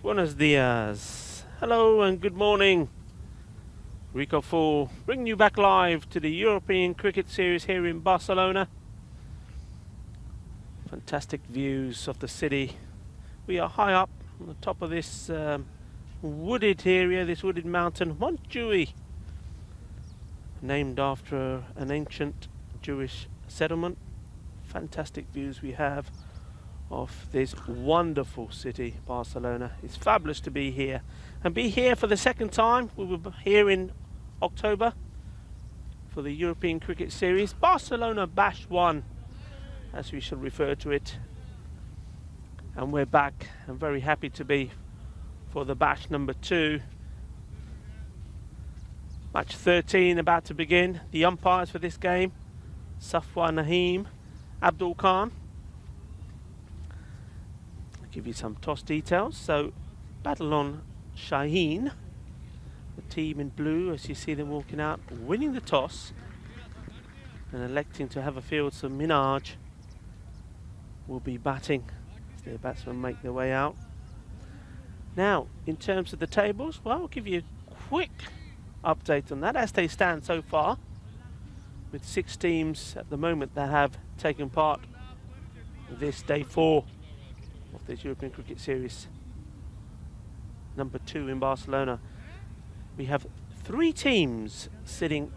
Buenos dias. Hello and good morning. Rico 4 bringing you back live to the European Cricket Series here in Barcelona. Fantastic views of the city. We are high up on the top of this wooded area, this wooded mountain, Montjuïc, named after an ancient Jewish settlement. Fantastic views we have of this wonderful city, Barcelona. It's fabulous to be here and be here for the second time. We were here in October for the European Cricket Series, Barcelona Bash 1 as we shall refer to it, and we're back. I'm very happy to be for the Bash number 2. Match 13 about to begin. The umpires for this game, Safwan Naheem, Abdul Khan. Give you some toss details. So Barcelona Shaheen, the team in blue, as you see them walking out, winning the toss and electing to have a field. So Minaj will be batting as their batsmen make their way out. Now, in terms of the tables, well, I'll give you a quick update on that as they stand so far, with 6 teams at the moment that have taken part in this day 4 of this European Cricket Series number 2 in Barcelona. We have 3 teams sitting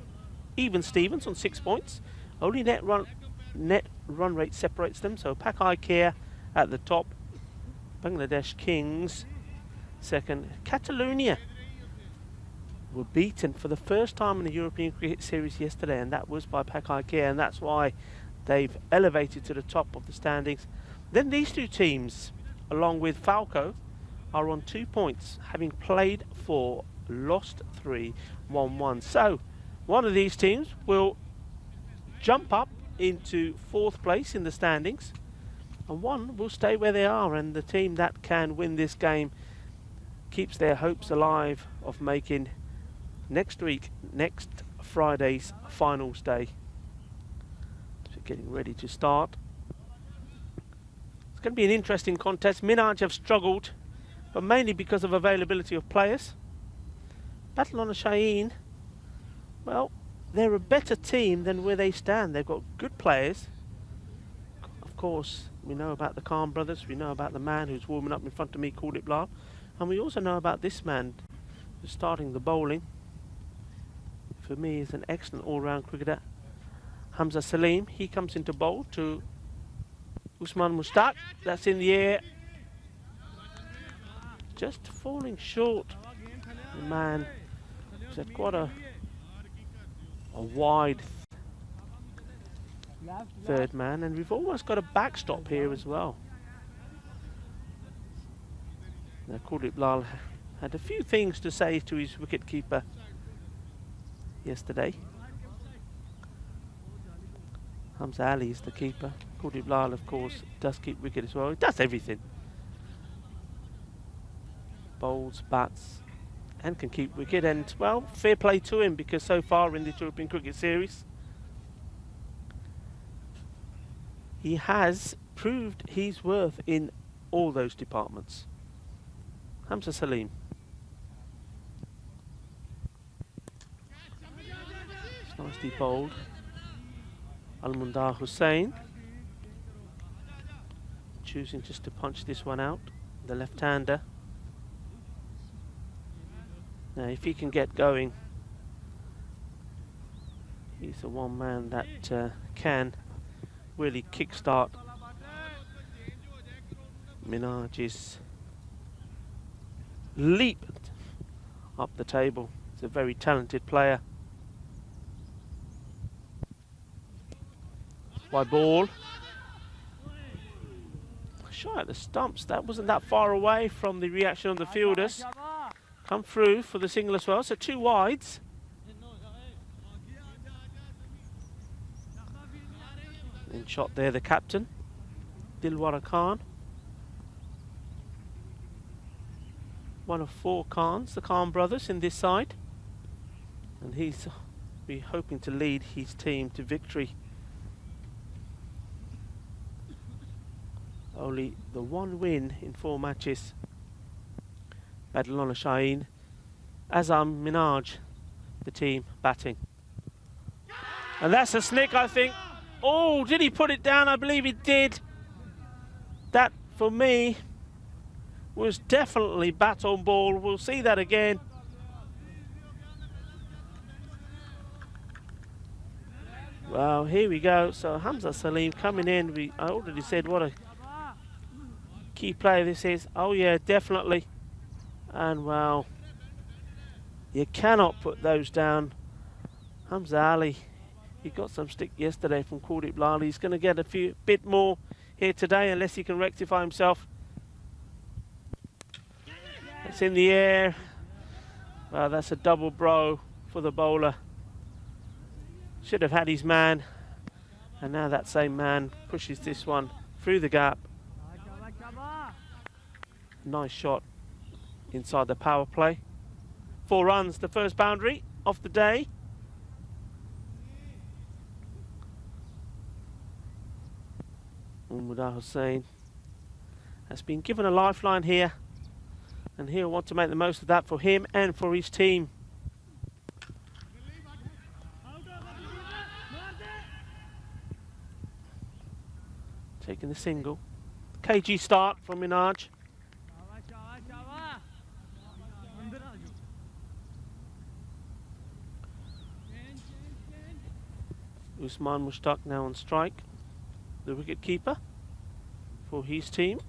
even Stevens on 6 points. Only net run rate separates them. So Pak-i-Care at the top, Bangladesh Kings second. Catalonia were beaten for the first time in the European Cricket Series yesterday, and that was by Pak-i-Care, and that's why they've elevated to the top of the standings. Then these 2 teams, along with Falco, are on 2 points, having played 4, lost 3, won 1. So one of these teams will jump up into 4th place in the standings, and one will stay where they are, and the team that can win this game keeps their hopes alive of making next Friday's finals day. So getting ready to start. It's going to be an interesting contest. Minaj have struggled, but mainly because of availability of players. Barcelona Shaheen, well, they're a better team than where they stand. They've got good players. Of course, we know about the Khan brothers. We know about the man who's warming up in front of me, called it Blah. And we also know about this man who's starting the bowling. For me, is an excellent all-round cricketer, Hamza Salim. He comes into bowl to Usman Mushtaq. That's in the air. Just falling short. The man has had quite a wide third man, and we've almost got a backstop here as well. Now, Kuldeep Lal had a few things to say to his wicketkeeper yesterday. Hamza Ali is the keeper. Qudip Lal, of course, does keep wicket as well. He does everything. Bowls, bats, and can keep wicket. And, well, fair play to him, because so far in this European Cricket Series, he has proved his worth in all those departments. Hamza Salim. It's nicely bowled. Almundar Hussain choosing just to punch this one out, the left-hander. Now if he can get going, he's the one man that can really kickstart Minhaj's leap up the table. He's a very talented player. Wide ball. Shot at the stumps. That wasn't that far away from the reaction of the fielders. Come through for the single as well. So 2 wides. And shot there the captain, Dilwara Khan. One of 4 Khans, the Khan brothers in this side. And he's be hoping to lead his team to victory. Only the 1 win in 4 matches. Barcelona Shaheen, Azam Minhaj, the team batting. And that's a snick, I think. Oh, did he put it down? I believe he did. That, for me, was definitely bat on ball. We'll see that again. Well, here we go. So Hamza Salim coming in. I already said what a key player this is. Oh yeah, definitely. And well, you cannot put those down. Hamza Ali, he got some stick yesterday from Qudip Lal. He's going to get a bit more here today unless he can rectify himself. It's in the air. Well, that's a double bro for the bowler. Should have had his man. And now that same man pushes this one through the gap. Nice shot inside the power play. 4 runs, the first boundary of the day. Almundar Hussain has been given a lifeline here, and he'll want to make the most of that for him and for his team. Taking the single. KG start from Minhaj. Usman Mushtaq now on strike, the wicket keeper for his team.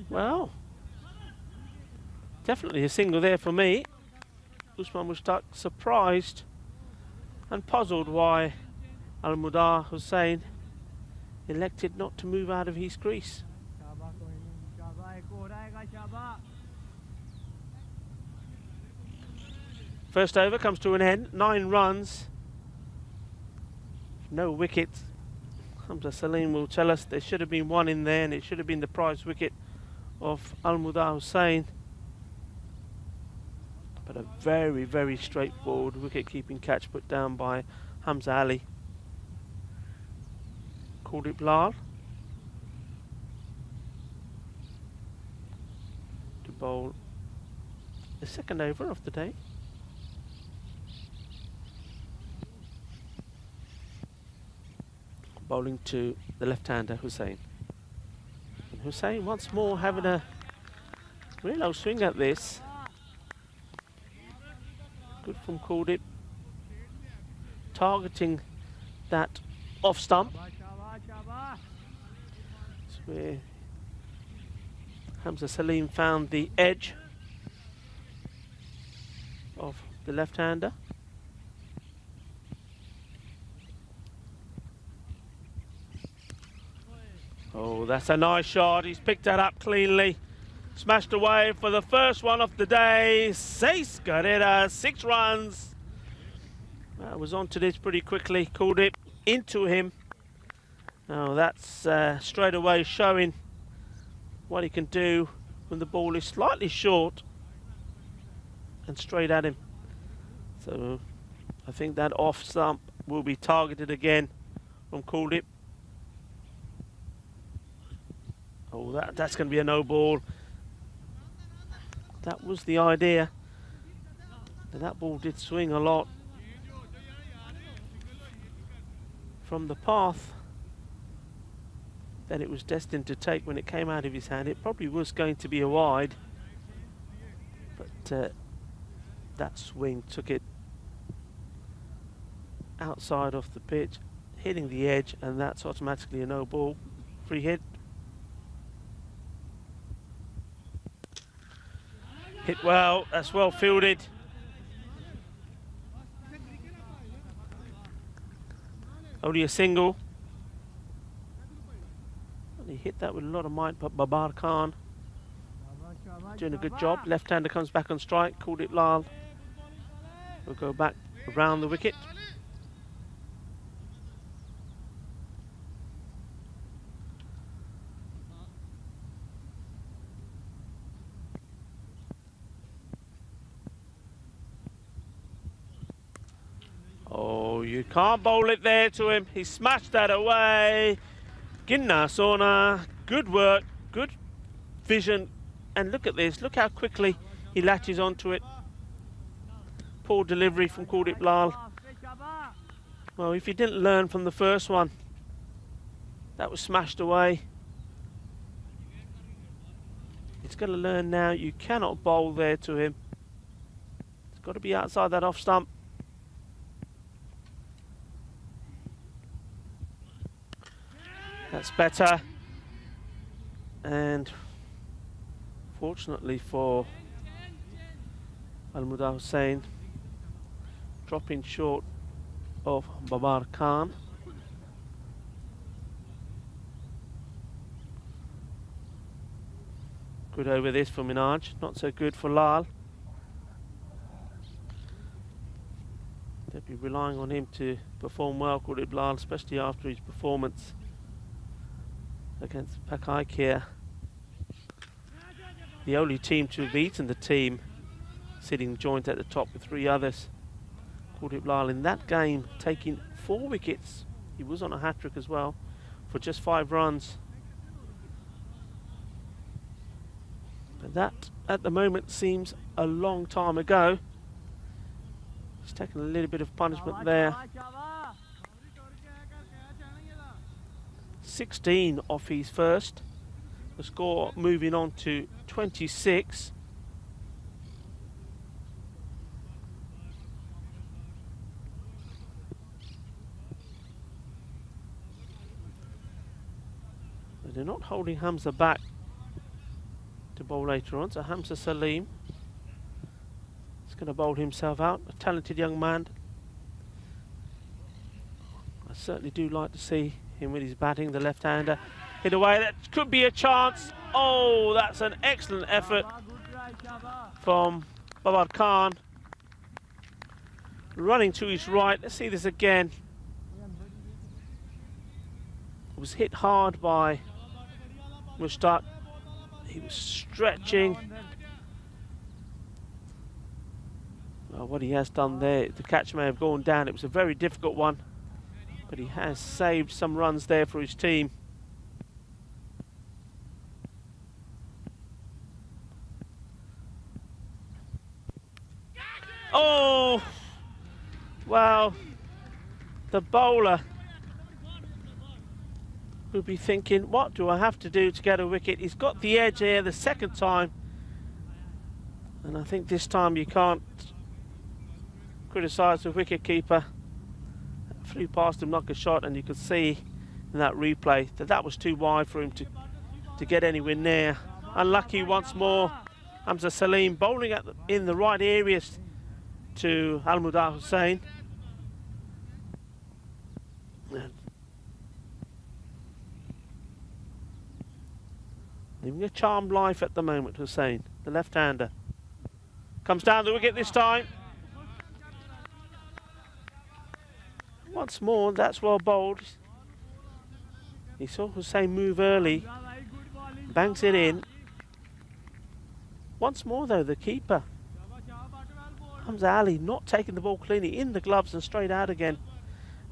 Well, definitely a single there for me. Usman Mushtaq surprised and puzzled why Almundar Hussain elected not to move out of his crease. First over comes to an end, 9 runs, no wickets. Hamza Salim will tell us there should have been 1 in there, and it should have been the prize wicket of Almundar Hussain. But a very, very straightforward wicket-keeping catch put down by Hamza Ali. Qudip Lal to bowl the second over of the day. Bowling to the left-hander Hussain. And Hussain once more having a real old swing at this. Good from Qudip, targeting that off stump. That's where Hamza Salim found the edge of the left-hander. Oh, that's a nice shot. He's picked that up cleanly. Smashed away for the first one of the day. 6 carreras, 6 runs. Was onto this pretty quickly. Called it into him. Now that's straight away showing what he can do when the ball is slightly short and straight at him. So I think that off stump will be targeted again from Coolip. Oh, that's going to be a no ball. That was the idea. That ball did swing a lot from the path that it was destined to take when it came out of his hand. It probably was going to be a wide, but that swing took it outside of the pitch, hitting the edge, and that's automatically a no ball. Free hit. Hit well, that's well fielded. Only a single. And he hit that with a lot of might, but Babar Khan doing a good job. Left-hander comes back on strike, called it Lal. We'll go back around the wicket. Oh, you can't bowl it there to him. He smashed that away. Ginna Sona, good work, good vision. And look at this, look how quickly he latches onto it. Poor delivery from Kuldeep Lal. Well, if he didn't learn from the first one, that was smashed away. He's got to learn now. You cannot bowl there to him. It's got to be outside that off stump. That's better. And fortunately for Almuda Hussain, dropping short of Babar Khan. Good over this for Minaj, not so good for Lal. They'll be relying on him to perform well, Kuldeep Lal, especially after his performance against Pakaikia. The only team to have beaten the team sitting joint at the top with 3 others. Kuldeep Lal in that game taking 4 wickets. He was on a hat-trick as well for just 5 runs. But that at the moment seems a long time ago. He's taken a little bit of punishment there. 16 off his first. The score moving on to 26. But they're not holding Hamza back to bowl later on, so Hamza Salim is going to bowl himself out. A talented young man. I certainly do like to see him with his batting. The left-hander hit away. That could be a chance. Oh, that's an excellent effort from Babar Khan. Running to his right. Let's see this again. It was hit hard by Mushtaq. He was stretching. Well, what he has done there, the catch may have gone down. It was a very difficult one, but he has saved some runs there for his team. Oh, well, the bowler will be thinking, what do I have to do to get a wicket? He's got the edge here the second time, and I think this time you can't criticise the wicket-keeper. Flew past him like a shot, and you could see in that replay that that was too wide for him to get anywhere near. Unlucky once more. Hamza Salim bowling in the right areas to Almuda Hussain. Living a charmed life at the moment, Hussein, the left-hander. Comes down the wicket this time. Once more, that's well bowled. He saw Hussein move early, banks it in. Once more though, the keeper, Hamza Ali, not taking the ball cleanly in the gloves and straight out again.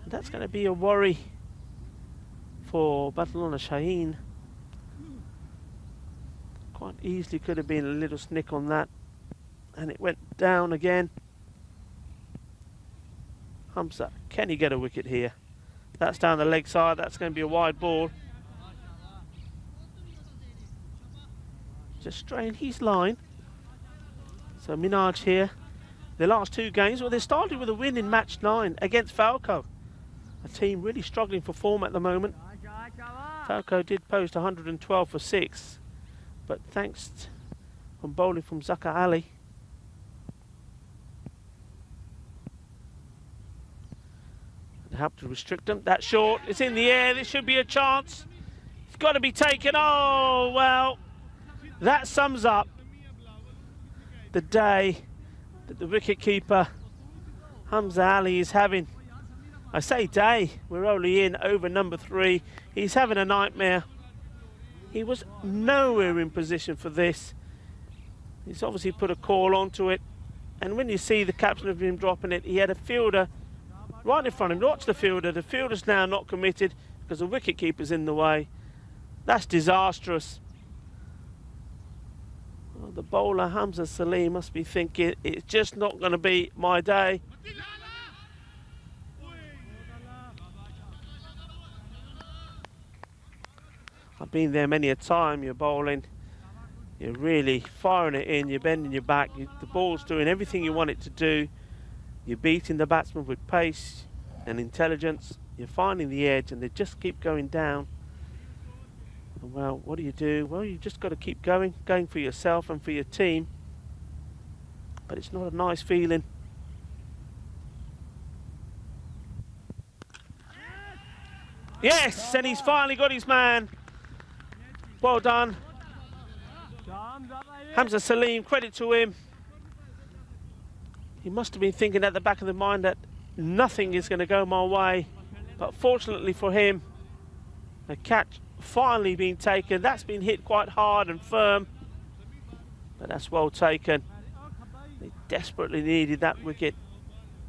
And that's going to be a worry for Barcelona Shaheen. Quite easily could have been a little snick on that. And it went down again. Hamza, can he get a wicket here? That's down the leg side, that's going to be a wide ball. Just straying his line. So Minaj here. The last two games, well, they started with a win in match 9 against Falco. A team really struggling for form at the moment. Falco did post 112 for 6. But thanks from bowling from Zaka Ali. It helped to restrict them. That short, it's in the air, this should be a chance. It's got to be taken. Oh, well, that sums up the day that the wicketkeeper Hamza Ali is having. I say day, we're only in over number 3. He's having a nightmare. He was nowhere in position for this. He's obviously put a call onto it. And when you see the caption of him dropping it, he had a fielder right in front of him. Watch the fielder. The fielder's now not committed because the wicketkeeper's in the way. That's disastrous. Well, the bowler, Hamza Salim, must be thinking, it's just not going to be my day. I've been there many a time. You're bowling, you're really firing it in, you're bending your back, the ball's doing everything you want it to do. You're beating the batsman with pace and intelligence. You're finding the edge and they just keep going down. And well, what do? Well, you just got to keep going for yourself and for your team. But it's not a nice feeling. Yes, and he's finally got his man. Well done. Hamza Salim, credit to him. He must have been thinking at the back of the mind that nothing is going to go my way. But fortunately for him, the catch finally being taken. That's been hit quite hard and firm. But that's well taken. They desperately needed that wicket.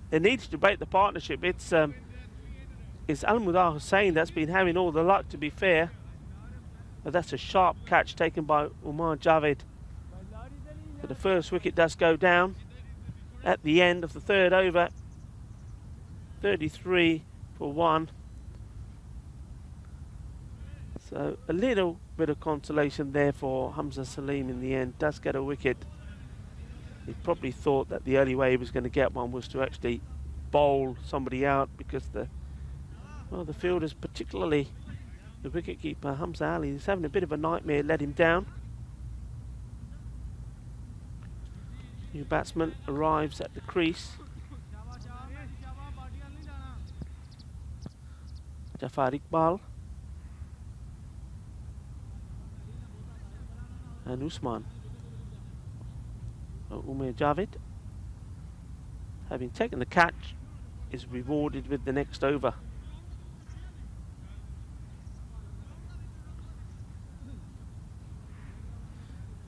They needed to break the partnership. It's Al-Mudar Hussain that's been having all the luck, to be fair. But that's a sharp catch taken by Umar Javed. But the first wicket does go down at the end of the 3rd over. 33 for 1. So a little bit of consolation there for Hamza Salim in the end. Does get a wicket. He probably thought that the only way he was going to get one was to actually bowl somebody out, because the fielders, particularly the wicketkeeper Hamza Ali, is having a bit of a nightmare, let him down. New batsman arrives at the crease. Jafar Iqbal and Usman. Umair Javed, having taken the catch, is rewarded with the next over.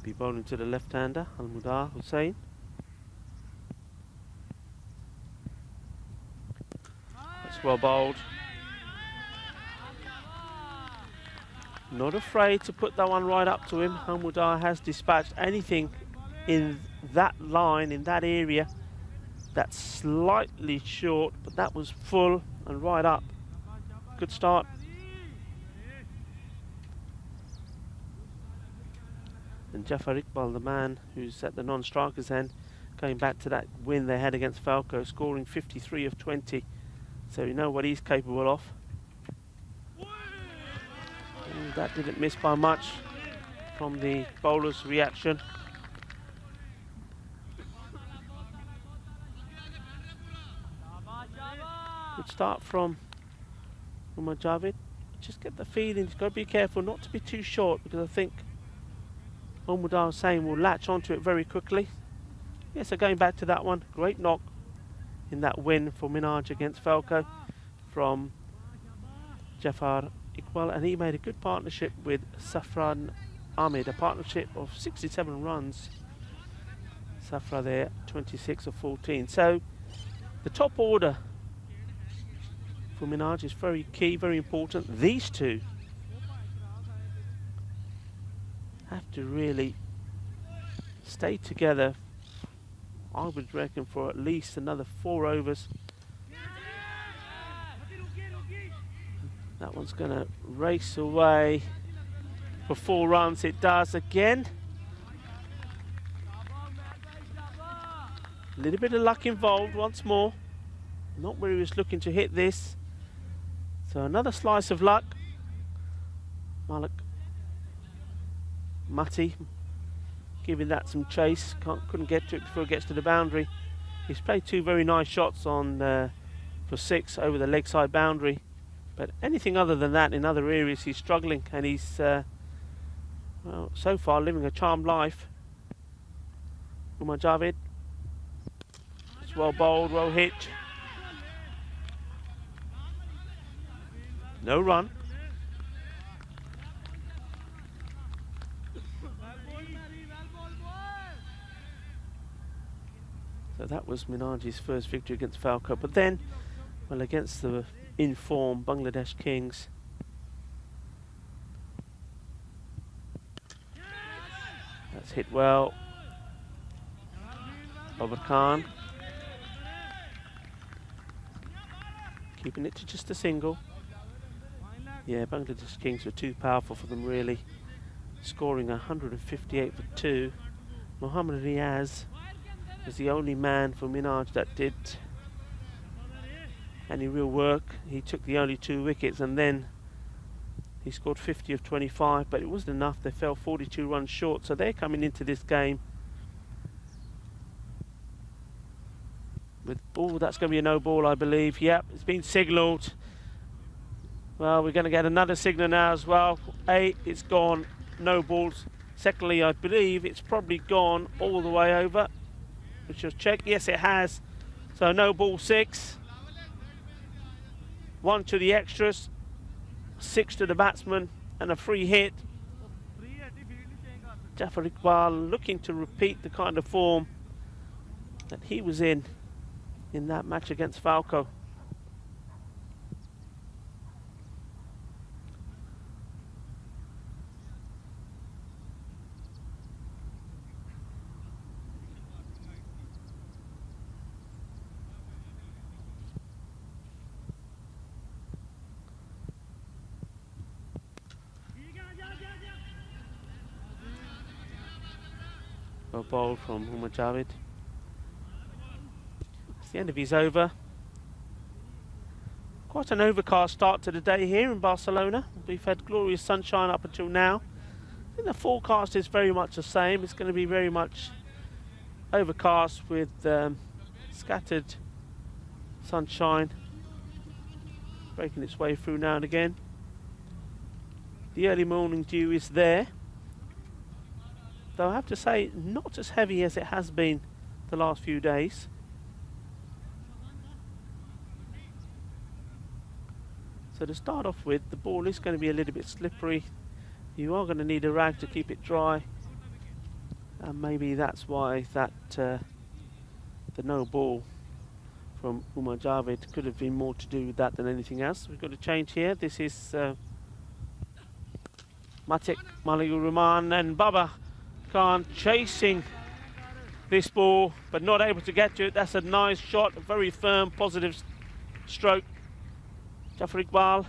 Be bowling to the left-hander, Al-Mudar Hussain. That's well bowled. Not afraid to put that one right up to him. Al-Mudar has dispatched anything in that line, in that area. That's slightly short, but that was full and right up. Good start. And Jafar Iqbal, the man who's at the non-striker's end, going back to that win they had against Falco, scoring 53 of 20. So you know what he's capable of. And that didn't miss by much from the bowler's reaction. Good start from Umar Javed. Just get the feeling, he's got to be careful not to be too short, because I think Omudar Hussain will latch onto it very quickly. Yes, so going back to that one, great knock in that win for Minaj against Falco from Jafar Iqbal, and he made a good partnership with Safran Ahmed, a partnership of 67 runs. Safra there, 26 of 14. So the top order for Minaj is very key, very important. These two have to really stay together, I would reckon, for at least another 4 overs. That one's going to race away for 4 runs. It does again. A little bit of luck involved once more. Not where he was looking to hit this. So another slice of luck. Malik Mati giving that some chase. Couldn't get to it before it gets to the boundary. He's played 2 very nice shots on for 6 over the leg side boundary. But anything other than that in other areas, he's struggling, and he's well, so far living a charmed life. Umar Javed. It's well bowled, well hit. No run. So that was Minaj's first victory against Falco. But then, well, against the in-form Bangladesh Kings, that's hit well. Babar Khan keeping it to just a single. Yeah, Bangladesh Kings were too powerful for them, really. Scoring 158 for 2. Mohammad Riaz was the only man for Minaj that did any real work. He took the only 2 wickets, and then he scored 50 of 25, but it wasn't enough. They fell 42 runs short, so they're coming into this game with, oh, that's going to be a no ball, I believe. Yep, it's been signalled. Well, we're going to get another signal now as well. A, it's gone, no balls. Secondly, I believe it's probably gone all the way over. Let's just check. Yes, it has. So no ball 6. 1 to the extras, 6 to the batsman, and a free hit. Jafar Iqbal looking to repeat the kind of form that he was in that match against Falco. A ball from Umar Javed. It's the end of his over. Quite an overcast start to the day here in Barcelona. We've had glorious sunshine up until now. I think the forecast is very much the same. It's going to be very much overcast with scattered sunshine breaking its way through now and again. The early morning dew is there, though I have to say not as heavy as it has been the last few days. So to start off with, the ball is going to be a little bit slippery. You are going to need a rag to keep it dry, and maybe that's why that the no ball from Umar Javed could have been more to do with that than anything else. We've got a change here. This is Matik Maliur Rahman and Baba Khan chasing this ball but not able to get to it. That's a nice shot, a very firm, positive stroke. Jafar Iqbal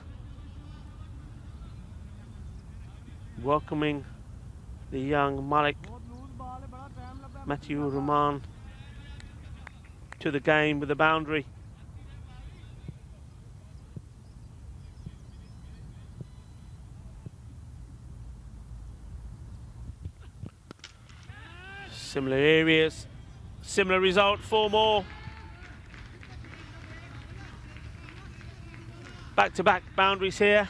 welcoming the young Malik Matiur Rahman to the game with the boundary. Similar areas, similar result, 4 more. Back-to-back boundaries here.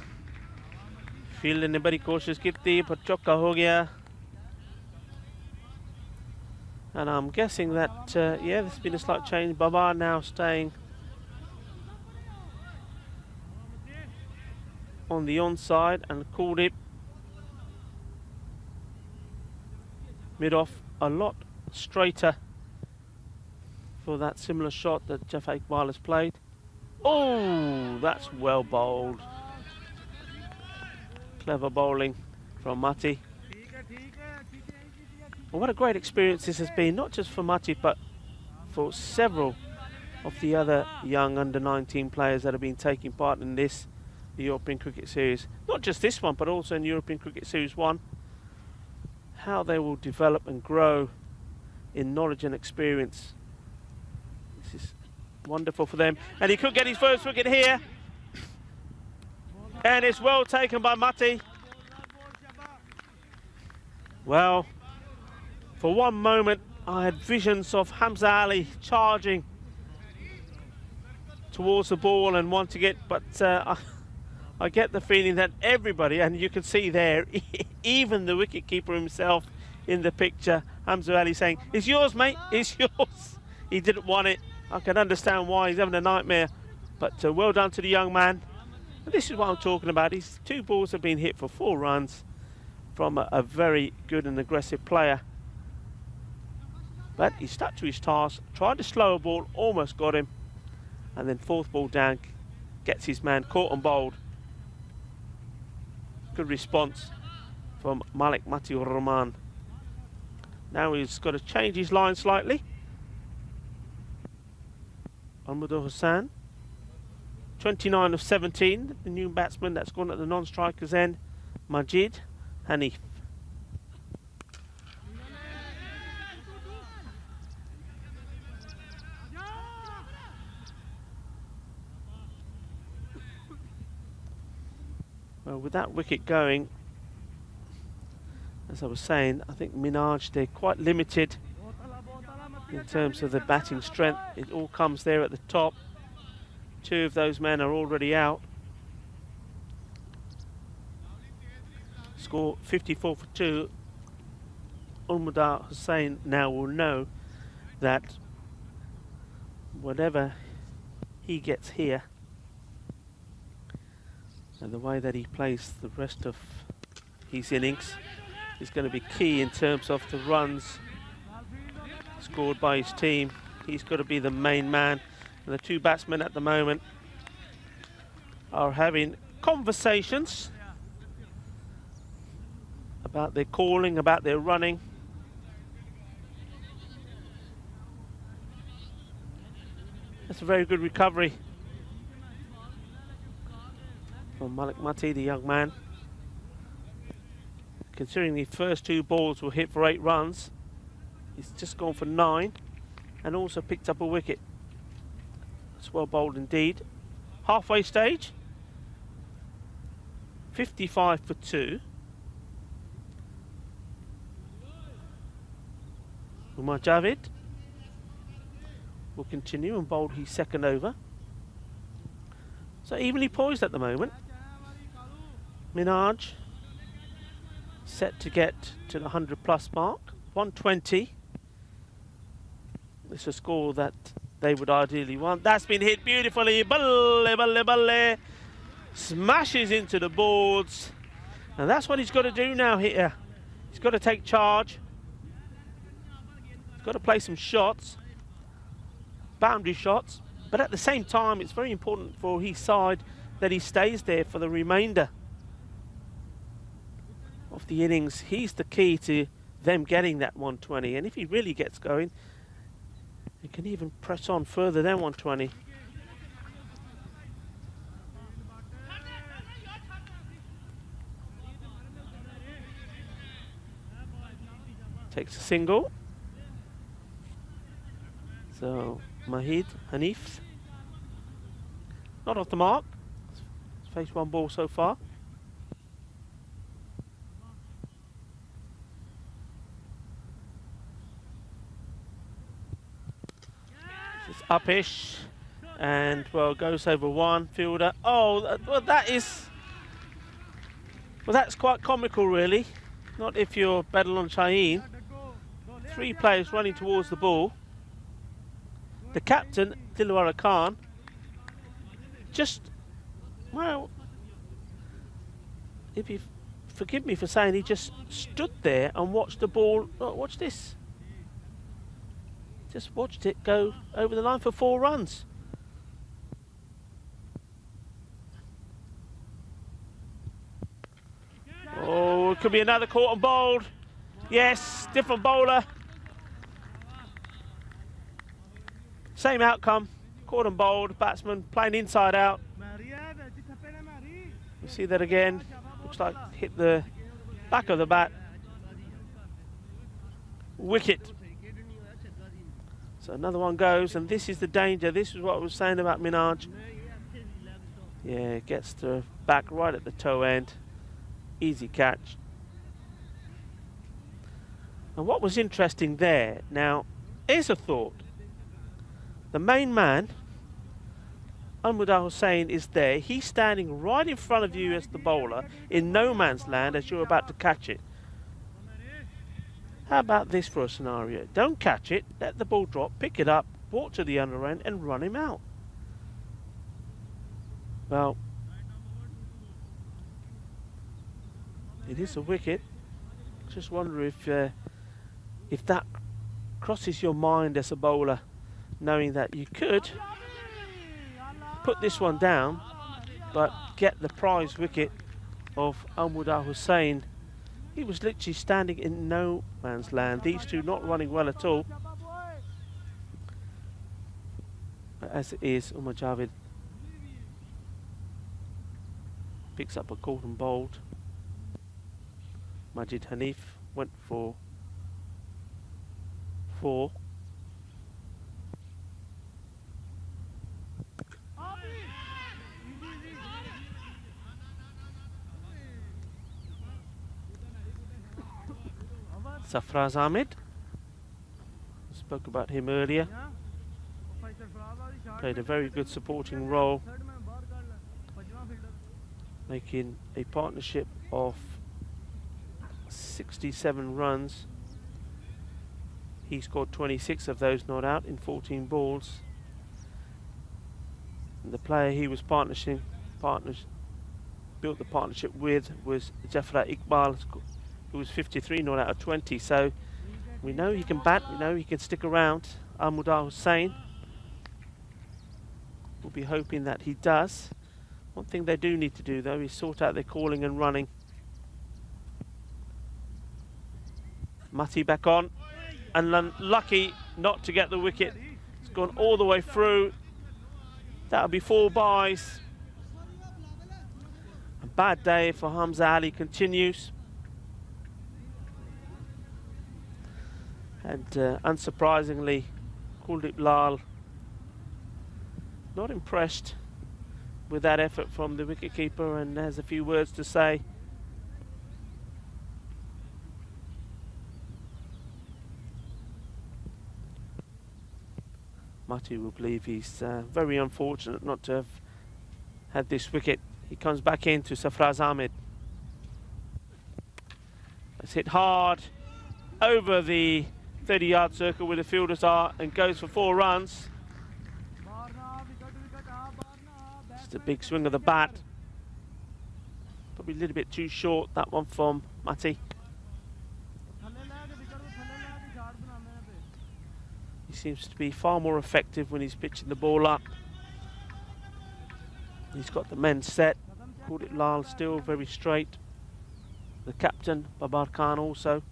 Field ने बड़ी कोशिश की थी पर चौका हो गया. And I'm guessing that, yeah, there's been a slight change. Baba now staying on the onside and called it mid-off a lot straighter for that similar shot that Jeff Iqbal has played. Oh, that's well bowled. Clever bowling from Mati. Well, what a great experience this has been, not just for Mati, but for several of the other young under-19 players that have been taking part in this, the European Cricket Series. Not just this one, but also in European Cricket Series 1. How they will develop and grow in knowledge and experience. This is wonderful for them. And he could get his first wicket here. And it's well taken by Mati. Well, for one moment, I had visions of Hamza Ali charging towards the ball and wanting it, but I get the feeling that everybody, and you can see there, even the wicketkeeper himself in the picture, Hamza Ali saying, "It's yours, mate, it's yours." He didn't want it. I can understand why, he's having a nightmare, but well done to the young man. And this is what I'm talking about. His 2 balls have been hit for 4 runs from a very good and aggressive player. But he stuck to his task, tried to slow a ball, almost got him, and then 4th ball down, gets his man caught and bowled. Good response from Malik Matiur Rahman. Now he's got to change his line slightly. Almudo Hassan, 29 of 17, the new batsman that's gone at the non-strikers end, Majid Hanif. Well, with that wicket going, as I was saying, I think Minhaj, they're quite limited in terms of the batting strength. It all comes there at the top. 2 of those men are already out. Score 54 for 2. Ulmudar Hussain now will know that whatever he gets here and the way that he plays the rest of his innings is going to be key in terms of the runs scored by his team. He's got to be the main man. And the 2 batsmen at the moment are having conversations about their calling, about their running. That's a very good recovery from Malik Mati, the young man. Considering the first 2 balls were hit for 8 runs, he's just gone for 9 and also picked up a wicket. It's well bowled indeed. Halfway stage, 55 for 2. Umar Javed will continue and bowl his 2nd over. So evenly poised at the moment. Minhaj set to get to the 100+ mark, 120. It's a score that they would ideally want. That's been hit beautifully. Balle, balle, balle. Smashes into the boards. And that's what he's got to do now here. He's got to take charge. He's got to play some shots, boundary shots. But at the same time, it's very important for his side that he stays there for the remainder of the innings. He's the key to them getting that 120. And if he really gets going, he can even press on further than 120. Takes a single. So Mahid Hanif, not off the mark. He's faced 1 ball so far. It's upish, and well, goes over 1 fielder. Oh, well, that's quite comical, really. Not if you're Badalon Shaheen. Three players running towards the ball. The captain, Dilwara Khan, just, well, if you forgive me for saying, he just stood there and watched the ball. Oh, watch this. Just watched it go over the line for 4 runs. Oh, it could be another caught and bowled. Yes, different bowler. Same outcome. Caught and bowled. Batsman playing inside out. You see that again. Looks like hit the back of the bat. Wicket. So another one goes, and this is the danger. This is what I was saying about Minhaj. Yeah, gets the back right at the toe end. Easy catch. And what was interesting there, now, here's a thought. The main man, Ahmed Hussain, is there. He's standing right in front of you as the bowler in no man's land as you're about to catch it. How about this for a scenario? Don't catch it, let the ball drop, pick it up, walk to the under end and run him out. Well, it is a wicket. Just wonder if that crosses your mind as a bowler, knowing that you could put this one down, but get the prize wicket of Ahmed Hussain. He was literally standing in no man's land. These two not running well at all. As it is, Umar Javed picks up a caught and bowled. Majid Hanif went for 4. Safraz Ahmed, spoke about him earlier, played a very good supporting role, making a partnership of 67 runs. He scored 26 of those not out in 14 balls. And the player he was built the partnership with was Jafar Iqbal, who was 53 not out of 20. So we know he can bat, we know he can stick around. Ahmed Hussain, we'll be hoping that he does. One thing they do need to do though is sort out their calling and running. Mati back on, and lucky not to get the wicket. It's gone all the way through. That'll be 4 byes. A bad day for Hamza Ali continues. And unsurprisingly, Kuldeep Lal not impressed with that effort from the wicketkeeper and has a few words to say. Mati will believe he's very unfortunate not to have had this wicket. He comes back in to Safraz Ahmed. It's hit hard over the 30-yard circle where the fielders are and goes for 4 runs. Just a big swing of the bat. Probably a little bit too short, that one from Mati. He seems to be far more effective when he's pitching the ball up. He's got the men set. Kuldeep Lal still very straight. The captain, Babar Khan, also.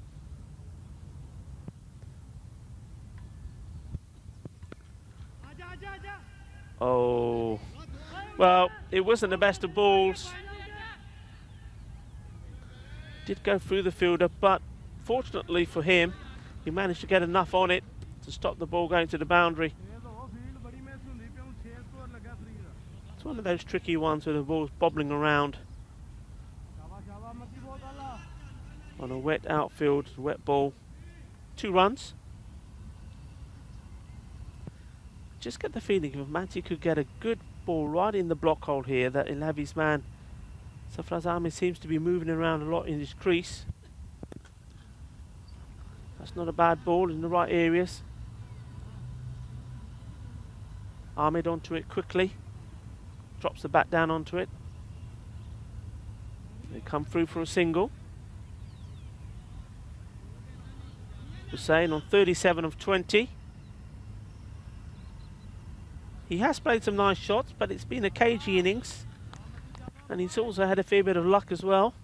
Oh, well, it wasn't the best of balls. Did go through the fielder, but fortunately for him, he managed to get enough on it to stop the ball going to the boundary. It's one of those tricky ones where the ball's bobbling around on a wet outfield, wet ball. 2 runs. Just get the feeling if Mati could get a good ball right in the block hole here, that he'll have his man. Safraz Ahmed seems to be moving around a lot in his crease. That's not a bad ball in the right areas. Ahmed onto it quickly. Drops the bat down onto it. They come through for a single. Hussain on 37 of 20. He has played some nice shots, but it's been a cagey innings. And he's also had a fair bit of luck as well.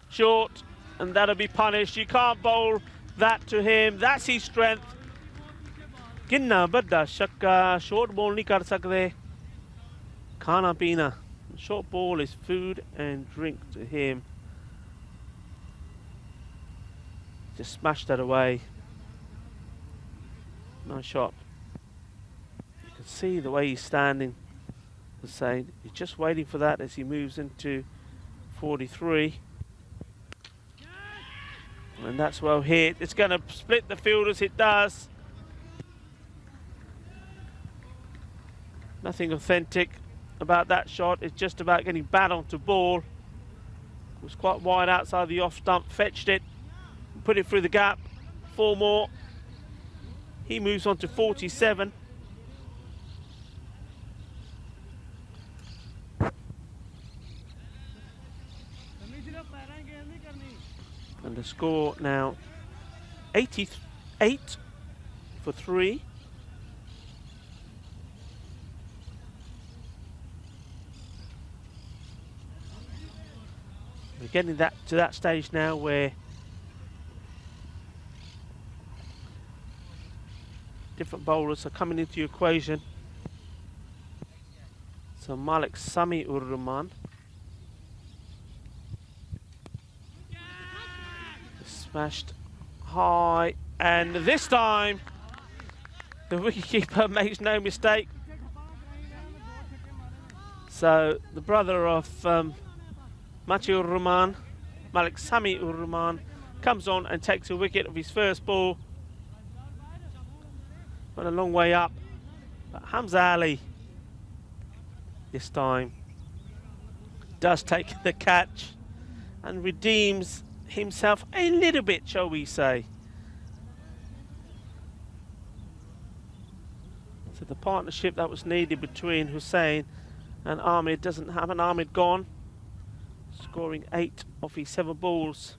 Short, and that'll be punished. You can't bowl that to him. That's his strength. Ginna badda shakka, short ball nahi kar sakde. Khana peena. Short ball is food and drink to him. Just smashed that away. Nice shot. You can see the way he's standing. Hussain. He's just waiting for that as he moves into 43. And that's well hit. It's going to split the fielders, it does. Nothing authentic about that shot. It's just about getting bat onto ball. It was quite wide outside the off stump. Fetched it. Put it through the gap. 4 more. He moves on to 47. And the score now 88 for 3. We're getting to that stage now where different bowlers are coming into the equation. So Malik Sami-ur-Rahman smashed high, and this time the wicketkeeper makes no mistake. So the brother of Mati-ur-Rahman, Malik Sami-ur-Rahman, comes on and takes a wicket of his first ball. Went a long way up, but Hamza Ali this time does take the catch and redeems himself a little bit, shall we say. So the partnership that was needed between Hussain and Ahmed doesn't happen. Ahmed gone, scoring 8 of his 7 balls.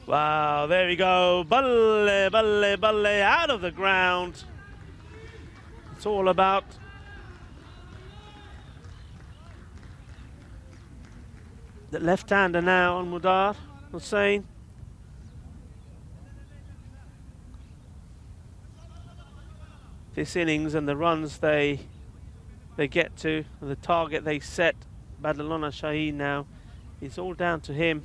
Wow, there we go. Balle, balle, balle, out of the ground. It's all about the left-hander now on Mudar Hussain. This innings and the runs they get to, and the target they set, Barcelona Shaheen now, it's all down to him.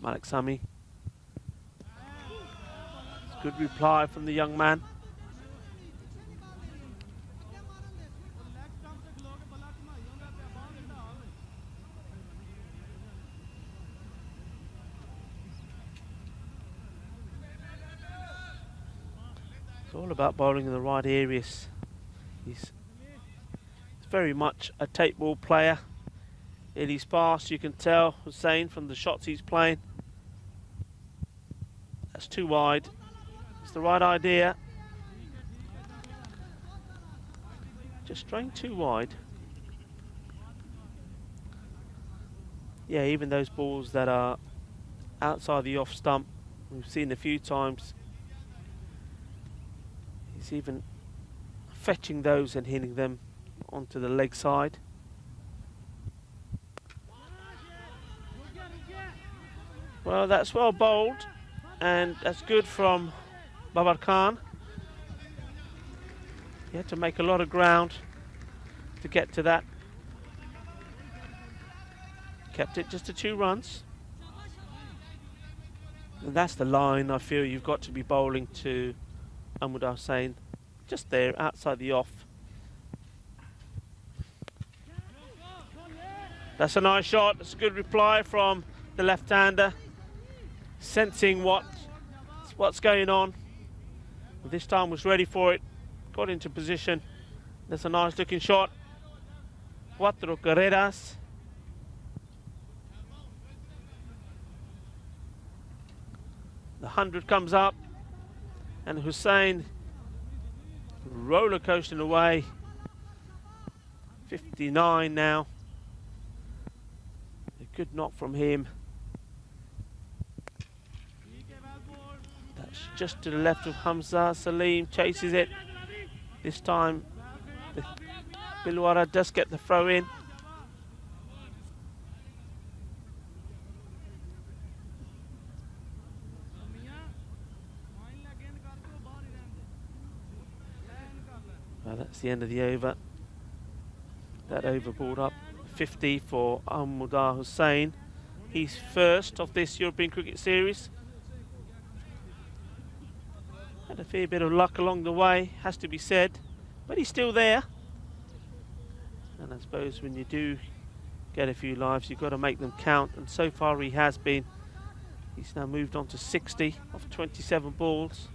Malik Sami. Good reply from the young man. It's all about bowling in the right areas. He's very much a tape ball player. In his past, you can tell, Hussain, from the shots he's playing. That's too wide. It's the right idea. Just straying too wide. Yeah, even those balls that are outside the off stump, we've seen a few times. He's even fetching those and hitting them onto the leg side. Well, that's well bowled, and that's good from Babar Khan. He had to make a lot of ground to get to that. Kept it just to 2 runs. And that's the line I feel you've got to be bowling to Ahmed Hussain. Just there, outside the off. That's a nice shot. That's a good reply from the left-hander. Sensing what's going on. This time was ready for it, got into position. That's a nice looking shot. Cuatro carreras. The 100 comes up, and Hussein roller coasting away. 59 now. A good knock from him. That's just to the left of Hamza. Salim chases it. This time, the Bilwara does get the throw in. Well, that's the end of the over. That over brought up 50 for Almudar Hussein. He's first of this European Cricket Series. Had a fair bit of luck along the way, has to be said, but he's still there. And I suppose when you do get a few lives, you've got to make them count, and so far he has been. He's now moved on to 60 of 27 balls.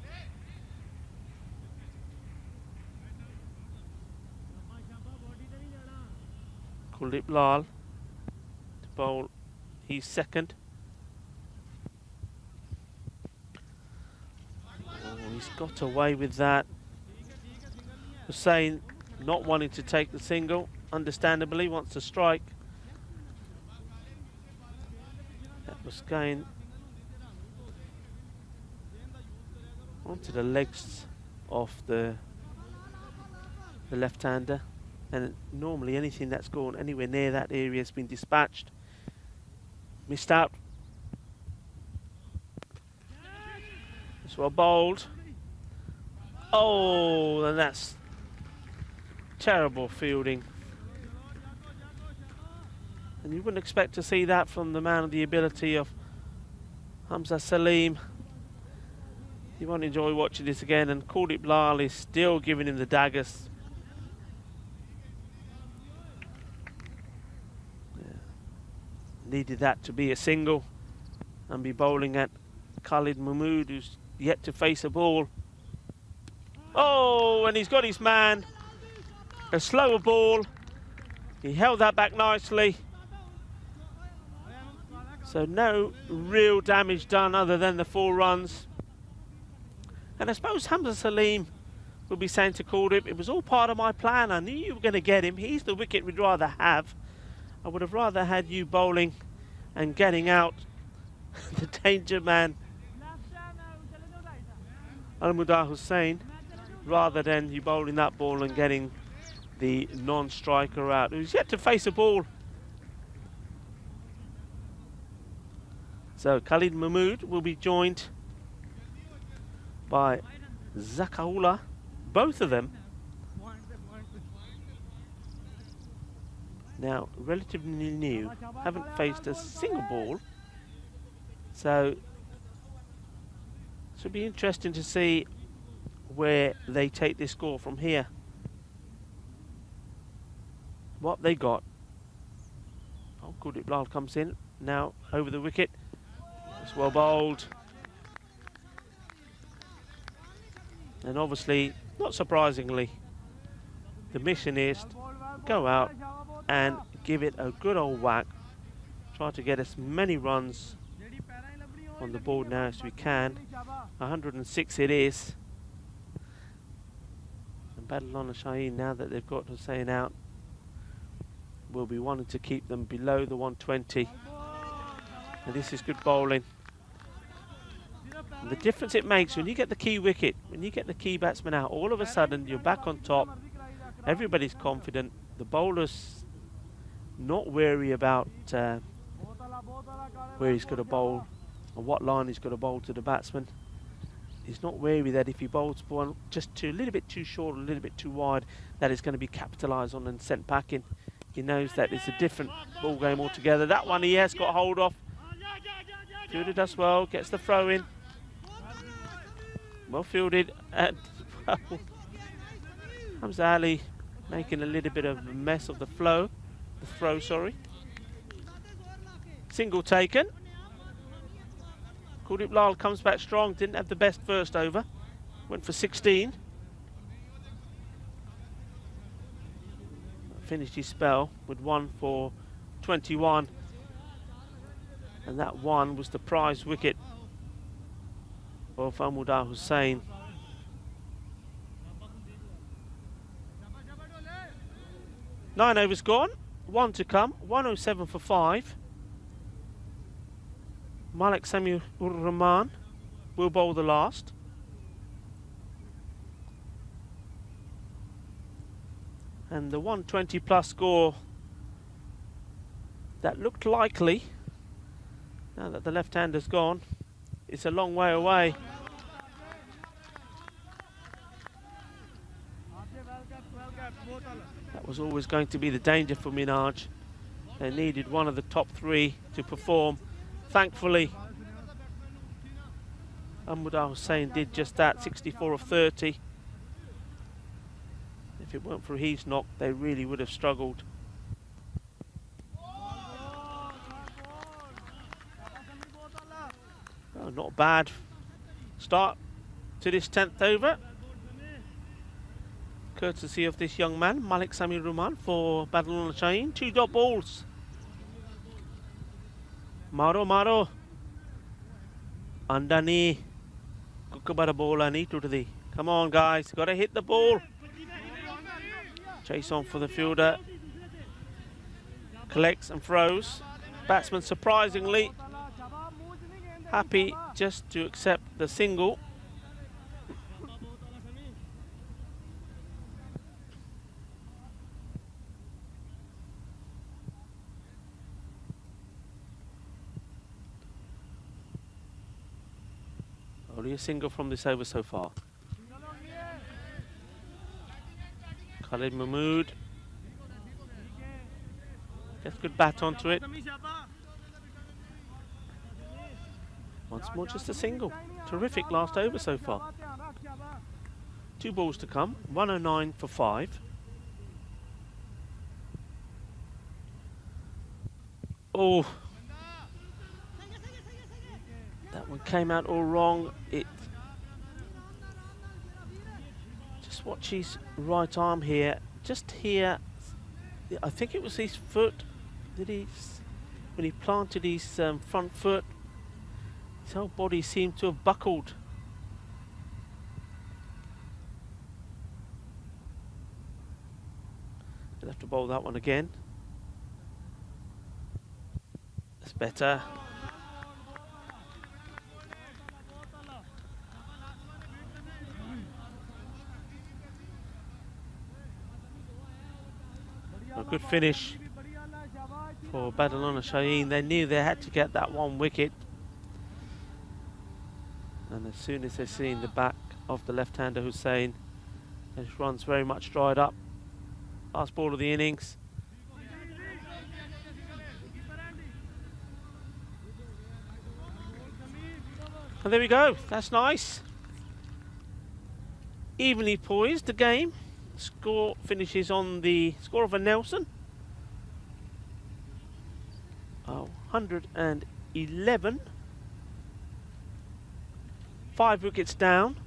Kuldeep Lal to bowl. He's second. Oh, he's got away with that. Hussein not wanting to take the single, understandably wants to strike. That was going onto the legs of the left-hander. And normally anything that's gone anywhere near that area has been dispatched. Missed out. It's well bowled. Oh, and that's terrible fielding. And you wouldn't expect to see that from the man of the ability of Hamza Salim. You won't enjoy watching this again, and Kuldeep Lal is still giving him the daggers. Needed that to be a single and be bowling at Khalid Mahmood, who's yet to face a ball. Oh, and he's got his man. A slower ball. He held that back nicely. So no real damage done other than the 4 runs. And I suppose Hamza Salim will be saying to Kuldeep, it was all part of my plan. I knew you were going to get him. He's the wicket we'd rather have. I would have rather had you bowling and getting out the danger man, Almudar Hussein, rather than you bowling that ball and getting the non-striker out, who's yet to face a ball. So Khalid Mahmood will be joined by Zakaullah, both of them now relatively new, haven't faced a single ball, so it should be interesting to see where they take this score from here. What they got. Oh, Kuldeep Lal comes in now over the wicket. It's well bowled, and obviously, not surprisingly, the mission is to go out and give it a good old whack. Try to get as many runs on the board now as we can. 106 it is. And Barcelona Shaheen, now that they've got Hussein out, will be wanting to keep them below the 120. And this is good bowling. And the difference it makes when you get the key wicket, when you get the key batsman out, all of a sudden you're back on top. Everybody's confident. The bowler's not wary about where he's got to bowl or what line he's got to bowl to the batsman. He's not wary that if he bowls one just a little bit too short, a little bit too wide, that it's going to be capitalised on and sent packing. He knows that it's a different ball game altogether. That one he has got hold of. Fielded does well, gets the throw in. Well fielded, and Hamza Ali making a little bit of a mess of the throw, sorry. Single taken. Kuldeep Lal comes back strong, didn't have the best first over. Went for 16. Finished his spell with 1 for 21. And that one was the prize wicket of Amudar Hussain. Nine overs gone, 1 to come, 107 for 5. Malik Samir Rahman will bowl the last. And the 120 plus score that looked likely, now that the left-hander's gone, it's a long way away. That was always going to be the danger for Minaj. They needed one of the top 3 to perform. Thankfully, Amudar Hussain did just that, 64 of 30. If it weren't for his knock, they really would have struggled. Oh, not bad start to this 10th over. Courtesy of this young man, Malik Samir Rahman for Barcelona Shaheen. 2 dot balls. Maro. Andani. Kukabara ball ani to. Come on, guys. Got to hit the ball. Chase on for the fielder. Collects and throws. Batsman surprisingly happy just to accept the single. Only a single from this over so far. Khalid Mahmood gets good bat onto it. Once more just a single. Terrific last over so far. 2 balls to come. 109 for 5. Oh, that one came out all wrong. Just watch his right arm here. Just here, I think it was his foot. When he planted his front foot, his whole body seemed to have buckled. He'll have to bowl that one again. That's better. A good finish for Barcelona Shaheen. They knew they had to get that 1 wicket. And as soon as they've seen the back of the left-hander Hussain, his runs very much dried up. Last ball of the innings. And there we go. That's nice. Evenly poised the game. Score finishes on the score of a Nelson. 111. 5 wickets down.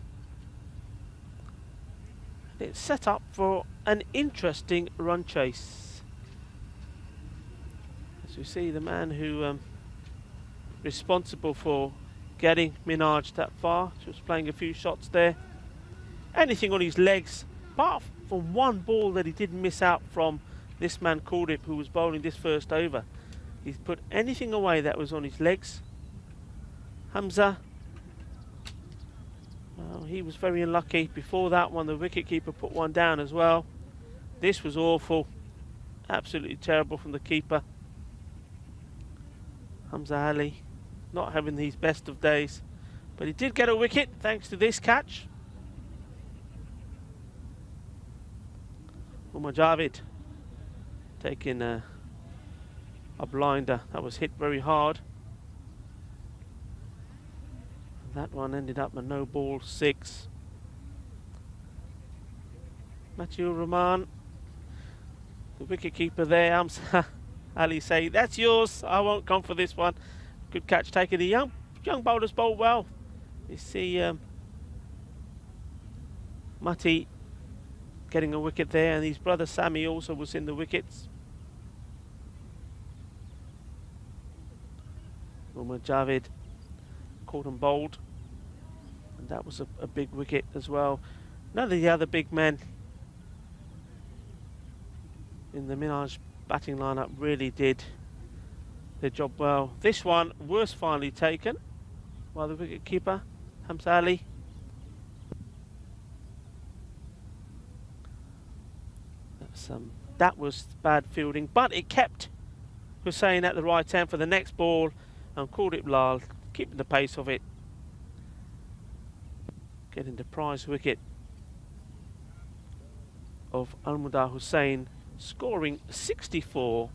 It's set up for an interesting run chase. As you see, the man who responsible for getting Minaj that far, just playing a few shots there. Anything on his legs, apart from 1 ball that he didn't miss out from this man Kaldip, who was bowling this first over. He's put anything away that was on his legs. Hamza, well, he was very unlucky. Before that one, the wicketkeeper put one down as well. This was awful. Absolutely terrible from the keeper. Hamza Ali not having his best of days. But he did get a wicket thanks to this catch. Umar Javed taking a blinder that was hit very hard. That one ended up a no ball 6. Matthew Rahman, the wicketkeeper there, Hamza Ali say, that's yours, I won't come for this one. Good catch taken. The young bowlers bowled well. You see Mati getting a wicket there, and his brother Sammy also was in the wickets. Umar Javed caught and bowled, and that was a big wicket as well. None of the other big men in the Minhaj batting lineup really did their job well. This one was finally taken by the wicket keeper, Hamza Ali. That was bad fielding, but it kept Hussain at the right hand for the next ball, and Qurdip Lal keeping the pace of it, getting the prize wicket of Almudar Hussain, scoring 64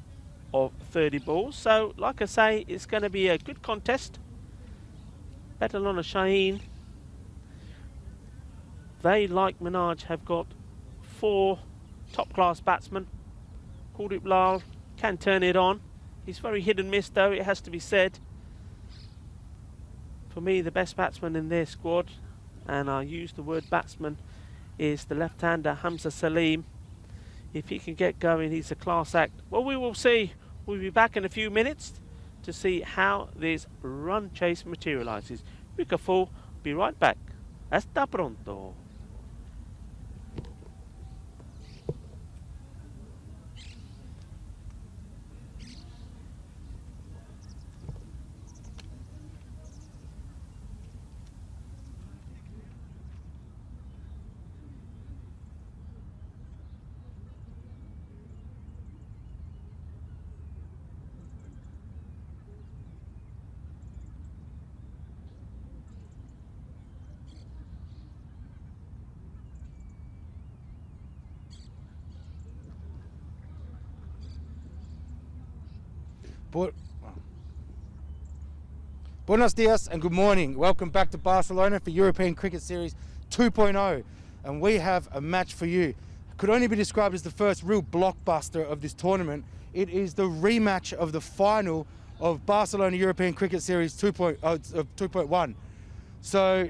of 30 balls. So, like I say, it's going to be a good contest. Barcelona Shaheen, they, like Minhaj, have got 4 top-class batsmen. Qurdip Lal can turn it on. He's very hit and miss, though, it has to be said. For me, the best batsman in their squad, and I use the word batsman, is the left-hander Hamza Salim. If he can get going, he's a class act. Well, we will see. We'll be back in a few minutes to see how this run chase materializes. Wikafu, be right back. Hasta pronto. Buenos dias and good morning. Welcome back to Barcelona for European Cricket Series 2.0, and we have a match for you. Could only be described as the first real blockbuster of this tournament. It is the rematch of the final of Barcelona European Cricket Series 2.1. So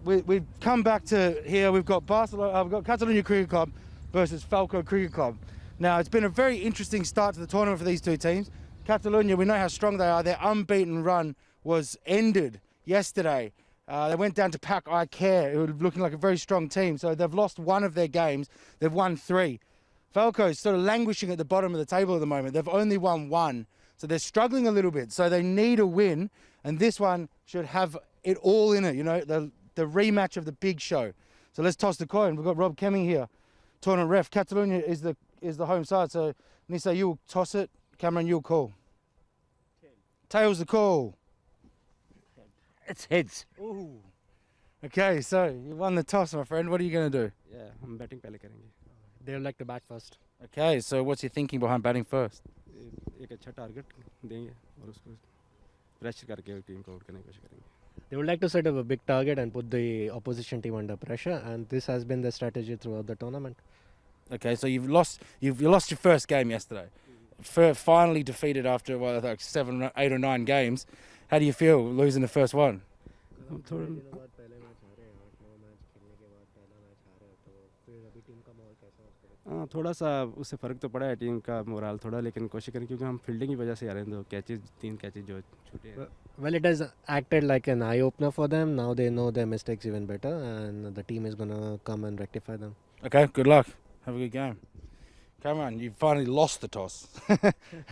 we've come back to here. We've got Barcelona, we've got Catalonia Cricket Club versus Falco Cricket Club. Now, it's been a very interesting start to the tournament for these two teams. Catalonia, we know how strong they are. Their unbeaten run was ended yesterday. They went down to Pack I Care, who were looking like a very strong team. So they've lost one of their games. They've won 3. Falco's sort of languishing at the bottom of the table at the moment. They've only won 1. So they're struggling a little bit. So they need a win. And this one should have it all in it, you know, the rematch of the big show. So let's toss the coin. We've got Rob Kemming here, tournament ref. Catalonia is the home side. So Nisa, you'll toss it. Cameron, you'll call. Tails the call. It's heads. Ooh. Okay, so you won the toss, my friend. What are you going to do? Yeah, हम batting पहले करेंगे. They like to bat first. Okay, so what's your thinking behind batting first? एक अच्छा target देंगे और उसको pressure करके team को आउट करने की कोशिश करेंगे. They would like to set up a big target and put the opposition team under pressure, and this has been the strategy throughout the tournament. Okay, so you lost your first game yesterday. Finally defeated after like 7, 8 or 9 games. How do you feel losing the first one? थोड़ा सा उससे फ़र्क तो पड़ा है team का morale थोड़ा, लेकिन कोशिश करें क्योंकि हम फील्डिंग की वजह से आ रहे हैं. 3 कैचेज जो छूटे हैं. Well, it has acted like an eye opener for them. Now they know their mistakes even better, and the team is gonna come and rectify them. Okay, good luck. Have a good game. Come on, you finally lost the toss,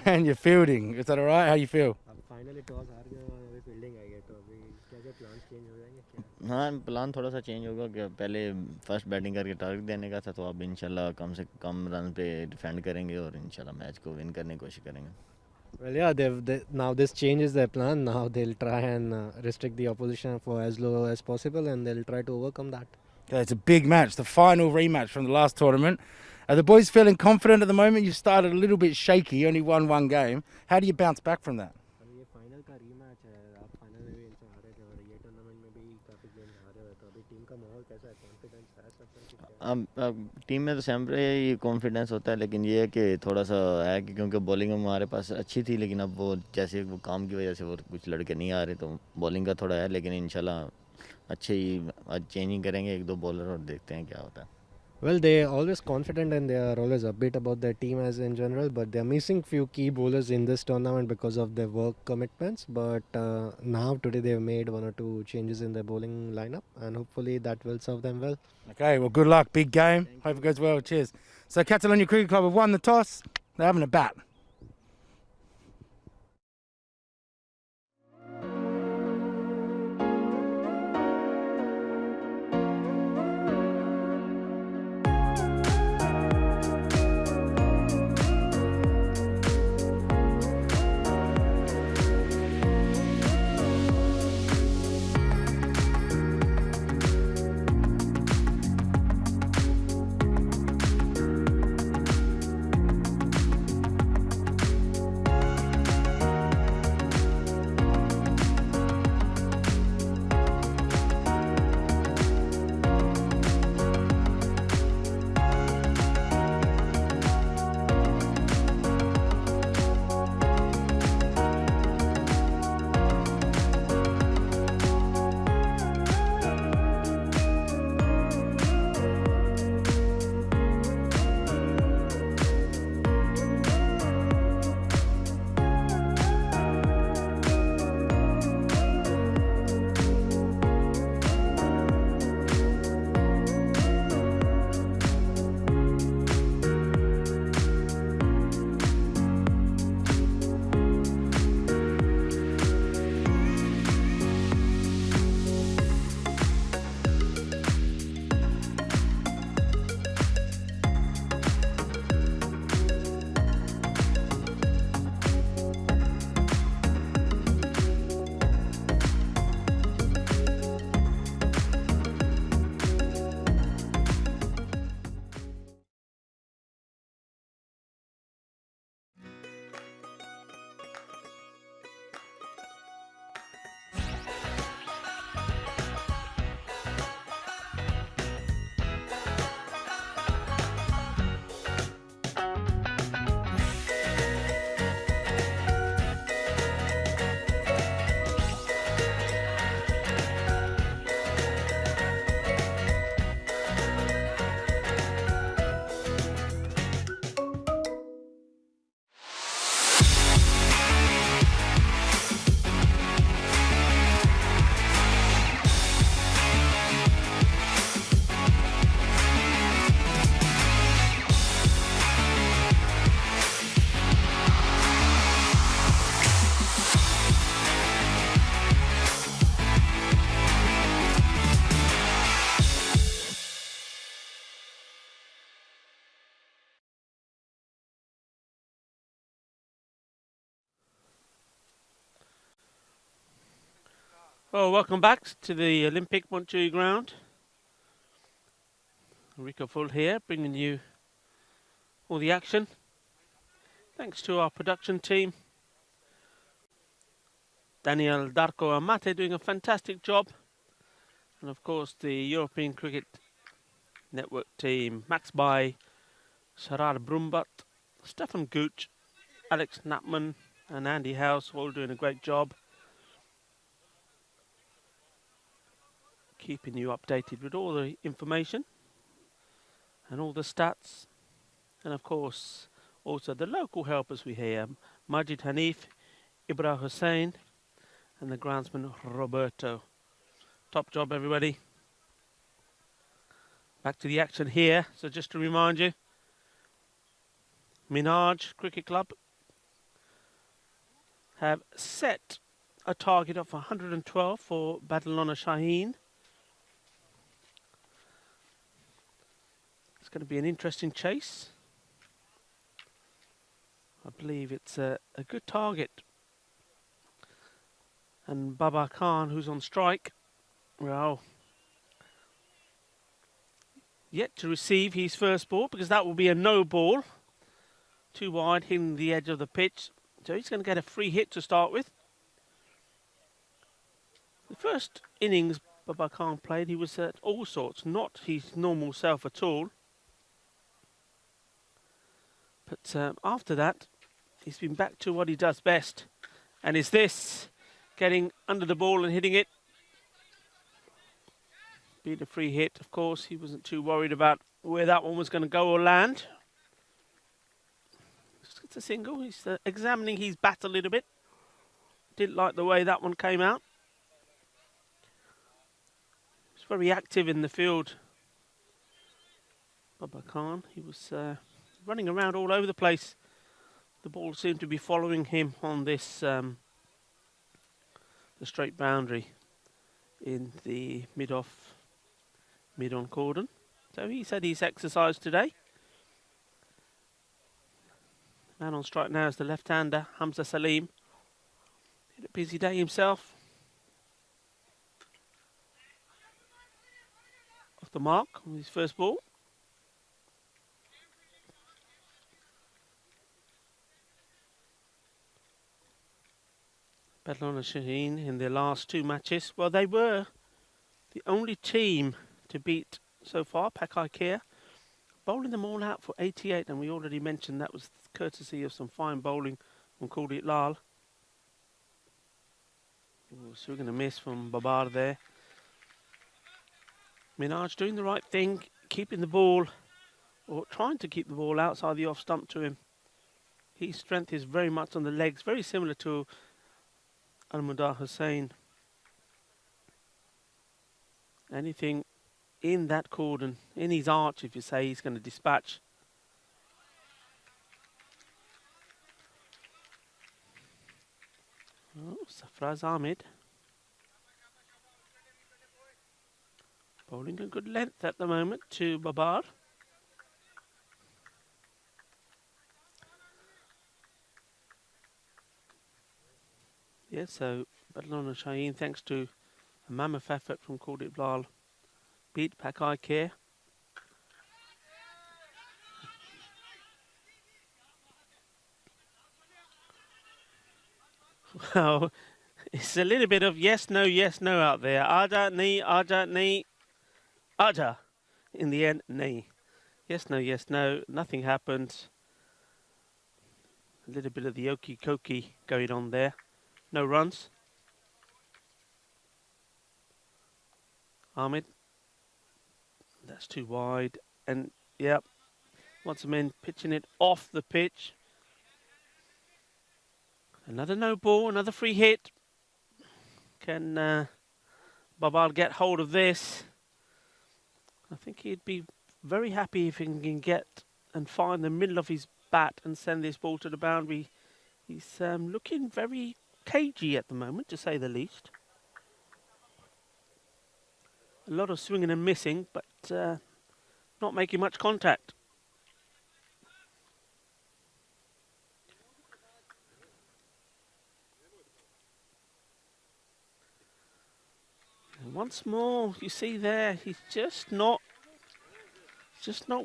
and you're fielding. Is that all right? How you feel? Finally toss हार गए और अभी fielding आई है, तो अभी क्या plan change हो जाएंगे क्या? हाँ, प्लान थोड़ा सा चेंज होगा कि पहले फर्स्ट बैटिंग करके टारगेट देने का था, तो अब इंशाल्लाह कम से कम रन पे डिफेंड करेंगे और इंशाल्लाह मैच को विन करने की कोशिश करेंगे. Well, yeah, now this changes their plan. Now they'll try and restrict the opposition for as low as possible, and they'll try to overcome that. Yeah, it's a big match, the final rematch from the last tournament. Are the boys feeling confident at the moment? You started a little bit shaky, only won 1 game. How do you bounce back from that? ये final का rematch है. आप final में भी इनसे हारे थे और ये टूर्नामेंट में भी काफ़ी गेम हारे हुए, तो अभी टीम का माहौल कैसा है? कॉन्फिडेंस है सब? अब टीम में तो sempre ये कॉन्फिडेंस होता है, लेकिन ये है कि थोड़ा सा है कि क्योंकि बॉलिंग हमारे पास अच्छी थी, लेकिन अब वो जैसे वो काम की वजह से वो कुछ लड़के नहीं आ रहे, तो बॉलिंग का थोड़ा है, लेकिन इंशाल्लाह अच्छे ही आज चेंजिंग करेंगे एक दो बॉलर और देखते हैं क्या होता है. Well, they are always confident and they are always upbeat about their team as in general, but they are missing few key bowlers in this tournament because of their work commitments. But now today they have made one or two changes in their bowling lineup, and hopefully that will serve them well. Okay, well, good luck. Big game. Hope it goes well. Cheers. So Catalonia Cricket Club have won the toss. They're having a bat. Well, welcome back to the Olympic Montjuïc ground. Rico Full here, bringing you all the action. Thanks to our production team. Daniel, Darko and Mate doing a fantastic job. And of course the European Cricket Network team, Max Bai, Sarar Brumbat, Stefan Gooch, Alex Knappman and Andy House, all doing a great job. Keeping you updated with all the information and all the stats. And of course, also the local helpers we have, Majid Hanif, Ibra Hussain, and the groundsman Roberto. Top job, everybody. Back to the action here. So just to remind you, Minaj Cricket Club have set a target of 112 for Barcelona Shaheen. It's going to be an interesting chase. I believe it's a good target. And Baba Khan, who's on strike, well, yet to receive his first ball, because that will be a no ball. Too wide, hitting the edge of the pitch. So he's going to get a free hit to start with. The first innings Baba Khan played, he was at all sorts, not his normal self at all. But after that, he's been back to what he does best. And is this, getting under the ball and hitting it. beat a free hit, of course. He wasn't too worried about where that one was going to go or land. It's a single. He's examining his bat a little bit. Didn't like the way that one came out. He's very active in the field. Baba Khan, he was running around all over the place. The ball seemed to be following him on this the straight boundary in the mid-on cordon. So he said he's exercised today. Man on strike now is the left-hander, Hamza Salim. Had a busy day himself. Off the mark on his first ball. Barcelona Shaheen in their last two matches. Well, they were the only team to beat so far, Pakai Kia. Bowling them all out for 88, and we already mentioned that was courtesy of some fine bowling from Kuldeep Lal. Swing and a miss from Babar there. Minhaj doing the right thing, keeping the ball, or trying to keep the ball outside the off stump to him. His strength is very much on the legs, very similar to Al-Mudar Hussain. Anything in that cordon, in his arch, if you say, he's going to dispatch. Oh, Safraz Ahmed. Bowling a good length at the moment to Babar. Yeah, so Barcelona Shaheen, thanks to a mammoth effort from Kuldeep Lal, beat Pakai Care. Well, it's a little bit of yes, no out there. Aja, ni, Aja. In the end, ni. Yes, no, nothing happened. A little bit of the okie kokie going on there. No runs. Ahmed. That's too wide. And, yep, once again pitching it off the pitch. Another no ball, another free hit. Can Babal get hold of this? I think he'd be very happy if he can get and find the middle of his bat and send this ball to the boundary. He's looking very cagey at the moment, to say the least. A lot of swinging and missing, but not making much contact. And once more, you see there, he's just not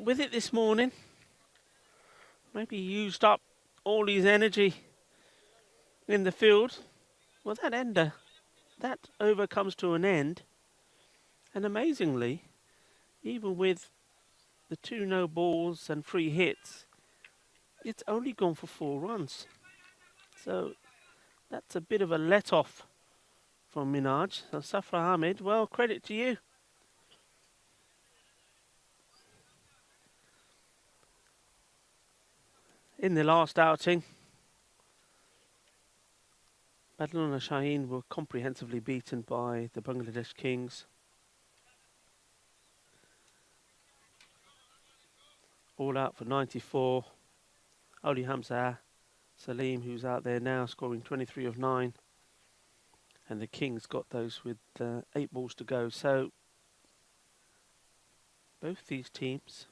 with it this morning. Maybe he used up all his energy in the field. Well, that over comes to an end. And amazingly, even with the 2 no balls and 3 hits, it's only gone for 4 runs. So that's a bit of a let-off from Minhaj. So Safra Ahmed, well, credit to you. In the last outing, Barcelona Shaheen were comprehensively beaten by the Bangladesh Kings. All out for 94. Only Hamza Salim, who's out there now, scoring 23 of 9. And the Kings got those with 8 balls to go. So both these teams.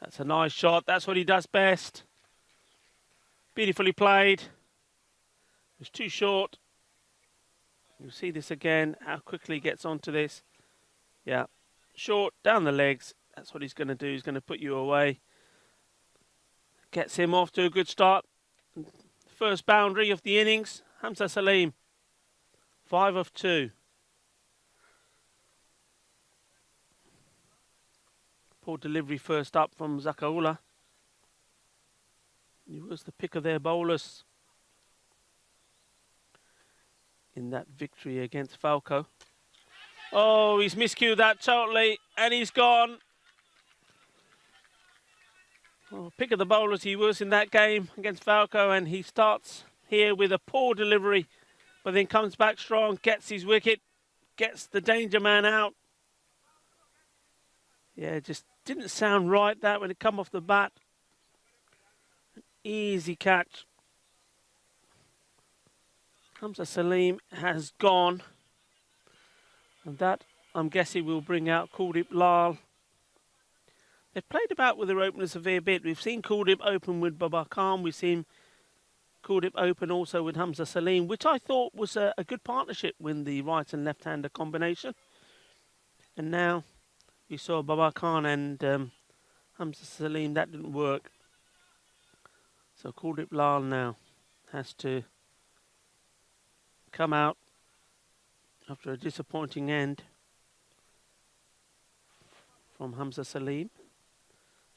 That's a nice shot. That's what he does best. Beautifully played. It was too short. You'll see this again, how quickly he gets onto this. Yeah, short, down the legs. That's what he's going to do. He's going to put you away. Gets him off to a good start. First boundary of the innings, Hamza Salim. 5 of 2. Poor delivery first up from Zakaullah. He was the pick of their bowlers in that victory against Falco. Oh, he's miscued that totally, and he's gone. Oh, pick of the bowlers he was in that game against Falco, and he starts here with a poor delivery, but then comes back strong, gets his wicket, gets the danger man out. Yeah, just didn't sound right that when it come off the bat. Easy catch. Hamza Salim has gone. And that, I'm guessing, will bring out Kuldeep Lal. They've played about with their openers a fair bit. We've seen Kuldeep open with Babar Khan. We've seen Kuldeep open also with Hamza Salim, which I thought was a good partnership with the right and left-hander combination. And now we saw Babar Khan and Hamza Salim. That didn't work. So Kuldeep Lal now has to come out after a disappointing end from Hamza Salim.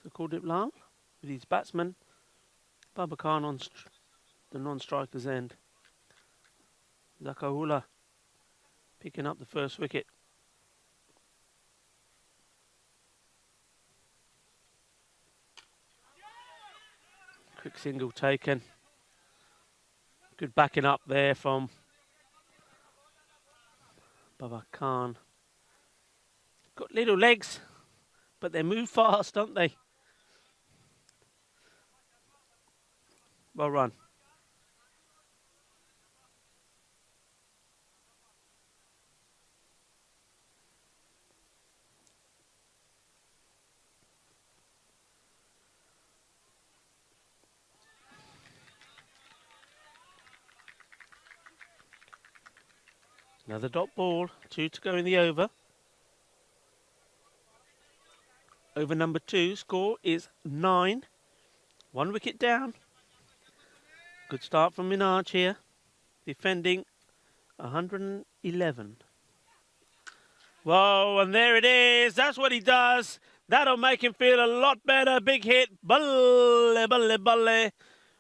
So Kuldeep Lal with his batsman, Babar Khan on the non-striker's end. Zakahullah picking up the first wicket. Quick single taken. Good backing up there from Babar Khan. Got little legs, but they move fast, don't they? Well run. Another dot ball, 2 to go in the over. Over number 2, score is 9. 1 wicket down. Good start from Minaj here, defending 111. Whoa, and there it is. That's what he does. That'll make him feel a lot better. Big hit. Balle, balle, balle.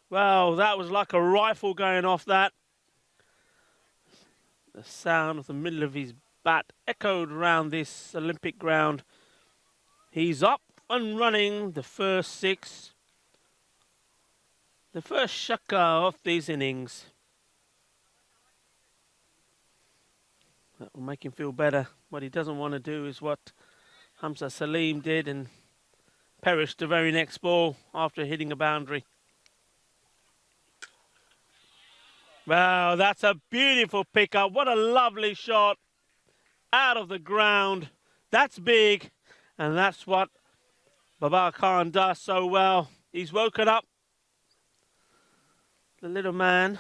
Wow, that was like a rifle going off that. The sound of the middle of his bat echoed around this Olympic ground. He's up and running, the first 6. The first shakka of these innings. That will make him feel better. What he doesn't want to do is what Hamza Salim did and perished the very next ball after hitting a boundary. Wow, that's a beautiful pickup. What a lovely shot out of the ground. That's big, and that's what Babar Khan does so well. He's woken up the little man.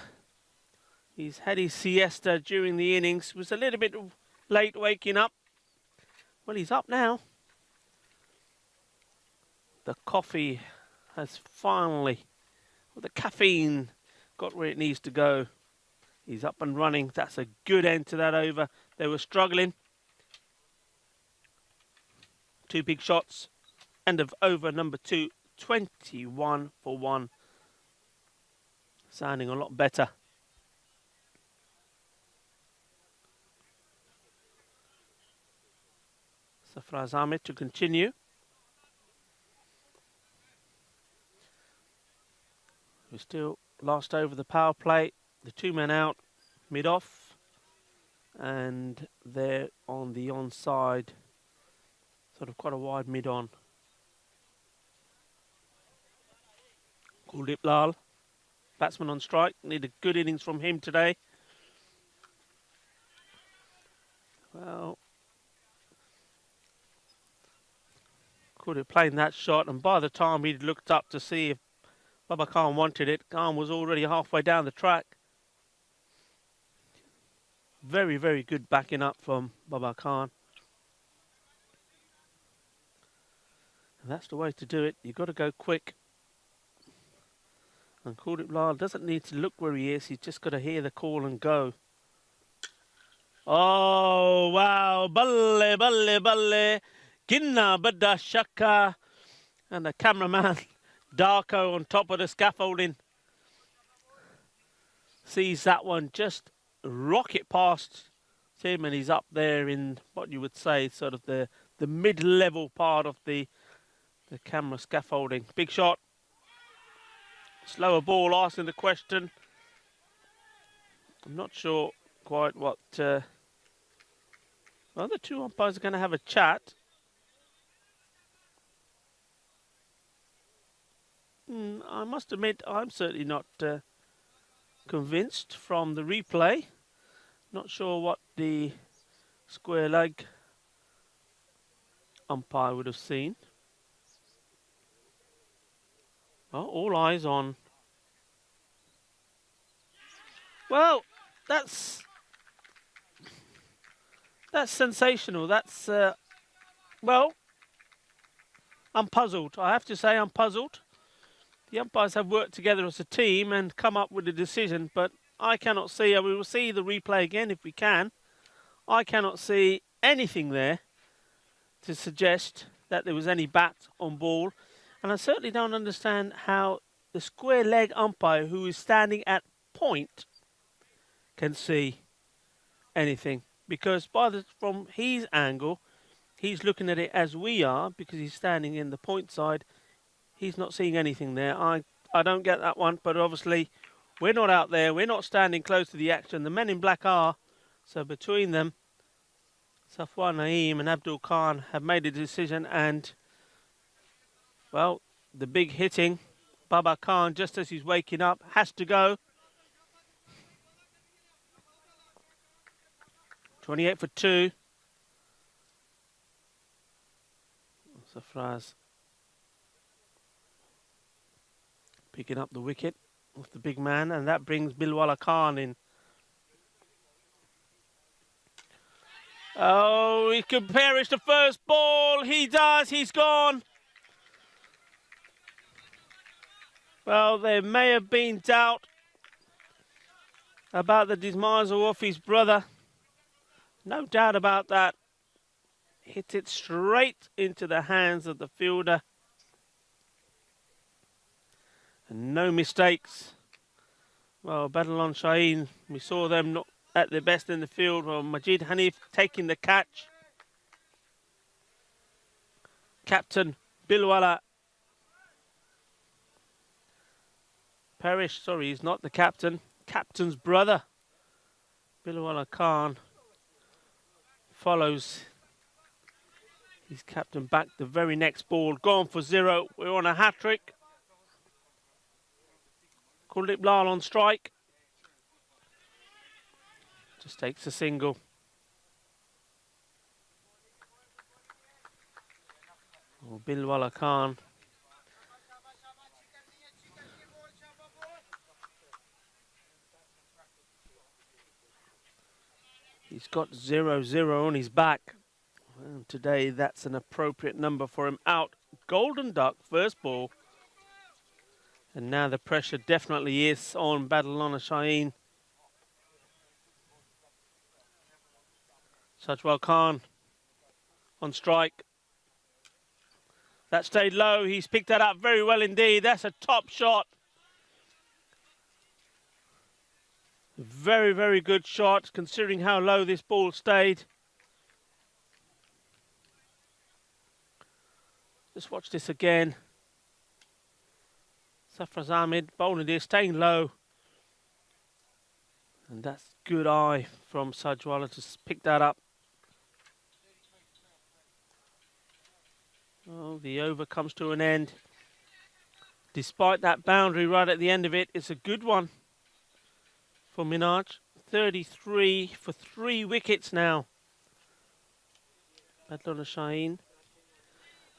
He's had his siesta during the innings. Was a little bit late waking up. Well, he's up now. The coffee has finally, or the caffeine, got where it needs to go. He's up and running. That's a good end to that over. They were struggling. 2 big shots. End of over number 2. 21 for 1. Sounding a lot better. Safraz Ahmed to continue. We're still last over the power play. The 2 men out, mid-off, and they're on the onside, sort of quite a wide mid-on. Kuldeep Lal, batsman on strike, need a good innings from him today. Well, Kuldeep playing that shot, and by the time he'd looked up to see if Babar Khan wanted it, Khan was already halfway down the track. Very, very good backing up from Babar Khan. And that's the way to do it. You've got to go quick. And Kuldeep Lal doesn't need to look where he is. He's just got to hear the call and go. Oh, wow. Balle, balle, balle. Ginna badda shakka. And the cameraman, Darko, on top of the scaffolding, sees that one just rocket past him, and he's up there in what you would say sort of the mid-level part of the camera scaffolding. Big shot. Slower ball, asking the question. I'm not sure quite what... well, the two umpires are going to have a chat. I must admit, I'm certainly not convinced from the replay. Not sure what the square leg umpire would have seen. Well, all eyes on. Well, that's sensational. That's well, I'm puzzled. I have to say I'm puzzled. The umpires have worked together as a team and come up with a decision, but I cannot see, and we will see the replay again if we can. I cannot see anything there to suggest that there was any bat on ball. And I certainly don't understand how the square leg umpire who is standing at point can see anything. Because from his angle, he's looking at it as we are, because he's standing in the point side. He's not seeing anything there. I don't get that one, but obviously we're not out there. We're not standing close to the action. The men in black are. So between them, Safwan Naeem and Abdul Khan have made a decision, and, well, the big hitting, Baba Khan, just as he's waking up, has to go. 28 for 2. Safraz picking up the wicket with the big man, and that brings Bilwala Khan in. Oh, he could perish the first ball. He does. He's gone. Well, there may have been doubt about the dismissal of his brother. No doubt about that. Hit it straight into the hands of the fielder. And no mistakes. Well, Badalon Shaheen, we saw them not at their best in the field. Well, Majid Hanif taking the catch. Captain Bilwala Parish, sorry, he's not the captain. Captain's brother, Bilwala Khan, follows his captain back the very next ball. Gone for 0. We're on a hat-trick. Kuldeep Lal on strike. Just takes a single. Oh, Bilwala Khan. He's got 0-0 on his back. And today that's an appropriate number for him. Out. Golden Duck, first ball. And now the pressure definitely is on Badalona Shaheen. Sajwal Khan on strike. That stayed low. He's picked that up very well indeed. That's a top shot. Very, very good shot considering how low this ball stayed. Just watch this again. Safraz Ahmed bowling there, staying low. And that's good eye from Sajwala to pick that up. Oh, the over comes to an end. Despite that boundary right at the end of it, it's a good one for Minhaj. 33 for 3 wickets now. Badalona Shaheen.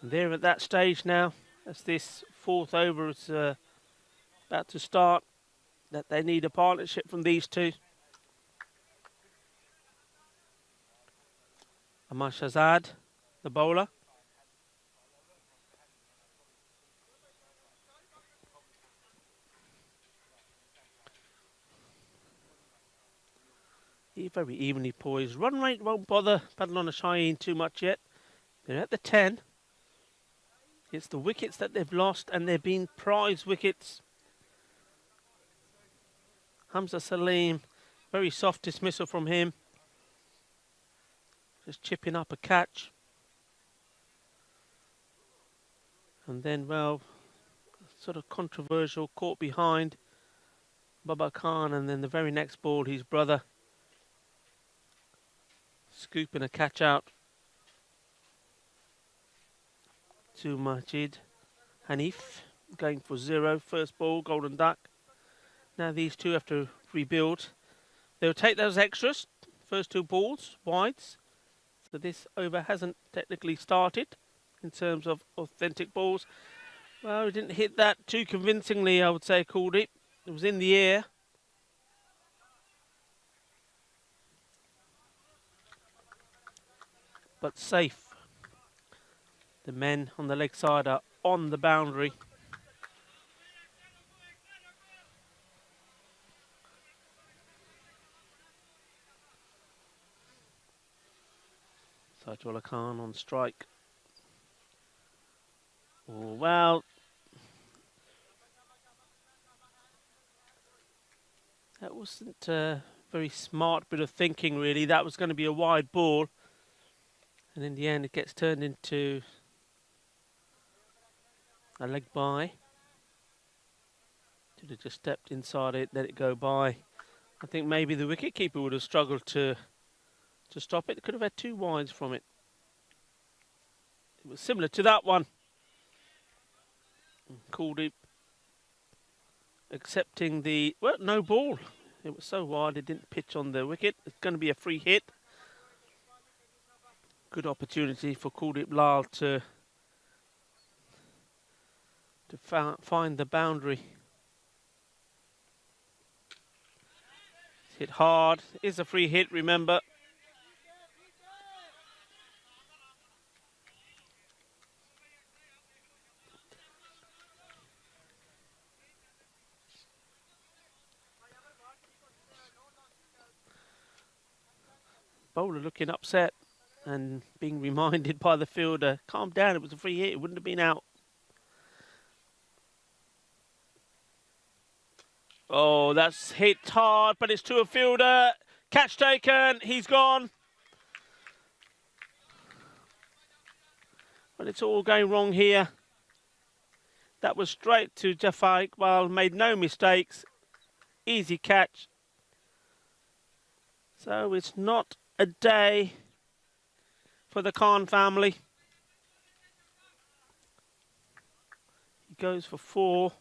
And they're at that stage now, as this 4th over is about to start, that they need a partnership from these two. Amar Shahzad, the bowler. Very evenly poised. Run rate won't bother Badalona Shaheen too much yet. They're at the 10. It's the wickets that they've lost, and they've been prize wickets. Hamza Salim, very soft dismissal from him. just chipping up a catch. And then, well, sort of controversial, caught behind Baba Khan, and then the very next ball, his brother scooping a catch out to Majid Hanif, going for 0, first ball, golden duck. Now these two have to rebuild. They'll take those extras, first 2 balls, wides. So this over hasn't technically started in terms of authentic balls. Well, he didn't hit that too convincingly, I would say, called it. It was in the air. But safe. The men on the leg side are on the boundary. Sajwala Khan on strike. Oh, well, that wasn't a very smart bit of thinking, really. That was going to be a wide ball. And in the end, it gets turned into a leg by. Should have just stepped inside it, let it go by. I think maybe the wicketkeeper would have struggled to stop it. Could have had 2 wides from it. It was similar to that one. Called it accepting the, well, no ball. It was so wide it didn't pitch on the wicket. It's going to be a free hit. Good opportunity for Kuldeep Lal to find the boundary. It's hit hard. It's a free hit, remember. Bowler looking upset and being reminded by the fielder, calm down, it was a free hit, it wouldn't have been out. Oh, that's hit hard, but it's to a fielder. Catch taken, he's gone. But it's all going wrong here. That was straight to Jafar Iqbal, made no mistakes. Easy catch. So it's not a day for the Khan family. He goes for 4.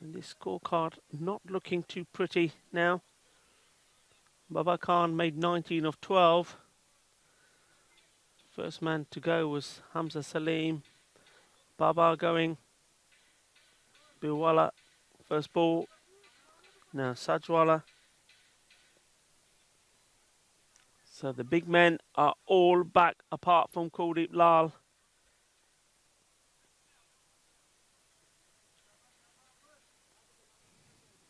And this scorecard not looking too pretty now. Baba Khan made 19 of 12. First man to go was Hamza Salim. Baba going. Bilwala, first ball. Now Sajwala. So the big men are all back apart from Kuldeep Lal.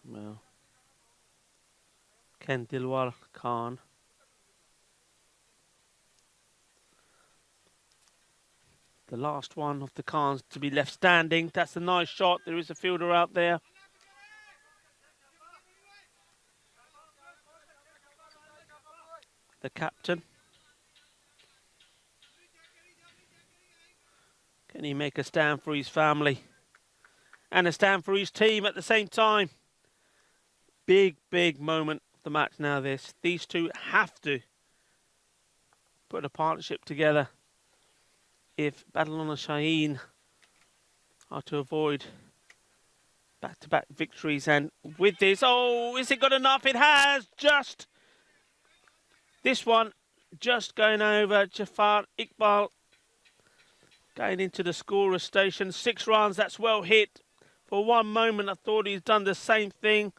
Well, Ken Dilwar Khan. The last one of the Khans to be left standing. That's a nice shot. There is a fielder out there. The captain. Can he make a stand for his family? And a stand for his team at the same time. Big, big moment of the match now this. These two have to put a partnership together if Barcelona Shaheen are to avoid back-to-back victories. And with this, oh, is it good enough? It has just. This one just going over. Jafar Iqbal going into the scorer station. 6 runs, that's well hit. For one moment, I thought he's done the same thing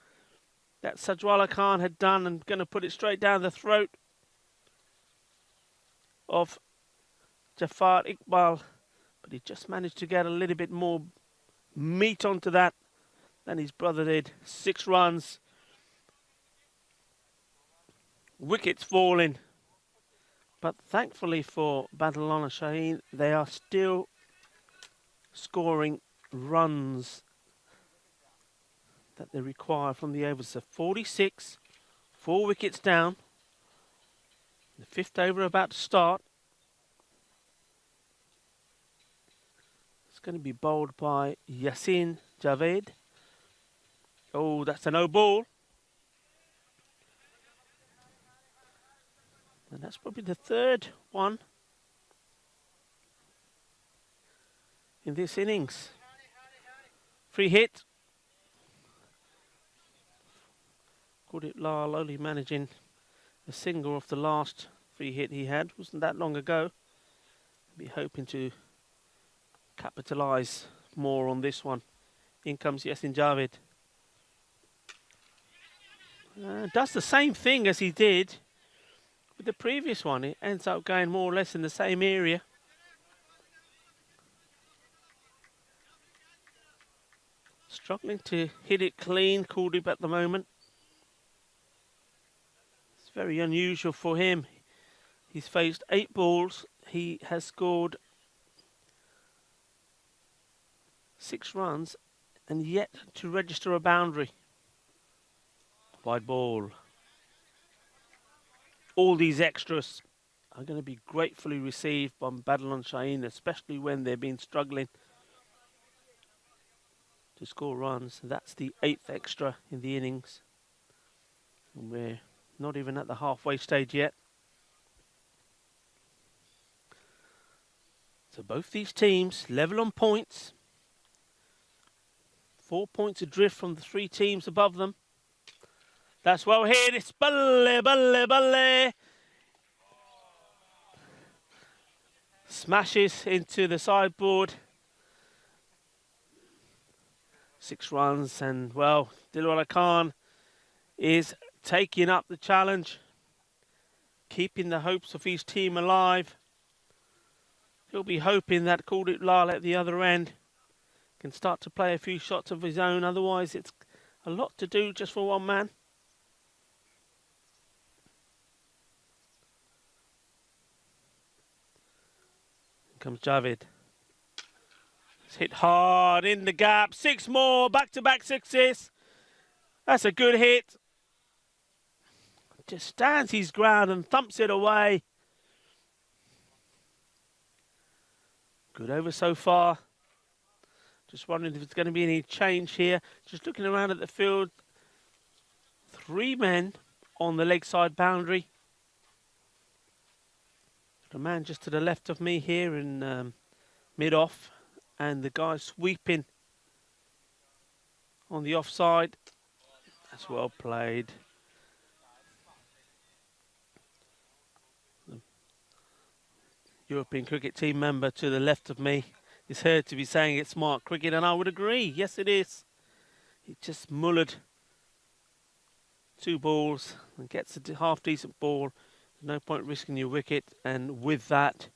that Sajwala Khan had done and going to put it straight down the throat of Jafar Iqbal. But he just managed to get a little bit more meat onto that than his brother did. 6 runs. Wickets falling. But thankfully for Barcelona Shaheen, they are still scoring runs that they require from the overs of 46, 4 wickets down, The fifth over about to start. It's going to be bowled by Yasin Javed. Oh, that's a no ball. And that's probably the third one in this innings. Free hit. Gurdeep Lal only managing a single off the last free hit he had. Wasn't that long ago. Be hoping to capitalise more on this one. In comes Yasin Javed. Does the same thing as he did with the previous one. It ends up going more or less in the same area. Struggling to hit it clean, Gurdeep at the moment. It's very unusual for him. He's faced 8 balls. He has scored 6 runs and yet to register a boundary. Wide ball. All these extras are going to be gratefully received by Badalon Shaheen, especially when they've been struggling to score runs. That's the 8th extra in the innings. And we're not even at the halfway stage yet. So both these teams level on points. 4 points adrift from the 3 teams above them. That's well hit. It's balle, balle, balle. Smashes into the sideboard. 6 runs, and well, Dilwala Khan is taking up the challenge, keeping the hopes of his team alive. He'll be hoping that Gurdeep Lal at the other end can start to play a few shots of his own. Otherwise, it's a lot to do just for one man. Here comes Javed. It's hit hard in the gap. 6 more, back-to-back 6s. That's a good hit. Just stands his ground and thumps it away. Good over so far. Just wondering if there's going to be any change here. Just looking around at the field. 3 men on the leg side boundary. The man just to the left of me here in mid-off. And the guy sweeping on the offside. That's well played. The European cricket team member to the left of me is heard to be saying it's smart cricket, and I would agree. Yes, it is. He just mullered 2 balls and gets a half-decent ball. There's no point risking your wicket, and with that,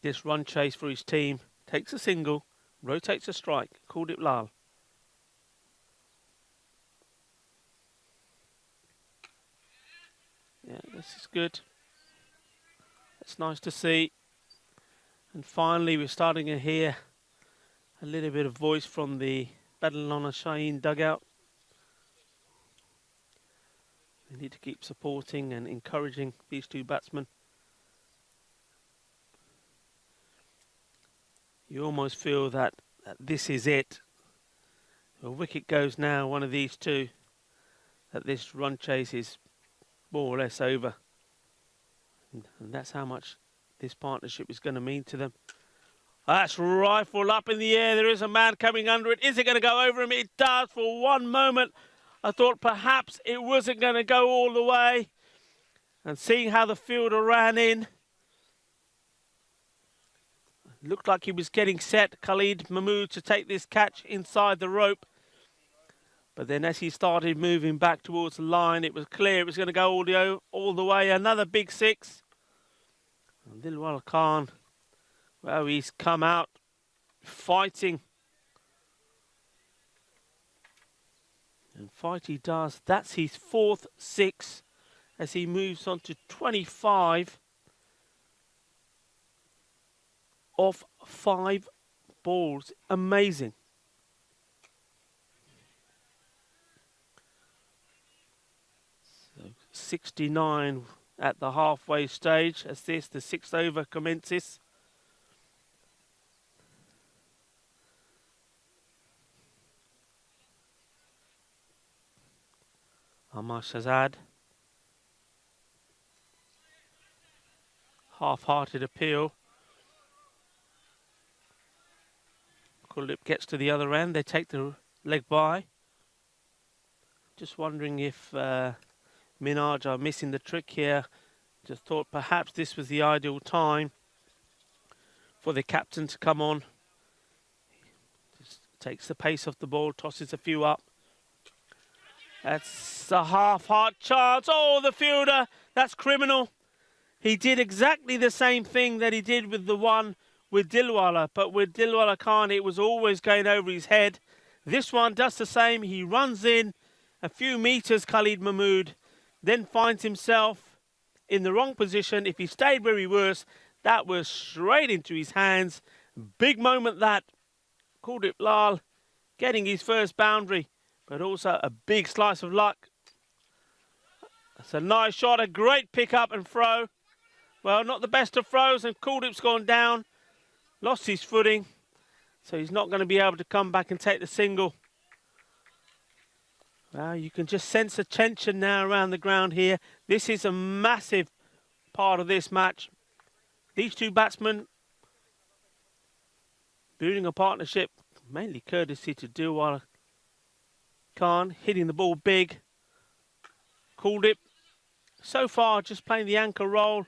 this run chase for his team takes a single, rotates a strike, Gurdeep Lal. Yeah, this is good. That's nice to see. And finally, we're starting to hear a little bit of voice from the Badalon Shaheen dugout. We need to keep supporting and encouraging these 2 batsmen. You almost feel that this is it. If a wicket goes now, one of these 2, that this run chase is more or less over. And that's how much this partnership is going to mean to them. That's rifle up in the air. There is a man coming under it. Is it going to go over him? It does. For one moment, I thought perhaps it wasn't going to go all the way. And seeing how the fielder ran in, looked like he was getting set, Khalid Mahmood, to take this catch inside the rope. But then as he started moving back towards the line, it was clear it was going to go all the way. Another big 6. And Dilwala Khan, well, he's come out fighting. And fight he does. That's his 4th 6 as he moves on to 25 off 5 balls. Amazing. So 69 at the halfway stage as the 6th over commences. Amar Shahzad. Half-hearted appeal. Kulip gets to the other end. They take the leg by. Just wondering if Minaj are missing the trick here. Just thought perhaps this was the ideal time for the captain to come on. Just takes the pace off the ball, tosses a few up. That's a half-heart chance. Oh, the fielder, that's criminal. He did exactly the same thing that he did with the one with Dilwala, but with Dilwala Khan, it was always going over his head. This one does the same. He runs in a few meters, Khalid Mahmood, then finds himself in the wrong position. If he stayed where he was, that was straight into his hands. Big moment that. Kuldeep Lal getting his first boundary, but also a big slice of luck. That's a nice shot, a great pick up and throw. Well, not the best of throws, and Kuldeep's gone down, lost his footing, so he's not going to be able to come back and take the single. Well, you can just sense a tension now around the ground here. This is a massive part of this match. These two batsmen building a partnership, mainly courtesy to Dilwala Khan, hitting the ball big. Kuldeep, so far, just playing the anchor role.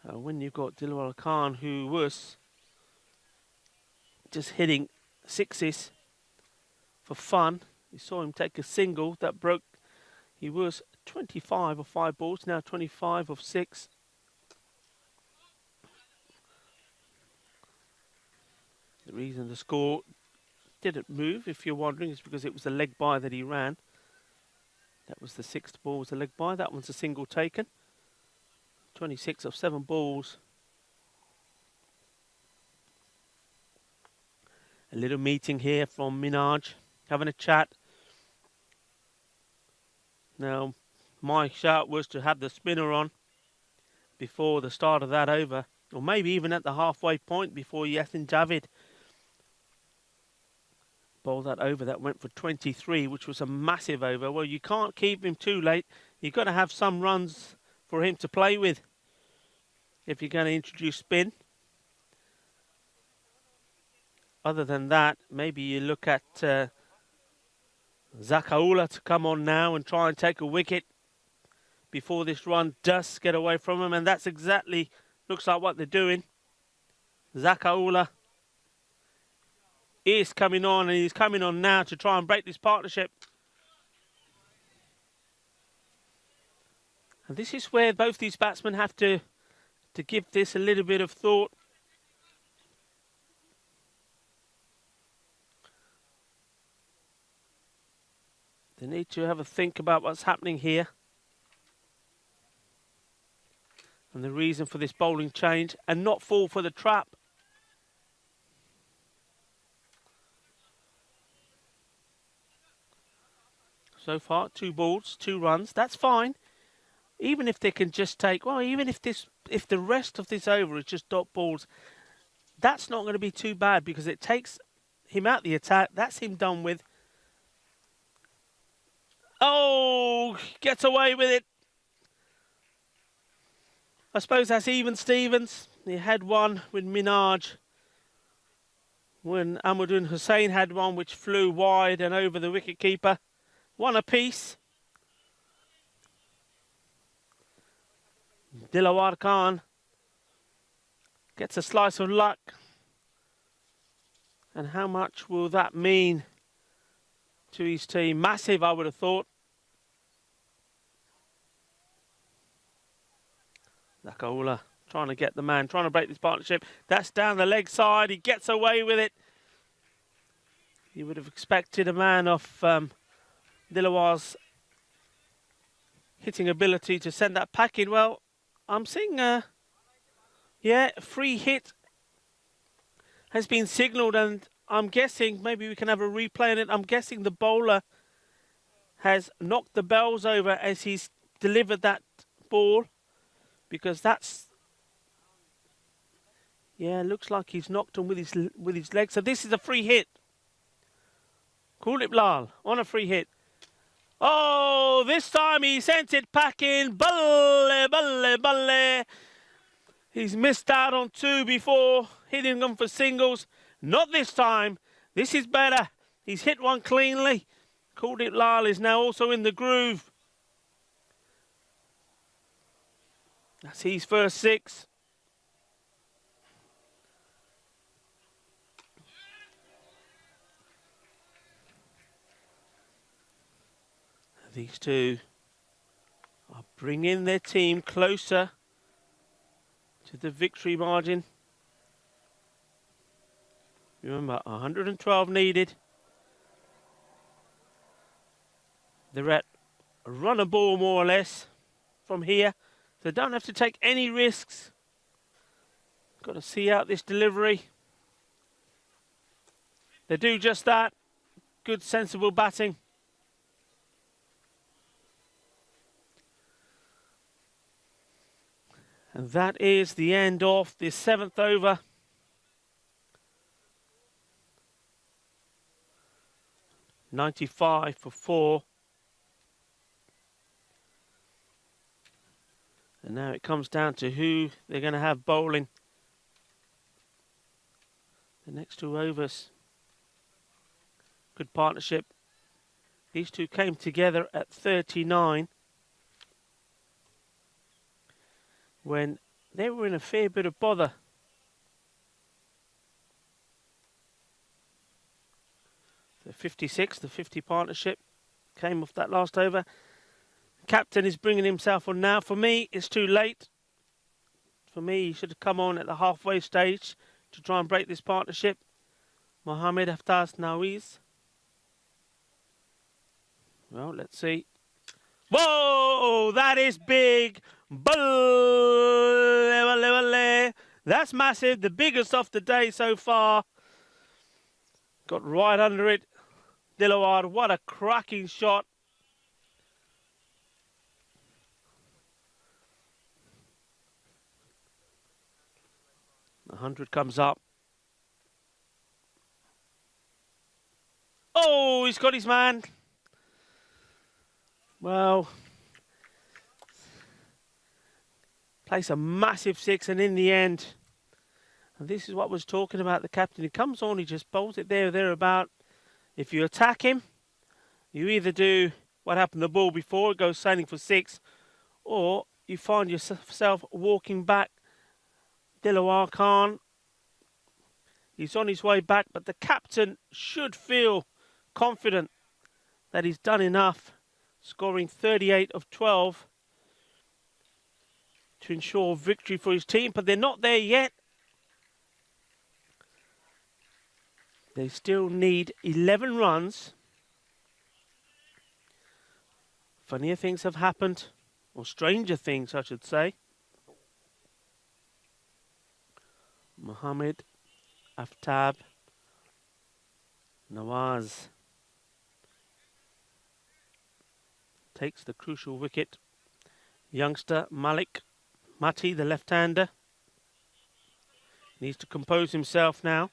When you've got Dilwala Khan, who was just hitting sixes for fun. You saw him take a single that broke. He was 25 of 5 balls, now 25 of 6. The reason the score didn't move, if you're wondering, is because it was a leg by that he ran. That was the 6th ball, was a leg by. That one's a single taken. 26 of 7 balls. A little meeting here from Minaj, having a chat. Now, my shout was to have the spinner on before the start of that over, or maybe even at the halfway point before Yasin Javid bowled that over that went for 23, which was a massive over. Well, you can't keep him too late. You've got to have some runs for him to play with if you're going to introduce spin. Other than that, maybe you look at Zakaula to come on now and try and take a wicket before this run does get away from him, and that's exactly, looks like what they're doing. Zakaula is coming on, and he's coming on now to try and break this partnership. And this is where both these batsmen have to give this a little bit of thought. They need to have a think about what's happening here. And the reason for this bowling change, and not fall for the trap. So far, 2 balls, 2 runs. That's fine. Even if they can just take, well, even if the rest of this over is just dot balls, that's not going to be too bad because it takes him out the attack. That's him done with. Oh, gets away with it. I suppose that's even Stevens. He had one with Minaj when Ahmadun Hussain had one which flew wide and over the wicketkeeper. One apiece. Dilawar Khan gets a slice of luck. And how much will that mean to his team? Massive, I would have thought. Zakaula trying to get the man, trying to break this partnership. That's down the leg side. He gets away with it. You would have expected a man of Dilawar's hitting ability to send that pack in. Well, I'm seeing free hit has been signalled, and I'm guessing maybe we can have a replay on it. I'm guessing the bowler has knocked the bells over as he's delivered that ball, because that's, yeah, looks like he's knocked him with his leg. So this is a free hit. Kuldeep Lal on a free hit. Oh, this time he sent it packing. Balle, balle, balle. He's missed out on 2 before, hitting them for singles. Not this time. This is better. He's hit one cleanly. Kuldeep Lal is now also in the groove. That's his first 6. These two are bringing their team closer to the victory margin. Remember, 112 needed. They're at a run a ball more or less from here. They don't have to take any risks. Got to see out this delivery. They do just that. Good, sensible batting. And that is the end of the 7th over. .95 for 4. And now it comes down to who they're going to have bowling the next 2 overs. Good partnership. These two came together at 39 when they were in a fair bit of bother. The 56, the 50 partnership, came off that last over. Captain is bringing himself on now. For me, it's too late. For me, he should have come on at the halfway stage to try and break this partnership. Mohamed Haftar's Nawiz. Well, let's see. Whoa, that is big. That's massive, the biggest of the day so far. Got right under it. Dilawar, what a cracking shot. The 100 comes up. Oh, he's got his man. Well, place a massive 6, and in the end, and this is what I was talking about, the captain. He comes on, he just bowls it there or thereabout. If you attack him, you either do what happened to the ball before, it goes sailing for 6, or you find yourself walking back. Dilawar Khan, he's on his way back, but the captain should feel confident that he's done enough, scoring 38 of 12 to ensure victory for his team, but they're not there yet. They still need 11 runs. Funnier things have happened, or stranger things, I should say. Mohamed Aftab Nawaz takes the crucial wicket. Youngster Malik Mati, the left-hander, needs to compose himself now.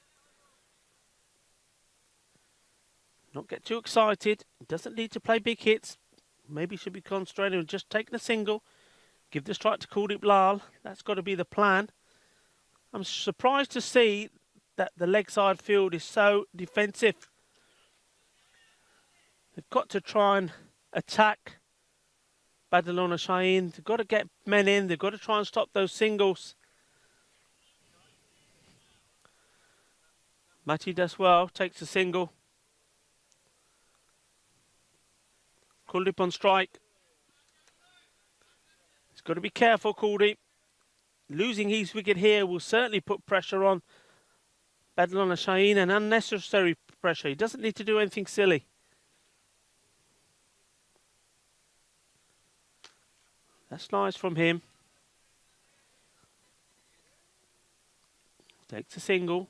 Not get too excited. Doesn't need to play big hits. Maybe should be concentrating on just taking a single. Give the strike to Kuldeep Lal. That's got to be the plan. I'm surprised to see that the leg side field is so defensive. They've got to try and attack Barcelona Shaheen. They've got to get men in. They've got to try and stop those singles. Mati does well, takes a single. Kuldeep on strike. He's got to be careful, Kuldeep. Losing his wicket here will certainly put pressure on Barcelona Shaheen, and unnecessary pressure. He doesn't need to do anything silly. That's nice from him. Takes a single.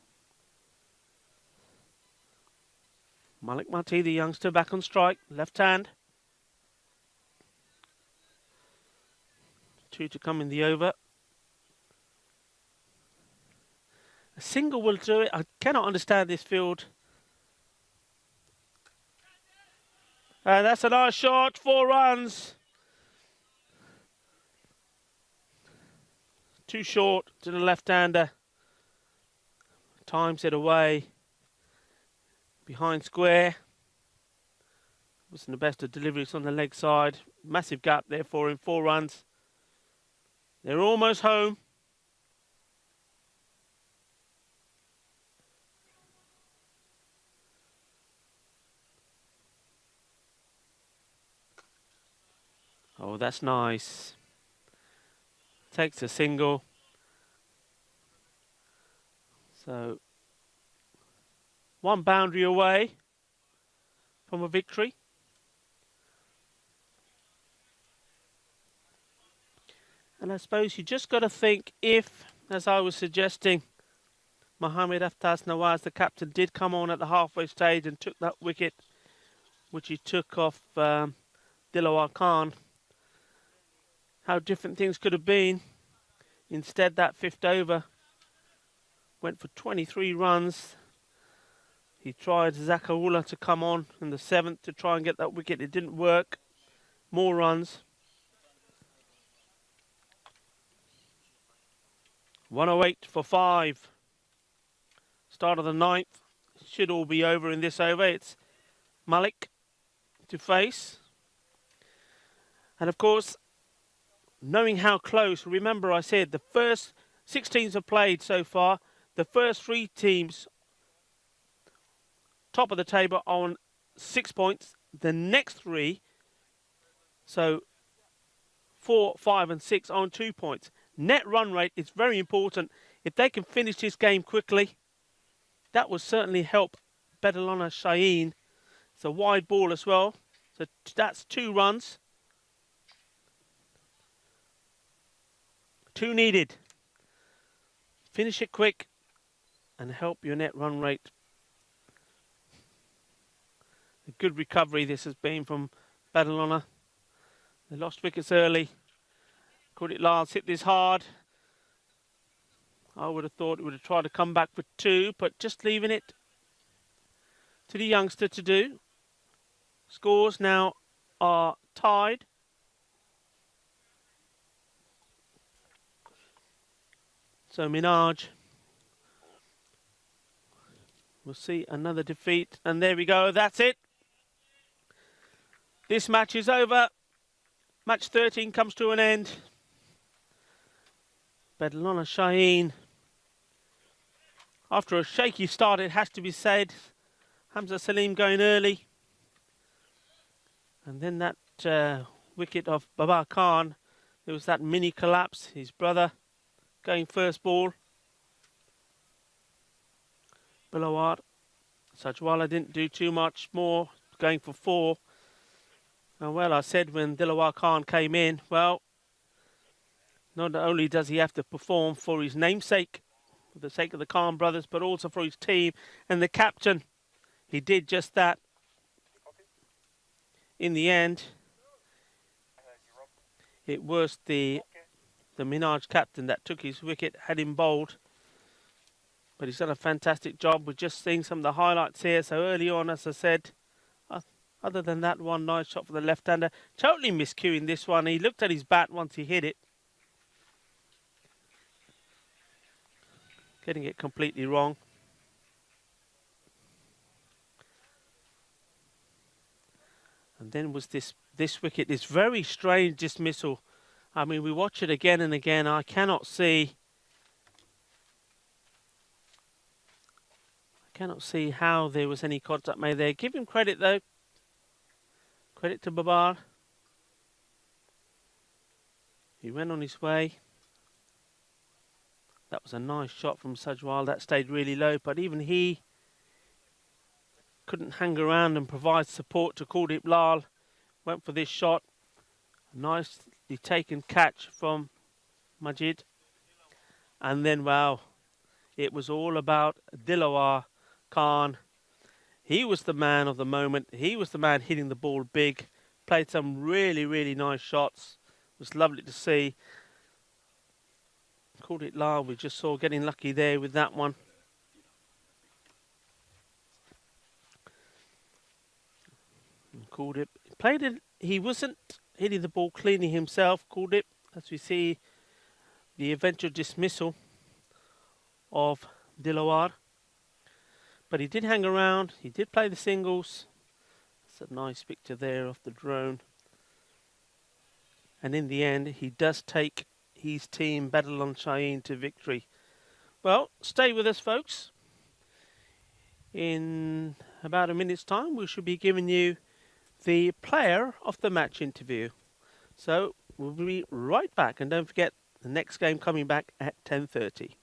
Malik Mati, the youngster, back on strike. Left hand. 2 to come in the over. A single will do it. I cannot understand this field. And that's a nice shot. 4 runs. Too short to the left-hander. Times it away. Behind square. Wasn't the best of deliveries on the leg side. Massive gap there for him. 4 runs. They're almost home. Oh, that's nice. Takes a single. So, 1 boundary away from a victory. And I suppose you just got to think if, as I was suggesting, Mohamed Aftaz Nawaz, the captain, did come on at the halfway stage and took that wicket, which he took off Dilawar Khan, how different things could have been. Instead, that 5th over went for 23 runs. He tried Zakarullah to come on in the 7th to try and get that wicket. It didn't work. More runs. 108 for 5. Start of the 9th. Should all be over in this over. It's Malik to face. And of course, knowing how close, remember I said the first 6 teams have played so far. The first 3 teams, top of the table, on 6 points. The next 3, so 4, 5 and 6, on 2 points. Net run rate is very important. If they can finish this game quickly, that will certainly help Barcelona Shaheen. It's a wide ball as well. So that's 2 runs. 2 needed. Finish it quick and help your net run rate. A good recovery this has been from Barcelona. They lost wickets early. Kudit Lal's hit this hard. I would have thought it would have tried to come back for 2, but just leaving it to the youngster to do. Scores now are tied. So Minaj will see another defeat. And there we go. That's it. This match is over. Match 13 comes to an end. Barcelona Shaheen, after a shaky start, it has to be said. Hamza Salim going early. And then that wicket of Babar Khan. There was that mini collapse. His brother going first ball. Bilawar. Sajwala didn't do too much more, going for 4. And well, I said when Dilawar Khan came in, well, not only does he have to perform for his namesake, for the sake of the Khan brothers, but also for his team and the captain. He did just that. In the end, it was the Minaj captain that took his wicket, had him bowled. But he's done a fantastic job. We're just seeing some of the highlights here. So early on, as I said, other than that one nice shot for the left-hander, totally miscuing this one. He looked at his bat once he hit it. Getting it completely wrong. And then was this wicket, this very strange dismissal. I mean, we watch it again and again. I cannot see how there was any contact made there. Give him credit though. Credit to Babar. He went on his way. That was a nice shot from Sajwal. That stayed really low, but even he couldn't hang around and provide support to Kuldeep Lal. Went for this shot. Nicely taken catch from Majid. And then, wow, it was all about Dilawar Khan. He was the man of the moment. He was the man hitting the ball big. Played some really, really nice shots. It was lovely to see. Called it live. We just saw getting lucky there with that one. Called it. Played it. He wasn't hitting the ball cleanly himself. Called it. As we see the eventual dismissal of Dilawar. But he did hang around. He did play the singles. It's a nice picture there of the drone. And in the end, he does take his team, Barcelona Shaheen, to victory. Well, stay with us, folks. In about a minute's time, we should be giving you the player of the match interview. So we'll be right back. And don't forget, the next game coming back at 10:30.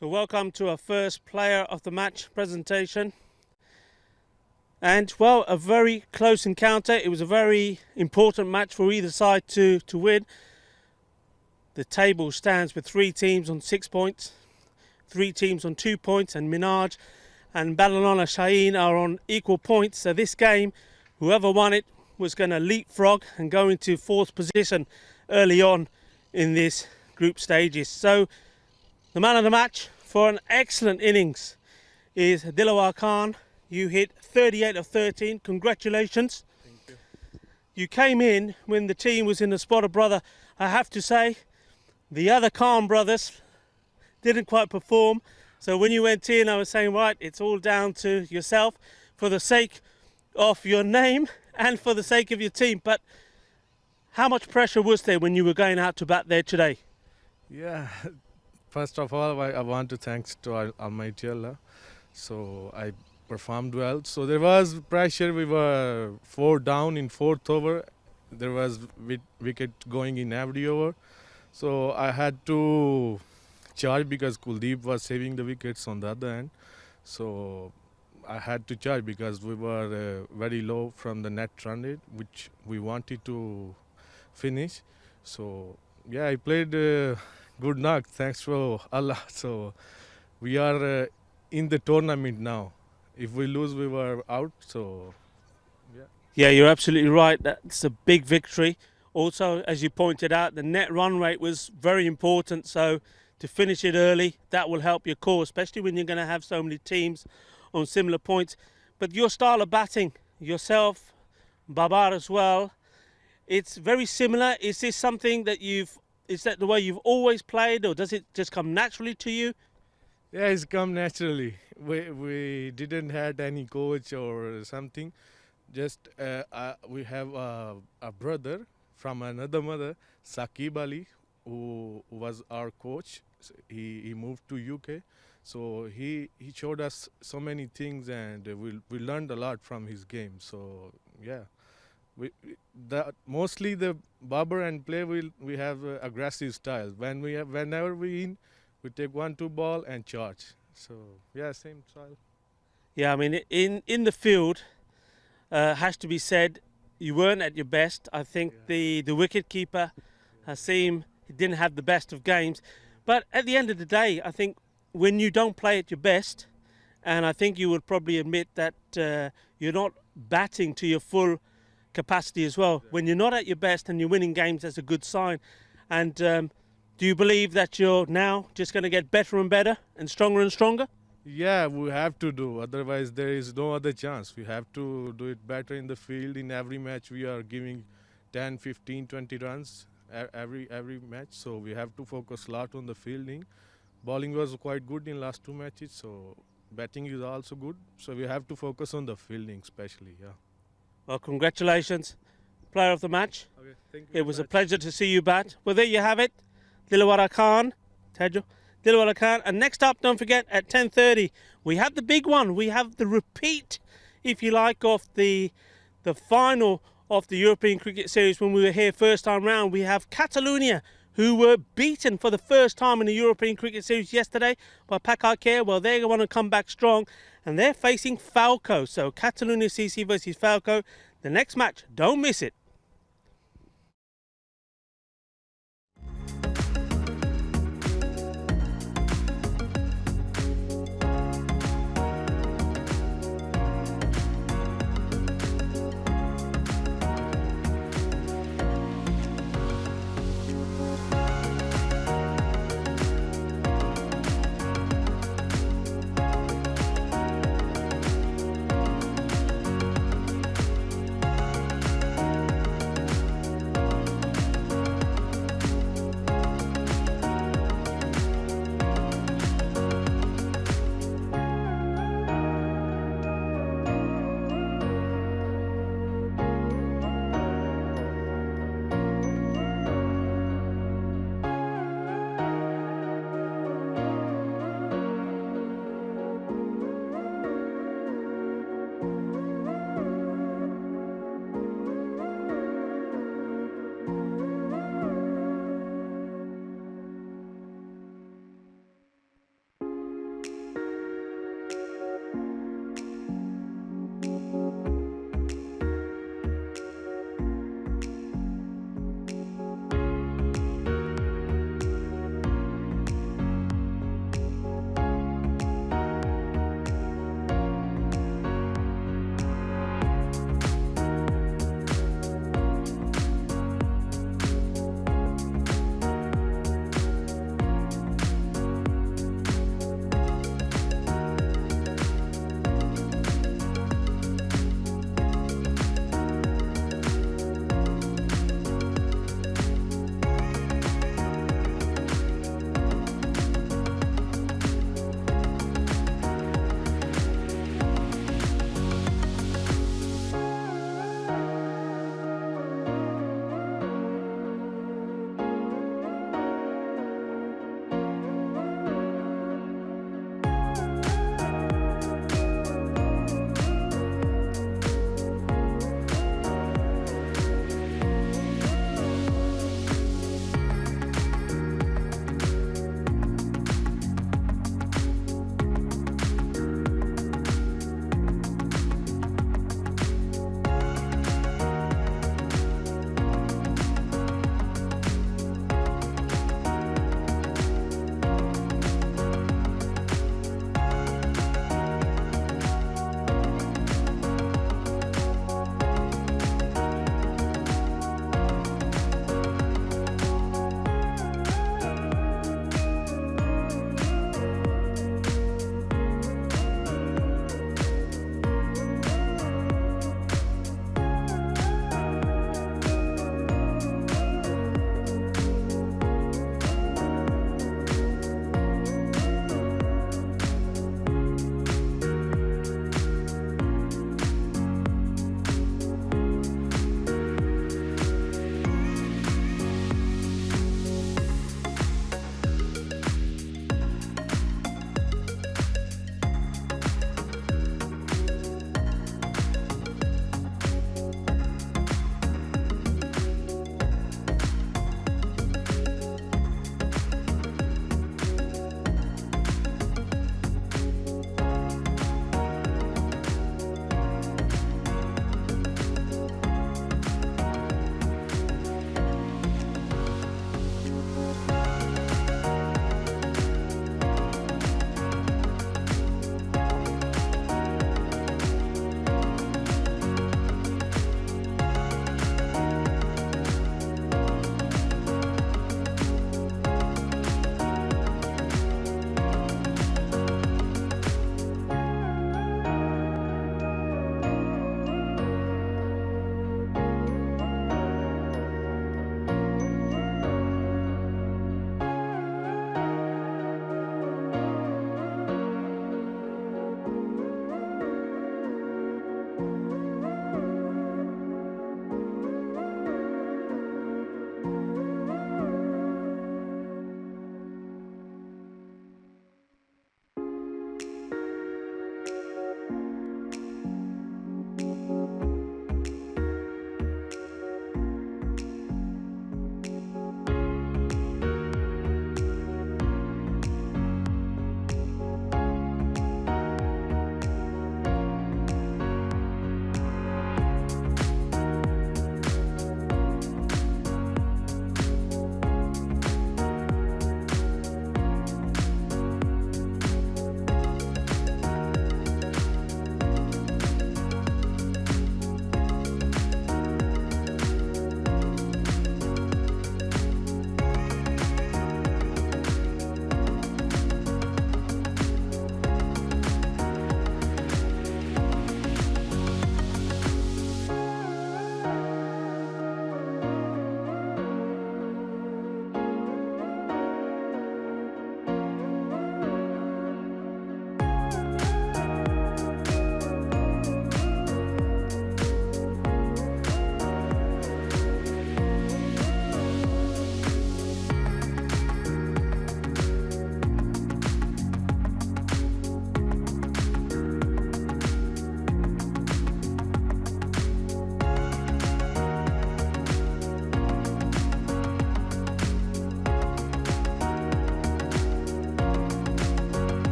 So welcome to our first player of the match presentation. And well, a very close encounter. It was a very important match for either side to win. The table stands with 3 teams on 6 points, 3 teams on 2 points, and Minaj and Barcelona Shaheen are on equal points. So this game, whoever won it was going to leapfrog and go into 4th position early on in this group stages. So the man of the match for an excellent innings is Dilawar Khan. You hit 38 of 13. Congratulations. Thank you. You came in when the team was in the spot of brother. I have to say, the other Khan brothers didn't quite perform. So when you went in, I was saying, right, it's all down to yourself for the sake of your name and for the sake of your team. But how much pressure was there when you were going out to bat there today? Yeah, first of all, I want to thanks to Almighty Allah. So I performed well. So there was pressure. We were 4 down in 4th over. There was wicket going in every over. So I had to charge because Kuldeep was saving the wickets on the other end. So I had to charge because we were very low from the net run rate, which we wanted to finish. So yeah, I played good knock, thanks to Allah. So we are in the tournament now. If we lose, we were out. So yeah. Yeah, you're absolutely right. That's a big victory. Also, as you pointed out, the net run rate was very important. So to finish it early, that will help your cause, especially when you're going to have so many teams on similar points. But your style of batting, yourself, Babar as well, it's very similar. Is this something that is that the way you've always played, or does it just come naturally to you? Yeah, it's come naturally. We didn't had any coach or something. Just we have a brother from another mother, Saqib Ali, who was our coach. He moved to UK, so he showed us so many things, and we learned a lot from his game. So yeah, mostly the barber and play we have aggressive style. Whenever we in, we take 1-2 ball and charge. So yeah, same style. Yeah, I mean, in the field, has to be said, you weren't at your best. I think the wicket keeper, Hasim, he didn't have the best of games. But at the end of the day, I think when you don't play at your best, and I think you would probably admit that you're not batting to your full capacity as well. When you're not at your best and you're winning games, that's a good sign. And do you believe that you're now just going to get better and better and stronger? Yeah, we have to do. Otherwise, there is no other chance. We have to do it better in the field. In every match, we are giving 10, 15, 20 runs every match. So we have to focus a lot on the fielding. Bowling was quite good in last 2 matches. So batting is also good. So we have to focus on the fielding, especially. Yeah. Well, congratulations, player of the match. Okay, thank you. It was a pleasure to see you bat. Well, there you have it, Dilawara Khan, Tajo. Dilawara Khan. And next up, don't forget, at 10:30, we have the big one. We have the repeat, if you like, of the final of the European Cricket Series when we were here first time round. We have Catalonia, who were beaten for the first time in the European Cricket Series yesterday by Pakar. Well, they want to come back strong, and they're facing Falco. So Catalonia CC versus Falco. The next match, don't miss it.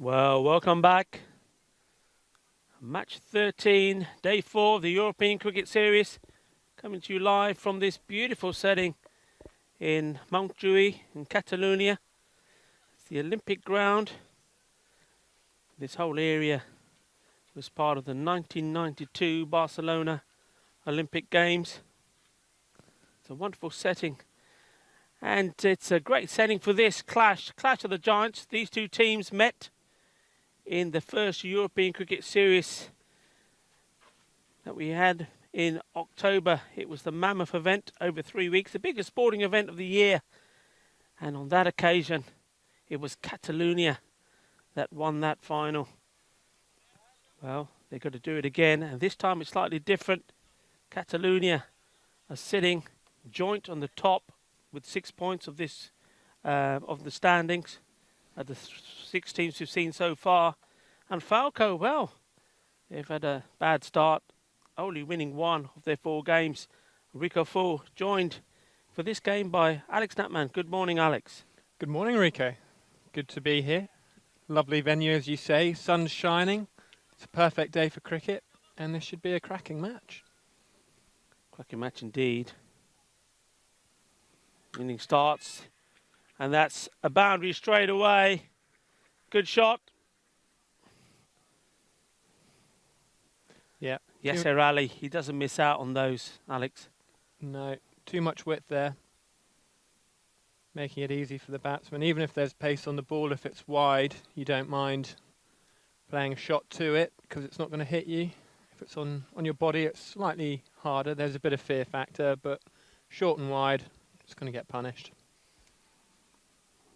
Well, welcome back. Match 13, day 4 of the European Cricket Series, coming to you live from this beautiful setting in Montjuïc in Catalonia. It's the Olympic ground. This whole area was part of the 1992 Barcelona Olympic Games. It's a wonderful setting. And it's a great setting for this clash of the Giants. These two teams met in the first European Cricket Series that we had in October. It was the mammoth event over 3 weeks, the biggest sporting event of the year. And on that occasion, it was Catalonia that won that final. Well, they've got to do it again, and this time it's slightly different. Catalonia are sitting joint on the top with 6 points of this of the standings. The 6 teams we've seen so far. And Falco, well, they've had a bad start, only winning 1 of their 4 games. Rico Fu joined for this game by Alex Knappman. Good morning, Alex. Good morning, Rico. Good to be here. Lovely venue, as you say. Sun's shining. It's a perfect day for cricket, and this should be a cracking match. Cracking match indeed. Inning starts, and that's a boundary straight away. Good shot. Yeah. Yasser Ali, he doesn't miss out on those, Alex. No, too much width there. Making it easy for the batsman. Even if there's pace on the ball, if it's wide, you don't mind playing a shot to it because it's not going to hit you. If it's on your body, it's slightly harder. There's a bit of fear factor, but short and wide, it's going to get punished.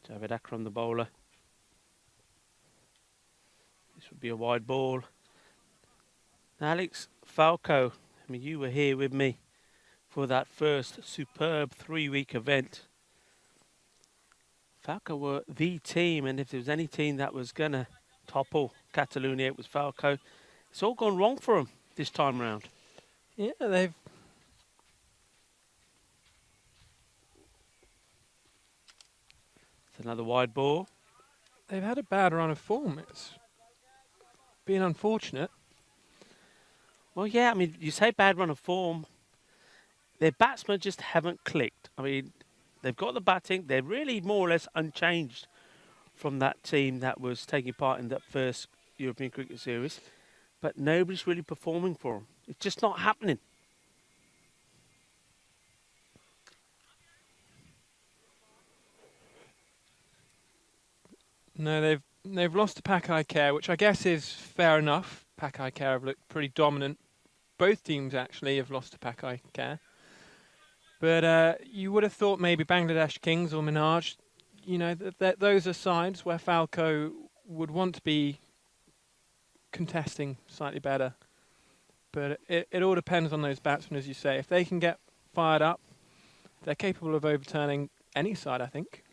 Javed Akram, the bowler. This would be a wide ball. Now, Alex, Falco, I mean, you were here with me for that first superb 3-week event. Falco were the team, and if there was any team that was going to topple Catalonia, it was Falco. It's all gone wrong for them this time round. Yeah, they've... It's another wide ball. They've had a bad run of form. It's been unfortunate. Well, yeah, I mean, you say bad run of form. Their batsmen just haven't clicked. I mean, they've got the batting. They're really more or less unchanged from that team that was taking part in that first European Cricket Series. But nobody's really performing for them. It's just not happening. No, they've lost to Pakai Care, which I guess is fair enough. Pakai Care have looked pretty dominant. Both teams actually have lost to Pakai Care. But you would have thought maybe Bangladesh Kings or Minaj, you know, those are sides where Falco would want to be contesting slightly better. But it all depends on those batsmen, as you say. If they can get fired up, they're capable of overturning any side, I think.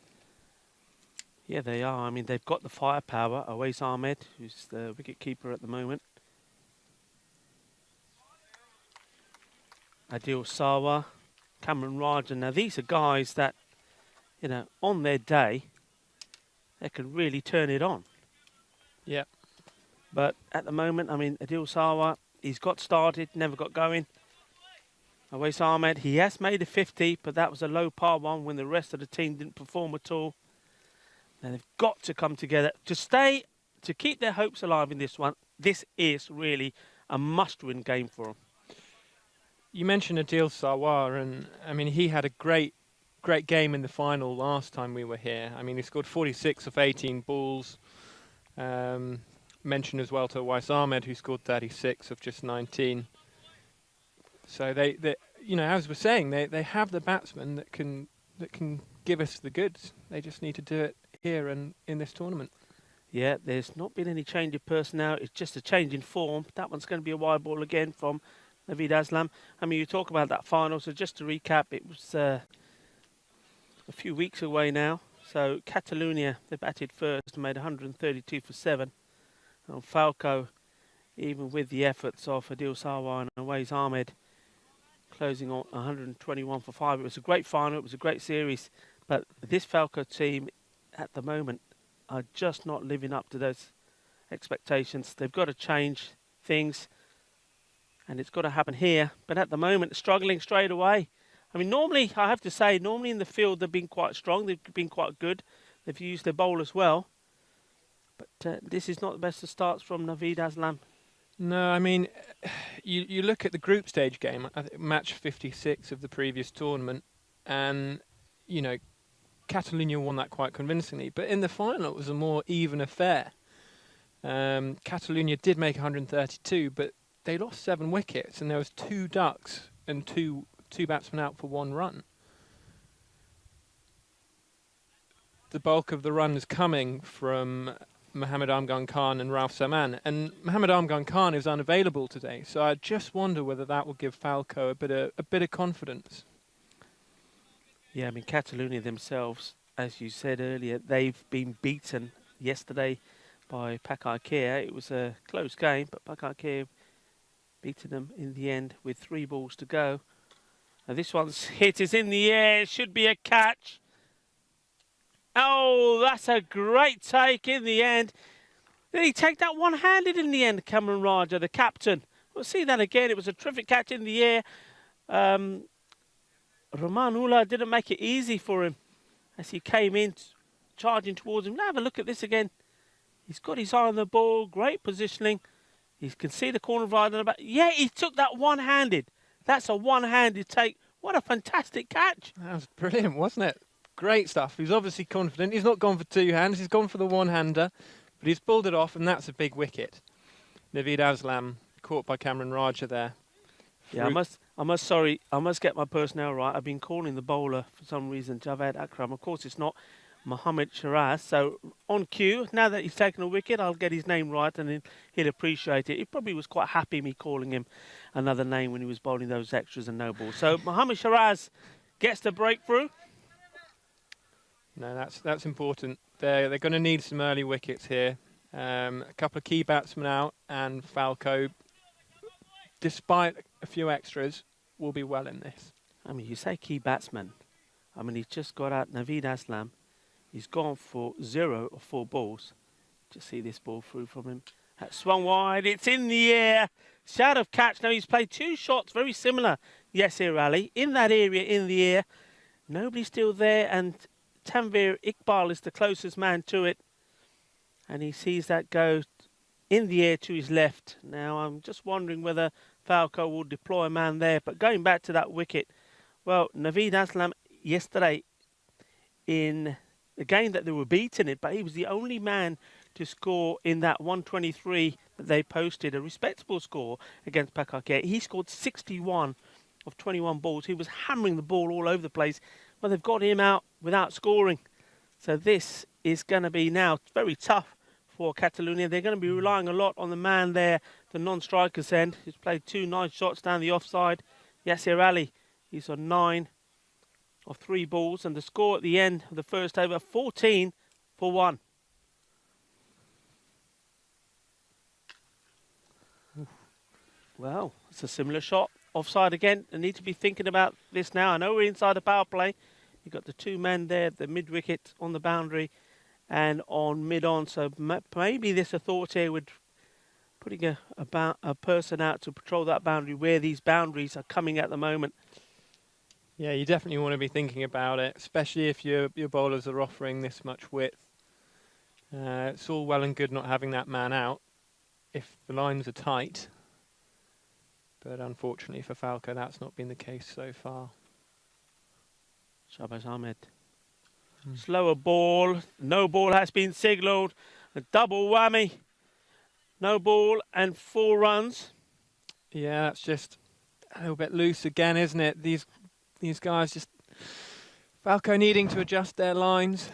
Yeah, they are. I mean, they've got the firepower. Awais Ahmed, who's the wicket-keeper at the moment. Adil Sawa, Cameron Rajan. Now, these are guys that, you know, on their day, they can really turn it on. Yeah. But at the moment, I mean, Adil Sawa, he's got started, never got going. Awais Ahmed, he has made a 50, but that was a low par one when the rest of the team didn't perform at all. And they've got to come together to keep their hopes alive in this one. This is really a must-win game for them. You mentioned Adil Sarwar, and I mean, he had a great game in the final last time we were here. I mean, he scored 46 of 18 balls. Mentioned as well to Awais Ahmed, who scored 36 of just 19. So they you know, as we're saying, they have the batsmen that can give us the goods. They just need to do it here and in this tournament. Yeah, there's not been any change of personnel. It's just a change in form. That one's going to be a wide ball again from Naveed Aslam. I mean, you talk about that final. So just to recap, it was a few weeks away now. So Catalonia, they batted first and made 132 for 7. And Falco, even with the efforts of Adil Sarwar and Awais Ahmed, closing on 121 for 5. It was a great final. It was a great series. But this Falco team at the moment are just not living up to those expectations. They've got to change things, and it's got to happen here. But at the moment, struggling straight away. I mean, normally, I have to say, normally in the field, they've been quite strong. They've been quite good. They've used their bowlers well. But this is not the best of starts from Naveed Aslam. No, I mean, you look at the group stage game, match 56 of the previous tournament, and, you know, Catalonia won that quite convincingly. But in the final, it was a more even affair. Catalonia did make 132, but they lost 7 wickets, and there was 2 ducks and two batsmen out for 1 run. The bulk of the run is coming from Mohammad Amgan Khan and Ralph Saman, and Mohammad Amgan Khan is unavailable today, so I just wonder whether that will give Falco a bit of confidence. Yeah, I mean, Catalonia themselves, as you said earlier, they've been beaten yesterday by Pakai Care. It was a close game, but Pakai Care beaten them in the end with 3 balls to go. And this one's hit is in the air. It should be a catch. Oh, that's a great take in the end. Did he take that one-handed in the end, Cameron Raja, the captain? We'll see that again. It was a terrific catch in the air. Rahman Ullah didn't make it easy for him as he came in, charging towards him. Now have a look at this again. He's got his eye on the ball. Great positioning. He can see the corner of eye on the back. Yeah, he took that one-handed. That's a one-handed take. What a fantastic catch. That was brilliant, wasn't it? Great stuff. He's obviously confident. He's not gone for 2 hands. He's gone for the one-hander, but he's pulled it off, and that's a big wicket. Naveed Aslam caught by Cameron Raja there. Yeah, I must get my personnel right. I've been calling the bowler for some reason Javed Akram. Of course, it's not Mohammad Shiraz. So on cue, now that he's taken a wicket, I'll get his name right, and then he'll appreciate it. He probably was quite happy me calling him another name when he was bowling those extras and no balls. So Mohammad Shiraz gets the breakthrough. No, that's important. They're going to need some early wickets here. A couple of key batsmen out, and Falco, despite a few extras, will be well in this. I mean, you say key batsman. I mean, he's just got out Naveed Aslam. He's gone for 0 or 4 balls. Just see this ball through from him. That swung wide. It's in the air. Shout of catch. Now he's played 2 shots, very similar. Yasir Ali in that area in the air. Nobody's still there, and Tanvir Iqbal is the closest man to it. And he sees that go in the air to his left. Now I'm just wondering whether Falco will deploy a man there. But going back to that wicket, well, Naveed Aslam yesterday in the game that they were beaten it, but he was the only man to score in that 123 that they posted, a respectable score against Pakake. He scored 61 of 21 balls. He was hammering the ball all over the place. Well, they've got him out without scoring. So this is going to be now very tough for Catalonia. They're going to be relying a lot on the man there, the non-striker's end. He's played 2 nice shots down the offside. Yasir Ali, he's on 9 of 3 balls. And the score at the end of the first over, 14 for 1. Well, it's a similar shot. Offside again. They need to be thinking about this now. I know we're inside the power play. You've got the 2 men there, the mid-wicket on the boundary and on mid-on. So maybe this authority with putting a person out to patrol that boundary where these boundaries are coming at the moment. Yeah, you definitely want to be thinking about it, especially if your bowlers are offering this much width. It's all well and good not having that man out if the lines are tight. But unfortunately for Falco, that's not been the case so far. Shahbaz Ahmed. Slower ball. No ball has been signalled. A double whammy. No ball and 4 runs. Yeah, that's just a little bit loose again, isn't it? These guys just... Falco needing to adjust their lines.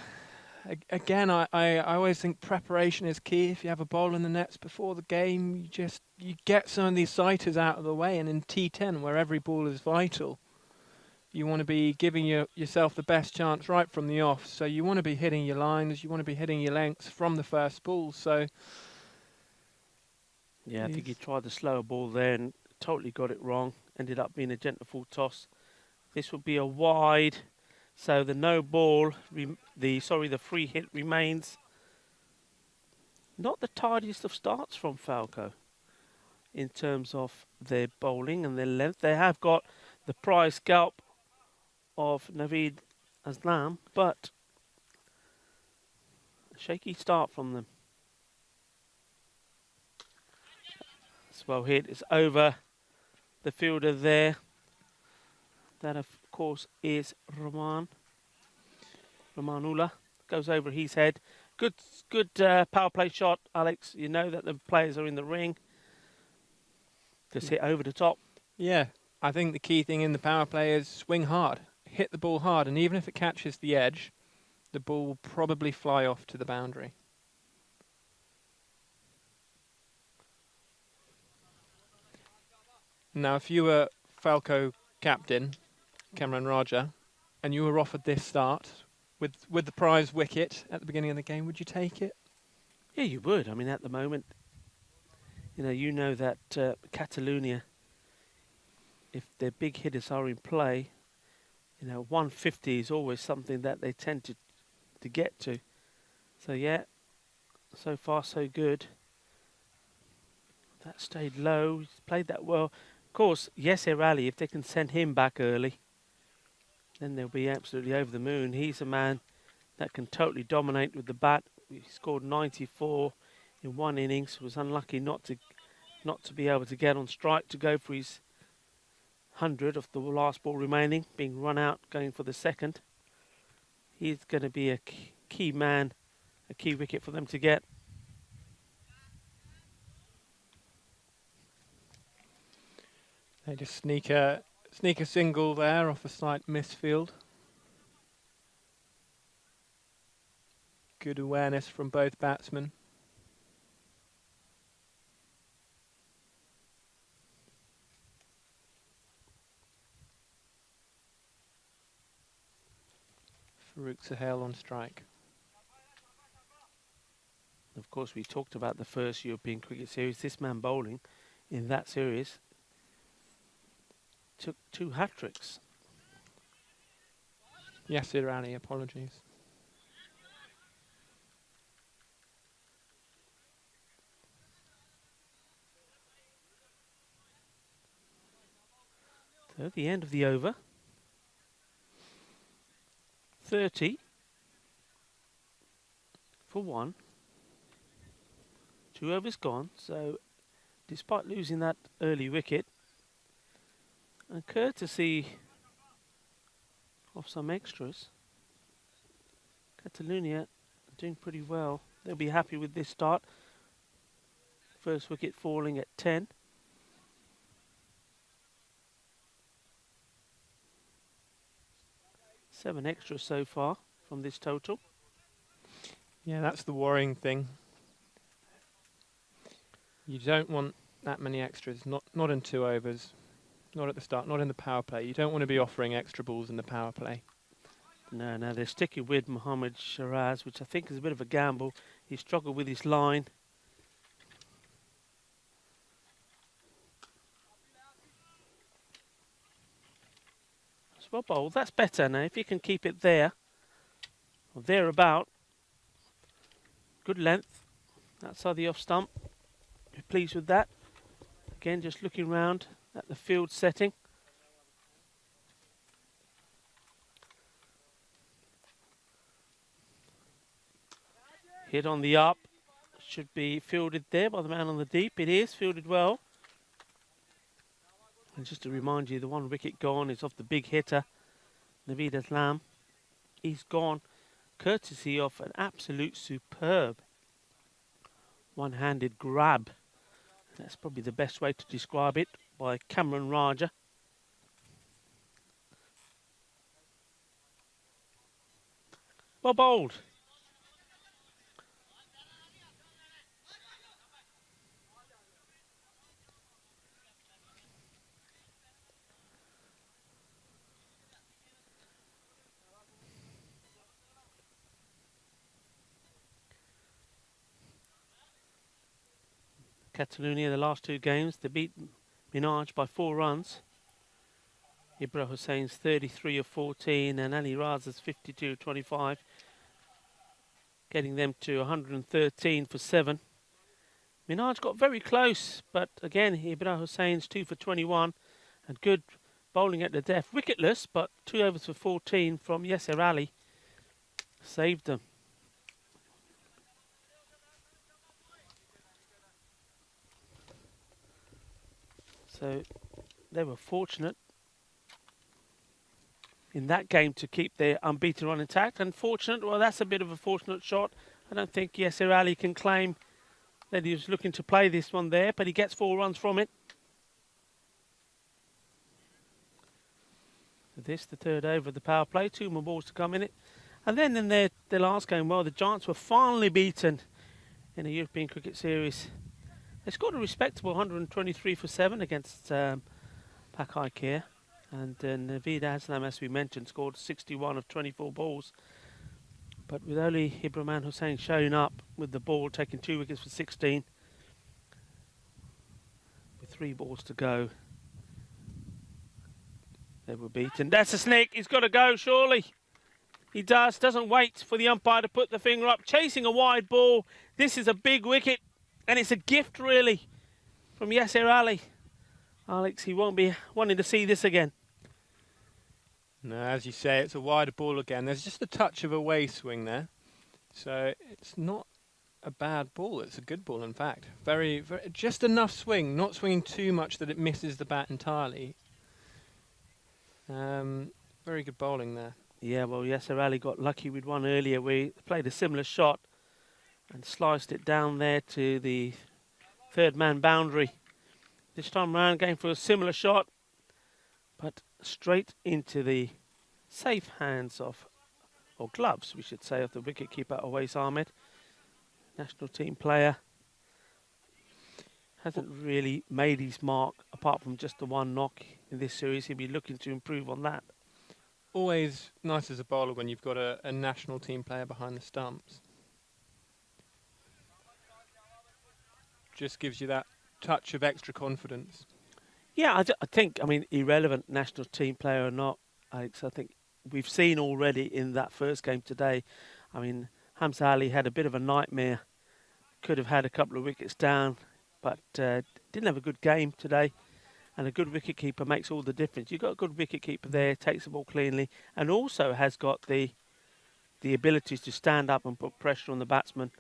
Again, I always think preparation is key. If you have a bowl in the nets before the game, you get some of these sighters out of the way. And in T10, where every ball is vital, you want to be giving yourself the best chance right from the off. So you want to be hitting your lines, you want to be hitting your lengths from the first ball. So yeah, I think he tried the slower ball there and totally got it wrong. Ended up being a gentle full toss. This would be a wide. So the no ball, the free hit remains. Not the tidiest of starts from Falco in terms of their bowling and their length. They have got the prize scalp of Naveed Aslam, but a shaky start from them. It's well hit. It's over the fielder there. That, of course, is Ramanullah. Goes over his head. Good power play shot, Alex. You know that the players are in the ring. Just hit over the top. Yeah, I think the key thing in the power play is swing hard. Hit the ball hard, and even if it catches the edge, the ball will probably fly off to the boundary. Now, if you were Falco captain, Cameron Raja, and you were offered this start with the prize wicket at the beginning of the game, would you take it? Yeah, you would. I mean, at the moment, you know that Catalonia, if their big hitters are in play, 150 is always something that they tend to get to. So yeah, so far so good. That stayed low. He's played that well. Of course, Yasser Ali, if they can send him back early, then they'll be absolutely over the moon. He's a man that can totally dominate with the bat. He scored 94 in one innings. Was unlucky not to be able to get on strike to go for his 100 of the last ball remaining, being run out, going for the second. He's going to be a key man, a key wicket for them to get. They just sneak a single there off a slight misfield. Good awareness from both batsmen. Farouk Sahel on strike. Of course, we talked about the first European cricket series. This man bowling in that series took 2 hat-tricks. Yasser Ali, apologies. So at the end of the over, 30 for 1. 2 overs gone, so despite losing that early wicket, and courtesy of some extras, Catalonia doing pretty well. They'll be happy with this start. First wicket falling at 10. Seven extras so far from this total. Yeah, that's the worrying thing. You don't want that many extras, not in 2 overs, not at the start, not in the power play. You don't want to be offering extra balls in the power play. No, they're sticking with Mohammad Shiraz, which I think is a bit of a gamble. He struggled with his line. It's well bowled. That's better now. If you can keep it there, or thereabout. Good length. Outside the off stump. You're pleased with that. Again, just looking round at the field setting. Hit on the up. Should be fielded there by the man on the deep. It is fielded well. And just to remind you, the 1 wicket gone is off the big hitter, Naveed Aslam. He's gone courtesy of an absolute superb one-handed grab. That's probably the best way to describe it, by Cameron Raja. Well bowled. Catalonia, the last 2 games, they beat Minaj by 4 runs. Ibra Hussein's 33 of 14 and Ali Raza's 52 of 25, getting them to 113 for 7. Minaj got very close, but again, Ibrahim Hussein's 2 for 21 and good bowling at the death. Wicketless, but 2 overs for 14 from Yasser Ali saved them. So they were fortunate in that game to keep their unbeaten run intact. Unfortunate, well, that's a bit of a fortunate shot. I don't think Yasser Ali can claim that he was looking to play this one there, but he gets 4 runs from it. This, the third over of the power play, 2 more balls to come in it. And then in their last game, well, the Giants were finally beaten in a European Cricket Series. They scored a respectable 123 for 7 against Pakai Care. And Naveed Aslam, as we mentioned, scored 61 of 24 balls. But with only Ibrahim Hussain showing up with the ball, taking 2 wickets for 16, with 3 balls to go, they were beaten. That's a snick. He's got to go, surely. He does. Doesn't wait for the umpire to put the finger up. Chasing a wide ball. This is a big wicket. And it's a gift, really, from Yasser Ali. Alex, he won't be wanting to see this again. No, as you say, it's a wider ball again. There's just a touch of a way swing there. So it's not a bad ball. It's a good ball, in fact. Very, just enough swing. Not swinging too much that it misses the bat entirely. Very good bowling there. Yeah, well, Yasser Ali got lucky with one earlier. We played a similar shot and sliced it down there to the third man boundary. This time around, going for a similar shot, but straight into the safe hands of, or gloves, we should say, of the wicketkeeper Awais Ahmed. National team player. Hasn't really made his mark apart from just the one knock in this series. He'll be looking to improve on that. Always nice as a bowler when you've got a national team player behind the stumps. Just gives you that touch of extra confidence. Yeah, I think, I mean, irrelevant national team player or not, Alex, I think we've seen already in that first game today. I mean, Hamza Ali had a bit of a nightmare. Could have had a couple of wickets down, but didn't have a good game today. And a good wicketkeeper makes all the difference. You've got a good wicketkeeper there, takes the ball cleanly, and also has got the abilities to stand up and put pressure on the batsman.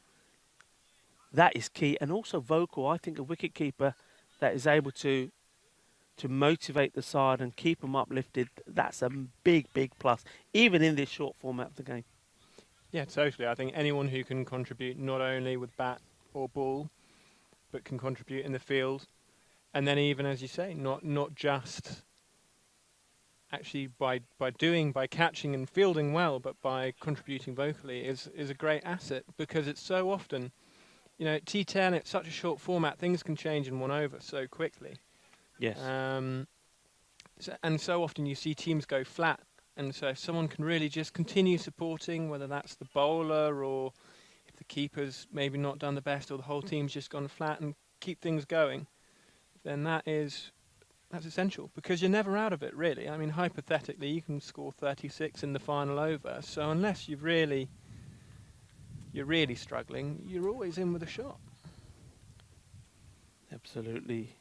That is key. And also vocal. I think a wicketkeeper that is able to motivate the side and keep them uplifted, that's a big, big plus, even in this short format of the game. Yeah, totally. I think anyone who can contribute not only with bat or ball, but can contribute in the field, and then even, as you say, not just actually by catching and fielding well, but by contributing vocally is a great asset, because it's so often, you know, T10, it's such a short format, things can change in 1 over so quickly. Yes. And so often you see teams go flat, and so if someone can really just continue supporting, whether that's the bowler or if the keeper's maybe not done the best or the whole team's just gone flat, and keep things going, then that's essential, because you're never out of it, really. I mean, hypothetically, you can score 36 in the final over, so unless you're really struggling, you're always in with a shot. Absolutely.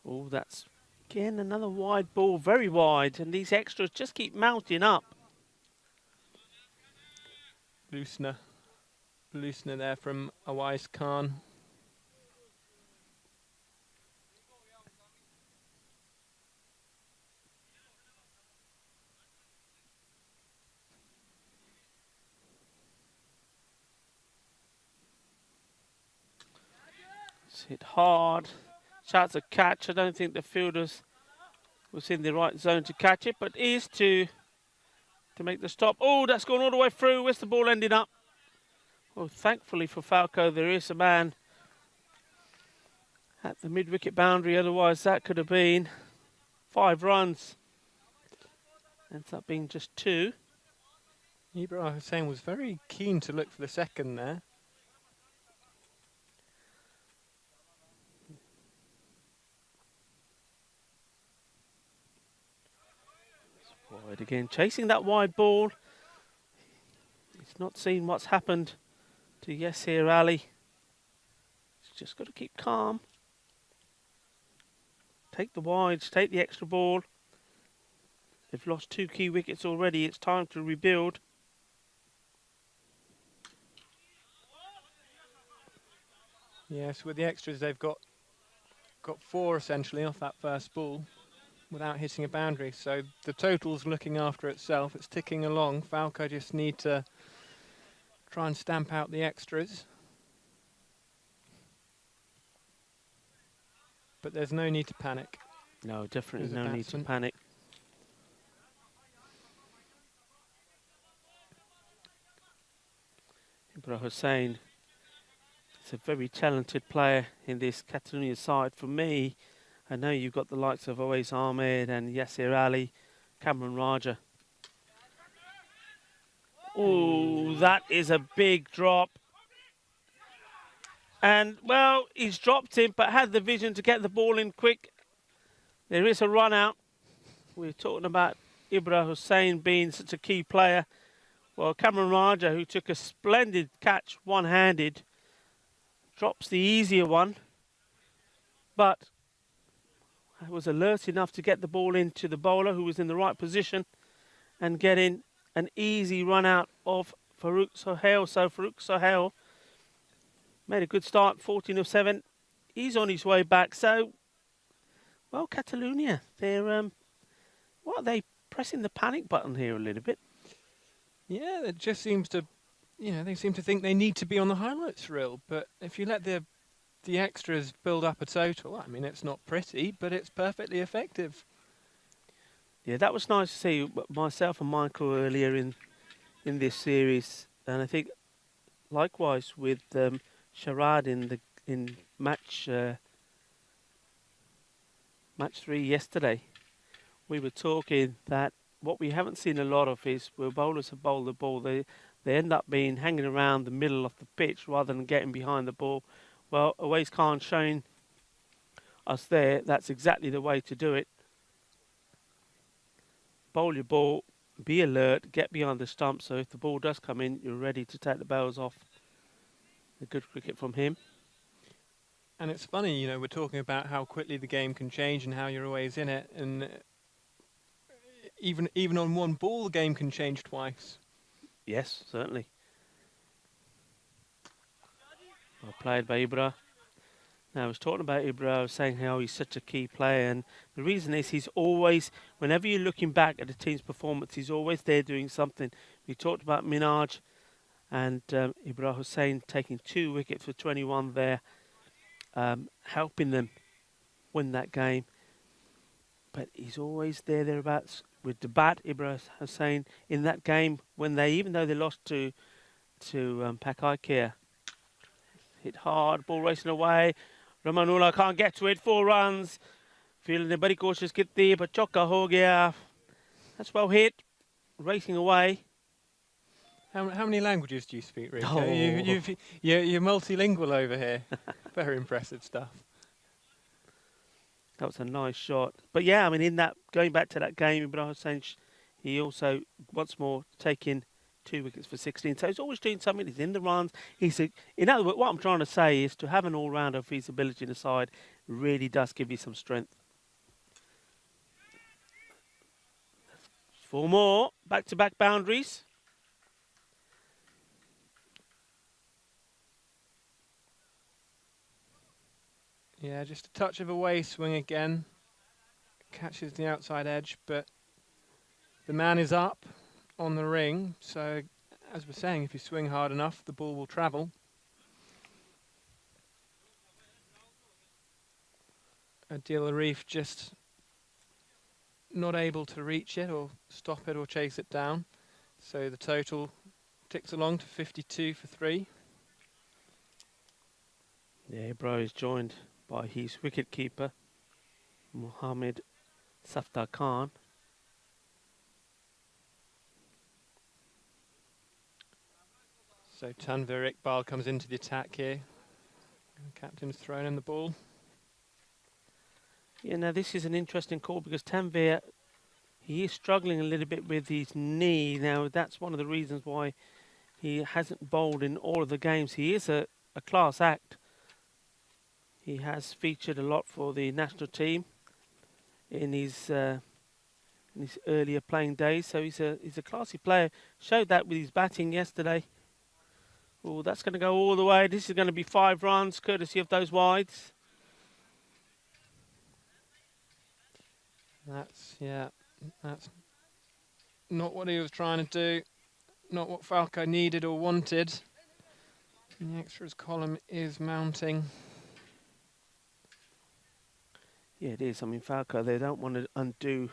Oh, that's, again, another wide ball, very wide, and these extras just keep mounting up. Loosener there from Awais Khan. It's hit hard. Shouts a catch. I don't think the fielders was in the right zone to catch it, but is to make the stop. Oh, that's gone all the way through. Where's the ball ending up? Well, thankfully for Falco, there is a man at the mid-wicket boundary. Otherwise, that could have been 5 runs. Ends up being just 2. Ibrahim Hussain was very keen to look for the second there. Wide again, chasing that wide ball. He's not seen what's happened to Yasser Ali. just got to keep calm. Take the wides, take the extra ball. They've lost 2 key wickets already. It's time to rebuild. Yes, with the extras, they've got 4 essentially off that first ball without hitting a boundary. So the total's looking after itself. It's ticking along. Falco just need to try and stamp out the extras. But there's no need to panic. No, definitely As a no need to batsman. panic. Ibrahim Hussain is a very talented player in this Catalonia side. For me, I know you've got the likes of Owais Ahmed and Yasir Ali, Cameron Raja. Oh, that is a big drop. And, well, he's dropped him, but had the vision to get the ball in quick. There is a run out. We're talking about Ibrahim Hussain being such a key player. Well, Cameron Raja, who took a splendid catch one-handed, drops the easier one. But was alert enough to get the ball into the bowler, who was in the right position, and getting an easy run out of Farouk Sohail. So Farouk Sohail made a good start, 14 of 7. He's on his way back. So, well, Catalonia, they're what are they pressing the panic button here a little bit? Yeah, it just seems to, they seem to think they need to be on the highlights reel. But if you let the extras build up a total, I mean, it's not pretty, but it's perfectly effective. Yeah, that was nice to see myself and Michael earlier in this series, and I think likewise with Sharad in match 3 yesterday. We were talking that what we haven't seen a lot of is where bowlers have bowled the ball, they end up being hanging around the middle of the pitch rather than getting behind the ball. Well, Owais Khan showing us there that's exactly the way to do it. Bowl your ball, be alert, get behind the stump, so if the ball does come in, you're ready to take the bails off. A good cricket from him. And it's funny, we're talking about how quickly the game can change and how you're always in it, and even on one ball, the game can change twice. Yes, certainly. Well played by Ibra. Now, I was talking about Ibra, I was saying how he's such a key player, and the reason is he's always, whenever you're looking back at the team's performance, he's always there doing something. We talked about Minhaj and Ibrahim Hussain taking 2 wickets for 21 there, helping them win that game. But he's always thereabouts with the bat. Ibrahim Hussain in that game when even though they lost to Pakai Care, hit hard, ball racing away. Ramanullah can't get to it, 4 runs. Feeling the bari cautious get there, but chokka ho gaya. That's well hit, racing away. How many languages do you speak, Rico? Oh. You're multilingual over here. Very impressive stuff. That was a nice shot. But yeah, I mean, in that, going back to that game, Ibrahim Hussain, he also, once more, taking 2 wickets for 16. So he's always doing something. He's in the runs. In other words, what I'm trying to say is to have an all-rounder of his ability in the side really does give you some strength. 4 more back-to-back boundaries. Yeah, just a touch of a way swing again. Catches the outside edge, but the man is up on the ring. So, as we're saying, if you swing hard enough, the ball will travel. Adil Arif just not able to reach it or stop it or chase it down. So the total ticks along to 52 for 3. Yeah, Ibra is joined by his wicketkeeper, Mohammed Safdar Khan. So Tanvir Iqbal comes into the attack here. The captain's thrown in the ball. Yeah, now this is an interesting call because Tanvir, he is struggling a little bit with his knee. Now that's one of the reasons why he hasn't bowled in all of the games. He is a class act. He has featured a lot for the national team in his earlier playing days, so he's a classy player. Showed that with his batting yesterday. Oh, that's going to go all the way. This is going to be 5 runs, courtesy of those wides. That's not what he was trying to do, not what Falco needed or wanted. And the extras column is mounting. Yeah, it is. I mean, Falco, they don't want to undo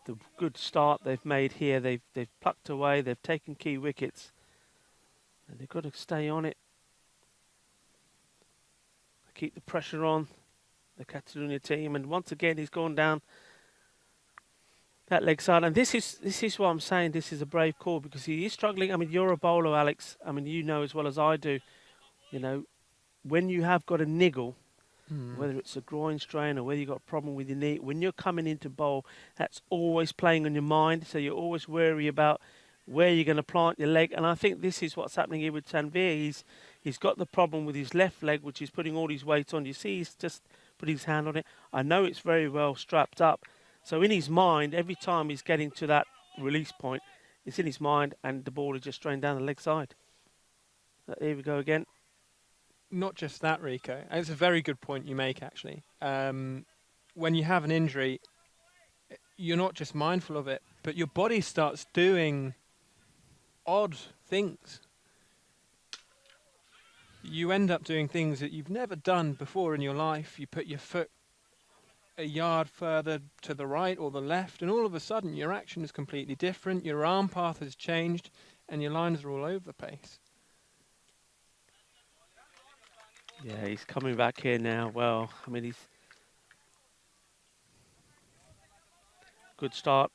the good start they've made here. They've plucked away, they've taken key wickets, and they've got to stay on it. Keep the pressure on the Catalonia team, and once again he's gone down that leg side. And this is what I'm saying. This is a brave call because he is struggling. I mean, you're a bowler, Alex. I mean, you know as well as I do. You know, when you have got a niggle, whether it's a groin strain or whether you've got a problem with your knee, when you're coming into bowl, that's always playing on your mind. So you're always wary about where you're going to plant your leg. And I think this is what's happening here with Tanvir. He's got the problem with his left leg, which is putting all his weight on. You see, he's just put his hand on it. I know it's very well strapped up. So in his mind, every time he's getting to that release point, it's in his mind, and the ball is just straight down the leg side. Here we go again. Not just that, Rico. It's a very good point you make, actually. When you have an injury, you're not just mindful of it, but your body starts doing odd things. You end up doing things that you've never done before in your life. You put your foot a yard further to the right or the left, and all of a sudden your action is completely different, your arm path has changed, and your lines are all over the place. Yeah, he's coming back here now. Well, I mean, he's good start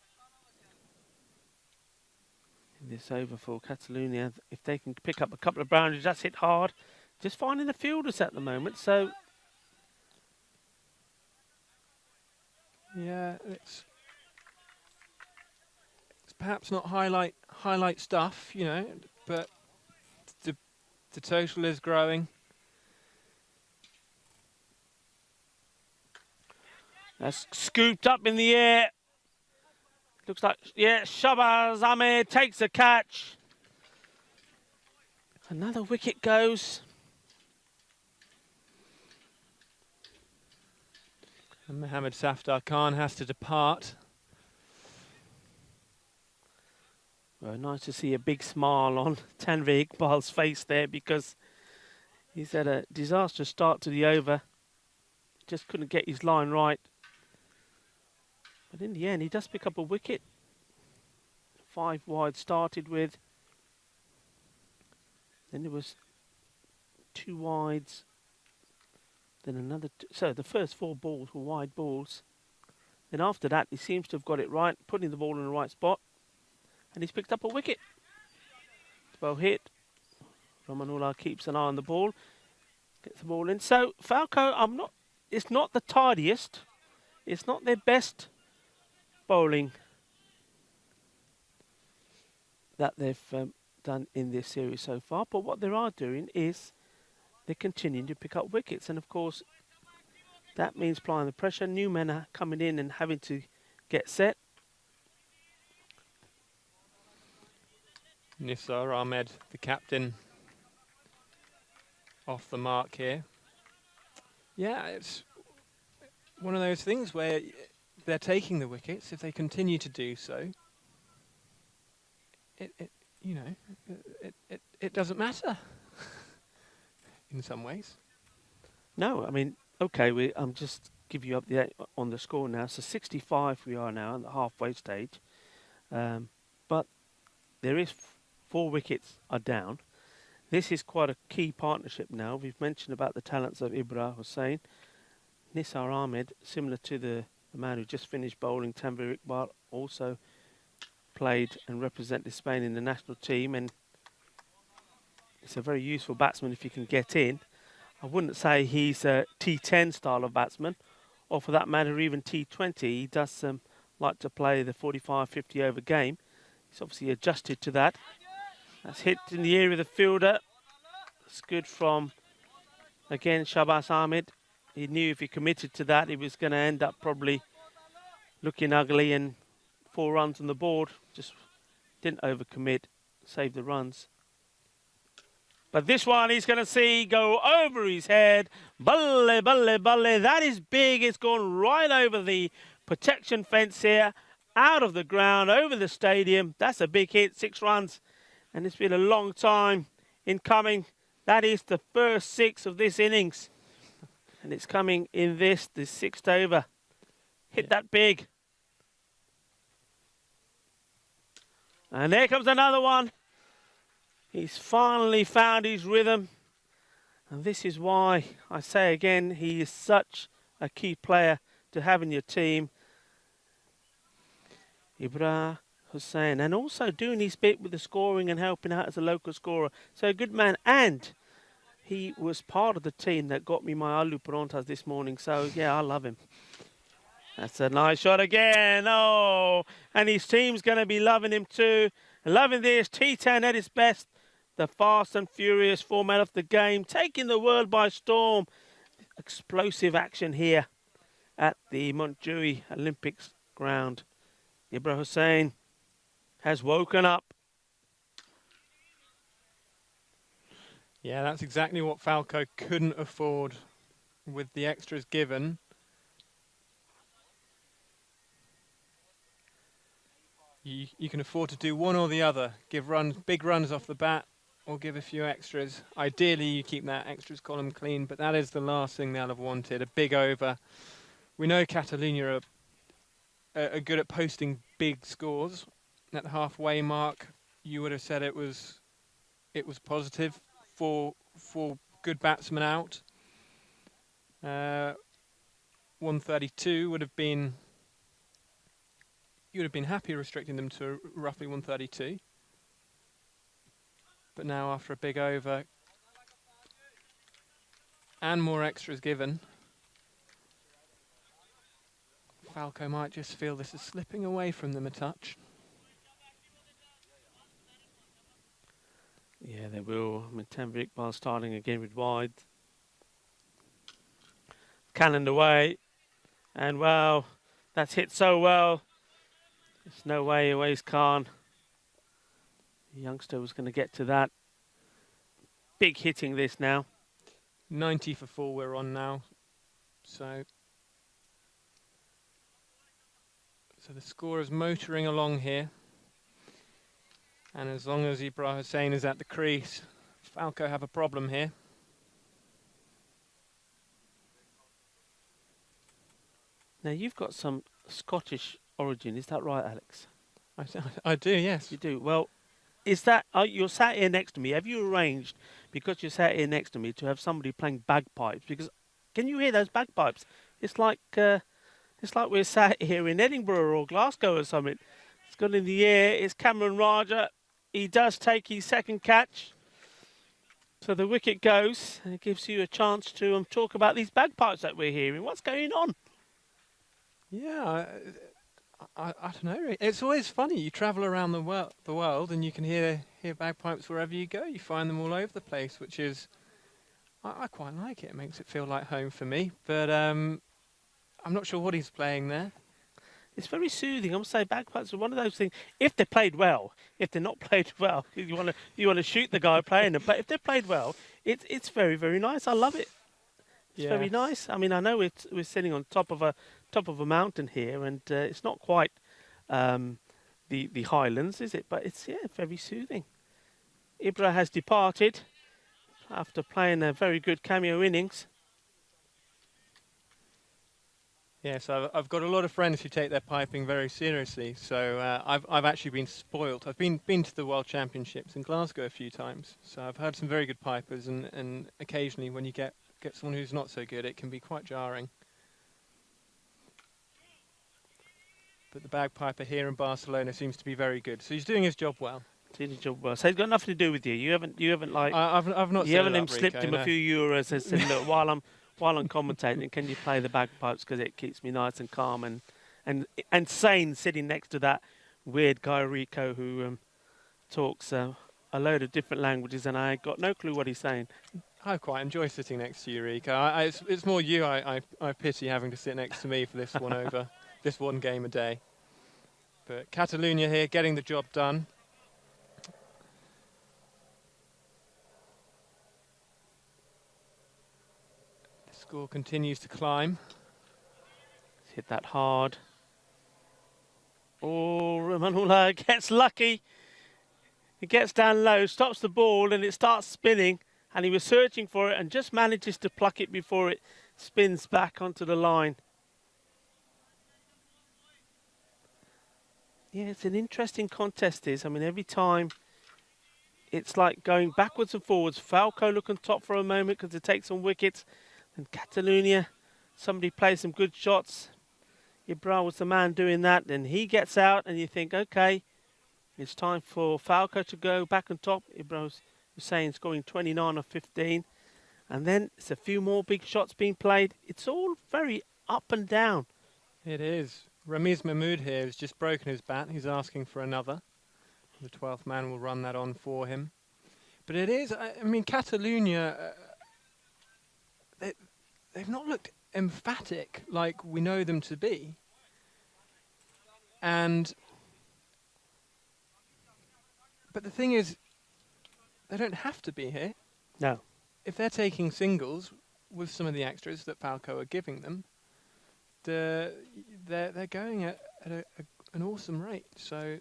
in this over for Catalonia. If they can pick up a couple of boundaries, that's hit hard. Just finding the fielders at the moment. So yeah, it's perhaps not highlight stuff, you know, but the total is growing. That's scooped up in the air. Looks like, yeah, Shahbaz Ahmed takes a catch. Another wicket goes. And Mohammad Safdar Khan has to depart. Well, nice to see a big smile on Tanvir Iqbal's face there because he's had a disastrous start to the over. Just couldn't get his line right. But in the end, he does pick up a wicket. 5 wide started with. Then there was 2 wides. Then another. So the first 4 balls were wide balls. Then after that, he seems to have got it right, putting the ball in the right spot. And he's picked up a wicket. Well hit. Ramanullah keeps an eye on the ball. Gets the ball in. So Falco, it's not the tidiest. It's not their best bowling that they've done in this series so far, but what they are doing is they're continuing to pick up wickets, and of course that means applying the pressure. New men are coming in and having to get set. Nisar Ahmed, the captain, off the mark here. Yeah, it's one of those things where they're taking the wickets. If they continue to do so, it doesn't matter in some ways. No, I mean, okay, I'm just give you update on the score now. So 65 we are now at the halfway stage, but there is 4 wickets are down. This is quite a key partnership now. We've mentioned about the talents of Ibra Hussain, Nisar Ahmed, similar to the man who just finished bowling, Tanvir Iqbal, also played and represented Spain in the national team, and it's a very useful batsman if you can get in. I wouldn't say he's a T10 style of batsman, or for that matter even T20. He does like to play the 45, 50 over game. He's obviously adjusted to that. That's hit in the area of the fielder. It's good from, again, Shahbaz Ahmed. he knew if he committed to that, he was going to end up probably looking ugly, and 4 runs on the board. Just didn't overcommit, saved the runs. But this one he's going to see go over his head. Balle, balle, balle. That is big. It's gone right over the protection fence here, out of the ground, over the stadium. That's a big hit, 6 runs. And it's been a long time in coming. That is the first 6 of this innings. And it's coming in the 6th over. Hit that big. And there comes another one. He's finally found his rhythm. And this is why I say again, he is such a key player to have in your team. Ibra Hussain. And also doing his bit with the scoring and helping out as a local scorer. So a good man. And he was part of the team that got me my aloo paranthas this morning. So yeah, I love him. That's a nice shot again. Oh, and his team's going to be loving him too. Loving this. T10 at his best. The fast and furious format of the game, taking the world by storm. Explosive action here at the Montjuïc Olympics ground. Ibra Hussain has woken up. Yeah, that's exactly what Falco couldn't afford with the extras given. You can afford to do one or the other. Give big runs off the bat, or give a few extras. Ideally, you keep that extras column clean, but that is the last thing they'll have wanted, a big over. We know Catalunya are good at posting big scores. At the halfway mark, you would have said it was positive for good batsmen out. 132 would have been... You would have been happy restricting them to roughly 132. But now after a big over and more extras given, Falco might just feel this is slipping away from them a touch. Yeah, they will. I mean, Tanvir Iqbal starting again with wide. Cannoned away. And well, that's hit so well. There's no way Awais Khan, the youngster, was going to get to that. Big hitting this now. 90 for 4 we're on now. So the score is motoring along here. And as long as Ibra Hussain is at the crease, Falco have a problem here. Now you've got some Scottish origin, is that right, Alex? I do, yes. You do. Well, is that you're sat here next to me? Have you arranged, because you're sat here next to me, to have somebody playing bagpipes? Because can you hear those bagpipes? It's like we're sat here in Edinburgh or Glasgow or something. It's gone in the air. It's Cameron Raja. He does take his second catch. So the wicket goes, and it gives you a chance to talk about these bagpipes that we're hearing. What's going on? Yeah, I don't know. It's always funny. You travel around the world, and you can hear bagpipes wherever you go. You find them all over the place, which is I quite like it. It makes it feel like home for me. But I'm not sure what he's playing there. It's very soothing. I'm saying bagpipes are one of those things. If they're played well, if they're not played well, you want to shoot the guy playing them. But if they're played well, it's very, very nice. I love it. It's very nice. I mean, I know we're sitting on top of a mountain here, and it's not quite the highlands, is it? But it's very soothing. Ibra has departed after playing a very good cameo innings. Yes, I've got a lot of friends who take their piping very seriously. So I've actually been spoilt. I've been to the World Championships in Glasgow a few times. So I've heard some very good pipers, and occasionally when you get someone who's not so good, it can be quite jarring. But the bagpiper here in Barcelona seems to be very good. So he's doing his job well. Doing his job well. So it's got nothing to do with you. You haven't like. I've not. You haven't Rico, slipped him a few euros and said, look, while I'm commentating, can you play the bagpipes because it keeps me nice and calm and sane, sitting next to that weird guy Rico who talks a load of different languages, and I got no clue what he's saying. I quite enjoy sitting next to you, Rika. It's more you I pity having to sit next to me for this one over this one game a day. But Catalunya here getting the job done. The score continues to climb. Hit that hard. Oh, Ramanula gets lucky. He gets down low, stops the ball, and it starts spinning. And he was searching for it and just manages to pluck it before it spins back onto the line. Yeah, it's an interesting contest, this. I mean, every time it's like going backwards and forwards. Falco looking top for a moment because it takes some wickets. And Catalunya, somebody plays some good shots. Ibra was the man doing that. Then he gets out and you think, okay, it's time for Falco to go back on top. Ibra was saying scoring 29 or 15. And then it's a few more big shots being played. It's all very up and down. It is. Ramiz Mahmood here has just broken his bat. He's asking for another. The 12th man will run that on for him. But it is, I mean, Catalunya, they've not looked emphatic like we know them to be. But the thing is, they don't have to be here. No. If they're taking singles with some of the extras that Falco are giving them, they're going at an awesome rate. So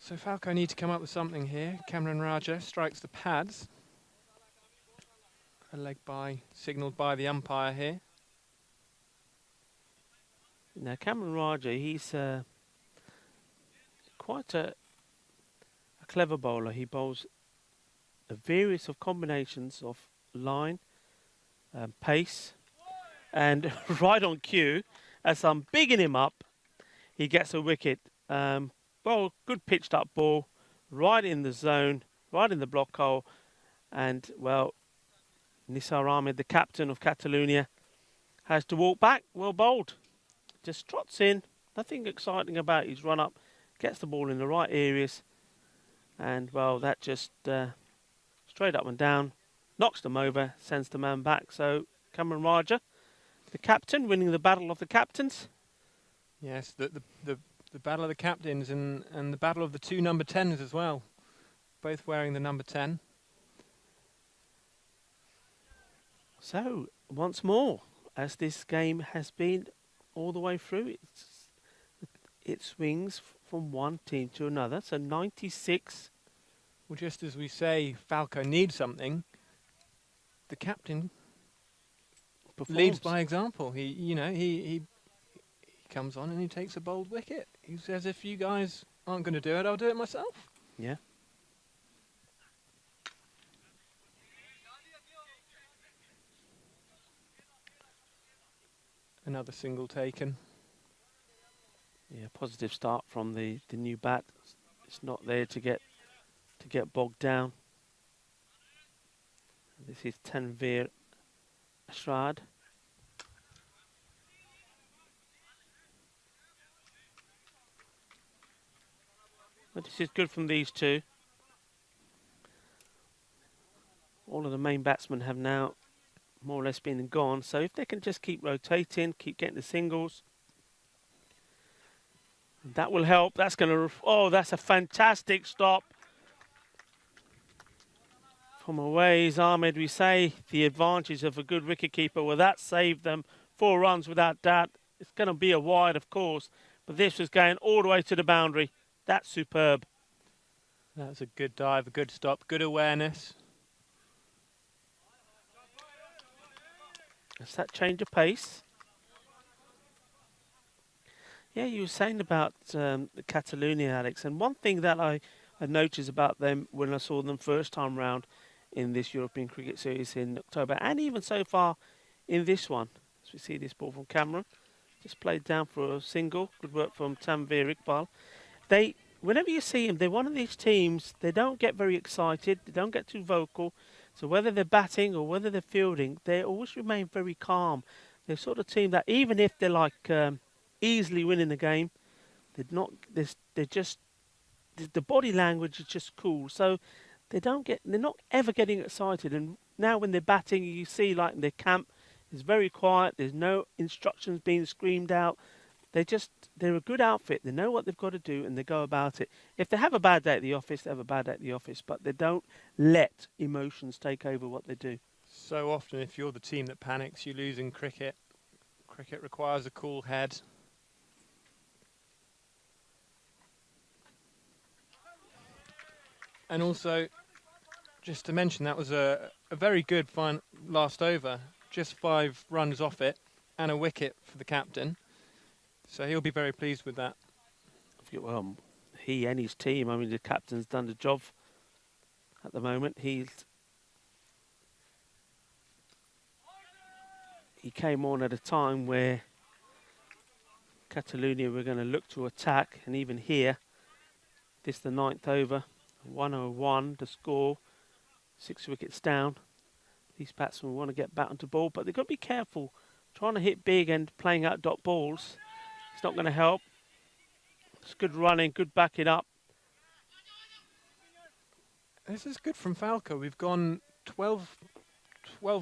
Falco need to come up with something here. Cameron Raja strikes the pads. A leg by signalled by the umpire here. Now Cameron Raja, he's quite a clever bowler. He bowls a various of combinations of line, pace, and right on cue, as I'm bigging him up, he gets a wicket. Well, good pitched up ball, right in the zone, right in the block hole, and well, Nisar Ahmed, the captain of Catalunya, has to walk back. Well bowled. Just trots in. Nothing exciting about his run up. Gets the ball in the right areas. And, well, that just straight up and down. Knocks them over. Sends the man back. So, Cameron Raja, the captain, winning the battle of the captains. Yes, the battle of the captains and the battle of the two number 10s as well. Both wearing the number 10. So, once more, as this game has been all the way through, it swings from one team to another. So 96. Well, just as we say, Falco needs something. The captain leads by example. He comes on and he takes a bold wicket. He says, "If you guys aren't going to do it, I'll do it myself." Yeah. Another single taken. Yeah, positive start from the new bat. It's not there to get bogged down. This is Tanveer Ashrad. But this is good from these two. All of the main batsmen have now more or less been and gone. So if they can just keep rotating, keep getting the singles, that will help. That's going to... Oh, that's a fantastic stop. From Awais Ahmed, we say the advantage of a good wicketkeeper. Well, that saved them 4 runs without doubt. It's going to be a wide, of course. But this was going all the way to the boundary. That's superb. That's a good dive, a good stop, good awareness. That's that change of pace. Yeah, you were saying about Catalunya, Alex, and one thing that I noticed about them when I saw them first time round in this European Cricket Series in October, and even so far in this one, as we see this ball from Cameron, just played down for a single. Good work from Tanveer Iqbal. Whenever you see them, they're one of these teams, they don't get very excited, they don't get too vocal. So whether they're batting or whether they're fielding, they always remain very calm. They're sort of team that even if they're like easily winning the game, the body language is just cool. So they're not ever getting excited. And now when they're batting, you see like their camp is very quiet. There's no instructions being screamed out. They're a good outfit. They know what they've got to do and they go about it. If they have a bad day at the office, they have a bad day at the office, but they don't let emotions take over what they do. So often, if you're the team that panics, you lose in cricket. Cricket requires a cool head. And also, just to mention, that was a very good last over. Just 5 runs off it and a wicket for the captain. So he'll be very pleased with that. Well, he and his team, I mean, the captain's done the job at the moment. He came on at a time where Catalonia were going to look to attack, and even here, this the 9th over, 101 to score, 6 wickets down. These batsmen want to get back onto ball, but they've got to be careful. Trying to hit big and playing out dot balls, it's not going to help. It's good running, good backing up. This is good from Falco. We've gone 12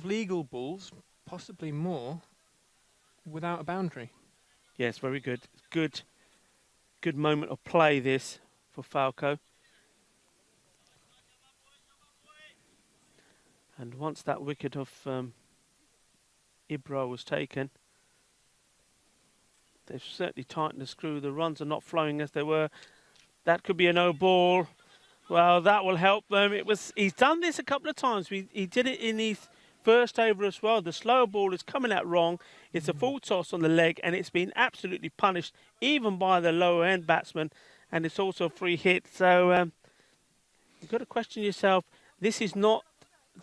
legal balls, possibly more, without a boundary. Yes, very good. Good moment of play this for Falco. And once that wicket of Ibra was taken, they've certainly tightened the screw. The runs are not flowing as they were. That could be a no ball. Well, that will help them. He's done this a couple of times. He did it in his first over as well. The slow ball is coming out wrong. It's a full toss on the leg, and it's been absolutely punished, even by the lower end batsman. And it's also a free hit. So you've got to question yourself. This is not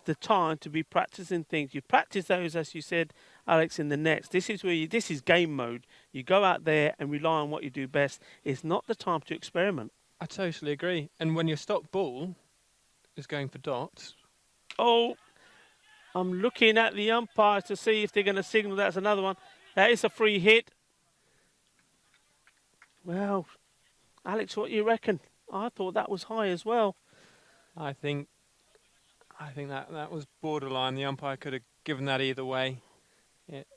the time to be practicing things. You practice those, as you said, Alex, in the nets. This is this is game mode. You go out there and rely on what you do best. It's not the time to experiment. I totally agree. And when your stop ball is going for dots. Oh, I'm looking at the umpires to see if they're going to signal that's another one. That is a free hit. Well, Alex, what do you reckon? I thought that was high as well. I think that was borderline. The umpire could have given that either way. It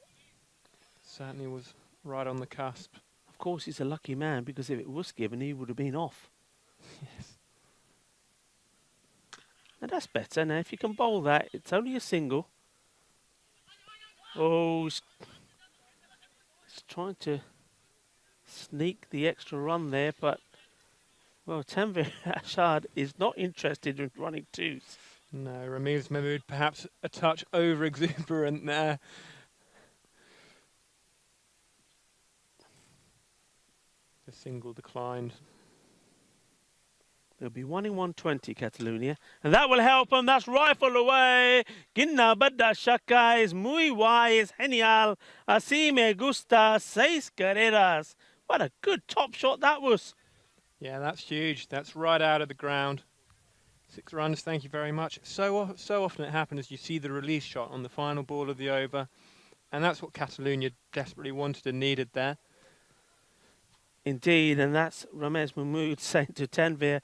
certainly was right on the cusp. Of course, he's a lucky man, because if it was given, he would have been off. Yes. And that's better. Now, if you can bowl that, it's only a single. Oh, he's trying to sneak the extra run there, but, well, Tanvir Ashad is not interested in running twos. No, Ramiz Mahmood perhaps a touch over-exuberant there. The single declined. There'll be 1 in 120, Catalonia. And that will help them. That's rifle away. Ginna badda shaka es muy guay, es genial. Así me gusta, 6 carreras. What a good top shot that was. Yeah, that's huge. That's right out of the ground. 6 runs, thank you very much. So often it happens, you see the release shot on the final ball of the over. And that's what Catalonia desperately wanted and needed there. Indeed, and that's Ramesh Mahmood saying to Tanvir,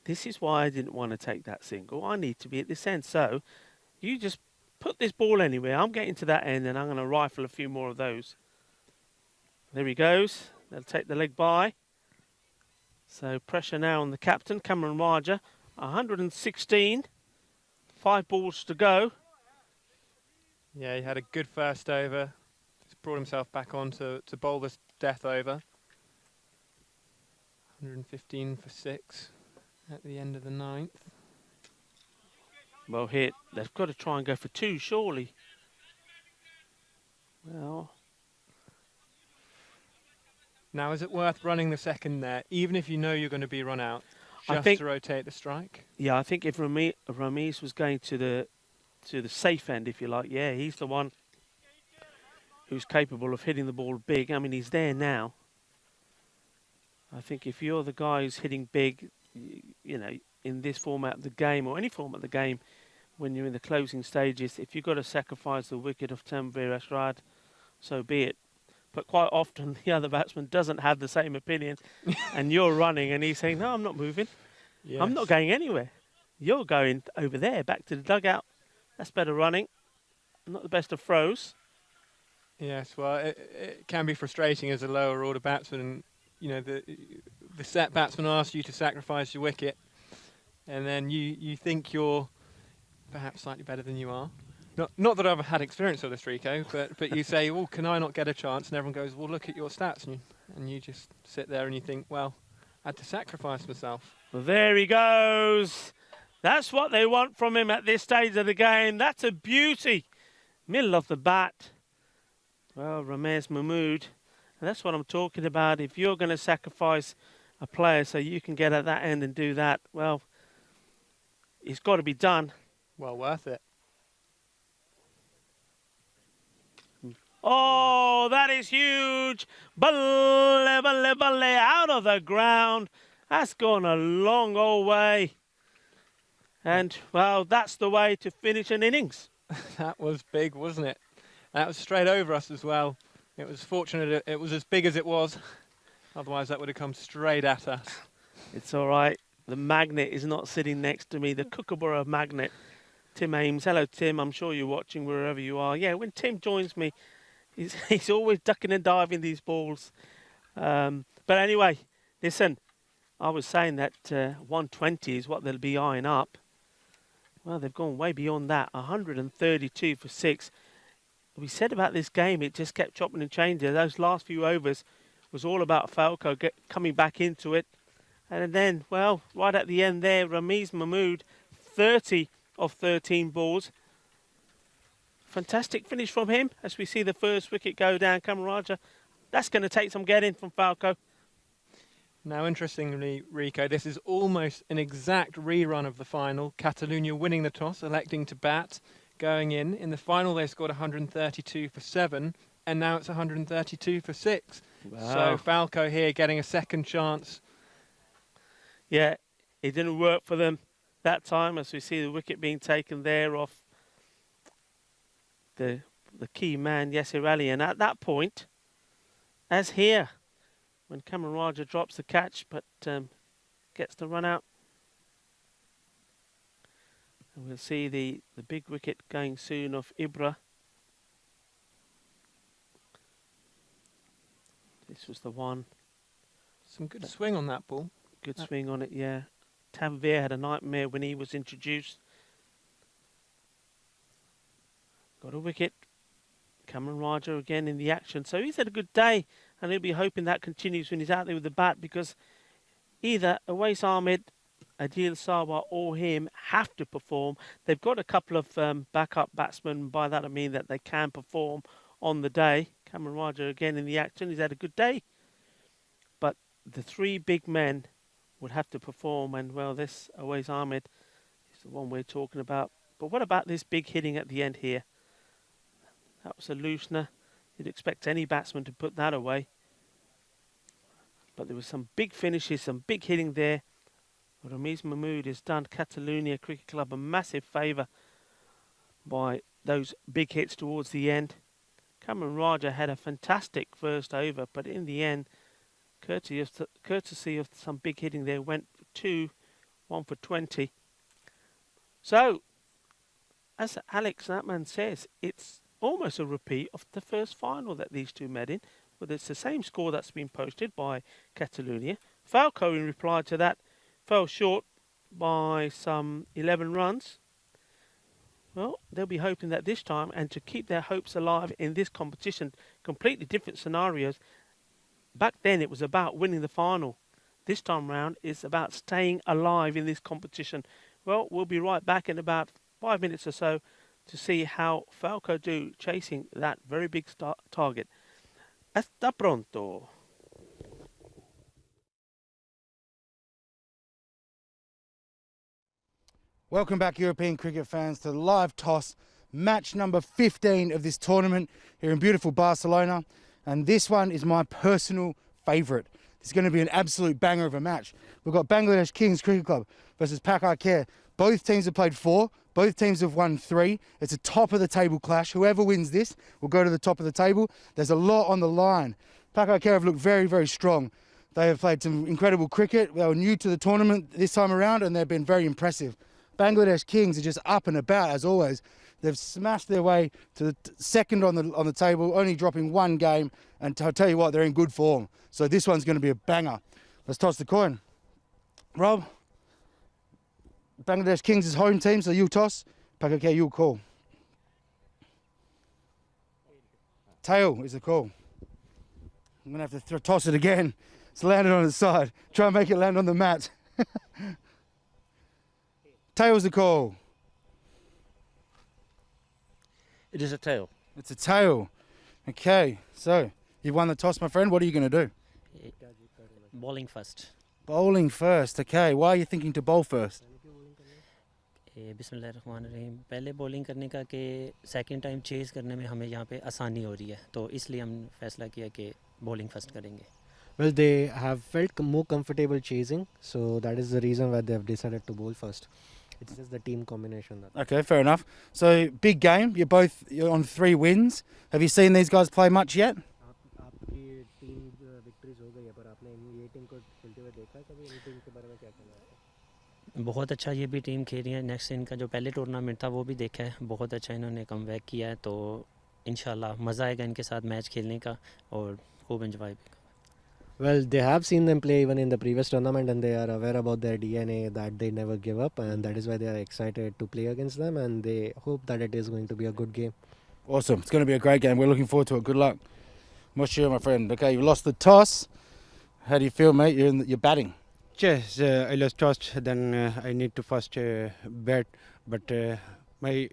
this is why I didn't want to take that single. I need to be at this end. So you just put this ball anywhere. I'm getting to that end and I'm going to rifle a few more of those. There he goes. They'll take the leg by. So pressure now on the captain, Cameron Raja. 116. 5 balls to go. Yeah, he had a good first over. Just brought himself back on to bowl this death over. 115 for 6 at the end of the 9th. Well hit. They've got to try and go for 2, surely. Well. Now, is it worth running the second there, even if you know you're going to be run out, just to rotate the strike? Yeah, I think if Ramiz was going to the safe end, if you like, yeah, he's the one who's capable of hitting the ball big. I mean, he's there now. I think if you're the guy who's hitting big, you know, in this format of the game or any format of the game, when you're in the closing stages, if you've got to sacrifice the wicket of Tanvir Ashad, so be it. But quite often the other batsman doesn't have the same opinion and you're running and he's saying, no, I'm not moving. Yes. I'm not going anywhere. You're going over there, back to the dugout. That's better running. Not the best of throws. Yes, well, it can be frustrating as a lower order batsman. And, you know, the set batsman asks you to sacrifice your wicket, and then you think you're perhaps slightly better than you are. Not that I've had experience of this, Rico, but you say, well, can I not get a chance? And everyone goes, well, look at your stats. And you just sit there and you think, well, I had to sacrifice myself. Well, there he goes. That's what they want from him at this stage of the game. That's a beauty. Middle of the bat. Well, Ramesh Mahmood. And that's what I'm talking about. If you're going to sacrifice a player so you can get at that end and do that, well, it's got to be done. Well worth it. Oh, that is huge. Balle, balle, balle, out of the ground. That's gone a long old way. And, well, that's the way to finish an innings. That was big, wasn't it? That was straight over us as well. It was fortunate it was as big as it was. Otherwise, that would have come straight at us. It's all right. The magnet is not sitting next to me. The Kookaburra magnet. Tim Ames. Hello, Tim. I'm sure you're watching wherever you are. Yeah, when Tim joins me, he's always ducking and diving these balls. But anyway, listen, I was saying that 120 is what they'll be eyeing up. Well, they've gone way beyond that. 132 for 6. We said about this game, it just kept chopping and changing. Those last few overs was all about Falco coming back into it. And then, well, right at the end there, Ramesh Mahmood, 30 of 13 balls. Fantastic finish from him as we see the first wicket go down. Kamaraja, that's going to take some getting from Falco. Now, interestingly, Rico, this is almost an exact rerun of the final. Catalonia winning the toss, electing to bat, going in. In the final, they scored 132 for 7, and now it's 132 for 6. Wow. So Falco here getting a second chance. Yeah, it didn't work for them that time as we see the wicket being taken there off the key man, Yasir Ali. And at that point, as here, when Cameron Raja drops the catch but gets the run out. And we'll see the big wicket going soon off Ibra. This was the one. Some good swing on that ball. Good swing on it, yeah. Tanvir had a nightmare when he was introduced. Got a wicket. Cameron Raja again in the action. So he's had a good day, and he'll be hoping that continues when he's out there with the bat, because either Awais Ahmed, Adil Sawa or him have to perform. They've got a couple of backup batsmen. By that I mean that they can perform on the day. Cameron Raja again in the action. He's had a good day. But the three big men would have to perform, and well, this Awais Ahmed is the one we're talking about. But what about this big hitting at the end here? That was a loosener. You'd expect any batsman to put that away. But there was some big finishes, some big hitting there. Ramesh Mahmood has done Catalonia Cricket Club a massive favour by those big hits towards the end. Cameron Raja had a fantastic first over, but in the end, courtesy of some big hitting there, went for 2, 1 for 20. So, as Alex Natman says, it's almost a repeat of the first final that these two met in, but it's the same score that's been posted by Catalonia. Falco, in reply to that, fell short by some 11 runs. Well, they'll be hoping that this time, and to keep their hopes alive in this competition, completely different scenarios. Back then it was about winning the final. This time round it's about staying alive in this competition. Well, we'll be right back in about 5 minutes or so to see how Falco do chasing that very big target. Hasta pronto. Welcome back, European cricket fans, to the live toss, match number 15 of this tournament here in beautiful Barcelona. And this one is my personal favourite. It's going to be an absolute banger of a match. We've got Bangladesh Kings Cricket Club versus Pak Care. Both teams have played 4. Both teams have won 3. It's a top of the table clash. Whoever wins this will go to the top of the table. There's a lot on the line. Pak Care have looked very, very strong. They have played some incredible cricket. They were new to the tournament this time around, and they've been very impressive. Bangladesh Kings are just up and about as always. They've smashed their way to the second on the table, only dropping one game. And I'll tell you what, they're in good form. So this one's going to be a banger. Let's toss the coin. Rob, Bangladesh Kings is home team, so you toss. Pakake, you call. Tail is the call. I'm going to have to toss it again. It's landed on its side. Try and make it land on the mat. Tail's the call. It is a tail. It's a tail. Okay, so you've won the toss, my friend. What are you going to do? Bowling first. Bowling first. Okay, why are you thinking to bowl first? बिस्मिल्लाहिर्रहमानिर्रहीम पहले bowling करने का कि second time Chase करने में हमें यहाँ पे आसानी हो रही है तो इसलिए हम फैसला किया कि बॉलिंग फर्स्ट करेंगे. Well, they have felt more comfortable chasing, so that is the reason why they have decided to bowl first. It's just the team combination. Okay, fair enough. So, big game. You're on 3 wins. Have you seen these guys play much yet? आपकी team victories हो गई है पर आपने ये team को खेलते हुए देखा कभी इन टीम के बारे में क्या कहना है? बहुत अच्छा ये भी टीम खेल रही है. नेक्स्ट इनका जो पहले टूर्नामेंट था वो भी देखा है. बहुत अच्छा इन्होंने कमबैक किया है तो इंशाल्लाह मज़ा आएगा इनके साथ मैच खेलने का और खूब एंजॉय भी. Well, they have seen them play even in the previous tournament and they are aware about their DNA that they never give up and that is why they are excited to play against them and they hope that it is going to be a good game. Awesome. It's going to be a great game. We're looking forward to it. Good luck. Monsieur, my friend. Okay, you lost the toss. How do you feel, mate? You're batting. Yes, I lost toss. Then I need to first bat. But my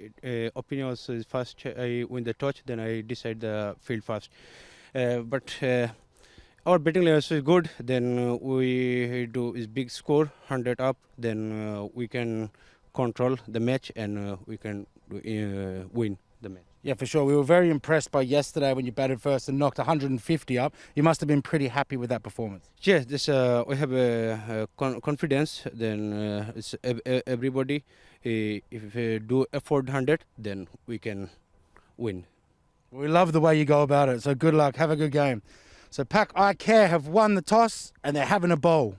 opinion was first I win the toss, then I decide the field first. But our batting level is good. Then we do is big score, 100 up. Then we can control the match and we can win the match. Yeah, for sure. We were very impressed by yesterday when you batted first and knocked 150 up. You must have been pretty happy with that performance. Yes, this we have confidence. Then it's everybody. If we do effort 100, then we can win. We love the way you go about it. So good luck. Have a good game. So Pak I Care have won the toss and they're having a bowl.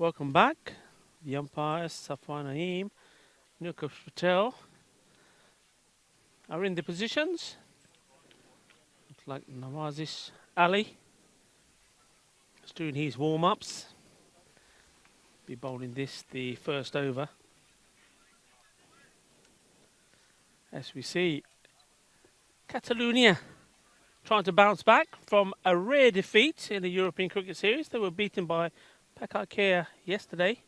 Welcome back. The umpires, Safwan Naeem, Nukas Patel, are in the positions. Looks like Nawazish Ali is doing his warm-ups. Be bowling this the first over. As we see, Catalonia trying to bounce back from a rare defeat in the European Cricket Series. They were beaten by Pakakea yesterday,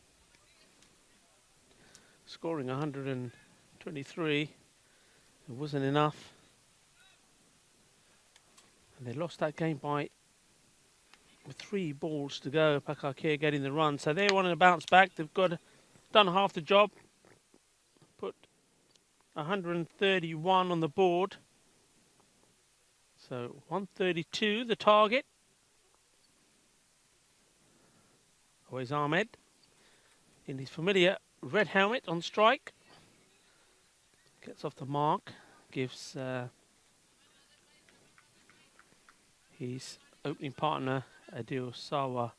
scoring 123. It wasn't enough. And they lost that game with 3 balls to go. Pakakea getting the run. So they wanting to bounce back. They've done half the job. Put 131 on the board. So 132 the target. Always Ahmed in his familiar red helmet on strike. Gets off the mark. Gives his opening partner Adil Sawa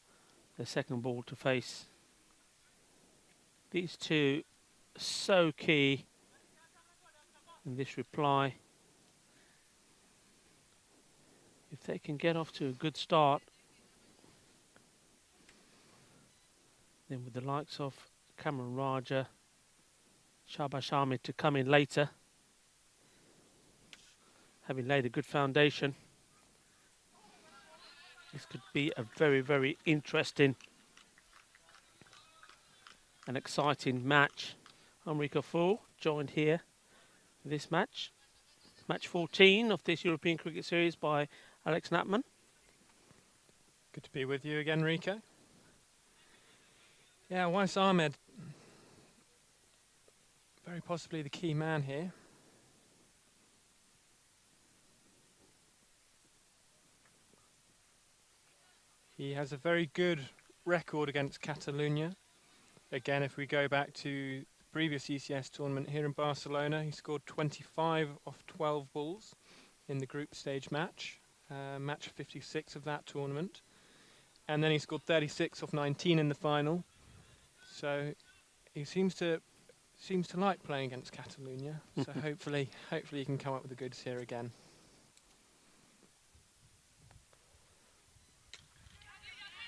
the second ball to face. These two so key in this reply. If they can get off to a good start, then with the likes of Cameron Raja, Shahbaz Ahmed to come in later, having laid a good foundation, this could be a very, very interesting and exciting match. Amri Kafour joined here for this match. Match 14 of this European Cricket Series by Alex Knappman. Good to be with you again, Rico. Yeah, Wais Ahmed, very possibly the key man here. He has a very good record against Catalonia. Again, if we go back to the previous ECS tournament here in Barcelona, he scored 25 off 12 balls in the group stage match, match 56 of that tournament. And then he scored 36 off 19 in the final. So he seems to like playing against Catalonia. So hopefully he can come up with the goods here again.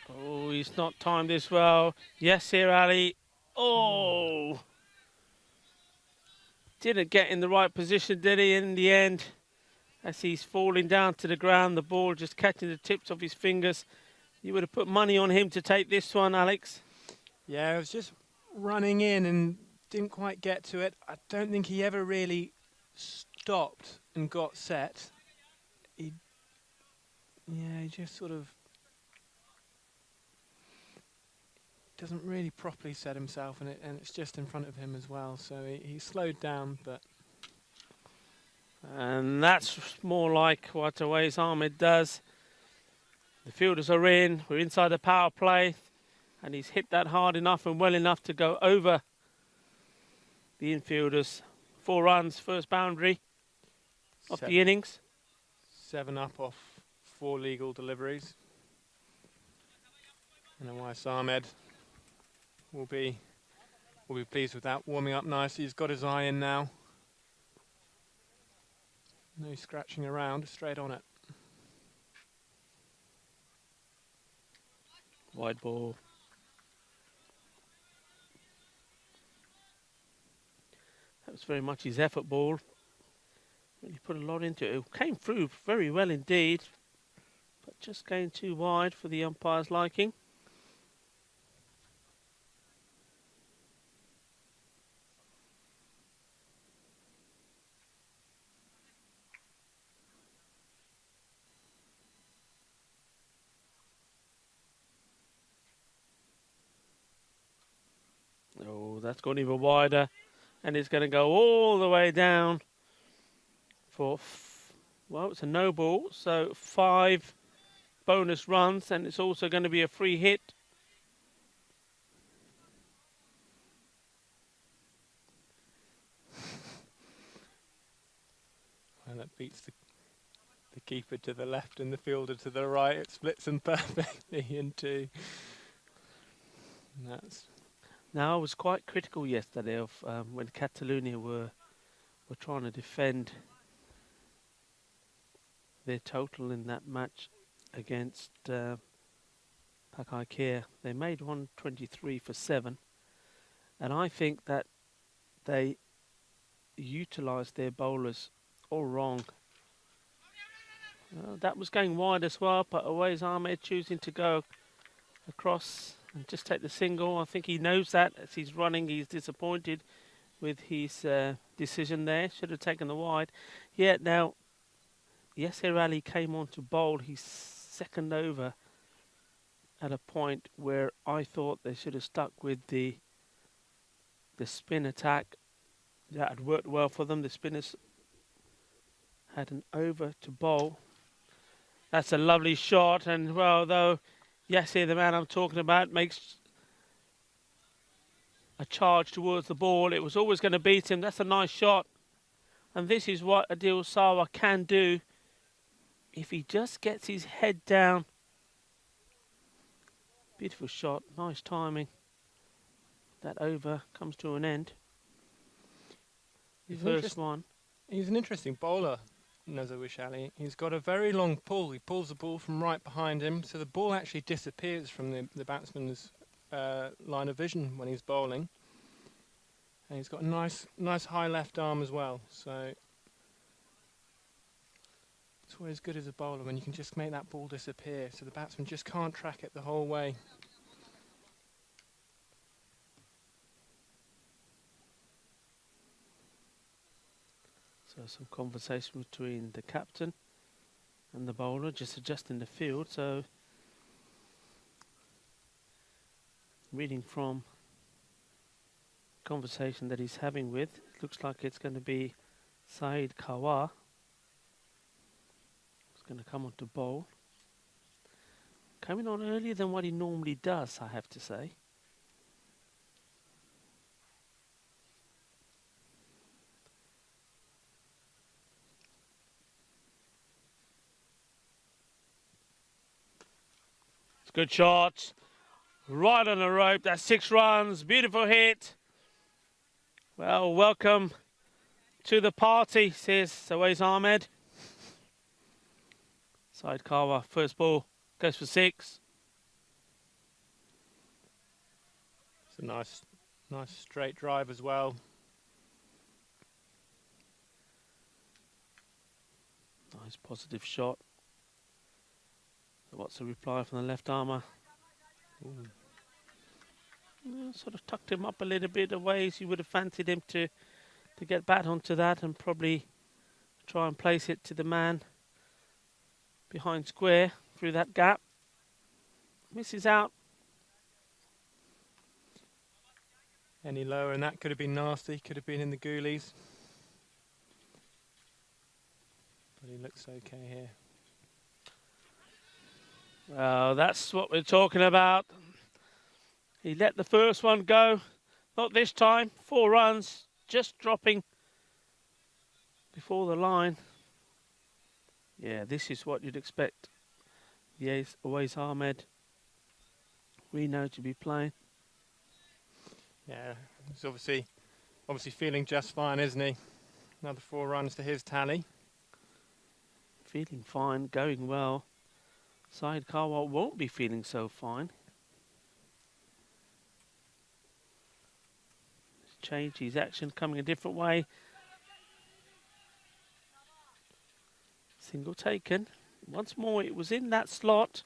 Oh, he's not timed this well. Yes, here, Ali. Oh! Didn't get in the right position, did he, in the end? As he's falling down to the ground, the ball just catching the tips of his fingers. You would have put money on him to take this one, Alex. Yeah, I was just running in and didn't quite get to it. I don't think he ever really stopped and got set. He just sort of doesn't really properly set himself, and it's just in front of him as well. So he slowed down, but... And that's more like what Wais Ahmed does. The fielders are in, we're inside the power play, and he's hit that hard enough and well enough to go over the infielders. 4 runs, first boundary of the innings. 7 up off 4 legal deliveries. And then Wais Ahmed will be pleased with that. Warming up nicely. He's got his eye in now. No scratching around, straight on it. Wide ball. That was very much his effort ball. Really put a lot into it. It came through very well indeed, but just going too wide for the umpire's liking. Oh, that's gone even wider, and it's going to go all the way down for, well, it's a no ball, so 5 bonus runs, and it's also going to be a free hit. And that beats the keeper to the left and the fielder to the right. It splits them perfectly in two. And that's Now, I was quite critical yesterday of when Catalonia were trying to defend their total in that match against Pakai. They made 123 for 7, and I think that they utilised their bowlers all wrong. That was going wide as well, but Awais Ahmed choosing to go across and just take the single. I think he knows that as he's running. He's disappointed with his decision there. Should have taken the wide. Yeah, now, Yasser Ali came on to bowl his second over at a point where I thought they should have stuck with the spin attack. That had worked well for them. The spinners had an over to bowl. That's a lovely shot, and well, though Yasser, the man I'm talking about, makes a charge towards the ball, it was always going to beat him. That's a nice shot, and this is what Adil Sawa can do if he just gets his head down. Beautiful shot, nice timing. That over comes to an end. The first one. He's an interesting bowler, Nazawish Ali. He's got a very long pull. He pulls the ball from right behind him, so the ball actually disappears from the batsman's line of vision when he's bowling. And he's got a nice high left arm as well. So it's always good as a bowler when you can just make that ball disappear, so the batsman just can't track it the whole way. So some conversation between the captain and the bowler, just adjusting the field. So reading from conversation that he's having with, it looks like it's going to be Saeed Kawar. He's going to come on to bowl. Coming on earlier than what he normally does, I have to say. Good shot, right on the rope. That's 6 runs, beautiful hit. Well, welcome to the party, says Awais Ahmed. Side Kawa, first ball, goes for 6. It's a nice straight drive as well. Nice positive shot. What's the reply from the left armour? Sort of tucked him up a little bit away. You would have fancied him to get back onto that and probably try and place it to the man behind square through that gap. Misses out. Any lower and that could have been nasty, could have been in the goolies. But he looks okay here. Well, that's what we're talking about. He let the first one go. Not this time. 4 runs, just dropping before the line. Yeah, this is what you'd expect Awais Ahmed Reno to be playing. Yeah, he's obviously feeling just fine, isn't he? Another 4 runs to his tally. Feeling fine, going well. Saeed Karwal won't be feeling so fine. He's changed his action, coming a different way. Single taken. Once more, it was in that slot.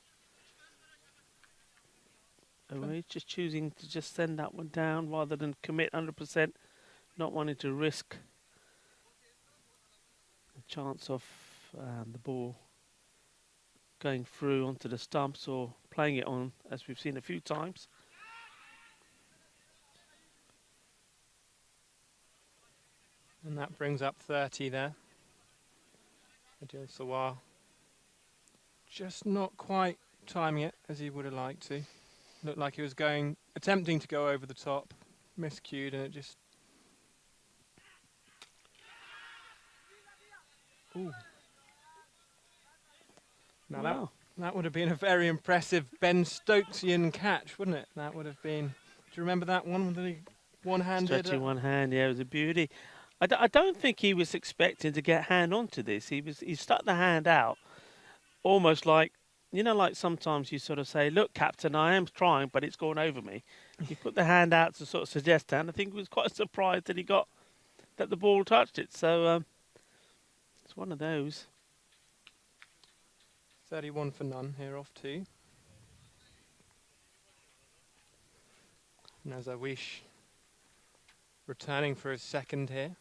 He's just choosing to just send that one down rather than commit 100%, not wanting to risk the chance of the ball going through onto the stumps or playing it on, as we've seen a few times. And that brings up 30 there. Adil Sawar just not quite timing it as he would have liked to. Looked like he was attempting to go over the top, miscued, and it just... Ooh. Now Wow. That would have been a very impressive Ben Stokesian catch, wouldn't it? That would have been. Do you remember that one? With the one-handed. Stretching one hand, yeah, it was a beauty. I don't think he was expecting to get hand onto this. He stuck the hand out, almost like, you know, like sometimes you sort of say, "Look, Captain, I am trying, but it's gone over me." He put the hand out to sort of suggest that, and I think he was quite surprised that the ball touched it. So it's one of those. 31 for none here off 2. Nazawish returning for his second here.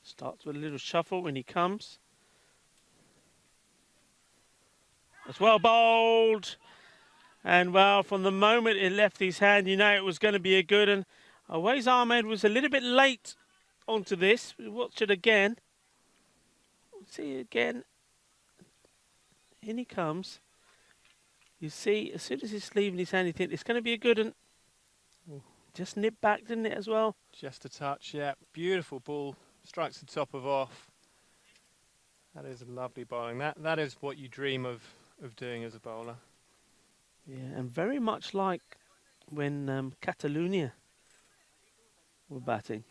Starts with a little shuffle when he comes. It's well bowled. And well, from the moment it left his hand, you know it was going to be a good. And Awais Ahmed was a little bit late onto this. We watch it again. See it again. In he comes. You see, as soon as he's leaving his hand, you think it's going to be a good. And just nipped back, didn't it, as well? Just a touch, yeah. Beautiful ball. Strikes the top of off. That is lovely bowling. That is what you dream of doing as a bowler. Yeah, and very much like when Catalonia were batting.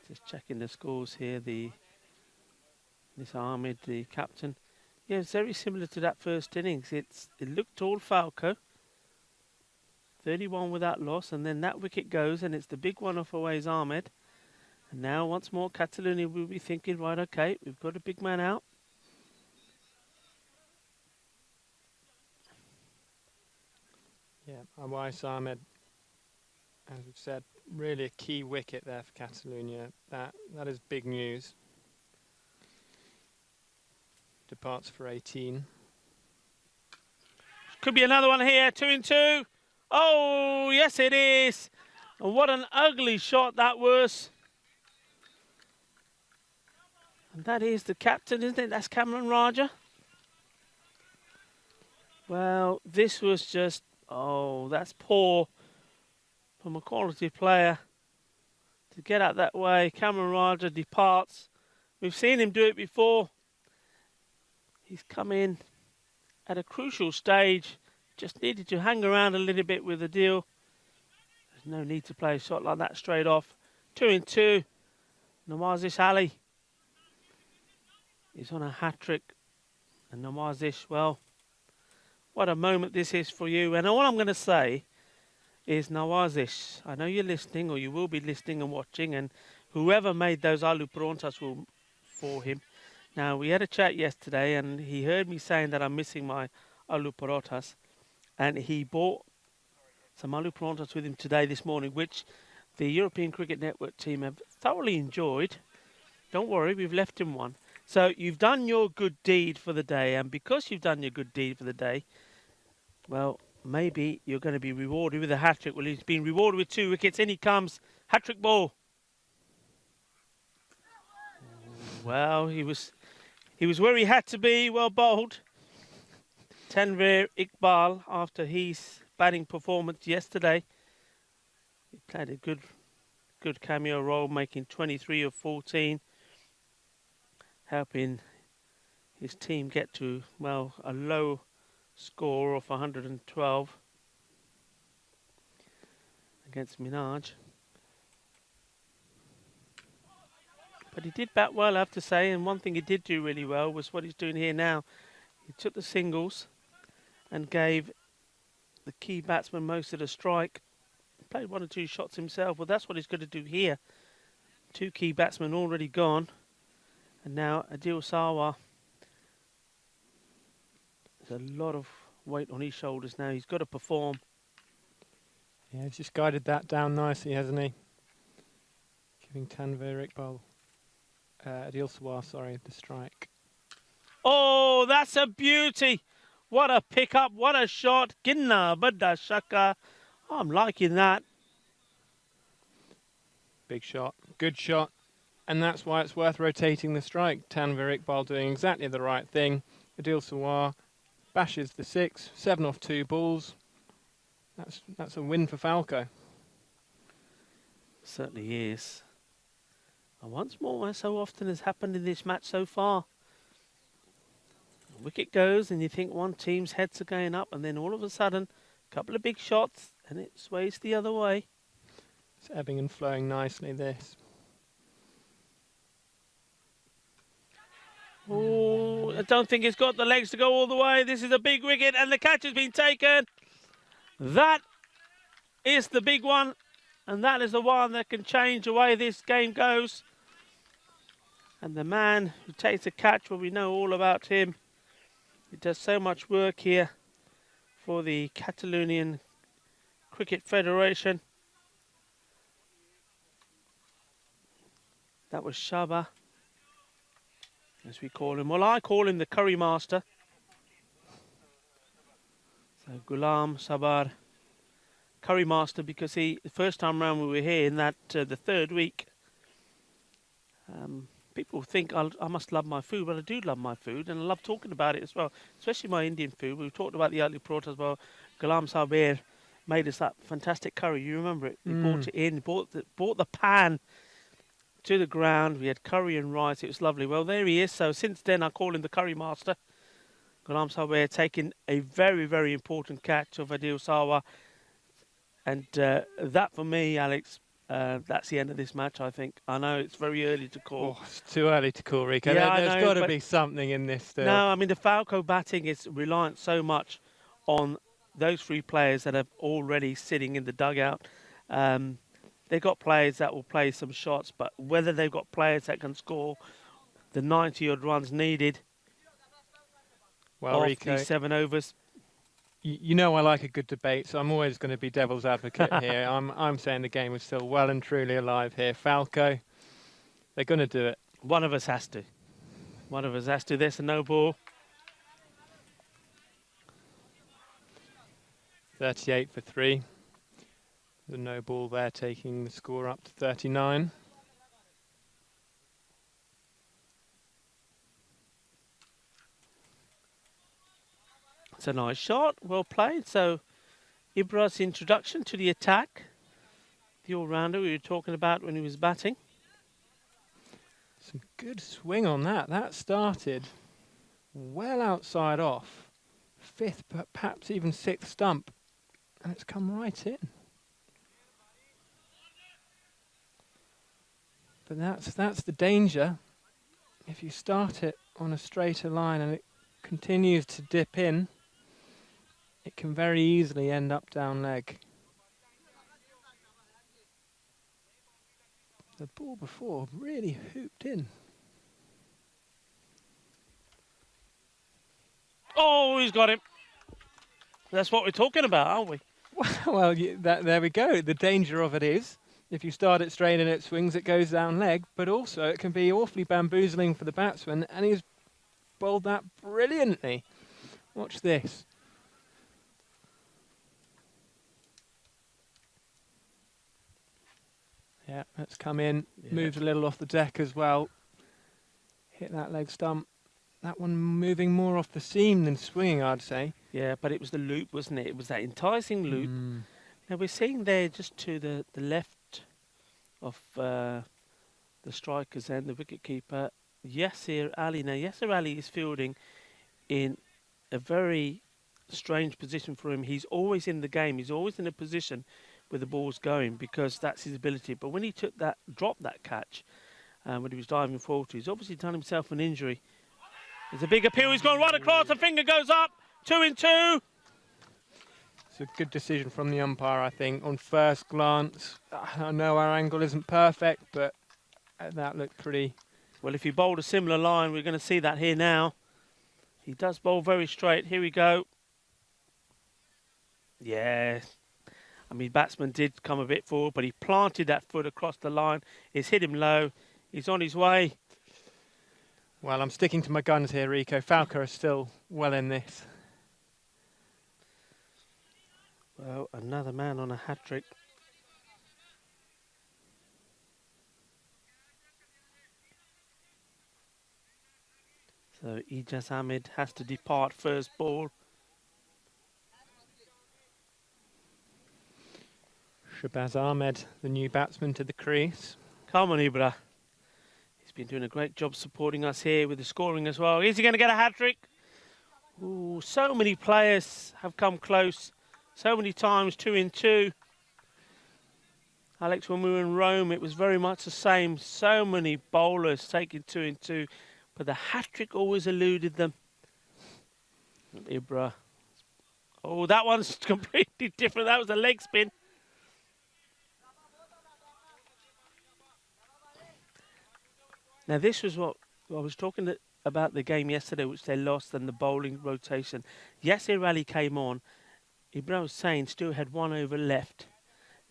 Just checking the scores here. This Ahmed, the captain. Yeah, it's very similar to that first innings. It looked all Falco. 31 without loss, and then that wicket goes, and it's the big one off Awais Ahmed. And now once more, Catalonia will be thinking, right, okay, we've got a big man out. Yeah, Awais Ahmed, as we've said, really a key wicket there for Catalonia. That is big news. Departs for 18. Could be another one here, 2 in 2. Oh, yes it is. And what an ugly shot that was. And that is the captain, isn't it? That's Cameron Raja. Well, this was just, oh, that's poor from a quality player to get out that way. Cameron Raja departs. We've seen him do it before. He's come in at a crucial stage. Just needed to hang around a little bit with the deal. There's no need to play a shot like that straight off. 2 in 2. Nawazish Ali is on a hat-trick. And Nawazish, well, what a moment this is for you. And all I'm going to say is, Nawazish, I know you're listening, or you will be listening and watching, and whoever made those aloo paranthas for him. Now, we had a chat yesterday, and he heard me saying that I'm missing my aloo paranthas. And he bought some aloo paranthas with him today, this morning, which the European Cricket Network team have thoroughly enjoyed. Don't worry, we've left him one. So you've done your good deed for the day, and because you've done your good deed for the day, well, maybe you're going to be rewarded with a hat-trick. Well, he's been rewarded with 2 wickets. In he comes, hat-trick ball. Well, he was where he had to be, well bowled. Tanveer Iqbal, after his batting performance yesterday, he played a good cameo role, making 23 of 14, helping his team get to, well, a low score of 112 against Minaj. But he did bat well, I have to say, and one thing he did do really well was what he's doing here now. He took the singles and gave the key batsman most of the strike. Played 1 or 2 shots himself. Well, that's what he's going to do here. 2 key batsmen already gone. And now Adil Sawa. There's a lot of weight on his shoulders now. He's got to perform. Yeah, he's just guided that down nicely, hasn't he? Giving Tanveer Iqbal, Adil Sawa, sorry, the strike. Oh, that's a beauty. What a pickup, what a shot. Ginna Badda Shaka. I'm liking that. Big shot, good shot. And that's why it's worth rotating the strike. Tanveer Iqbal doing exactly the right thing. Adil Sawa bashes the 6, 7 off 2 balls. That's a win for Falco. Certainly is. And once more, as so often has happened in this match so far, the wicket goes and you think one team's heads are going up, and then all of a sudden, a couple of big shots and it sways the other way. It's ebbing and flowing nicely, this. Oh, I don't think it's got the legs to go all the way. This is a big wicket and the catch has been taken. That is the big one, and that is the one that can change the way this game goes. And the man who takes the catch, well, we know all about him. He does so much work here for the Catalonian Cricket Federation. That was Shaba, as we call him. Well, I call him the Curry Master. So Ghulam Sabar, Curry Master, because the first time round we were here in that the third week, people think I must love my food, but I do love my food, and I love talking about it as well, especially my Indian food. We've talked about the ugly prota as well. Ghulam Sabar made us that fantastic curry. You remember it? He brought it in, brought the pan to the ground. We had curry and rice. It was lovely. Well, there he is. So since then, I call him the Curry Master. Ghulam Sabar taking a very, very important catch of Adil Sawa. And that for me, Alex, that's the end of this match, I think. I know it's very early to call. Oh, it's too early to call, Rico. Yeah, There's got to be something in this still. No, I mean, the Falco batting is reliant so much on those 3 players that are already sitting in the dugout. They've got players that will play some shots, but whether they've got players that can score the 90-odd runs needed off these 7 overs. You know I like a good debate, so I'm always going to be devil's advocate here. I'm saying the game is still well and truly alive here. Falco, they're going to do it. One of us has to. One of us has to. There's a no ball. 38 for 3. The no ball there, taking the score up to 39. It's a nice shot, well played. So Ibra's introduction to the attack, the all-rounder we were talking about when he was batting. Some good swing on that. That started well outside off. 5th, perhaps even 6th stump. And it's come right in. But that's the danger. If you start it on a straighter line and it continues to dip in, it can very easily end up down leg. The ball before really hooped in. Oh, he's got him. That's what we're talking about, aren't we? Well, there we go. The danger of it is, if you start it straight and it swings, it goes down leg, but also it can be awfully bamboozling for the batsman, and he's bowled that brilliantly. Watch this. Yeah, that's come in, moved a little off the deck as well. Hit that leg stump. That one moving more off the seam than swinging, I'd say. Yeah, but it was the loop, wasn't it? It was that enticing loop. Now we're seeing there just to the left of the strikers and the wicketkeeper, Yasir Ali. Now Yasir Ali is fielding in a very strange position for him. He's always in the game. He's always in a position where the ball's going because that's his ability. But when he dropped that catch, when he was diving forward, he's obviously done himself an injury. There's a big appeal. He's gone right across. The finger goes up. 2 in 2. It's a good decision from the umpire, I think. On first glance, I know our angle isn't perfect, but that looked pretty. Well, if he bowled a similar line, we're going to see that here now. He does bowl very straight. Here we go. Yeah. I mean, batsman did come a bit forward, but he planted that foot across the line. It's hit him low. He's on his way. Well, I'm sticking to my guns here, Rico. Falco is still well in this. Well, another man on a hat-trick. So Ijaz Ahmed has to depart first ball. Shabazz Ahmed, the new batsman, to the crease. Come on, Ibra. He's been doing a great job supporting us here with the scoring as well. Is he going to get a hat-trick? Ooh, so many players have come close. So many times, 2 in 2. Alex, when we were in Rome, it was very much the same. So many bowlers taking 2 in 2. But the hat-trick always eluded them. Ibra. Oh, that one's completely different. That was a leg spin. Now, this was what I was talking about the game yesterday, which they lost, and the bowling rotation. Yasir Ali came on. Ibra was saying still had 1 over left.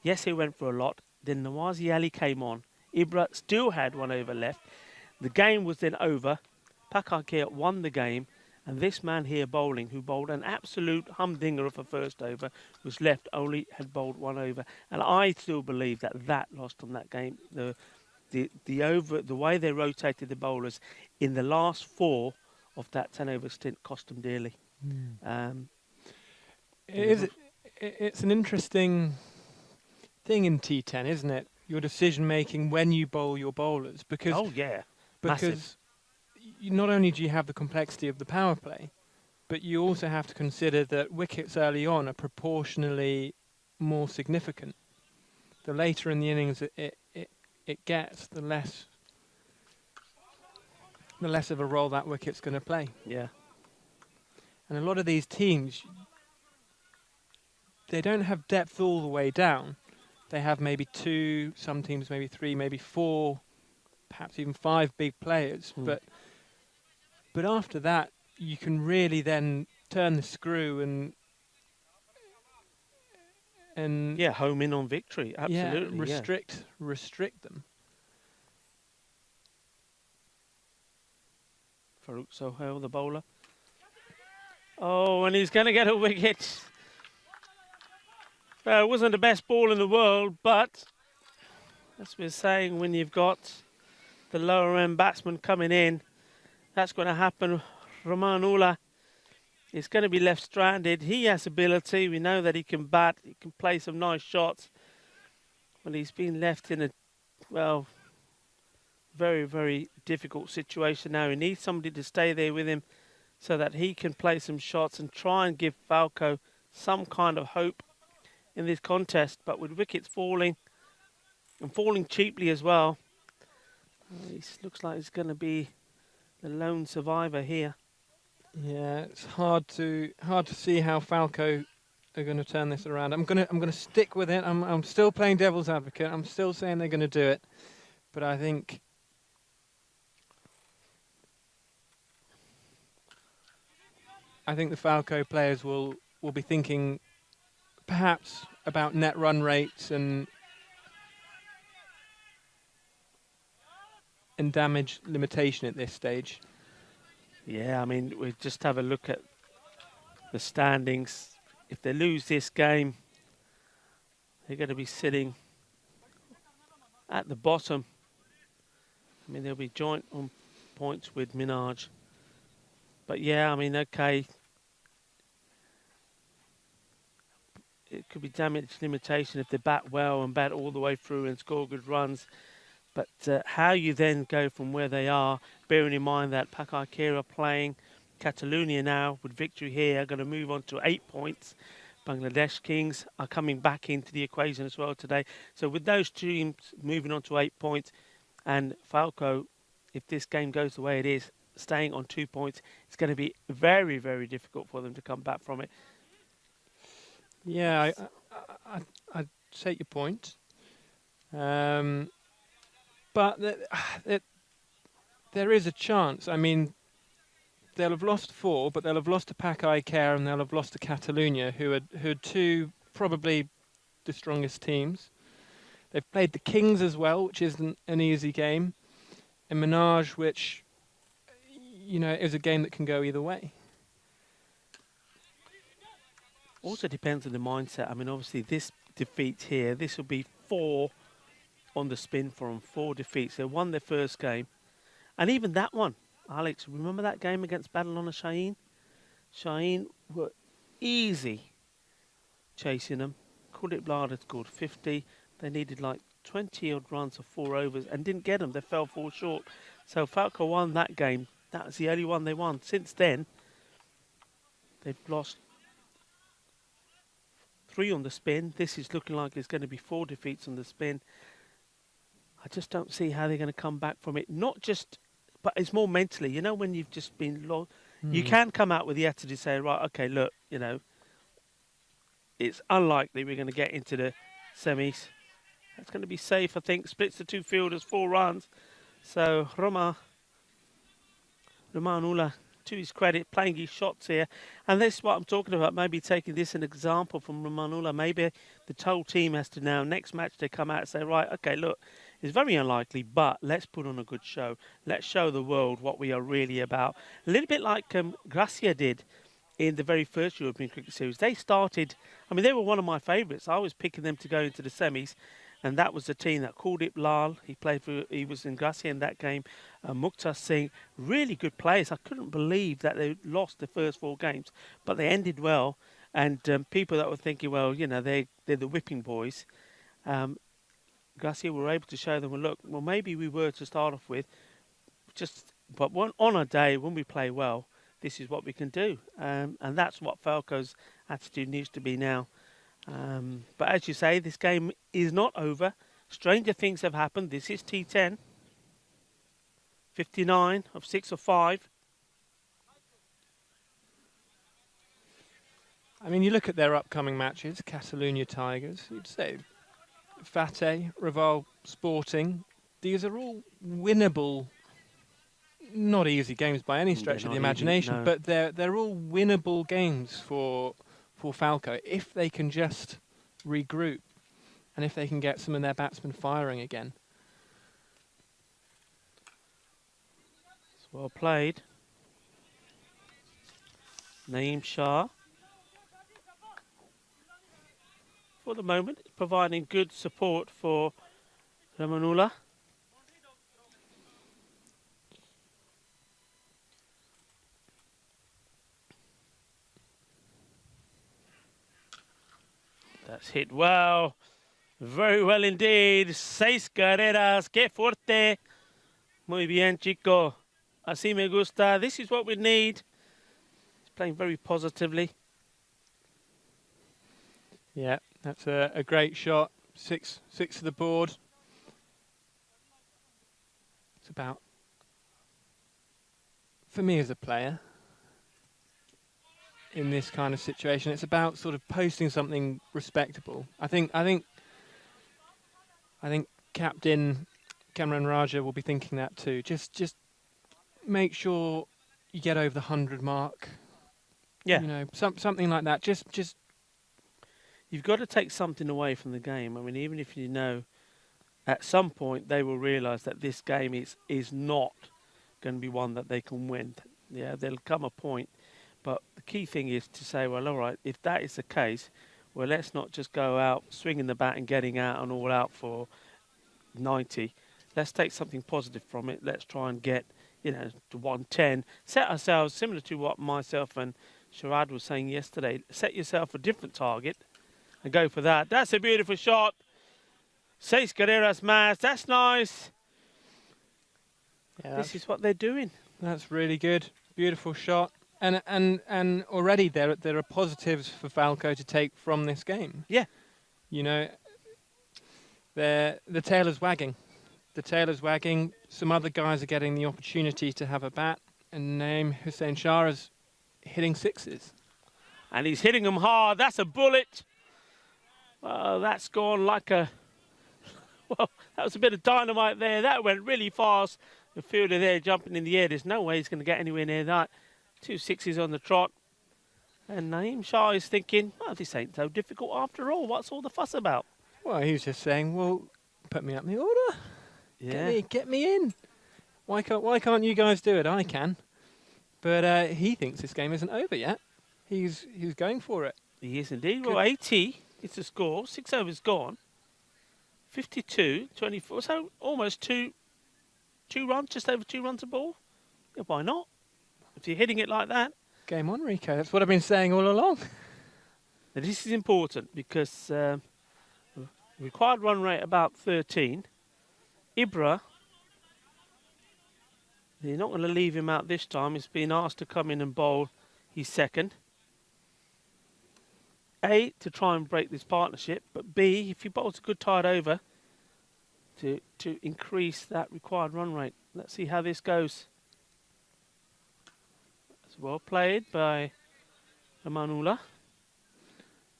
Yasir went for a lot. Then Nawazi Ali came on. Ibra still had 1 over left. The game was then over. Pakakir won the game. And this man here bowling, who bowled an absolute humdinger of a first over, was left, only had bowled 1 over. And I still believe that lost on that game. The way they rotated the bowlers in the last 4 of that 10 over stint cost them dearly. It's an interesting thing in T10, isn't it? Your decision making when you bowl your bowlers, because Massive. Not only do you have the complexity of the power play, but you also have to consider that wickets early on are proportionally more significant. The later in the innings it gets, the less of a role that wicket's going to play. Yeah. And a lot of these teams, they don't have depth all the way down. They have maybe 2, some teams maybe 3, maybe 4, perhaps even 5 big players. But after that, you can really then turn the screw and home in on victory. Absolutely. Restrict them. Farooq Sohail, the bowler. Oh, and he's going to get a wicket. It wasn't the best ball in the world, but as we're saying, when you've got the lower end batsman coming in, that's going to happen. Rahmanullah is going to be left stranded. He has ability. We know that he can bat. He can play some nice shots. But he's been left in a, very, very difficult situation now. He needs somebody to stay there with him so that he can play some shots and try and give Falco some kind of hope in this contest. But with wickets falling, and falling cheaply as well, he looks like he's going to be the lone survivor here. Yeah, it's hard to see how Falco are going to turn this around. I'm going to stick with it. I'm still playing devil's advocate. I'm still saying they're going to do it, but I think the Falco players will be thinking perhaps about net run rates and damage limitation at this stage. Yeah, I mean, we just have a look at the standings. If they lose this game, they're going to be sitting at the bottom. I mean, they'll be joint on points with Minaj. But yeah, I mean, okay. It could be damage limitation if they bat well and bat all the way through and score good runs. But how you then go from where they are, bearing in mind that Pakakir are playing Catalonia now with victory here, are going to move on to 8 points. Bangladesh Kings are coming back into the equation as well today. So with those teams moving on to 8 points, and Falco, if this game goes the way it is, staying on 2 points, it's going to be very, very difficult for them to come back from it. Yeah, I take your point. But there is a chance. I mean, they'll have lost 4, but they'll have lost to Pakai Care and they'll have lost to Catalonia, who are 2 probably the strongest teams. They've played the Kings as well, which isn't an easy game, and Minaj, which is a game that can go either way. Also depends on the mindset. I mean, obviously this defeat here, this will be 4 on the spin for them, 4 defeats. They won their first game. And even that one, Alex, remember that game against Barcelona Shaheen? Shaheen were easy chasing them. Kulip Blad had scored 50. They needed like 20 odd runs of 4 overs and didn't get them. They fell 4 short. So Falco won that game. That was the only one they won. Since then, they've lost 3 on the spin. This is looking like it's going to be 4 defeats on the spin. I just don't see how they're going to come back from it. Not just, but it's more mentally. You know, when you've just been lost, you can come out with the attitude to say, right, okay, look, you know, it's unlikely we're going to get into the semis. That's going to be safe, I think. Splits the 2 fielders, 4 runs. So Roman Ula, to his credit, playing his shots here. And this is what I'm talking about, maybe taking this an example from Roman Ula. Maybe the whole team has to now, next match they come out and say, right, okay, look, it's very unlikely, but let's put on a good show. Let's show the world what we are really about. A little bit like Gracia did in the very first European Cricket Series. They started, I mean, they were one of my favourites. I was picking them to go into the semis. And that was the team that Kuldeep Lal. He was in Gracia in that game. Mukhtar Singh, really good players. I couldn't believe that they lost the first 4 games, but they ended well. And people that were thinking, well, you know, they're the whipping boys. Gracia were able to show them, well, look, well, maybe we were to start off with, but on a day when we play well, this is what we can do. And that's what Falco's attitude needs to be now. But as you say, this game is not over. Stranger things have happened. This is T10. 59 of 6 of 5. I mean, you look at their upcoming matches, Catalunya Tigers, you'd say Fateh, Raval Sporting. These are all winnable, not easy games by any stretch of the imagination, no. but they're all winnable games for Falco if they can just regroup and if they can get some of their batsmen firing again. It's well played. Naeem Shah, for the moment, providing good support for Ramanullah. That's hit well. Very well indeed. 6 carreras. Que fuerte. Muy bien, chico. Así me gusta. This is what we need. He's playing very positively. Yeah, that's a great shot. Six to the board. It's about, for me as a player, in this kind of situation, it's about sort of posting something respectable. I think Captain Cameron Raja will be thinking that too. Just make sure you get over the 100 mark. Yeah, you know, something like that. Just you've got to take something away from the game. I mean, even if you know at some point they will realise that this game is not going to be one that they can win. Yeah, there'll come a point. But the key thing is to say, well, all right, if that is the case, well, let's not just go out swinging the bat and getting out and all out for 90. Let's take something positive from it. Let's try and get, you know, to 110. Set ourselves, similar to what myself and Sharad was saying yesterday, set yourself a different target and go for that. That's a beautiful shot. 6 carreras más. That's nice. yeah, This is what they're doing. that's really good. Beautiful shot. And already there are positives for Falco to take from this game. Yeah. You know, the tail is wagging. The tail is wagging. Some other guys are getting the opportunity to have a bat. And Naeem Hussain Shah is hitting 6s. And he's hitting them hard. That's a bullet. Well, that's gone like a... Well, that was a bit of dynamite there. That went really fast. The fielder there jumping in the air. There's no way he's going to get anywhere near that. 2 6s on the trot. And Naeem Shah is thinking, well, this ain't so difficult after all. What's all the fuss about? Well, he was just saying, well, put me up in the order. Yeah. Get me in. Why can't you guys do it? I can. But he thinks this game isn't over yet. He's going for it. He is indeed. Good. Well, 80 is the score. 6 overs gone. 52, 24. So almost two runs, just over 2 runs a ball. Yeah, why not? If you're hitting it like that. Game on, Rico. That's what I've been saying all along. Now, this is important because Required run rate about 13. Ibra, they're not going to leave him out this time. He's been asked to come in and bowl his second. A, to try and break this partnership, but B, if he bowls a good tied over, to increase that required run rate. Let's see how this goes. It's well played by Ramanullah.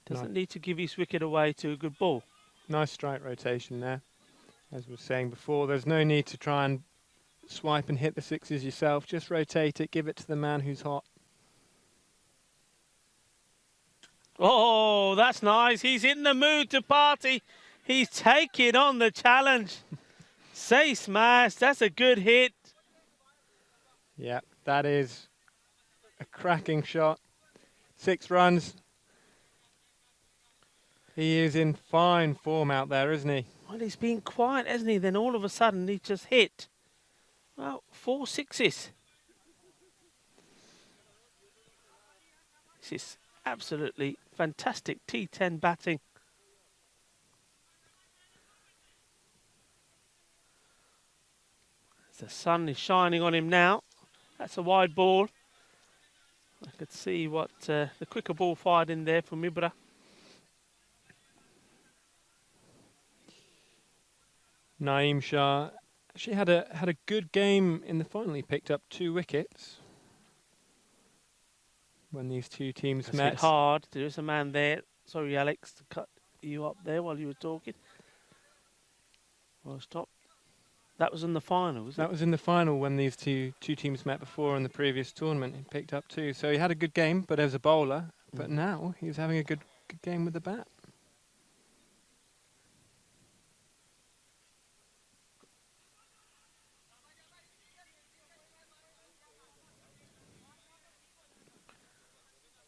Doesn't need to give his wicket away to a good ball. Nice strike rotation there. As we were saying before, there's no need to try and swipe and hit the sixes yourself. Just rotate it, give it to the man who's hot. Oh, that's nice. He's in the mood to party. He's taking on the challenge. Say smash. That's a good hit. Yeah, that is a cracking shot. 6 runs. He is in fine form out there, isn't he? Well, he's been quiet, hasn't he? Then all of a sudden he just hit, well, 4 sixes. This is absolutely fantastic T10 batting. The sun is shining on him now. That's a wide ball. I could see what the quicker ball fired in there from Ibra. Naeem Shah actually had a good game in the final. He picked up 2 wickets when these two teams That's met. hit hard. There is a man there. Sorry, Alex, to cut you up there while you were talking. Well, stop. That was in the final, was it? That was in the final when these two teams met before in the previous tournament. He picked up 2. So he had a good game, but as a bowler. But now he's having a good game with the bat.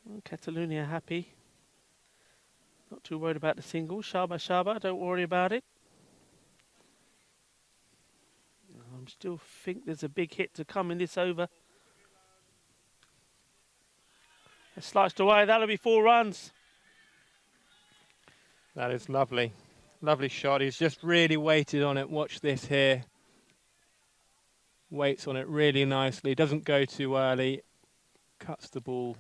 Well, Catalonia happy. Not too worried about the single. Shaba, don't worry about it. I still think there's a big hit to come in this over. It's sliced away. That'll be 4 runs. That is lovely. Lovely shot. He's just really waited on it. Watch this here. Waits on it really nicely. Doesn't go too early. Cuts the ball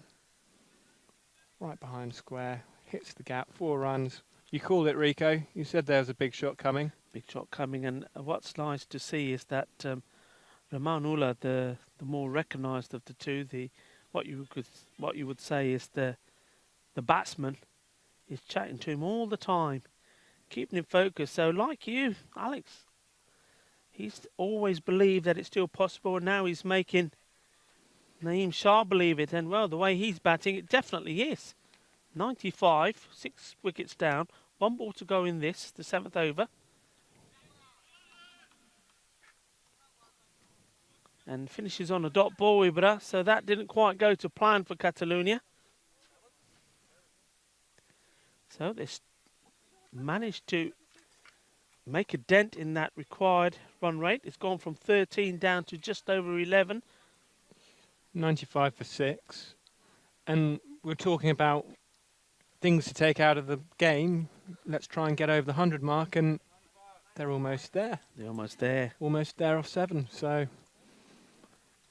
right behind square. Hits the gap. 4 runs. You called it, Rico. You said there was a big shot coming. Big shot coming, and what's nice to see is that Ramanullah, the more recognised of the two, what you would say is the batsman, is chatting to him all the time, keeping him focused. So, like you, Alex, he's always believed that it's still possible, and now he's making Naeem Shah believe it. And well, the way he's batting, it definitely is. 95, 6 wickets down, 1 ball to go in this, the 7th over. And finishes on a dot ball, Ibra, so that didn't quite go to plan for Catalonia. So they managed to make a dent in that required run rate. It's gone from 13 down to just over 11. 95 for 6. And we're talking about things to take out of the game. Let's try and get over the 100 mark, and they're almost there. They're almost there. Almost there off 7, so...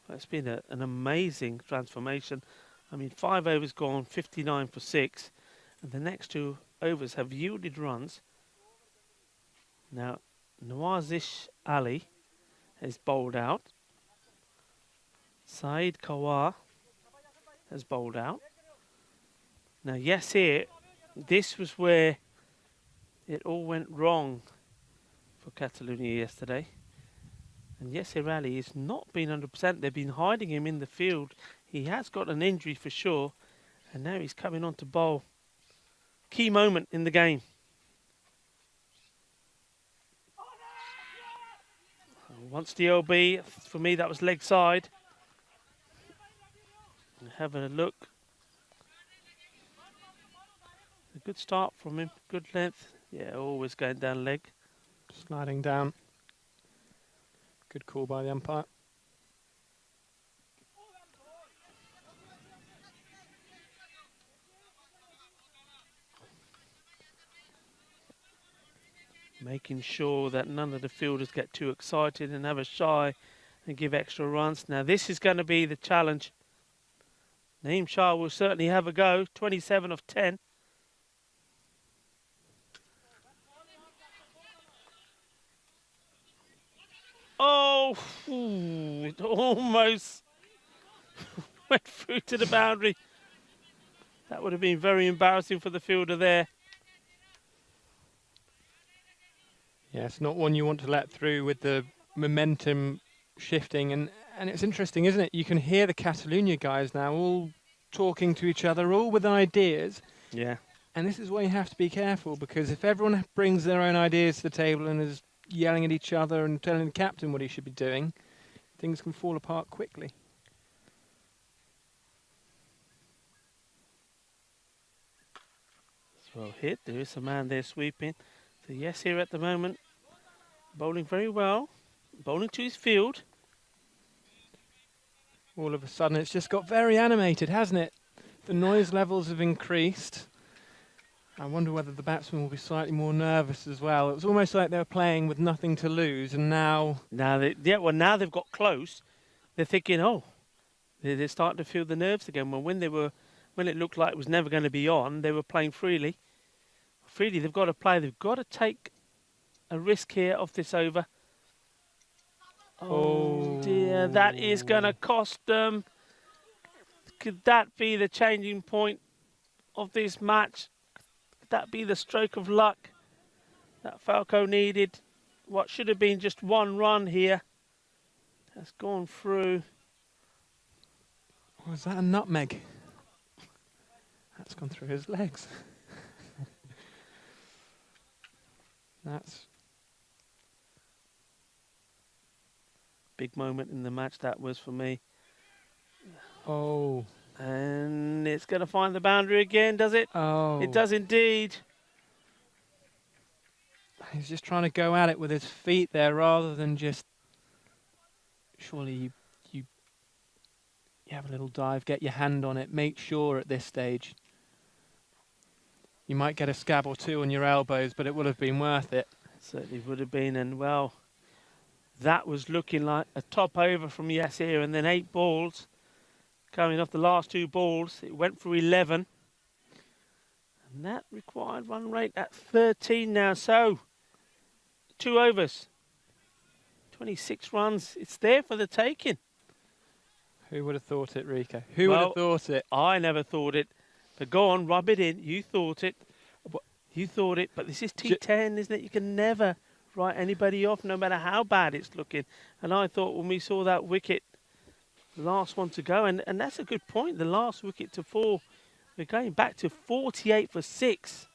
It's been an amazing transformation. I mean, 5 overs gone, 59 for 6. And the next 2 overs have yielded runs. Now, Nawazish Ali has bowled out. Saeed Kawar has bowled out. Now, yes, here, this was where it all went wrong for Catalonia yesterday. And Yasser Ali has not been 100%. They've been hiding him in the field. He has got an injury for sure. And now he's coming on to bowl. Key moment in the game. Once the LB, for me that was leg side. Having a look. A good start from him. Good length. Yeah, always going down leg. Sliding down. Good call by the umpire. Making sure that none of the fielders get too excited and have a shy and give extra runs. Now this is going to be the challenge. Naeem Shah will certainly have a go. 27 of 10. Oh, ooh, it almost went through to the boundary. That would have been very embarrassing for the fielder there. Yeah, it's not one you want to let through with the momentum shifting. And it's interesting, isn't it? You can hear the Catalunya guys now all talking to each other, all with ideas. Yeah. And this is why you have to be careful, because if everyone brings their own ideas to the table and is yelling at each other and telling the captain what he should be doing, things can fall apart quickly. Well hit. There is a man there sweeping. So yes, here at the moment, bowling very well, bowling to his field. All of a sudden, it's just got very animated, hasn't it? The noise levels have increased. I wonder whether the batsmen will be slightly more nervous as well. It was almost like they were playing with nothing to lose, and now... Now they've got close. They're thinking, oh, they're starting to feel the nerves again. When it looked like it was never going to be on, they were playing freely. Freely, they've got to play. They've got to take a risk here off this over. Oh dear, that is going to cost them. Could that be the changing point of this match? Could that be the stroke of luck that Falco needed? What should have been just one run here has gone through. Was that a nutmeg? That's gone through his legs. That's big moment in the match that was for me. Oh. And it's going to find the boundary again, does it? Oh. It does indeed. He's just trying to go at it with his feet there rather than just... Surely you have a little dive, get your hand on it, make sure at this stage. You might get a scab or two on your elbows, but it would have been worth it. Certainly would have been, and well, that was looking like a top over from Yasir, and then 8 balls. Coming off the last 2 balls, it went for 11. And that required run rate at 13 now, so 2 overs. 26 runs, it's there for the taking. Who would have thought it, Rico? Who would have thought it? I never thought it. But go on, rub it in. You thought it. You thought it. But this is T10, isn't it? You can never write anybody off, no matter how bad it's looking. And I thought when we saw that wicket, the last one to go, and that's a good point, the last wicket to fall, we're going back to 48 for 6.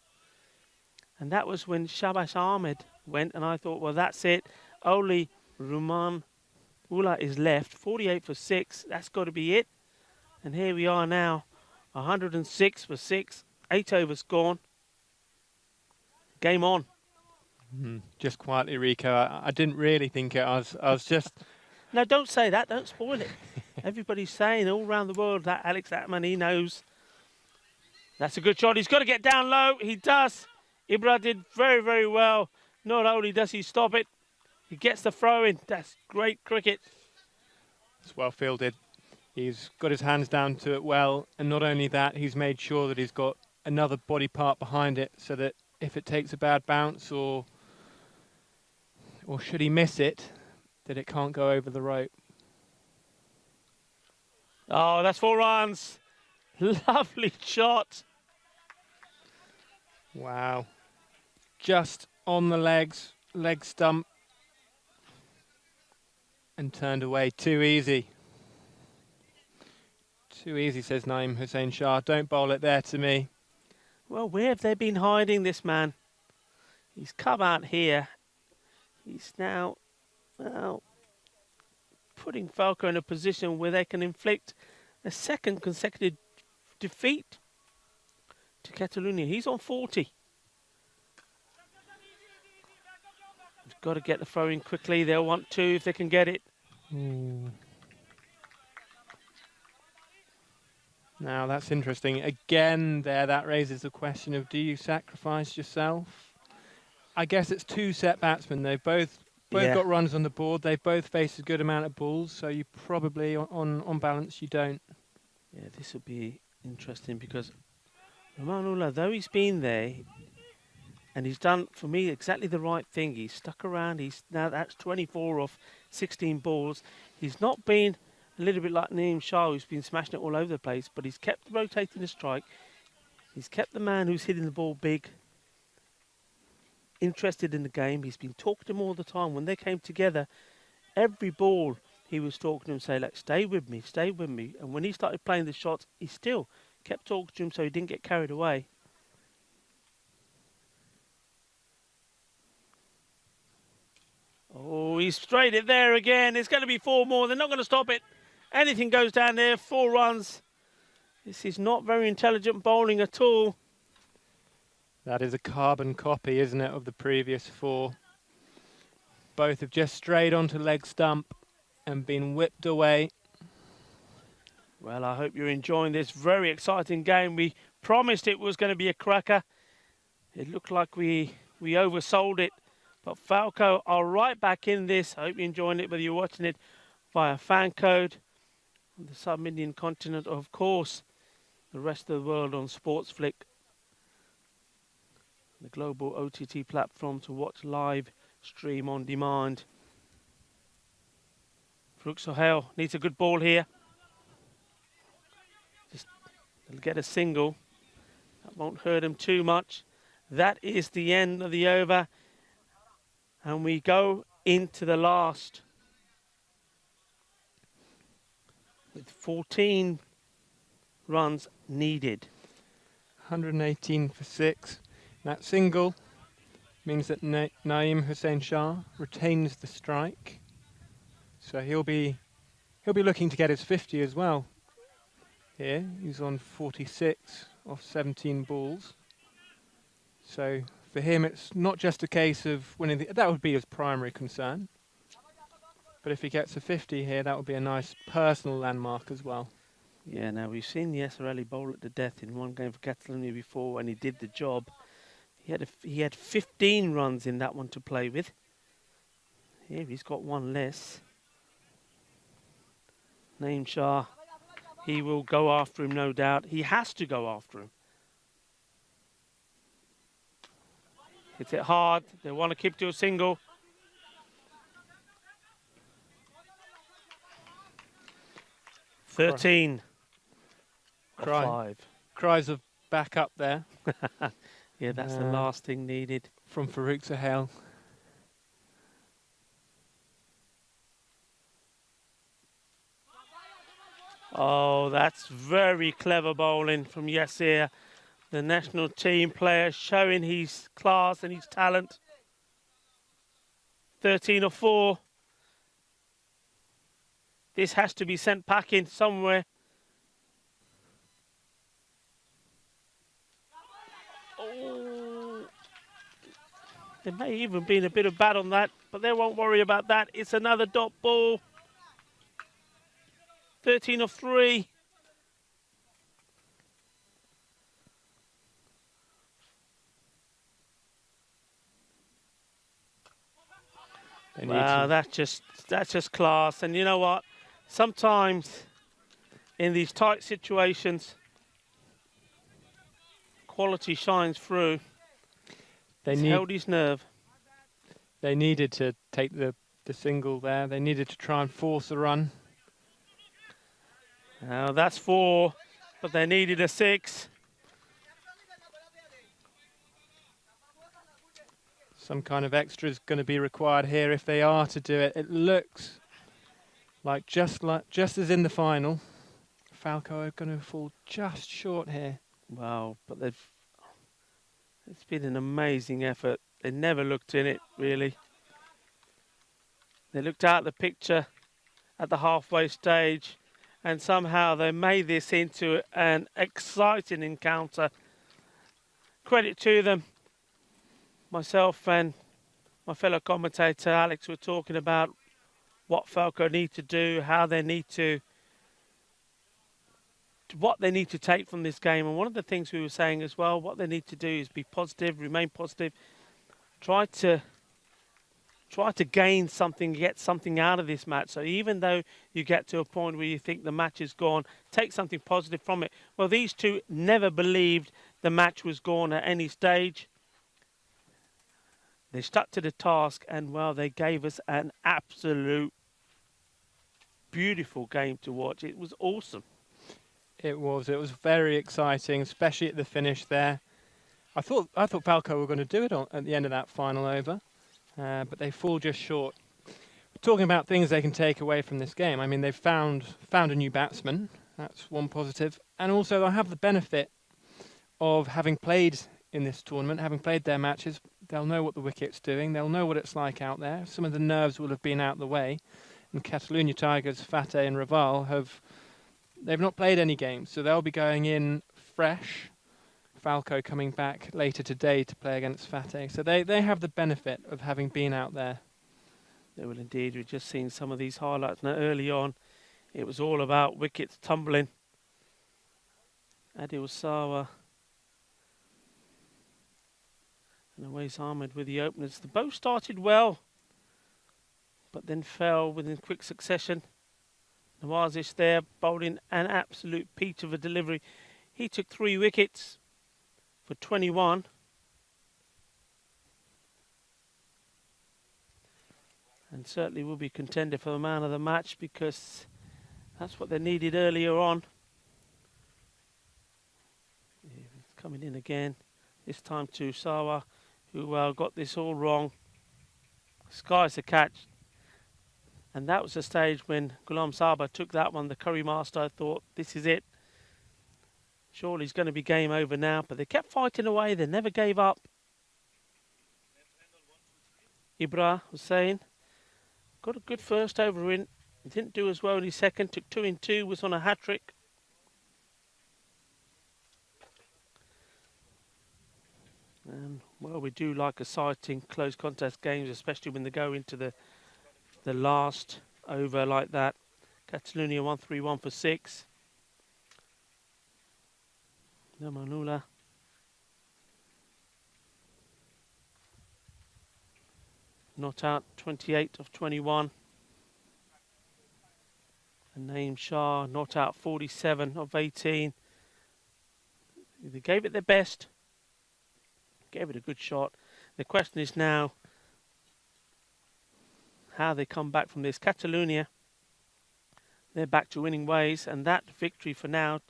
And that was when Shabash Ahmed went, and I thought, well, that's it. Only Ruman Ula is left. 48 for 6. That's got to be it. And here we are now. 106 for 6. 8 overs gone. Game on. Just quietly, Rico. I didn't really think it. I was just... No, don't say that. Don't spoil it. Everybody's saying all around the world that Alex Atman, he knows. That's a good shot. He's got to get down low. He does. Ibra did very, very well. Not only does he stop it, he gets the throw in. That's great cricket. It's well fielded. He's got his hands down to it well. And not only that, he's made sure that he's got another body part behind it so that if it takes a bad bounce or should he miss it, that it can't go over the rope. Oh, that's 4 runs. Lovely shot. Wow. Just on the legs, leg stump. And turned away. Too easy. Too easy, says Naeem Hussain Shah. Don't bowl it there to me. Well, where have they been hiding this man? He's come out here. He's now, well, putting Falco in a position where they can inflict a second consecutive defeat to Catalunya. He's on 40. They've got to get the throw in quickly. They'll want 2 if they can get it. Now that's interesting. Again there, that raises the question of, do you sacrifice yourself? I guess it's two set batsmen. They've both got runs on the board. They've both faced a good amount of balls, so you probably, on balance, you don't. Yeah, this will be interesting because Rahmanullah, though he's been there, and he's done, for me, exactly the right thing. He's stuck around. Now that's 24 off 16 balls. He's not been a little bit like Naeem Shah, who's been smashing it all over the place, but he's kept rotating the strike. He's kept the man who's hitting the ball big interested in the game. He's been talking to him all the time. When they came together, every ball he was talking to him, saying, like, stay with me, stay with me. And when he started playing the shots, he still kept talking to him so he didn't get carried away. Oh, he's straight it there again. It's going to be 4 more. They're not going to stop it. Anything goes down there, 4 runs. This is not very intelligent bowling at all. That is a carbon copy, isn't it, of the previous 4. Both have just strayed onto leg stump and been whipped away. Well, I hope you're enjoying this very exciting game. We promised it was going to be a cracker. It looked like we oversold it. But Falco are right back in this. I hope you're enjoying it, whether you're watching it via fan code on the sub-Indian continent, or of course, the rest of the world on Sportsflick, the global OTT platform to watch live stream on demand. Farooq Sohail needs a good ball here. Just get a single. That won't hurt him too much. That is the end of the over. And we go into the last with 14 runs needed. 118 for 6. That single means that Naeem Hussain Shah retains the strike. So he'll be looking to get his 50 as well. Here, he's on 46 off 17 balls. So for him, it's not just a case of winning. That would be his primary concern. But if he gets a 50 here, that would be a nice personal landmark as well. Yeah, now we've seen Yasser Ali bowl at the death in one game for Catalonia before, and he did the job. He had 15 runs in that one to play with. Here he's got 1 less. Naeem Shah, he will go after him, no doubt. He has to go after him. Hits it hard. They want to keep to a single. $13. Cry. Cries of back up there. Yeah, that's the last thing needed. From Farooq Sohail. Oh, that's very clever bowling from Yasir. The national team player showing his class and his talent. 13 or 4. This has to be sent packing somewhere. Oh. There may even been a bit of bat on that, but they won't worry about that. It's another dot ball. 13 of 3. Wow, that's just class. And you know what? Sometimes in these tight situations, quality shines through. He's held his nerve. They needed to take the single there. They needed to try and force a run. Now that's 4, but they needed a 6. Some kind of extra is going to be required here if they are to do it. It looks like just as in the final, Falco are going to fall just short here. Wow, but it's been an amazing effort. They never looked in it, really. They looked out the picture at the halfway stage, and somehow they made this into an exciting encounter. Credit to them. Myself and my fellow commentator Alex were talking about what Falco need to do, what they need to take from this game. And one of the things we were saying as well, what they need to do is be positive, remain positive. try to gain something, get something out of this match. So even though you get to a point where you think the match is gone, take something positive from it. Well, these two never believed the match was gone at any stage. They stuck to the task, and well, they gave us an absolute beautiful game to watch. It was awesome. It was very exciting, especially at the finish there. I thought Falco were going to do it at the end of that final over, but they fall just short. Talking about things they can take away from this game, I mean, they've found a new batsman. That's one positive, and also they'll have the benefit of having played in this tournament, having played their matches. They'll know what the wicket's doing. They'll know what it's like out there. Some of the nerves will have been out the way. And Catalonia Tigers, Fateh and Raval they've not played any games, so they'll be going in fresh. Falco coming back later today to play against Fateh. So they have the benefit of having been out there. They will indeed. We've just seen some of these highlights. Now, early on, it was all about wickets tumbling. Adil Sawa and Awais Ahmed with the openers. The both started well, but then fell within quick succession. Nawazish there, bowling an absolute peach of a delivery. He took 3 wickets for 21. And certainly will be contender for the man of the match, because that's what they needed earlier on. He's coming in again, this time to Sawa, who got this all wrong. Skies the catch. And that was the stage when Ghulam Saba took that one. The curry master thought, this is it. Surely it's going to be game over now. But they kept fighting away. They never gave up. Ibra Hussain got a good first over in. Didn't do as well in his second. Took 2 in 2. Was on a hat-trick. And, well, we do like exciting close contest games, especially when they go into the last over like that. Catalonia 131 for 6. Namanula. Not out, 28 of 21. And Naeem Shah not out, 47 of 18. They gave it their best. Gave it a good shot. The question is now how they come back from this. Catalonia, they're back to winning ways, and that victory for now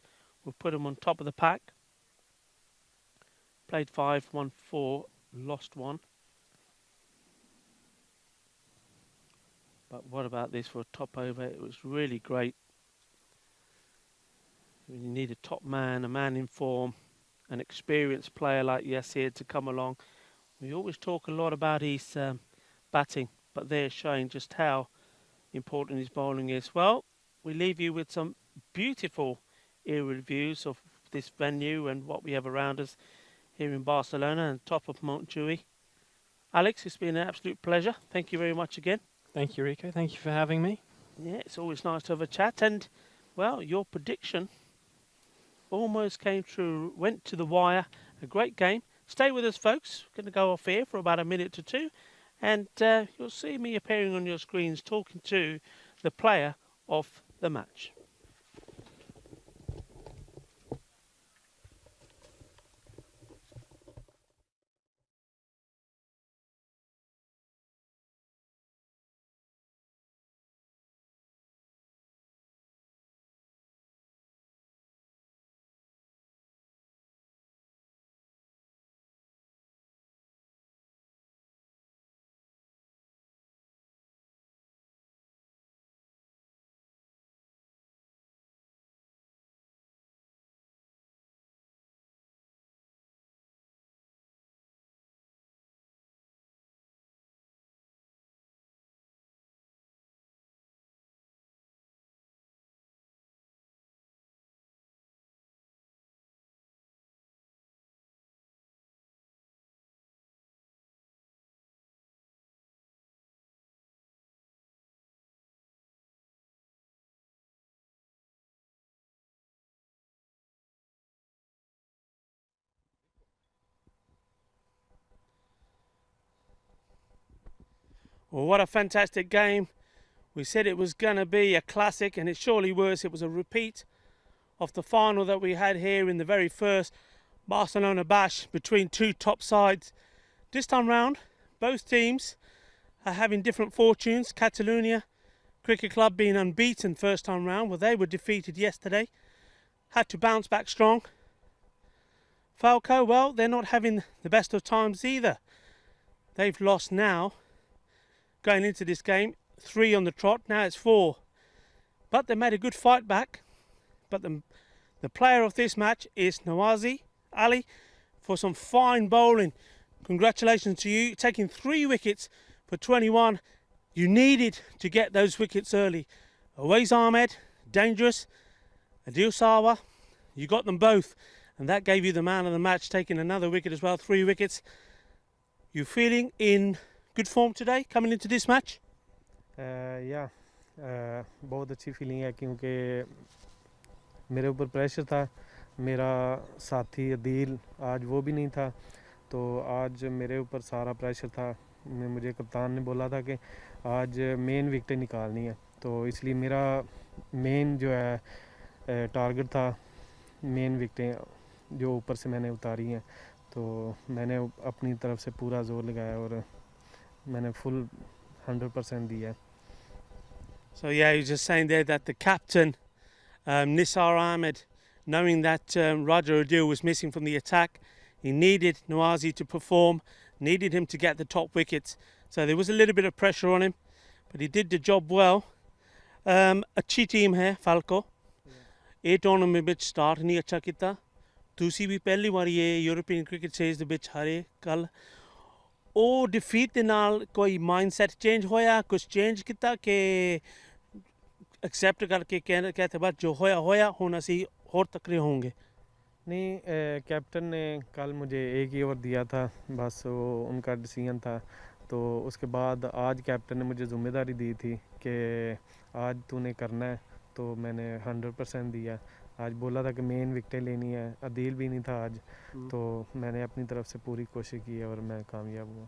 will put them on top of the pack. Played 5, won 4, lost 1. But what about this for a top over? It was really great. When you need a top man, a man in form, an experienced player like Yasir to come along. We always talk a lot about his batting, but they're showing just how important his bowling is. Well, we leave you with some beautiful aerial views of this venue and what we have around us here in Barcelona and top of Montjuïc. Alex, it's been an absolute pleasure. Thank you very much again. Thank you, Rico. Thank you for having me. Yeah, it's always nice to have a chat. And, well, your prediction almost came true. Went to the wire. A great game. Stay with us, folks. We're going to go off here for about a minute or two. And you'll see me appearing on your screens talking to the player of the match. Well, what a fantastic game. We said it was going to be a classic, and it surely was. It was a repeat of the final that we had here in the very first Barcelona bash between two top sides. This time round, both teams are having different fortunes. Catalonia Cricket Club being unbeaten first time round. Well, they were defeated yesterday. Had to bounce back strong. Falco, well, they're not having the best of times either. They've lost now, going into this game, 3 on the trot, now it's 4. But they made a good fight back. But the player of this match is Nawazi Ali for some fine bowling. Congratulations to you, taking 3 wickets for 21. You needed to get those wickets early. Awais Ahmed, dangerous. Adil Sawa, you got them both. And that gave you the man of the match, taking another wicket as well, 3 wickets. You feeling in good form today, coming into this match? बहुत अच्छी feeling है क्योंकि मेरे ऊपर pressure था. मेरा साथी अदील आज वो भी नहीं था, तो आज मेरे ऊपर सारा प्रेशर था. मुझे कप्तान ने बोला था कि आज मेन विकेट निकालनी है, तो इसलिए मेरा मेन जो है टारगेट था, मेन विकेटें जो ऊपर से मैंने उतारी हैं, तो मैंने अपनी तरफ से पूरा जोर लगाया और मैंने फुल 100% दिया. So yeah, he was just saying there that the captain, Nisar Ahmed, knowing that Raja Adil was missing from the attack, he needed Nawazi to perform, needed him to get the top wickets. So there was a little bit of pressure on him, but he did the job well. अच्छी team है फाल्को. ये tournament ਵਿੱਚ start ਨਹੀਂ ਅੱਛਾ ਕੀਤਾ. ਤੁਸੀਂ ਵੀ ਪਹਿਲੀ ਵਾਰੀ ਇਹ ਯੂਰੋਪੀਅਨ ਕ੍ਰਿਕਟ ਸੀਰੀਜ਼ ਦੇ ਵਿੱਚ ਹਾਰੇ ਕੱਲ. ਉਹ ਡਿਫੀਟ ਦੇ ਨਾਲ ਕੋਈ ਮਾਈਂਡਸੈਟ ਚੇਂਜ ਹੋਇਆ, ਕੁਝ ਚੇਂਜ ਕੀਤਾ ਕਿ एक्सेप्ट करके कहते बाद जो होया होना सी और तकड़े होंगे? नहीं, कैप्टन ने कल मुझे एक ही ओवर दिया था, बस वो उनका डिसीजन था. तो उसके बाद आज कैप्टन ने मुझे ज़िम्मेदारी दी थी कि आज तूने करना है, तो मैंने 100% दिया. आज बोला था कि मेन विकेटें लेनी है, अदील भी नहीं था आज, तो मैंने अपनी तरफ से पूरी कोशिश की और मैं कामयाब हुआ.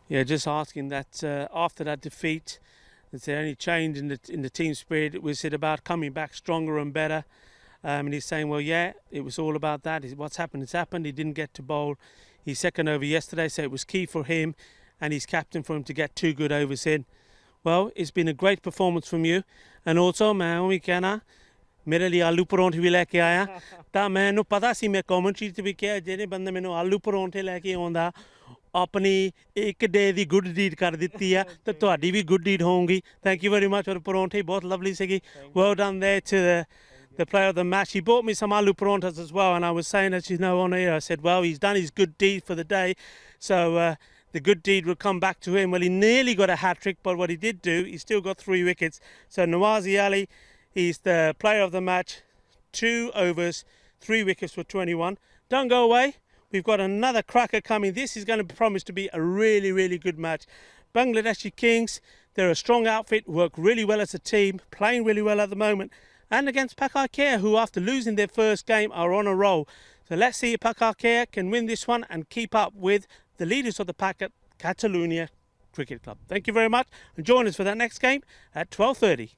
Yeah, just asking that after that defeat, is there any change in the team spirit? Was it about coming back stronger and better? And he's saying, well, yeah, it was all about that. What's happened has happened. He didn't get to bowl his second over yesterday, so it was key for him and his captain for him to get 2 good overs in. Well, it's been a great performance from you. And also, मैं भी कहना, मेरे लिए आलू परोंठे भी लेके आया. ਤਾਂ ਮੈਨੂੰ ਪਤਾ ਸੀ ਮੈਂ ਕਮੈਂਟਰੀ ਤੇ ਵੀ ਕਿਹਾ ਜਿਹੜੇ ਬੰਦੇ ਮੈਨੂੰ ਆਲੂ ਪਰੌਂਠੇ ਲੈ ਕੇ ਆਉਂਦਾ ਆਪਣੀ ਇੱਕ ਡੇ ਦੀ ਗੁੱਡ ਡੀਡ ਕਰ ਦਿੱਤੀ ਆ ਤੇ ਤੁਹਾਡੀ ਵੀ ਗੁੱਡ ਡੀਡ ਹੋਊਗੀ. Thank you very much for ਪਰੌਂਠੇ, ਬਹੁਤ ਲਵਲੀ ਸੀਗੀ. well done there to the player of the match. He bought me some aloo parontas as well, and I was saying, as you know, on air, I said, well, he's done his good deed for the day, so the good deed will come back to him. Well, he nearly got a hat-trick, but what he did do, he still got 3 wickets. So Nawazi Ali, he's the player of the match, 2 overs, 3 wickets for 21. Don't go away. We've got another cracker coming. This is going to promise to be a really, really good match. Bangladeshi Kings, they're a strong outfit, work really well as a team, playing really well at the moment. And against Pakai Care, who after losing their first game are on a roll. So let's see if Pakai Care can win this one and keep up with the leaders of the pack at Catalonia Cricket Club. Thank you very much, and join us for that next game at 12:30.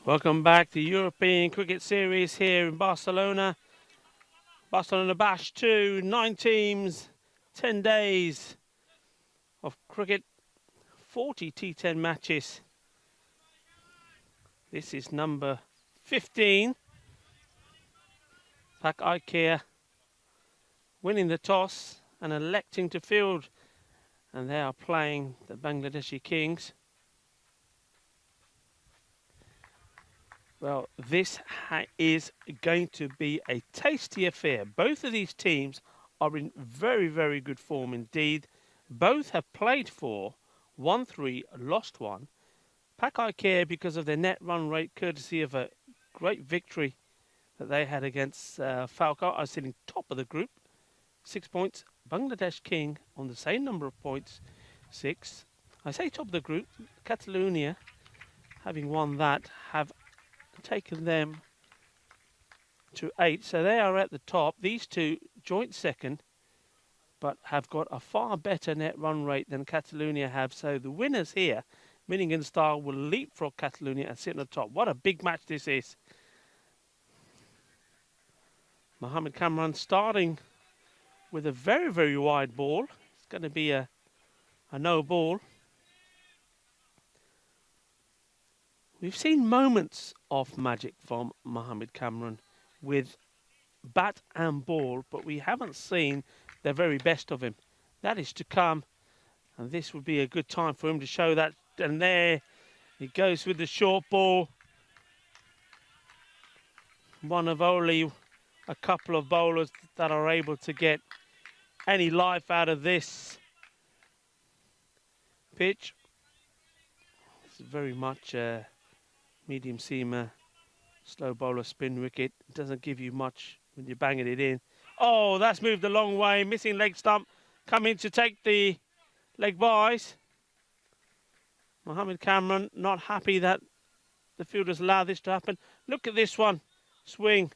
Welcome back to European Cricket Series here in Barcelona. Barcelona Bash 2, 9 teams, 10 days of cricket, 40 T10 matches. This is number 15. Pak Ikea winning the toss and electing to field. And they are playing the Bangladeshi Kings. Well, this is going to be a tasty affair. Both of these teams are in very, very good form indeed. Both have played for 1-3, lost one. Pak Ikea, because of their net run rate, courtesy of a great victory that they had against Falco, are sitting top of the group, 6 points. Bangladesh King on the same number of points, 6. I say top of the group. Catalonia, having won that, have taken them to 8, so they are at the top. These two joint second, but have got a far better net run rate than Catalonia have. So the winners here, Minningen Star, will leapfrog Catalonia and sit on the top. What a big match this is. Mohammed Kamran starting with a very, very wide ball. It's going to be a no ball. We've seen moments of magic from Mohammed Kamran with bat and ball, but we haven't seen the very best of him. That is to come, and this would be a good time for him to show that. And there he goes with the short ball. One of only a couple of bowlers that are able to get any life out of this pitch. It's very much medium seamer, slow bowler spin wicket. It doesn't give you much when you're banging it in. Oh, that's moved a long way. Missing leg stump. Coming to take the leg byes. Mohammed Kamran not happy that the fielders allow this to happen. Look at this one. Swing.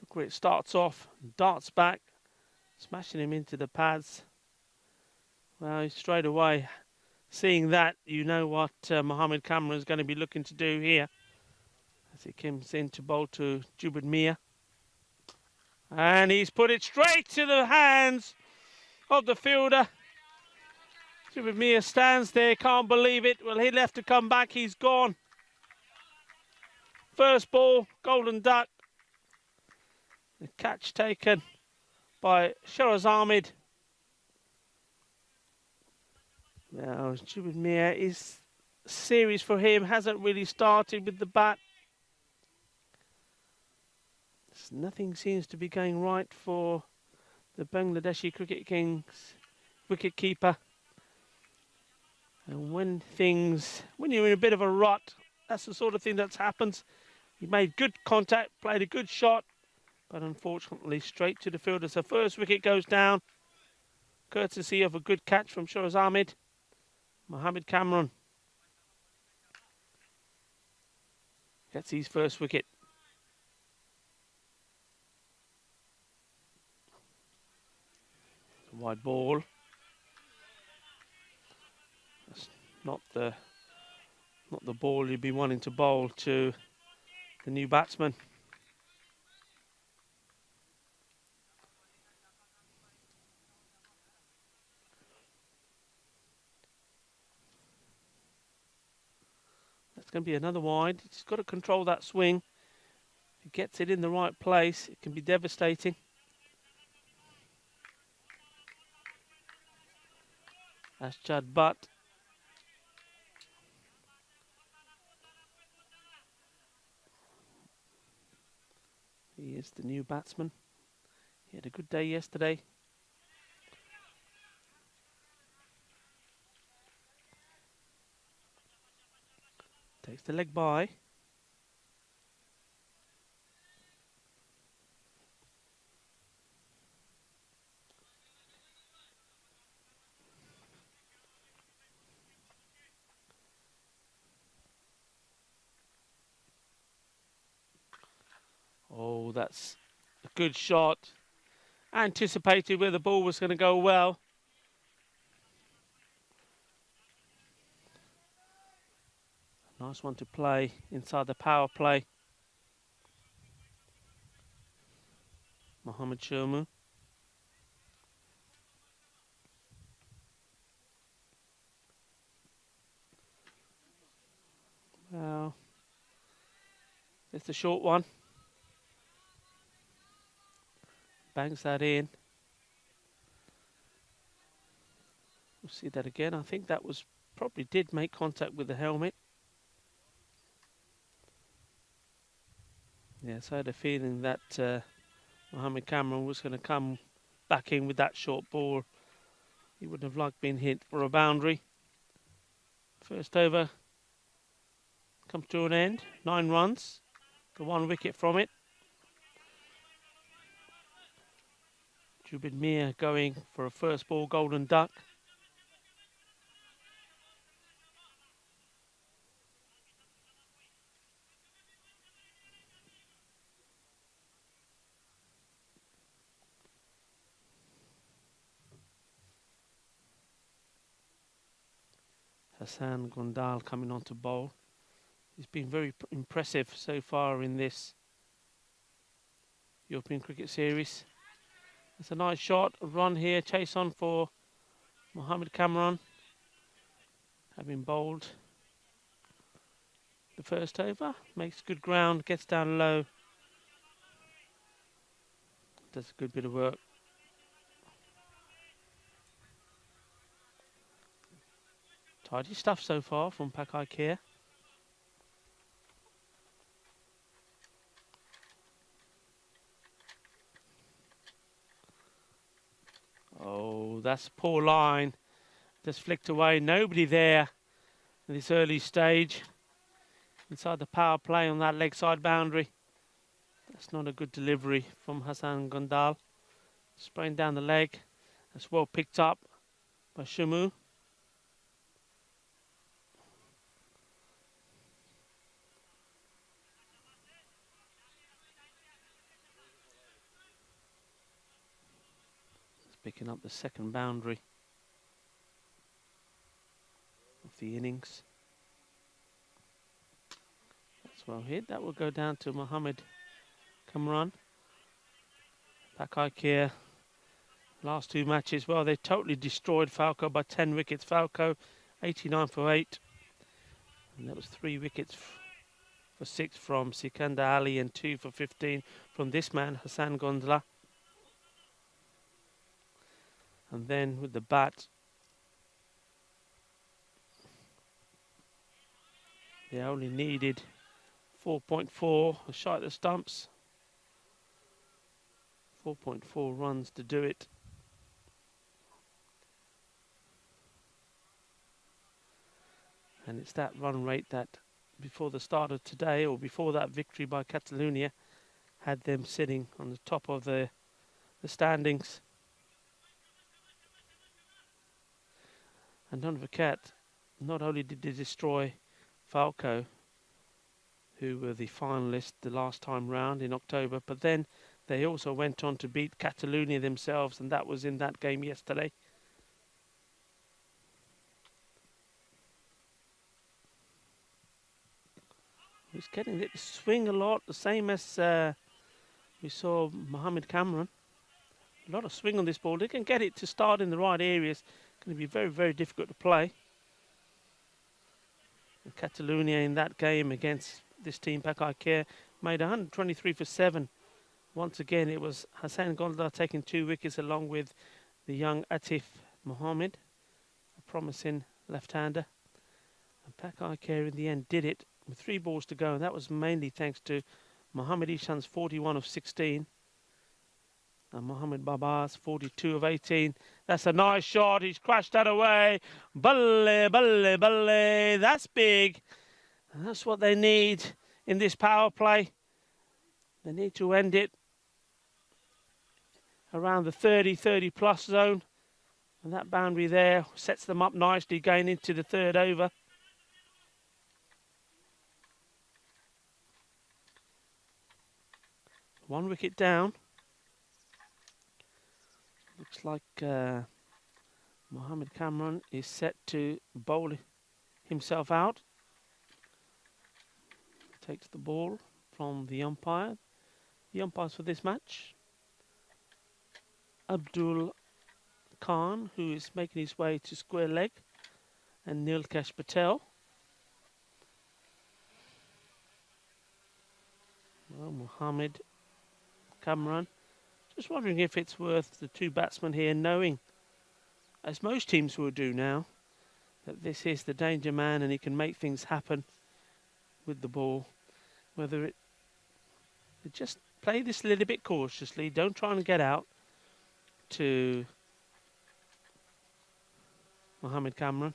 Look where it starts off. Darts back. Smashing him into the pads. Well, straight away, seeing that, you know what Mohammed Kamran is going to be looking to do here. As he comes in to bowl to Jubid Mia. And he's put it straight to the hands of the fielder. Jubid Mia stands there, can't believe it. Well, he'll have to come back, he's gone. First ball, golden duck. The catch taken by Shiraz Ahmed. Now, Jubid Mia is series for him, hasn't really started with the bat. Nothing seems to be going right for the Bangladeshi Cricket Kings wicket keeper. And when you're in a bit of a rut, that's the sort of thing that happens. He made good contact, played a good shot, but unfortunately straight to the fielder. So first wicket goes down, courtesy of a good catch from Shiraz Ahmed. Mohammed Kamran gets his first wicket. Wide ball. That's not the ball you'd be wanting to bowl to the new batsman. That's going to be another wide. He's got to control that swing. If he gets it in the right place, it can be devastating. That's Chad Butt. He is the new batsman. He had a good day yesterday. Takes the leg by. Oh, that's a good shot. Anticipated where the ball was going to go well. Nice one to play inside the power play. Mohamed Shermu. Well, it's the short one. Bangs that in. We'll see that again. I think that was probably did make contact with the helmet. Yes, I had a feeling that Mohamed Cameron was going to come back in with that short ball. He wouldn't have liked being hit for a boundary. First over comes to an end. 9 runs. Got 1 wicket from it. Jubin Mir going for a first ball golden duck. Hassan Gondal coming on to bowl. He's been very impressive so far in this European Cricket Series. It's a nice shot, a run here, chase on for Mohamed Cameron. Having bowled the first over, makes good ground, gets down low. Does a good bit of work. Tidy stuff so far from Pakai Kher. Oh, that's poor line. Just flicked away. Nobody there in this early stage. Inside the power play on that leg side boundary. That's not a good delivery from Hassan Gondal. Spraying down the leg. That's well picked up by Shumu. Picking up the second boundary of the innings. That's well hit. That will go down to Mohamed Cameron. Pakai Kher, last 2 matches, well, they totally destroyed Falco by 10 wickets. Falco, 89 for 8. And that was 3 wickets for 6 from Sikandar Ali and 2 for 15 from this man, Hassan Gondla. And then with the bat, they only needed 4.4, a shot at the stumps. 4.4 runs to do it. And it's that run rate that before the start of today, or before that victory by Catalonia, had them sitting on the top of the standings. And don't forget, not only did they destroy Falco, who were the finalists the last time round in October, but then they also went on to beat Catalonia themselves, and that was in that game yesterday. He's getting it to swing a lot, the same as we saw Mohamed Cameron. A lot of swing on this ball. They can get it to start in the right areas. It's going to be very, very difficult to play. And Catalonia in that game against this team, Pakai Kher, made 123 for 7. Once again, it was Hassan Gondla taking 2 wickets along with the young Atif Mohammed, a promising left-hander. And Pakai Kher in the end did it with 3 balls to go, and that was mainly thanks to Mohamed Ishan's 41 of 16 and Mohamed Babar's 42 of 18. That's a nice shot. He's crashed that away. Balle, balle, balle. That's big. And that's what they need in this power play. They need to end it around the 30 plus zone. And that boundary there sets them up nicely going into the 3rd over. One wicket down. Looks like Mohamed Cameron is set to bowl himself out. takes the ball from the umpire. The umpires for this match, Abdul Khan, who is making his way to square leg, and Nilkesh Patel. Well, Mohammed Kamran. Just wondering if it's worth the two batsmen here knowing, as most teams will do now, that this is the danger man and he can make things happen with the ball. Whether it just play this a little bit cautiously, don't try and get out to Mohammed Kamran,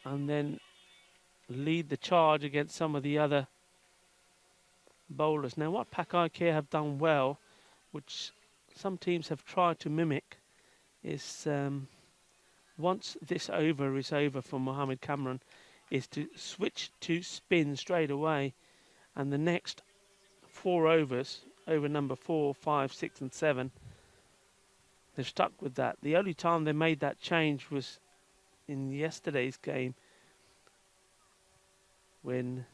and then lead the charge against some of the other bowlers. Now what Pak Care have done well, which some teams have tried to mimic, is once this over is over for Mohammed Kamran, is to switch to spin straight away, and the next 4 overs, over number 4, 5, 6 and 7, they've stuck with that. The only time they made that change was in yesterday's game, when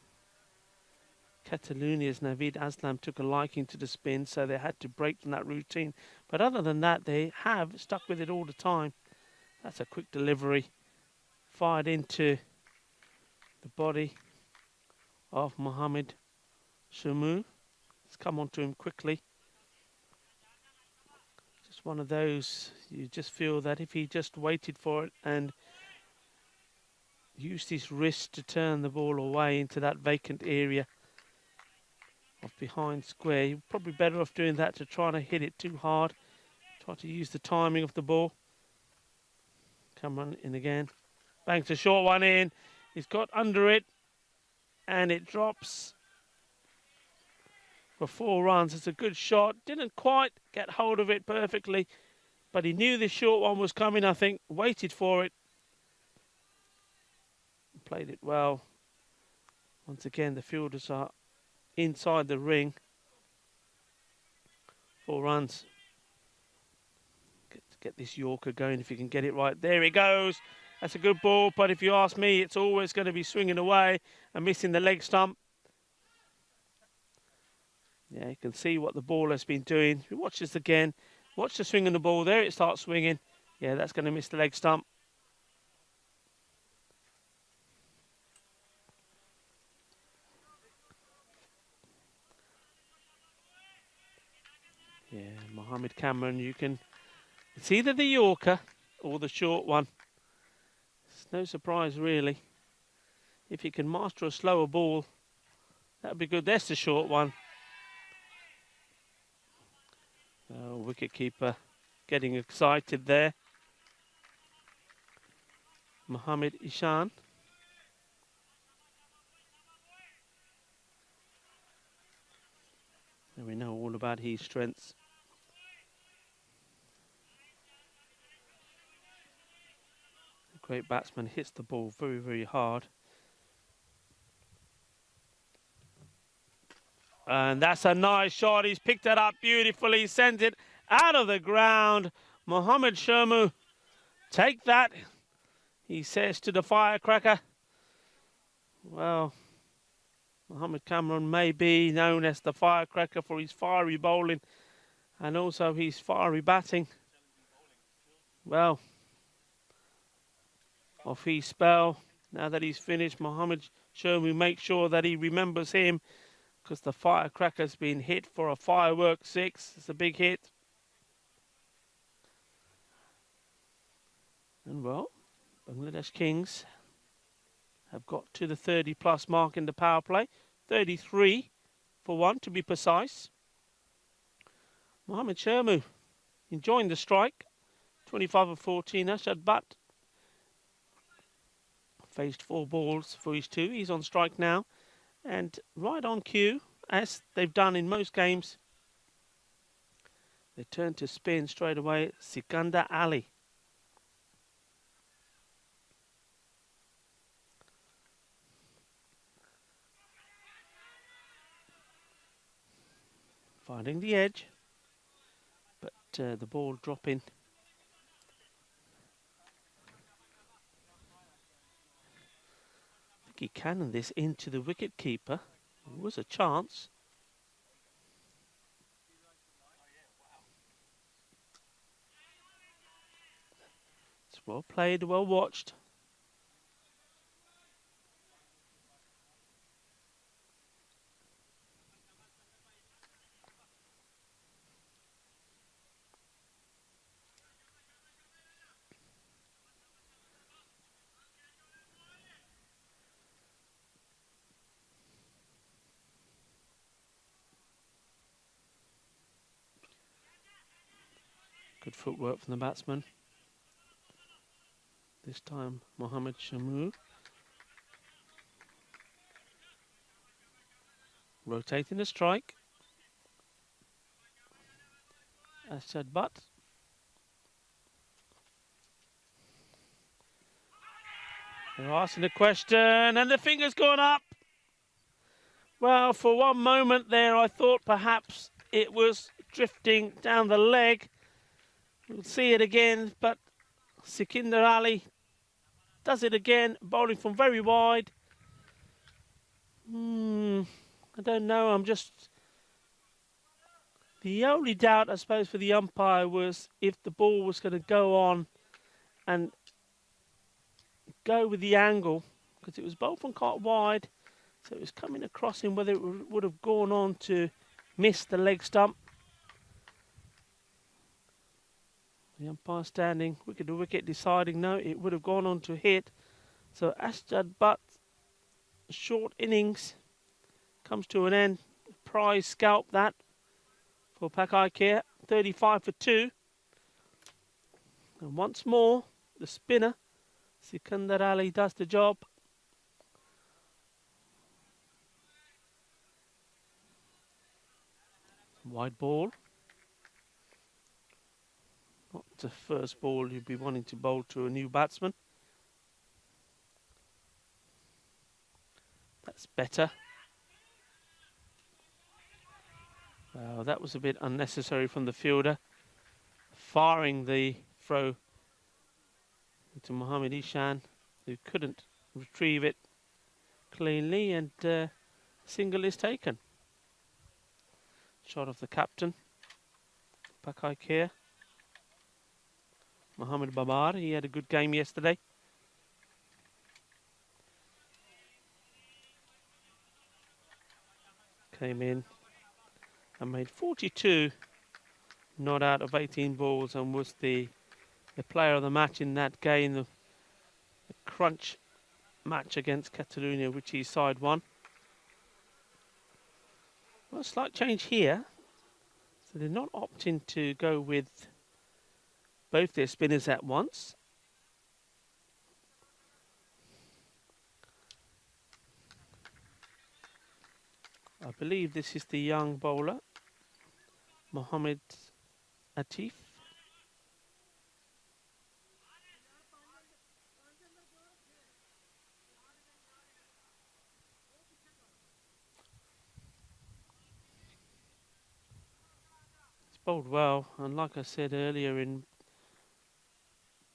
Catalonia's Naveed Aslam took a liking to the spin, so they had to break from that routine. But other than that, they have stuck with it all the time. That's a quick delivery, fired into the body of Mohammed Shamu. Let's come on to him quickly. Just one of those, you just feel that if he just waited for it and used his wrist to turn the ball away into that vacant area of behind square, you're probably better off doing that to try to hit it too hard. Try to use the timing of the ball. Come on in again. Banks a short one in. He's got under it and it drops for 4 runs. It's a good shot. Didn't quite get hold of it perfectly, but he knew this short one was coming, I think. Waited for it. Played it well. Once again, the fielders are inside the ring. 4 runs. Get this Yorker going if you can get it right. There it goes. That's a good ball, but if you ask me, it's always going to be swinging away and missing the leg stump. Yeah, you can see what the ball has been doing. If you watch this again, watch the swing on the ball. There it starts swinging. Yeah, that's going to miss the leg stump. Yeah, Mohammed Kamran, it's either the Yorker or the short one. It's no surprise, really. If you can master a slower ball, that would be good. There's the short one. Wicketkeeper getting excited there. Mohammed Ishan. And we know all about his strengths. A great batsman, hits the ball very, very hard. And that's a nice shot. He's picked it up beautifully, sends it out of the ground. Mohammed Sharmu, take that, he says to the firecracker. Well, Mohammed Kamran may be known as the firecracker for his fiery bowling and also his fiery batting. Well, off his spell, now that he's finished, Mohammed Sharmu makes sure that he remembers him, because the firecracker's been hit for a firework 6. It's a big hit. And well, Bangladesh Kings have got to the 30+ mark in the power play. 33 for 1 to be precise. Mohammed Sharmu enjoying the strike. 25 of 14. Ashad Butt faced 4 balls for his 2. He's on strike now. And right on cue, as they've done in most games, they turn to spin straight away. Sikandar Ali. Finding the edge, but the ball dropping. think he cannoned this into the wicket keeper. There was a chance. It's well played, well watched. Good footwork from the batsman. This time, Mohammad Shamu. Rotating the strike. Ashad Butt. They're asking a question, and the finger's gone up. Well, for one moment there, I thought perhaps it was drifting down the leg. We'll see it again, but Sikinder Ali does it again, bowling from very wide. I don't know, I'm just... The only doubt, I suppose, for the umpire was if the ball was going to go on and go with the angle, because it was bowled from quite wide, so it was coming across him, whether it would have gone on to miss the leg stump. The umpire standing wicket to wicket, deciding no, it would have gone on to hit. So Ashad Butt's short innings comes to an end. Prize scalp that for Pak Ikea, 35 for 2. And once more, the spinner, Sikandar Ali, does the job. Wide ball. Not the first ball you'd be wanting to bowl to a new batsman. That's better. Well, that was a bit unnecessary from the fielder. Firing the throw into Mohammad Ishan, who couldn't retrieve it cleanly, and single is taken. Shot of the captain, Pak Ikea. Mohammad Babar, he had a good game yesterday. Came in and made 42, not out of 18 balls, and was the player of the match in that game, the crunch match against Catalonia, which his side won. Well, a slight change here. So they're not opting to go with both their spinners at once. I believe this is the young bowler, Mohammad Atif. It's bowled well, and like I said earlier in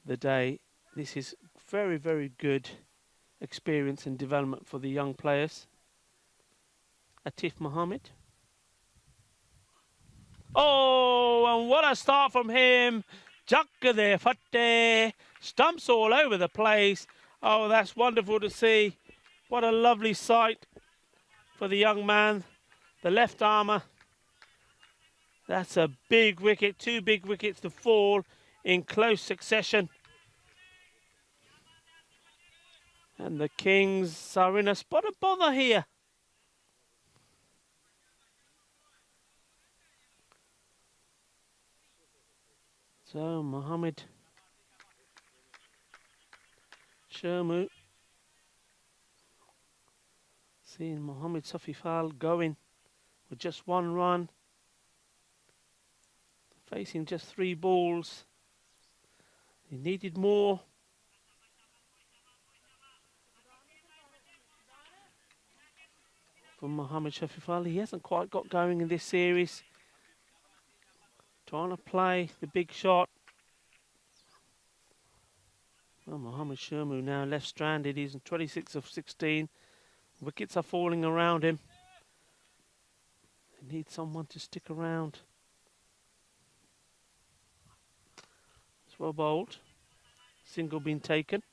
the day, this is very, very good experience and development for the young players. Atif Mohammed. Oh, and what a start from him. Jakka there, fatte. Stumps all over the place. Oh, that's wonderful to see. What a lovely sight for the young man. The left armour. That's a big wicket. 2 big wickets to fall in close succession. And the Kings are in a spot of bother here. So Mohammad Shermu, seeing Mohammad Safifal going with just 1 run, facing just 3 balls. He needed more. From Mohammad Safifal, he hasn't quite got going in this series. Trying to play the big shot. Well, Mohammed Shermu now left stranded. He's in 26 of 16. Wickets are falling around him. They need someone to stick around. It's well bowled. Single been taken.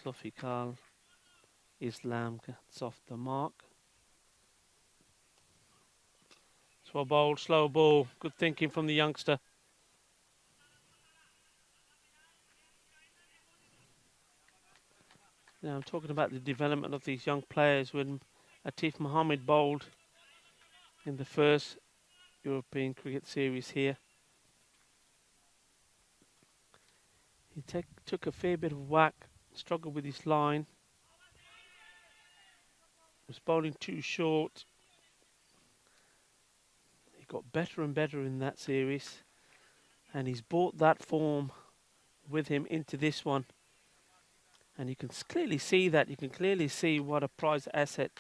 Sofikal Islam gets off the mark. It's well bowled, slow ball. Good thinking from the youngster. Now I'm talking about the development of these young players. When Atif Mohammed bowled in the first European Cricket Series here, he took a fair bit of whack, struggled with his line, was bowling too short. He got better and better in that series, and he's brought that form with him into this one. And you can clearly see that. You can clearly see what a prized asset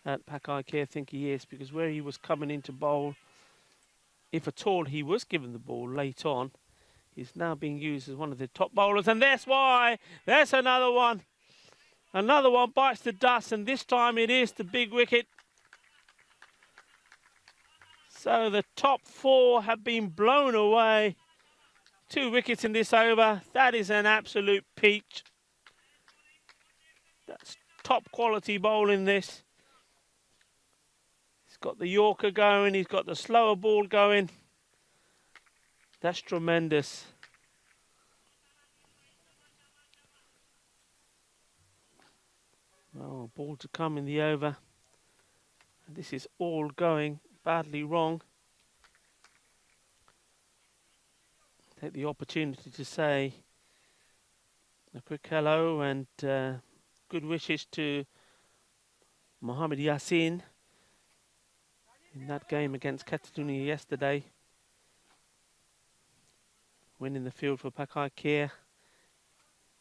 that Pakai Care think he is, because where he was coming into bowl, if at all he was given the ball late on, he's now being used as one of the top bowlers. And that's why. There's another one. Another one bites the dust, and this time it is the big wicket. So the top four have been blown away. 2 wickets in this over. That is an absolute peach. That's top quality bowling this. He's got the Yorker going. He's got the slower ball going. That's tremendous. Well, ball to come in the over. And this is all going badly wrong. Take the opportunity to say a quick hello and good wishes to Mohammed Yassin in that game against Catalonia yesterday, winning the field for Pakai Care.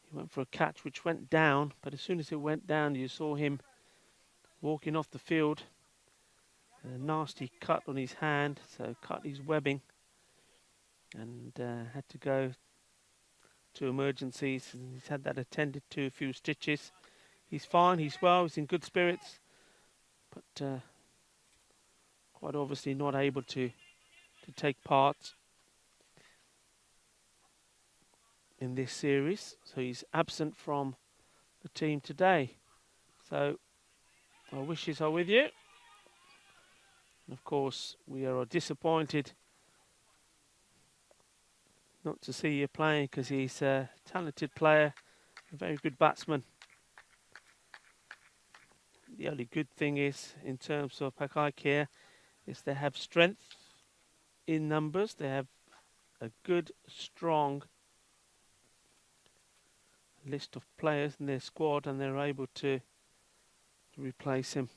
He went for a catch which went down, but as soon as it went down, you saw him walking off the field. A nasty cut on his hand, so cut his webbing, and had to go to emergencies. And he's had that attended to, a few stitches. He's fine, he's well, he's in good spirits, but quite obviously not able to take part in this series. So he's absent from the team today. So our wishes are with you. And of course, we are disappointed not to see you playing, because he's a talented player, a very good batsman. The only good thing is, in terms of Pakai Care, is they have strength in numbers. They have a good, strong list of players in their squad, and they're able to replace him.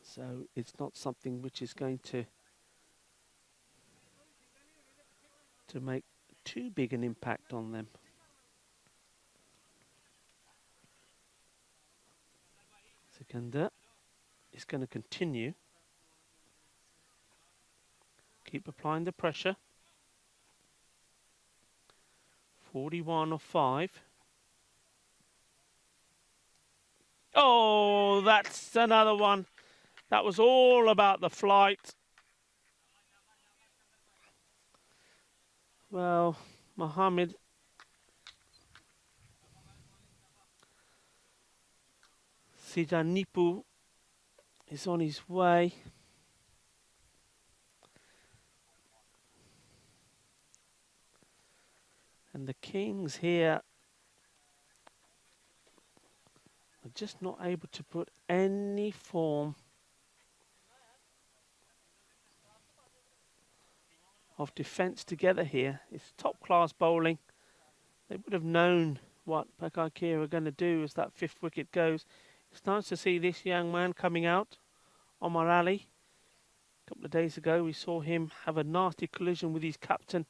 So it's not something which is going to make too big an impact on them. Sikandar is going to continue. Keep applying the pressure. 41 of 5. Oh, that's another one. That was all about the flight. Well, Mohammed Sijanipu is on his way. And the Kings here are just not able to put any form of defence together here. It's top class bowling. They would have known what Pakai Care are going to do as that 5th wicket goes. It's nice to see this young man coming out, Omar Ali. A couple of days ago we saw him have a nasty collision with his captain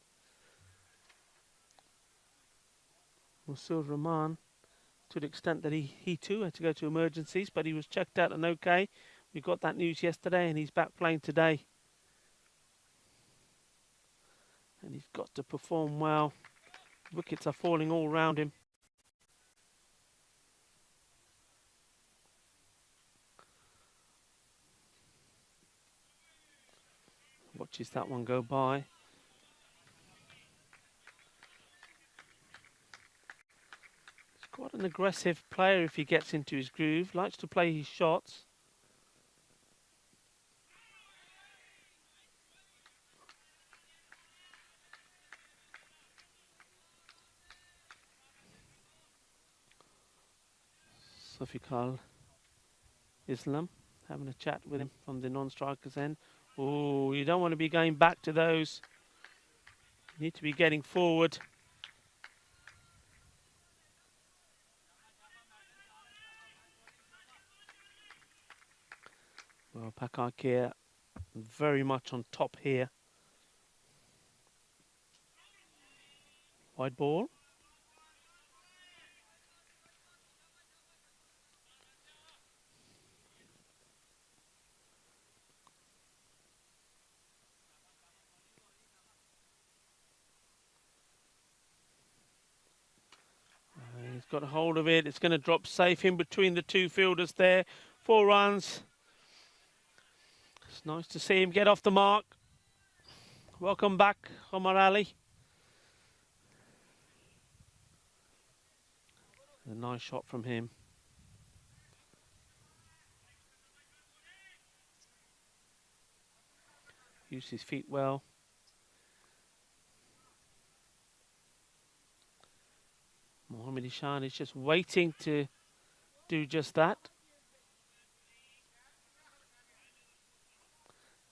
Musul Rahman, to the extent that he too had to go to emergencies, but he was checked out and okay. We got that news yesterday and he's back playing today. And he's got to perform well. Wickets are falling all round him. Watches that one go by. He's quite an aggressive player if he gets into his groove. Likes to play his shots. Sofikal Islam having a chat with him from the non-strikers end. Oh, you don't want to be going back to those. You need to be getting forward. Well, Pakakir very much on top here. Wide ball. He's got a hold of it. It's going to drop safe in between the two fielders there. 4 runs. It's nice to see him get off the mark. Welcome back, Omar Ali. A nice shot from him. Used his feet well. Mohamed Ishan is just waiting to do just that.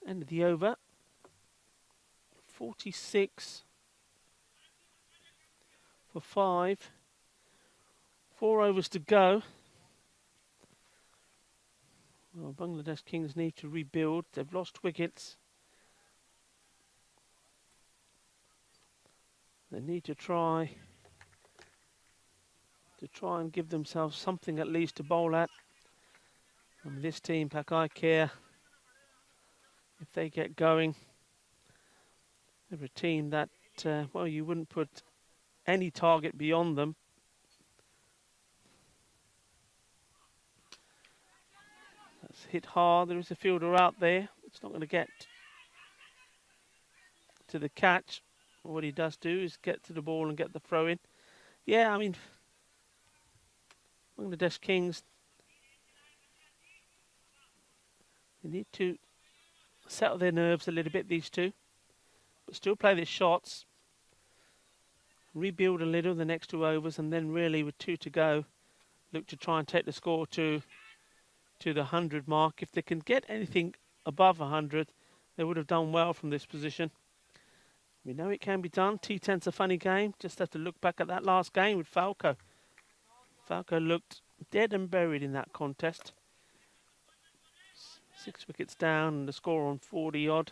End of the over. 46 for 5. 4 overs to go. Well, Bangladesh Kings need to rebuild. They've lost wickets. They need to try and give themselves something at least to bowl at. And this team, Pakakir, if they get going, they're a team that, well, you wouldn't put any target beyond them. That's hit hard. There is a fielder out there. It's not going to get to the catch. What he does do is get to the ball and get the throw in. Yeah, I mean, Bangladesh Kings, they need to settle their nerves a little bit, these two, but still play their shots, rebuild a little the next 2 overs, and then really with 2 to go, look to try and take the score to the 100 mark. If they can get anything above 100, they would have done well from this position. We know it can be done. T10's a funny game. Just have to look back at that last game with Falco. Falco looked dead and buried in that contest. 6 wickets down and the score on 40 odd.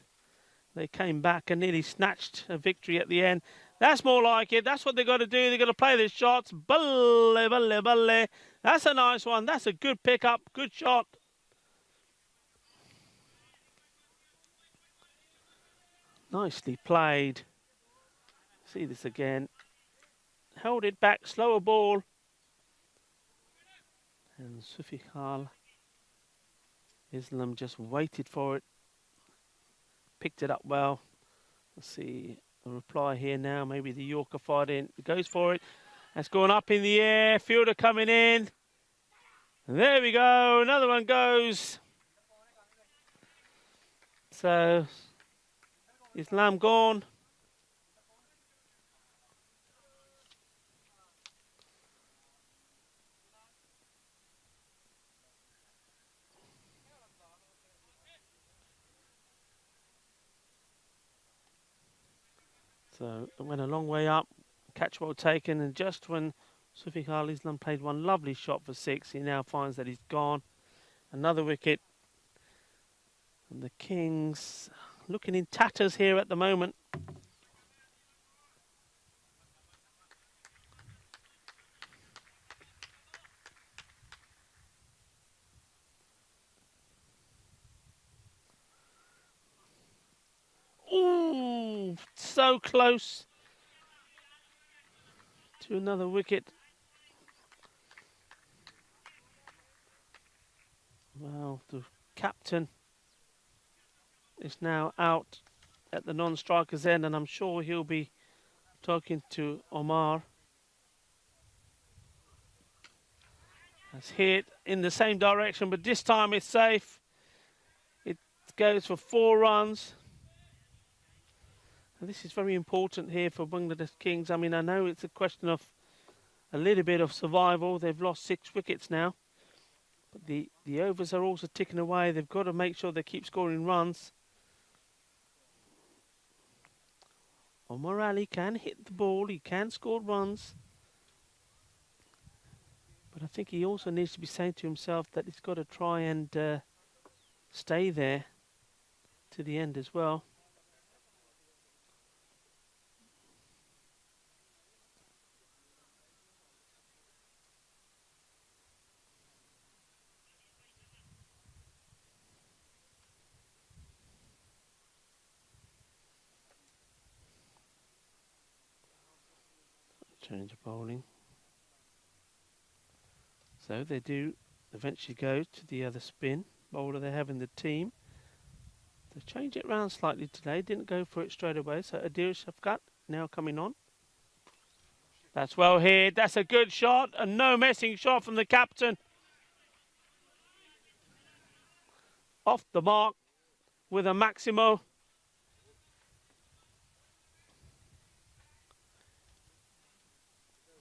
They came back and nearly snatched a victory at the end. That's more like it. That's what they've got to do. They've got to play their shots. Balle, balle, balle. That's a nice one. That's a good pickup. Good shot. Nicely played. See this again. Held it back. Slower ball. And Sufikhal Islam just waited for it. Picked it up well. Let's see a reply here now. Maybe the Yorker fired in. It goes for it. That's gone up in the air. Fielder coming in. And there we go. Another one goes. So Islam gone. So it went a long way up, catch well taken, and just when Sufikhal Islam played one lovely shot for 6, he now finds that he's gone. Another wicket. And the Kings looking in tatters here at the moment. so close to another wicket. Well, the captain is now out at the non-striker's end, and I'm sure he'll be talking to Omar. Has hit in the same direction, but this time it's safe. It goes for 4 runs. And this is very important here for Bangladesh Kings. I mean, I know it's a question of a little bit of survival. They've lost 6 wickets now. But the overs are also ticking away. They've got to make sure they keep scoring runs. Omar Ali can hit the ball. He can score runs. But I think he also needs to be saying to himself that he's got to try and stay there to the end as well. Change of bowling. So they do eventually go to the other spin bowler they have in the team. They change it round slightly today, didn't go for it straight away. So Adil Shafqat now coming on. That's well hit, that's a good shot, and no messing shot from the captain. Off the mark with a Maximo.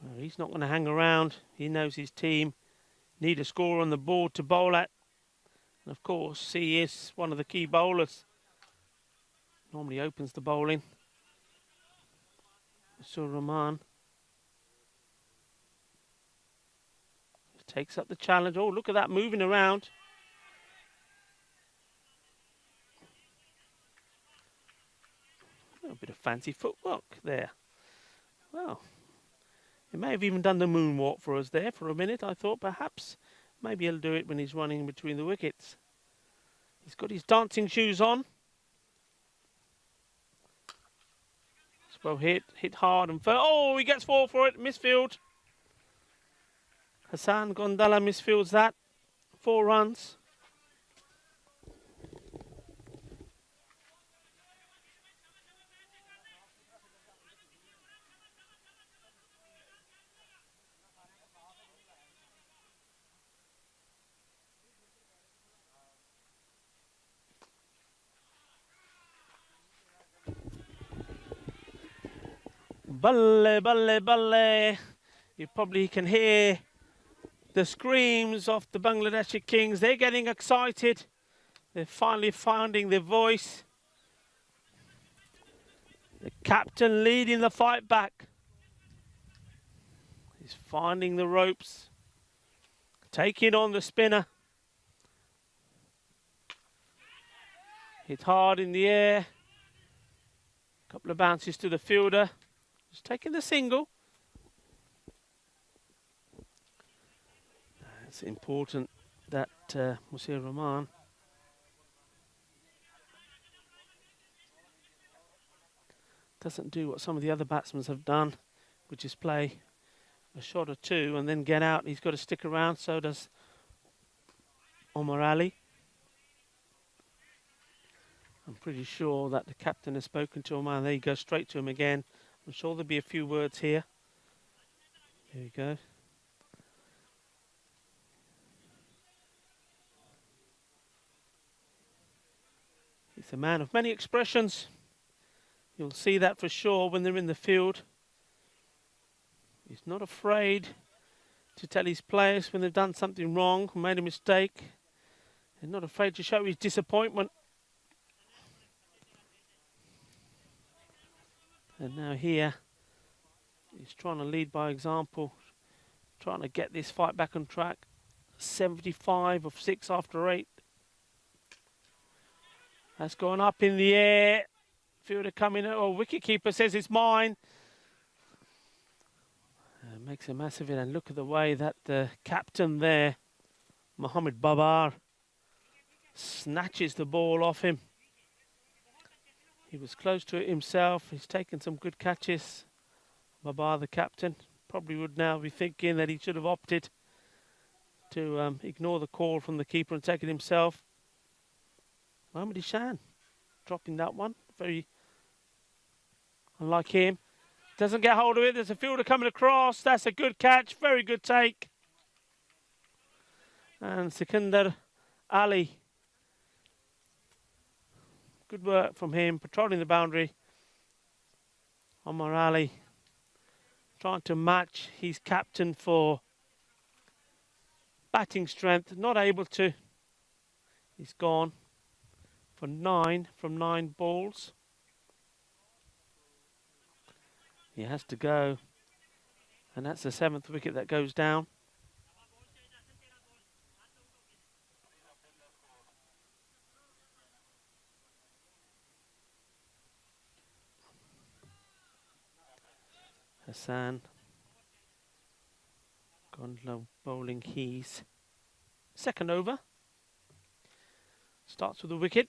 Well, he's not going to hang around. He knows his team need a score on the board to bowl at. And of course, he is one of the key bowlers. Normally opens the bowling. Sur Rahman takes up the challenge. Oh, look at that moving around. A bit of fancy footwork there. Well, he may have even done the moonwalk for us there for a minute. I thought perhaps maybe he'll do it when he's running between the wickets. He's got his dancing shoes on. It's well hit hard and firm. Oh, he gets 4 for it, misfield. Hassan Gondala misfields that. 4 runs. Balle, balle, balle. You probably can hear the screams of the Bangladeshi Kings. They're getting excited. They're finally finding their voice. The captain leading the fight back. He's finding the ropes. Taking on the spinner. Hit hard in the air. Couple of bounces to the fielder. He's taking the single. It's important that Musir Rahman doesn't do what some of the other batsmen have done, which is play a shot or 2 and then get out. He's got to stick around, so does Omar Ali. I'm pretty sure that the captain has spoken to Omar. There you go, straight to him again. I'm sure there'll be a few words here. Here we go. He's a man of many expressions. You'll see that for sure when they're in the field. He's not afraid to tell his players when they've done something wrong, made a mistake. He's not afraid to show his disappointment. And now here, he's trying to lead by example, trying to get this fight back on track. 75 of 6 after 8. That's gone up in the air. Fielder coming, oh, wicketkeeper says it's mine. Makes a massive hit, and look at the way that the captain there, Mohammed Babar, snatches the ball off him. He was close to it himself. He's taken some good catches. Babar, the captain, probably would now be thinking that he should have opted to ignore the call from the keeper and take it himself. Mohamed Ishan dropping that one. Very unlike him. Doesn't get hold of it. There's a fielder coming across. That's a good catch. Very good take. And Sikandar Ali. Good work from him, patrolling the boundary. Omar Ali trying to match his captain for batting strength. Not able to. He's gone for 9 from 9 balls. He has to go. And that's the 7th wicket that goes down. Hassan Gondla bowling his second over. Starts with a wicket.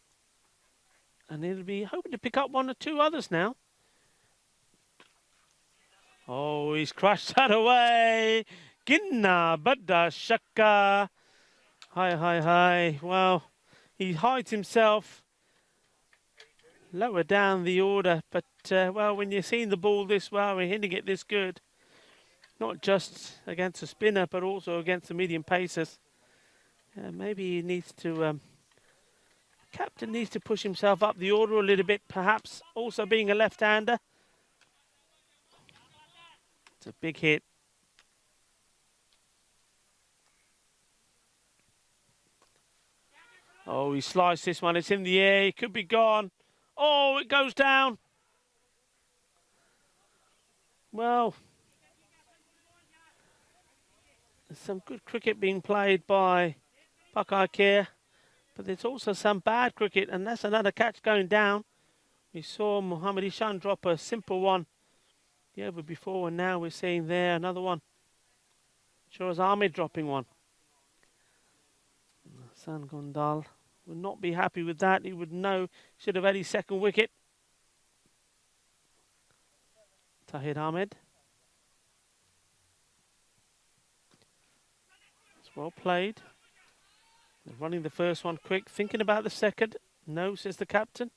And he'll be hoping to pick up 1 or 2 others now. Oh, he's crashed that away. Ginna Badda Shakka. Hi. Well, he hides himself lower down the order. But, well, when you're seeing the ball this well, we're hitting it this good. Not just against a spinner, but also against the medium pacers. Maybe he needs to... captain needs to push himself up the order a little bit, perhaps also being a left-hander. It's a big hit. Oh, he sliced this one. It's in the air. It could be gone. Oh, it goes down. Well, there's some good cricket being played by Pakai Care, but there's also some bad cricket, and that's another catch going down. We saw Mohamed Ishan drop a simple one the over before, and now we're seeing there another one. Shoraz Ahmed dropping one. San Gondal would not be happy with that. He would know should have had his second wicket. Tahir Ahmed. It's well played. They're running the first one quick. Thinking about the second. No, says the captain.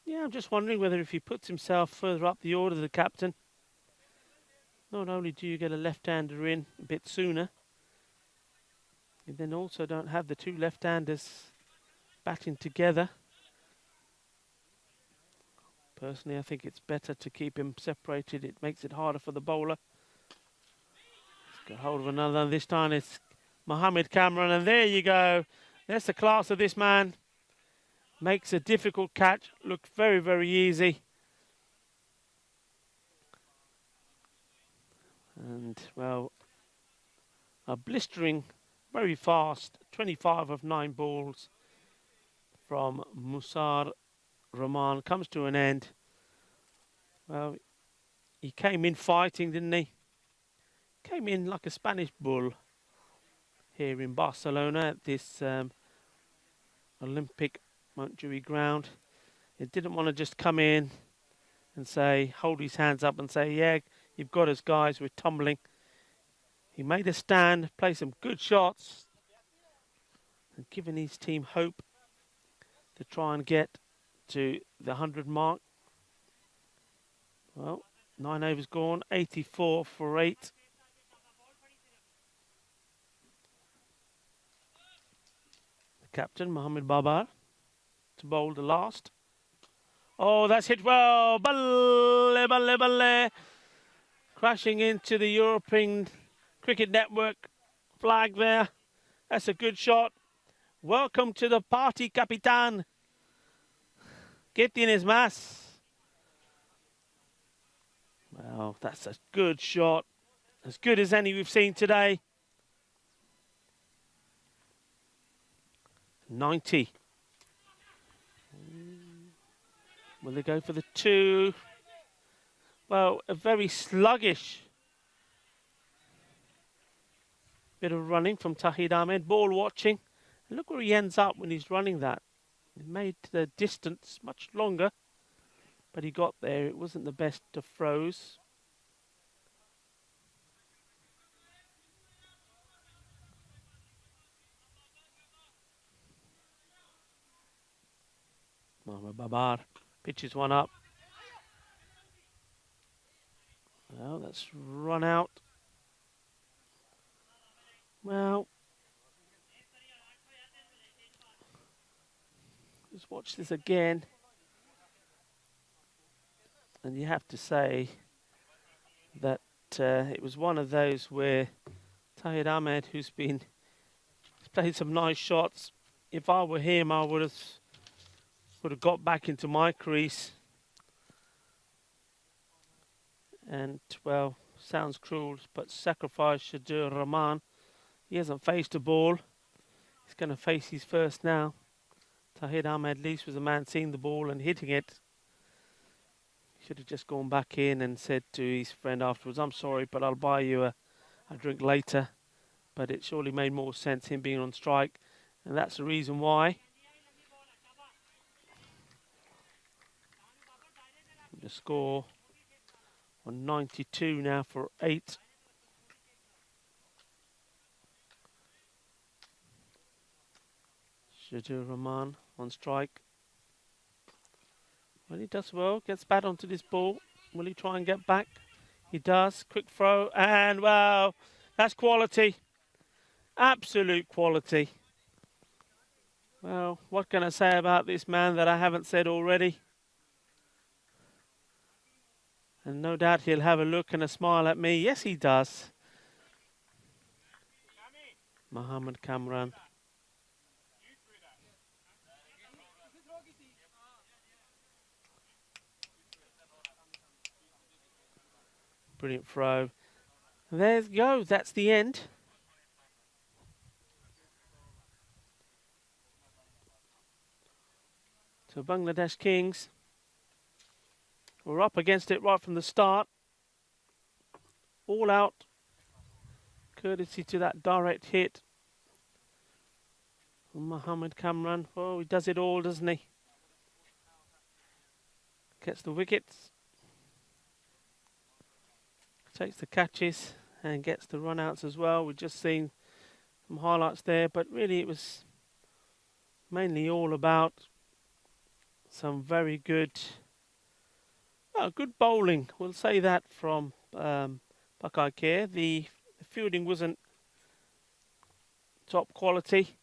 Yeah, I'm just wondering whether if he puts himself further up the order, the captain, not only do you get a left-hander in a bit sooner, you then also don't have the 2 left-handers batting together. Personally, I think it's better to keep him separated. It makes it harder for the bowler. He's got hold of another. This time it's Mohamed Cameron, and there you go. That's the class of this man. Makes a difficult catch look very, very easy. And, well, a blistering, very fast, 25 of 9 balls from Musar Rahman comes to an end. Well, he came in fighting, didn't he? Came in like a Spanish bull here in Barcelona at this Olympic Montjuic ground. He didn't want to just come in and say, hold his hands up and say, yeah, you've got us guys, we're tumbling. He made a stand, played some good shots, and given his team hope to try and get to the 100 mark. Well, 9 overs gone, 84 for 8. The captain, Mohamed Babar, to bowl the last. Oh, that's hit well. Balle, balle, balle. Crashing into the European Cricket Network flag there. That's a good shot. Welcome to the party, Capitan. ¿Qué tienes más? Well, that's a good shot. As good as any we've seen today. 90. Will they go for the 2? Well, a very sluggish bit of running from Tahir Ahmed. Ball watching. And look where he ends up when he's running that. He made the distance much longer, but he got there. It wasn't the best of throws. Mohamed Babar pitches one up. Well, that's run out. Well, just watch this again. And you have to say that it was one of those where Tahir Ahmed, who's played some nice shots, if I were him, I would have got back into my crease. And, well, sounds cruel, but sacrifice Shadur Rahman. He hasn't faced a ball. He's going to face his first now. Tahir Ahmed at least was a man seeing the ball and hitting it. Should have just gone back in and said to his friend afterwards, I'm sorry, but I'll buy you a drink later. But it surely made more sense him being on strike. And that's the reason why. The score on 92 now for 8. Shadur Rahman on strike. Well, he does well, gets bat onto this ball. Will he try and get back? He does. Quick throw, and wow, that's quality. Absolute quality. Well, what can I say about this man that I haven't said already? And no doubt he'll have a look and a smile at me. Yes, he does. Mohamed Kamran. Brilliant throw. There you go. That's the end. So Bangladesh Kings were up against it right from the start. All out. Courtesy to that direct hit. Mohamed Kamran. Oh, he does it all, doesn't he? Gets the wickets. Takes the catches and gets the run-outs as well. We've just seen some highlights there, but really it was mainly all about some very good bowling. We'll say that from Buckeye Care. The fielding wasn't top quality.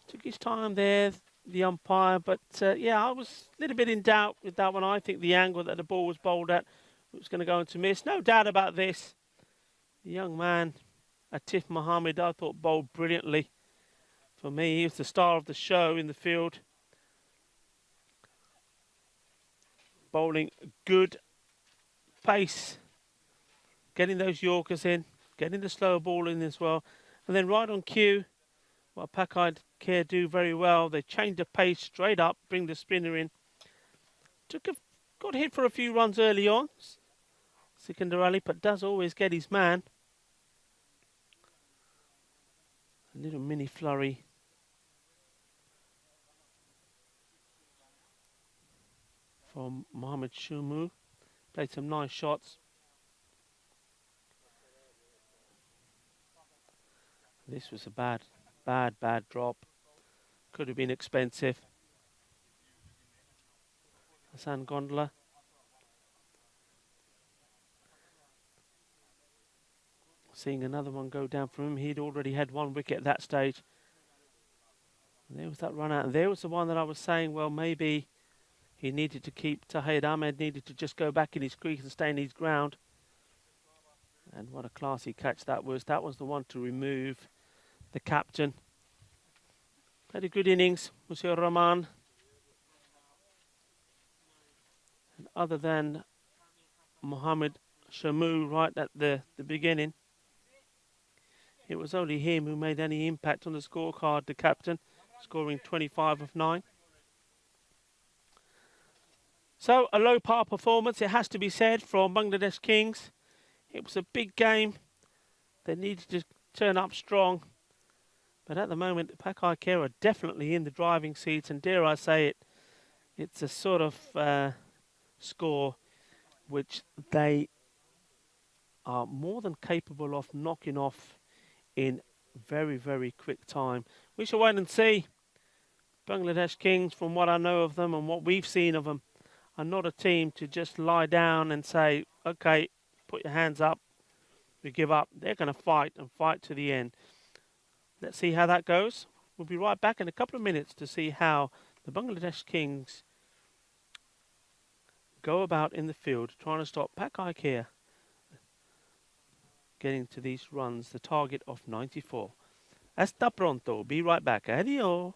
Took his time there, the umpire, but yeah, I was a little bit in doubt with that one. I think the angle that the ball was bowled at was going to go into miss. No doubt about this. The young man, Atif Mohammed, I thought bowled brilliantly. For me, he was the star of the show in the field. Bowling good pace. Getting those Yorkers in. Getting the slow ball in as well. And then right on cue, what Buckeye Care do very well. They change the pace straight up, bring the spinner in. Got hit for a few runs early on. Sikandar Ali, but does always get his man. A little mini flurry. From Mohamed Shumu. Played some nice shots. This was a bad drop. Could have been expensive. Hassan Gondola. Seeing another one go down from him. He'd already had one wicket at that stage. And there was that run out. And there was the one that I was saying, well, maybe he needed to keep, Tahir Ahmed needed to just go back in his crease and stay in his ground. And what a classy catch that was. That was the one to remove the captain. Had a good innings, Monsieur Rahman. And other than Mohamed Shamu right at the beginning, it was only him who made any impact on the scorecard, the captain, scoring 25 of 9. So, a low par performance, it has to be said, from Bangladesh Kings. It was a big game. They needed to turn up strong. But at the moment, Pakai Care are definitely in the driving seat, and dare I say it, it's a sort of score which they are more than capable of knocking off in very, very quick time. We shall wait and see. Bangladesh Kings, from what I know of them and what we've seen of them, are not a team to just lie down and say, okay, put your hands up, we give up. They're going to fight and fight to the end. Let's see how that goes. We'll be right back in a couple of minutes to see how the Bangladesh Kings go about in the field trying to stop Pakai Care getting to these runs, the target of 94. Hasta pronto. Be right back. Adios.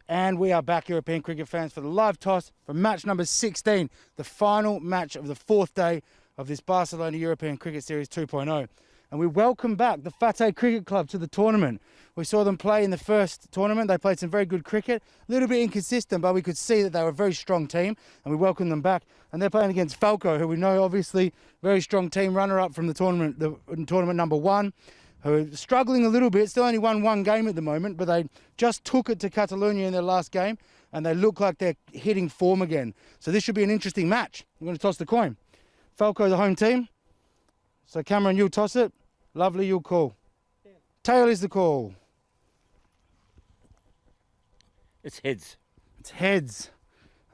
And we are back, European cricket fans, for the live toss for match number 16, the final match of the fourth day of this Barcelona European Cricket Series 2.0. And we welcome back the Fateh Cricket Club to the tournament. We saw them play in the first tournament. They played some very good cricket, a little bit inconsistent, but we could see that they were a very strong team, and we welcome them back. And they're playing against Falco, who we know obviously very strong team, runner-up from the tournament, tournament number 1. Who are struggling a little bit, still only won one game at the moment, but they just took it to Catalonia in their last game, and they look like they're hitting form again. So this should be an interesting match. I'm going to toss the coin. Falco, the home team. So Cameron, you'll toss it. Lovely, you'll call. Tail is the call. It's heads. It's heads.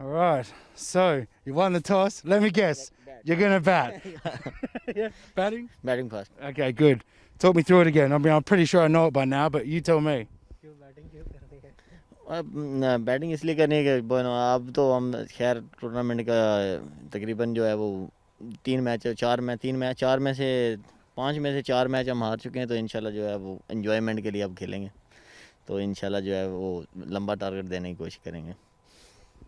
All right. So you won the toss. Let me guess. You're going to bat. Yeah. Batting? Batting first. Okay, good. Talk me through it again. I mean, I'm pretty sure I know it by now, but you tell me. Batting इसलिए करनी है कि अब तो हम खैर tournament का तकरीबन जो है वो 3 मैच 4 में से 5 में से 4 मैच हम हार चुके हैं, तो इंशाल्लाह जो है वो एंजॉयमेंट के लिए अब खेलेंगे, तो इंशाल्लाह जो है वो लंबा टारगेट देने की कोशिश करेंगे.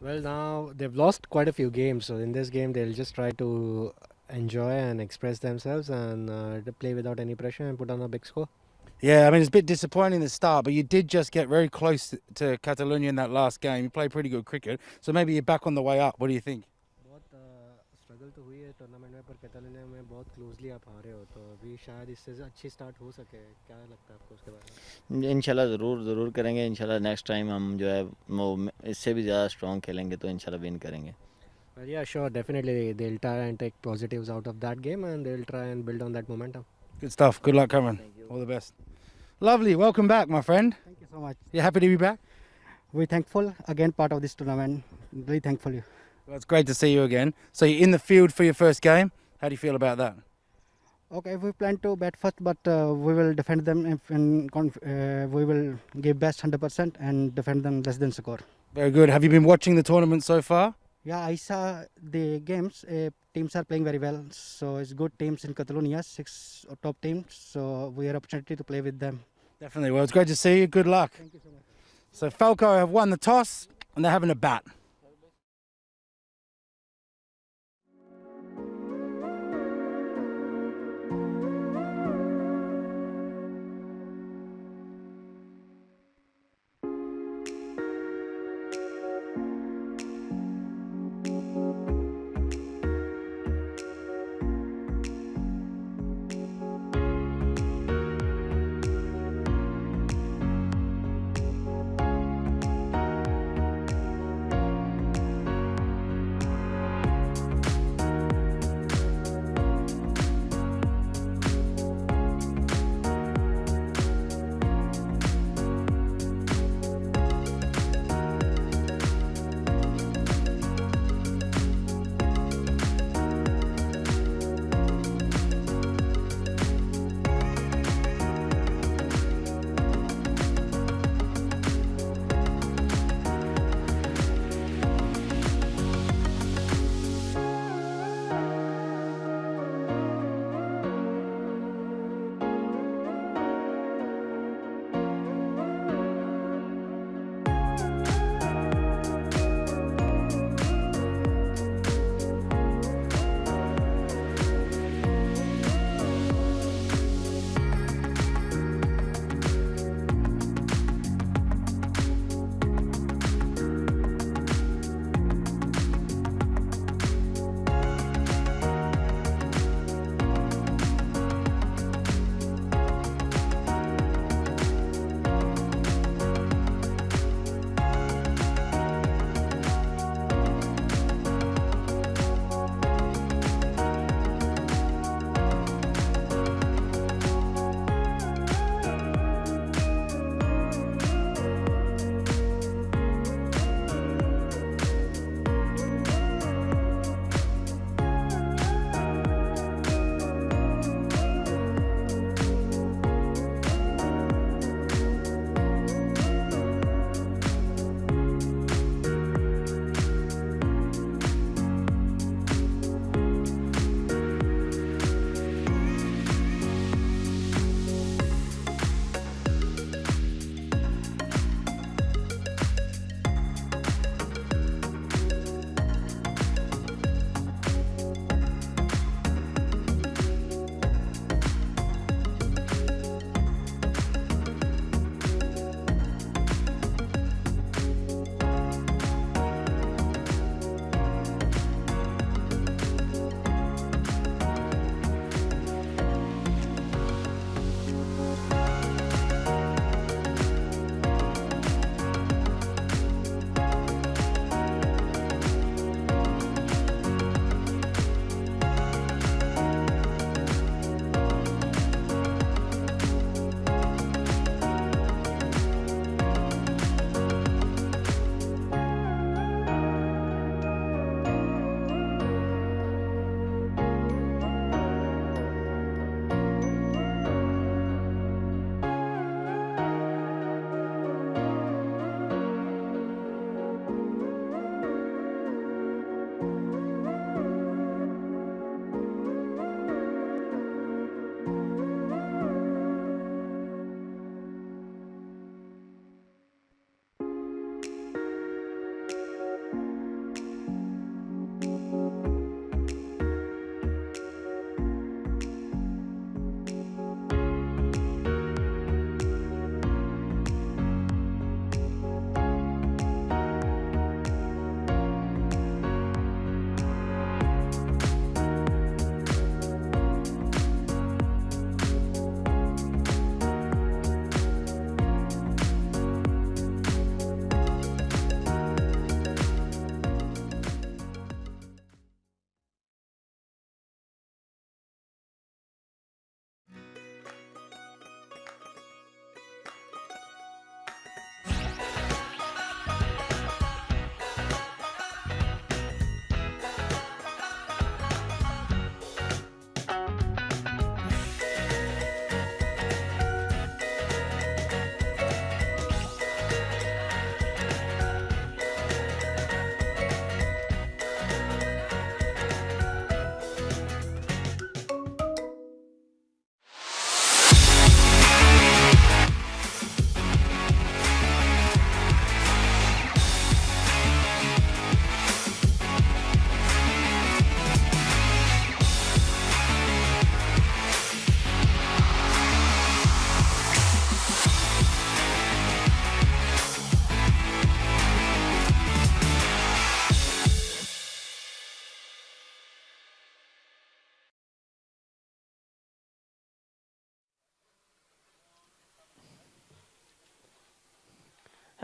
Well, now they've lost quite a few games, so in this game they'll just try to enjoy and express themselves and play without any pressure and put on a big score. Yeah, I mean, it's a bit disappointing the start, but you did just get very close to Catalonia in that last game. You played pretty good cricket, so maybe you're back on the way up. What do you think? Struggle तो हुई है tournament में, पर Catalonia में बहुत closely आप हारे हो, तो अभी शायद इससे अच्छी स्टार्ट हो सके. क्या लगता है आपको उसके बारे में? इंशाल्लाह ज़रूर करेंगे. इंशाल्लाह नेक्स्ट टाइम हम जो है वो इससे भी ज़्यादा स्ट्रॉन्ग खेलेंगे, तो इंशाल्लाह विन करेंगे. Well, yeah, sure, definitely they'll try and take positives out of that game, and they'll try and build on that momentum. Good stuff. Good luck, Cameron. All the best. Lovely. Welcome back, my friend. Thank you so much. You happy to be back? We're thankful again, part of this tournament. Very thankful. Well, it's great to see you again. So you're in the field for your first game. How do you feel about that? Okay, we plan to bat first, but we will defend them. We will give best 100% and defend them less than score. Very good. Have you been watching the tournament so far? Yeah, I saw the games teams are playing very well. So it's good teams in Catalonia, 6 top teams. So we have opportunity to play with them. Definitely. Well, it's great to see you. Good luck. Thank you so much. So Falco have won the toss and they're having a bat.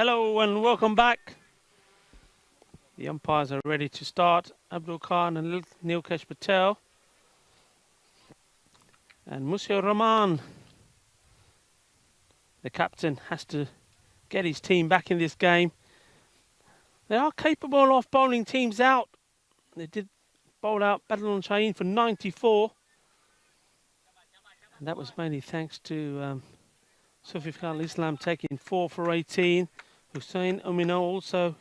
Hello and welcome back. The umpires are ready to start. Abdul Khan and Nilkesh Patel. And Musio Rahman, the captain, has to get his team back in this game. They are capable of bowling teams out. They did bowl out Badalon Shaheen for 94. And that was mainly thanks to Sufif al-Islam taking 4 for 18. Hussein Omino also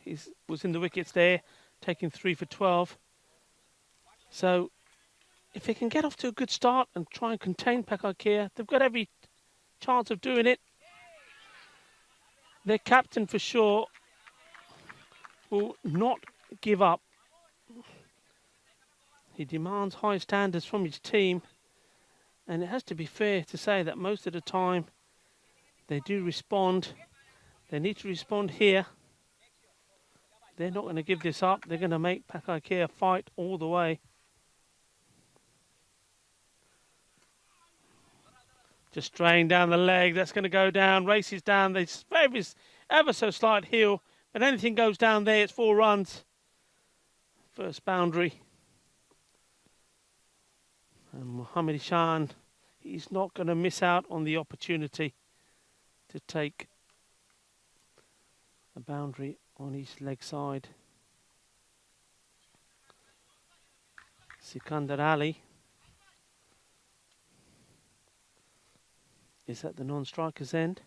was in the wickets there, taking 3 for 12. So if they can get off to a good start and try and contain Pakakir, they've got every chance of doing it. Their captain for sure will not give up. He demands high standards from his team, and it has to be fair to say that most of the time they do respond. They need to respond here. They're not going to give this up. They're going to make Pakakir fight all the way. Just straying down the leg. That's going to go down. Races down. They favours ever so slight heel, but anything goes down there, it's 4 runs. First boundary. And Mohammad Ishan, he's not going to miss out on the opportunity to take a boundary on his leg side. Sikandar Ali is at the non-striker's end.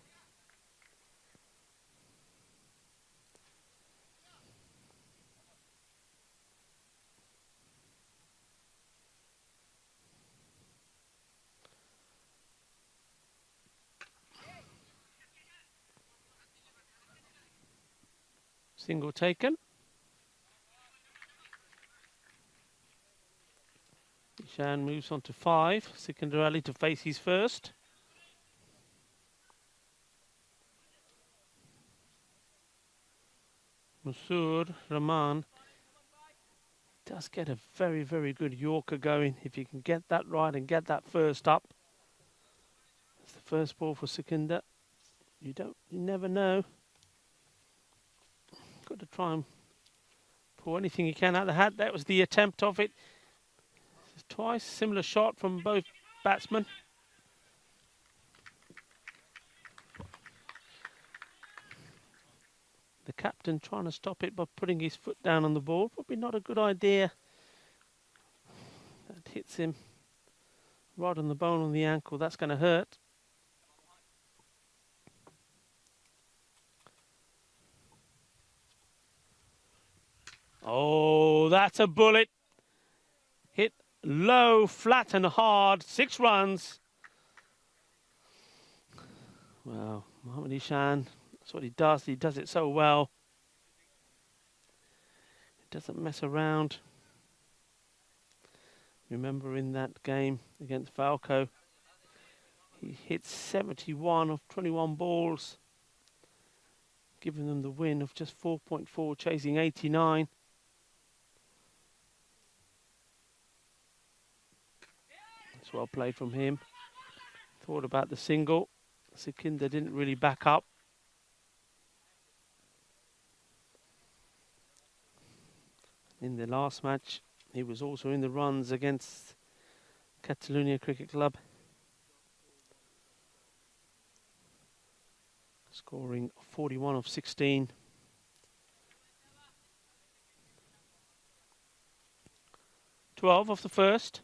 Single taken. Ishan moves on to 5. Sikandar Ali to face his first. Musur Rahman does get a very, very good Yorker going. If you can get that right and get that first up. It's the first ball for Sikandar. You never know. Got to try and pull anything you can out of the hat. That was the attempt of it. Twice, similar shot from both batsmen. The captain trying to stop it by putting his foot down on the ball. Probably not a good idea. That hits him right on the bone on the ankle. That's going to hurt. Oh, that's a bullet. Hit low, flat and hard. 6 runs. Wow, Mohammad Ishan, that's what he does. He does it so well. He doesn't mess around. Remember in that game against Falco, he hit 71 of 21 balls, giving them the win of just 4.4, chasing 89. That's well played from him. Thought about the single. Sikandar didn't really back up. In the last match, he was also in the runs against Catalonia Cricket Club, scoring 41 of 16. Twelve off the first.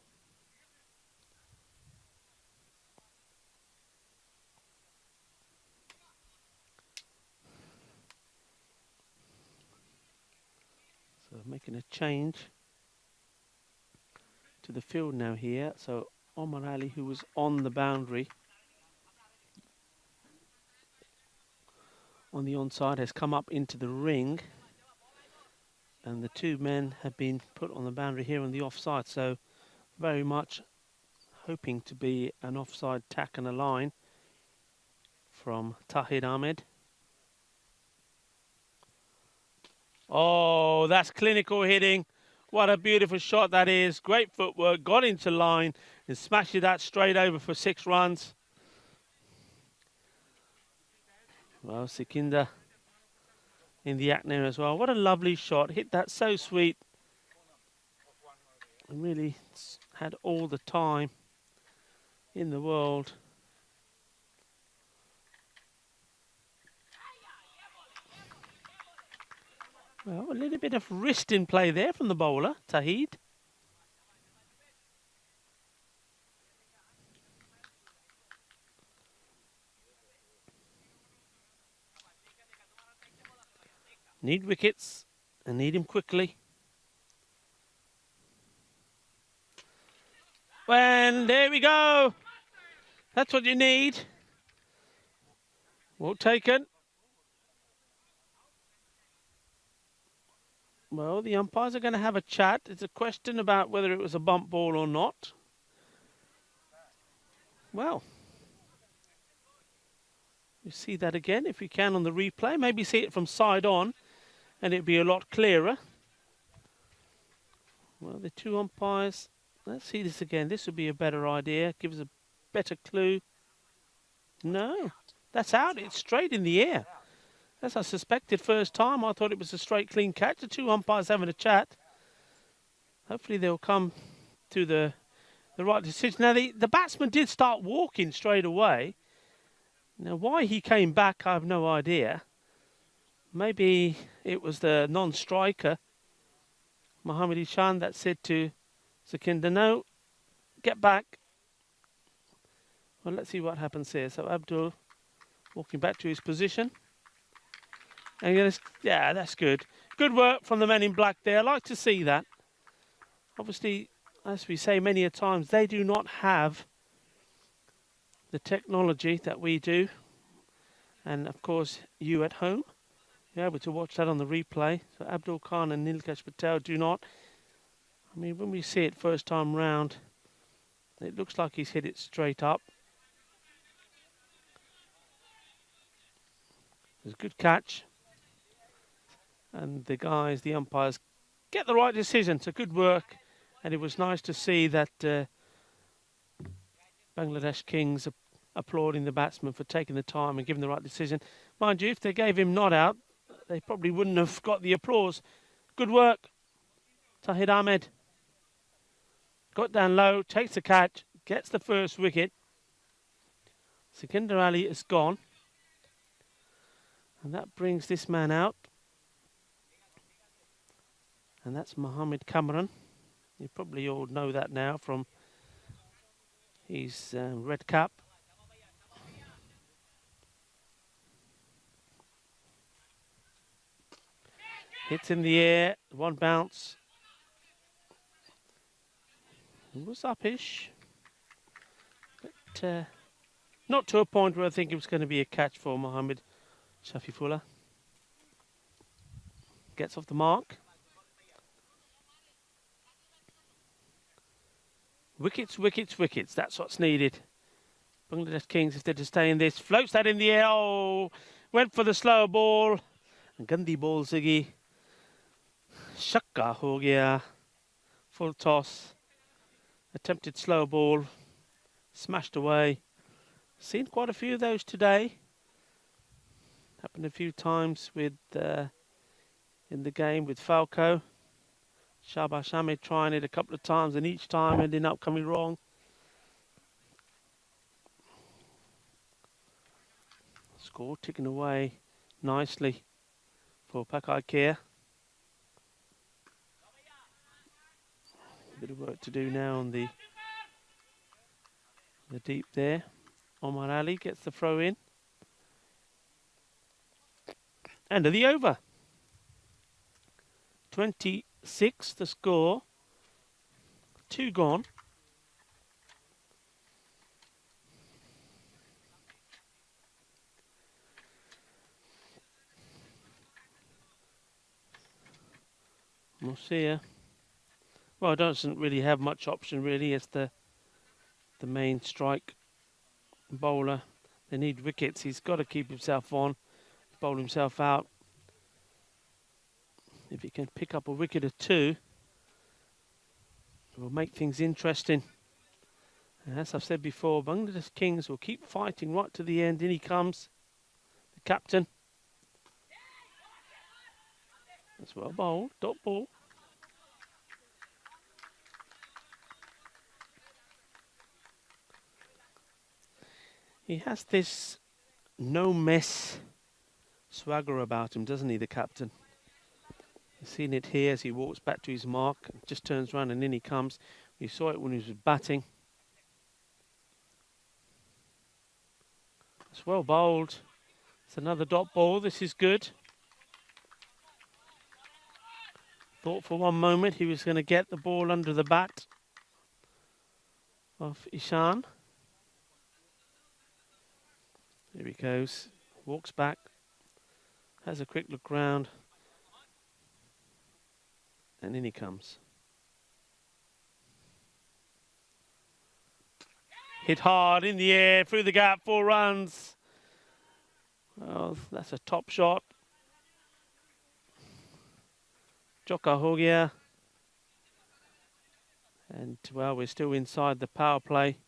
So making a change to the field now here. So Omar Ali, who was on the boundary on the onside, has come up into the ring, and the 2 men have been put on the boundary here on the offside. So very much hoping to be an offside tack and a line from Tahir Ahmed. Oh, that's clinical hitting. What a beautiful shot that is. Great footwork, got into line and smashed that straight over for 6 runs. Well, Sikandar in the act there as well. What a lovely shot. Hit that so sweet. And really had all the time in the world. Well, a little bit of wrist in play there from the bowler, Tahid. Need wickets and need him quickly. Well, there we go. That's what you need. Well taken. Well, the umpires are going to have a chat. It's a question about whether it was a bump ball or not. Well, you see that again if we can on the replay. Maybe see it from side on and it'd be a lot clearer. Well, the two umpires. Let's see this again. This would be a better idea. Give us a better clue. No, that's out. It's straight in the air. As I suspected first time, I thought it was a straight, clean catch. The two umpires having a chat. Hopefully they'll come to the right decision. Now, the batsman did start walking straight away. Now, why he came back, I have no idea. Maybe it was the non-striker, Mohammad Ishan, that said to Zakinder, no, get back. Well, let's see what happens here. So Abdul walking back to his position. And yeah, that's good. Good work from the men in black there. I like to see that. Obviously, as we say many a times, they do not have the technology that we do. And of course, you at home, you're able to watch that on the replay. So Abdul Khan and Nilkash Patel do not. I mean, when we see it first time round, it looks like he's hit it straight up. It's a good catch. And the guys, the umpires, get the right decision. So good work. And it was nice to see that Bangladesh Kings applauding the batsman for taking the time and giving the right decision. Mind you, if they gave him not out, they probably wouldn't have got the applause. Good work. Tahid Ahmed got down low, takes the catch, gets the first wicket. Sikander Ali is gone. And that brings this man out. And that's Mohammed Kamran. You probably all know that now from his red cap. Hits in the air, one bounce. It was uppish, but not to a point where I think it was going to be a catch for Mohammed Shafifullah. Gets off the mark. Wickets, wickets, wickets. That's what's needed. Bangladesh Kings, if they're to stay in this, floats that in the air. Oh, went for the slow ball. Gandhi ball, Ziggy. Shakka ho gaya. Full toss. Attempted slow ball. Smashed away. Seen quite a few of those today. Happened a few times with in the game with Falco. Shahbaz Ahmed trying it a couple of times and each time ending up coming wrong. Score ticking away nicely for Pakai Care. Bit of work to do now on the deep there. Omar Ali gets the throw in. End of the over. 26 the score. 2 gone. Mosia. Well, doesn't really have much option really as the main strike bowler. They need wickets. He's got to keep himself on, bowl himself out. If he can pick up a wicket or two, it will make things interesting. And as I've said before, Bangladesh Kings will keep fighting right to the end. In he comes, the captain. That's well bowled, dot ball. He has this no mess swagger about him, doesn't he, the captain? You've seen it here as he walks back to his mark, just turns around and in he comes. We saw it when he was batting. It's well bowled. It's another dot ball. This is good. Thought for one moment he was going to get the ball under the bat of Ishan. Here he goes. Walks back. Has a quick look round. And in he comes. Hit hard in the air, through the gap, 4 runs. Well, that's a top shot. Chokka ho gaya. And, well, we're still inside the power play.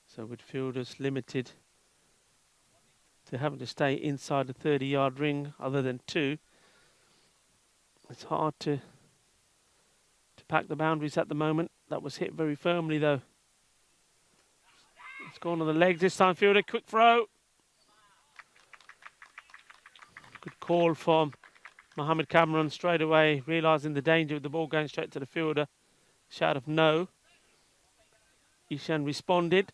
So midfielders limited to having to stay inside the 30-yard ring other than 2. It's hard to pack the boundaries at the moment. That was hit very firmly though. It's gone on the legs this time, fielder. Quick throw. Good call from Mohammed Cameron straight away, realising the danger of the ball going straight to the fielder. Shout of no. Ishan responded.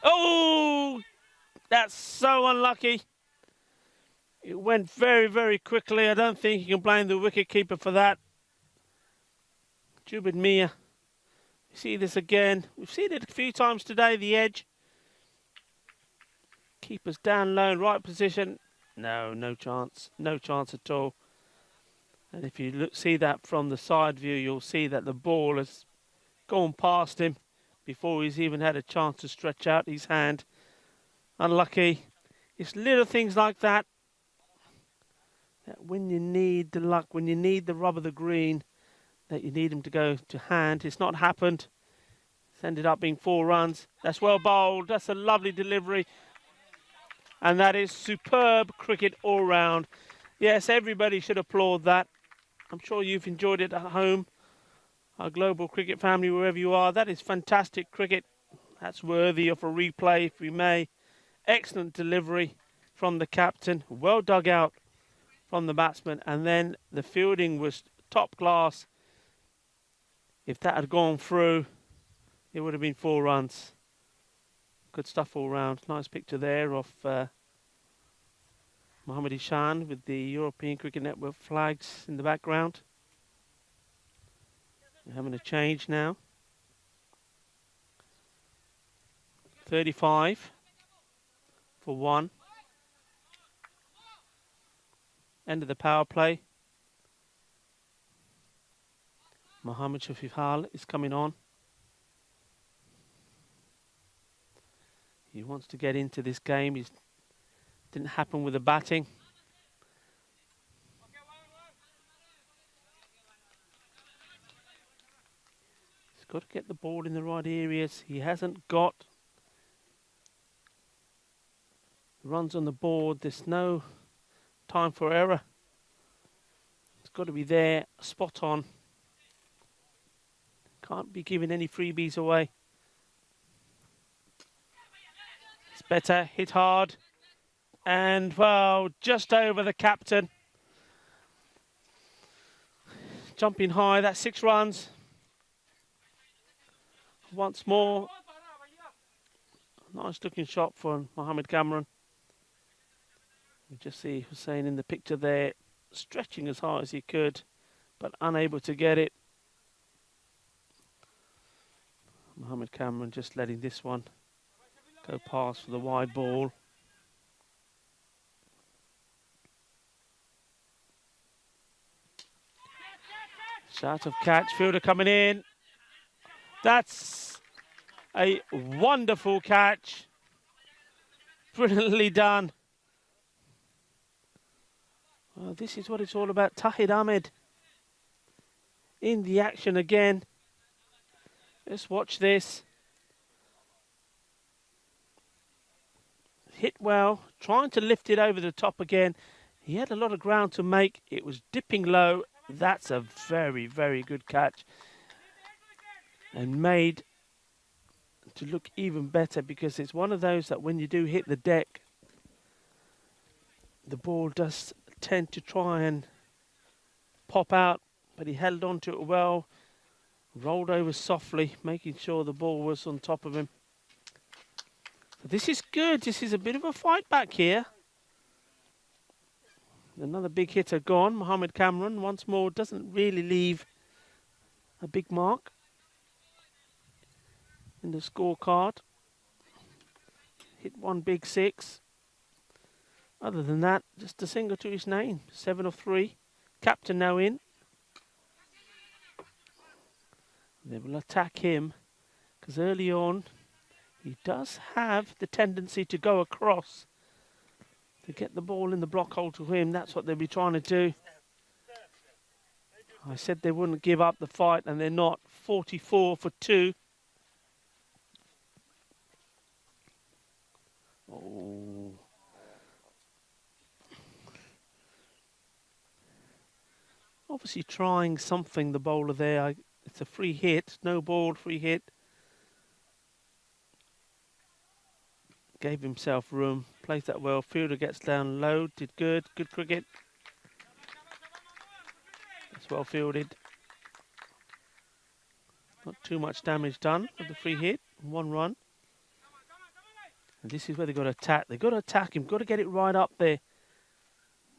Oh, that's so unlucky. It went very, very quickly. I don't think you can blame the wicketkeeper for that. Jubin Mia. We see this again. We've seen it a few times today, the edge. Keeper's down low, right position. No chance. No chance at all. And if you see that from the side view, you'll see that the ball has gone past him before he's even had a chance to stretch out his hand. Unlucky. It's little things like that, that when you need the luck, when you need the rub of the green, that you need him to go to hand. It's not happened. It's ended up being 4 runs. That's well bowled. That's a lovely delivery. And that is superb cricket all round. Yes, everybody should applaud that. I'm sure you've enjoyed it at home. Our global cricket family, wherever you are, that is fantastic cricket. That's worthy of a replay, if we may. Excellent delivery from the captain. Well dug out from the batsman. And then the fielding was top class. If that had gone through, it would have been 4 runs. Good stuff all round. Nice picture there of Mohammed Ishan with the European Cricket Network flags in the background. We're having a change now. 35 for 1. End of the power play. Mohammed Shafifal is coming on. He wants to get into this game. It didn't happen with the batting. He's got to get the ball in the right areas. He hasn't got runs on the board. There's no time for error. It's got to be there, spot on. Can't be giving any freebies away. It's better, hit hard. And, well, just over the captain. Jumping high, that's 6 runs. Once more. Nice looking shot for Mohammed Cameron. You just see Hussain in the picture there, stretching as high as he could, but unable to get it. Mohammed Cameron just letting this one go past for the wide ball. Shot of catch, fielder coming in. That's a wonderful catch brilliantly done. Well, this is what it's all about. Tahid Ahmed in the action again. Let's watch this. Hit well, trying to lift it over the top again. He had a lot of ground to make. It was dipping low. That's a very, very good catch. And made to look even better, because it's one of those that when you do hit the deck, the ball does tend to try and pop out, but he held on to it well, rolled over softly, making sure the ball was on top of him. So this is good. This is a bit of a fight back here. Another big hitter gone. Mohammed Cameron once more doesn't really leave a big mark in the scorecard. Hit one big six. Other than that, just a single to his name. 7 of 3. Captain now in. They will attack him, because early on he does have the tendency to go across to get the ball in the block hole to him. That's what they'll be trying to do. I said they wouldn't give up the fight, and they're not. 44 for 2. Oh. Obviously trying something, the bowler there. It's a free hit, no ball, free hit. Gave himself room, plays that well. Fielder gets down low, did good cricket. That's well fielded. Not too much damage done with the free hit, 1 run. And this is where they've got to attack. They've got to attack him, got to get it right up there.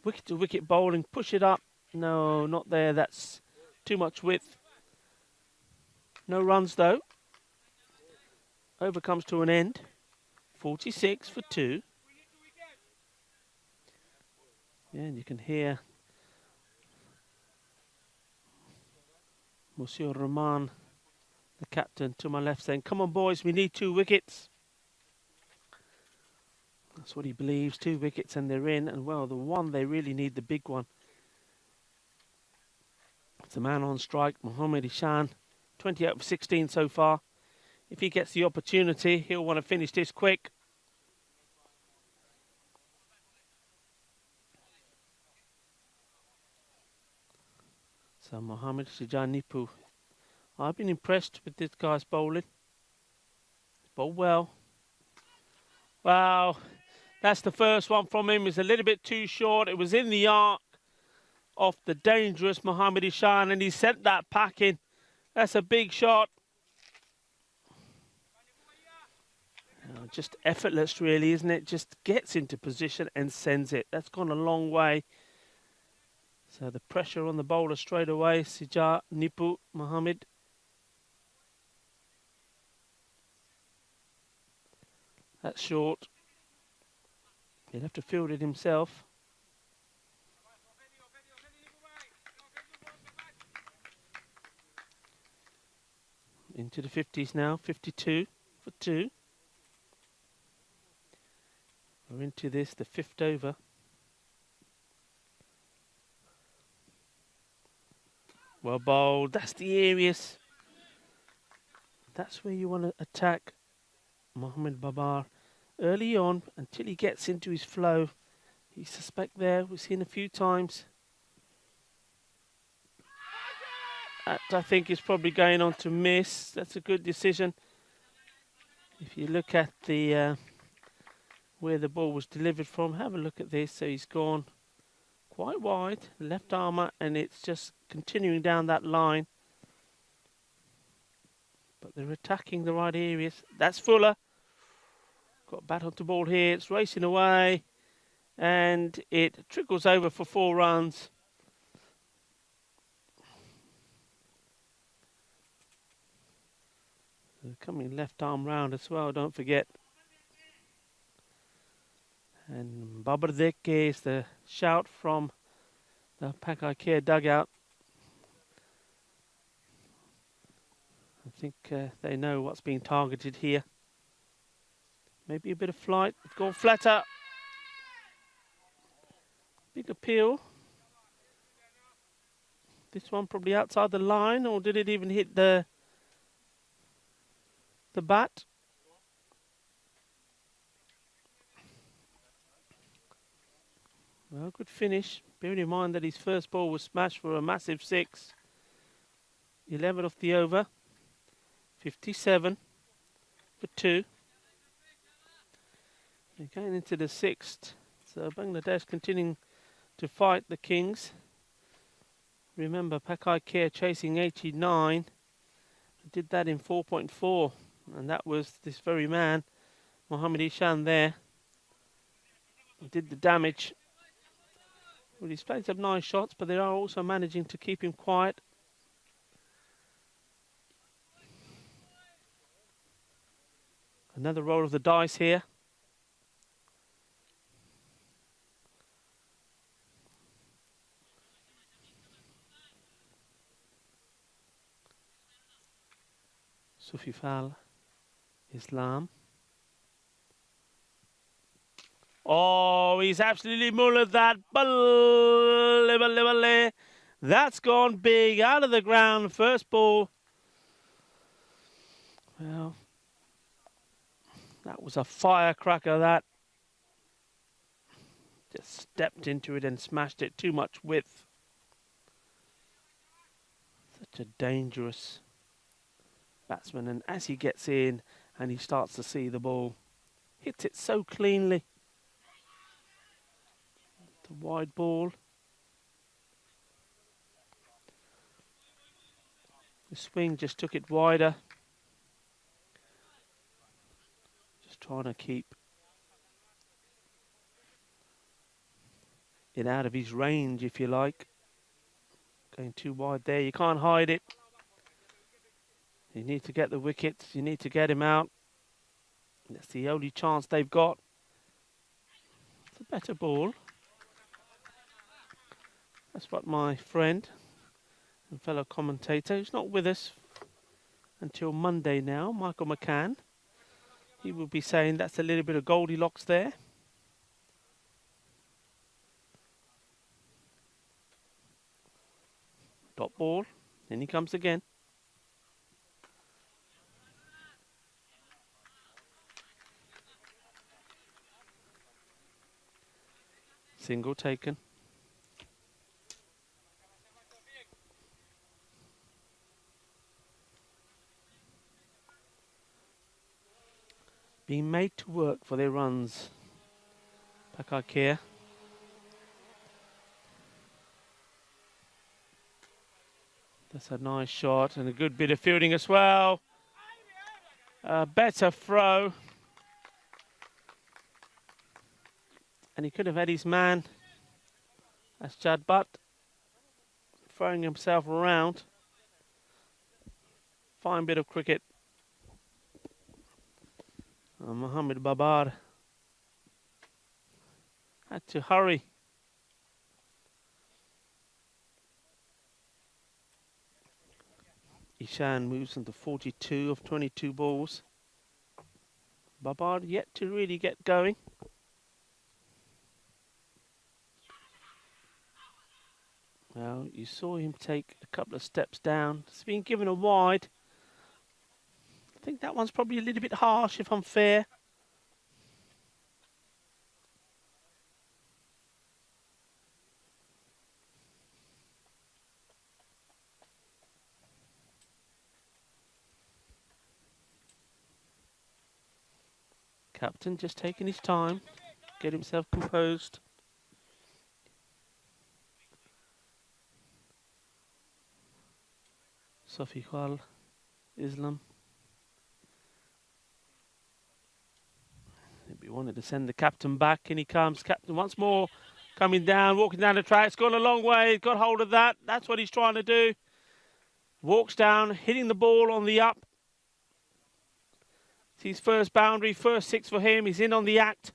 Wicket to wicket bowling, push it up. No, not there, that's too much width. No runs though. Over comes to an end. 46 for 2. Yeah, and you can hear Monsieur Rahman, the captain, to my left saying, "Come on boys, we need 2 wickets." That's what he believes, 2 wickets and they're in. And well, the one, they really need the big one. It's a man on strike, Mohammed Ishan, 28 for 16 so far. If he gets the opportunity, he'll want to finish this quick. So Mohammed Nipu. I've been impressed with this guy's bowling. He's bowled well. Wow, that's the first one from him. It's a little bit too short. It was in the arc of the dangerous Mohammed Ishan, and he sent that packing. That's a big shot. Just effortless, really, isn't it? Just gets into position and sends it. That's gone a long way. So the pressure on the bowler straight away. Sija Nipu Mohammed. That's short. He'll have to field it himself. Into the 50s now. 52 for 2. We're into this, the 5th over. Well bowled. That's the areas. That's where you want to attack Mohammed Babar early on until he gets into his flow. He's suspect there. We've seen a few times. That, I think, is probably going on to miss. That's a good decision. If you look at the where the ball was delivered from, have a look at this. So he's gone quite wide, left armour, and it's just continuing down that line. But they're attacking the right areas. That's Fuller. Got bat onto ball here. It's racing away. And it trickles over for 4 runs. They're coming left arm round as well, don't forget. And Babar Dekke is the shout from the Pakai Care dugout. I think they know what's being targeted here. Maybe a bit of flight. It's gone flatter. Big appeal. This one probably outside the line, or did it even hit the bat? Well, good finish. Bearing in mind that his first ball was smashed for a massive 6. 11 off the over. 57 for 2. They're going into the 6th. So Bangladesh continuing to fight the Kings. Remember, Pakai Care chasing 89. Did that in 4.4. And that was this very man, Mohamed Ishan there. Did the damage. Well, he's played some nice shots, but they are also managing to keep him quiet. Another roll of the dice here. Sufifal Islam. Oh, he's absolutely mullered that. That's gone big, out of the ground. First ball. Well, that was a firecracker, that. Just stepped into it and smashed it. Too much width. Such a dangerous batsman. And as he gets in and he starts to see the ball, hits it so cleanly. The wide ball. The swing just took it wider. Just trying to keep it out of his range, if you like. Going too wide there, you can't hide it. You need to get the wickets, you need to get him out. That's the only chance they've got. It's a better ball. That's what my friend and fellow commentator, who's not with us until Monday now, Michael McCann, he will be saying that's a little bit of Goldilocks there. Dot ball, then he comes again. Single taken. Being made to work for their runs. Pakai Care. That's a nice shot and a good bit of fielding as well. A better throw. And he could have had his man. That's Chad Butt throwing himself around. Fine bit of cricket. Mohammed Babar had to hurry. Ishan moves into 42 of 22 balls. Babar yet to really get going. Well, you saw him take a couple of steps down. It's been given a wide. I think that one's probably a little bit harsh, if I'm fair. Captain just taking his time, get himself composed. Sofiqal Islam. Maybe wanted to send the captain back, and he comes. Captain once more, coming down, walking down the track. It's gone a long way, got hold of that. That's what he's trying to do. Walks down, hitting the ball on the up. It's his first boundary, first 6 for him. He's in on the act.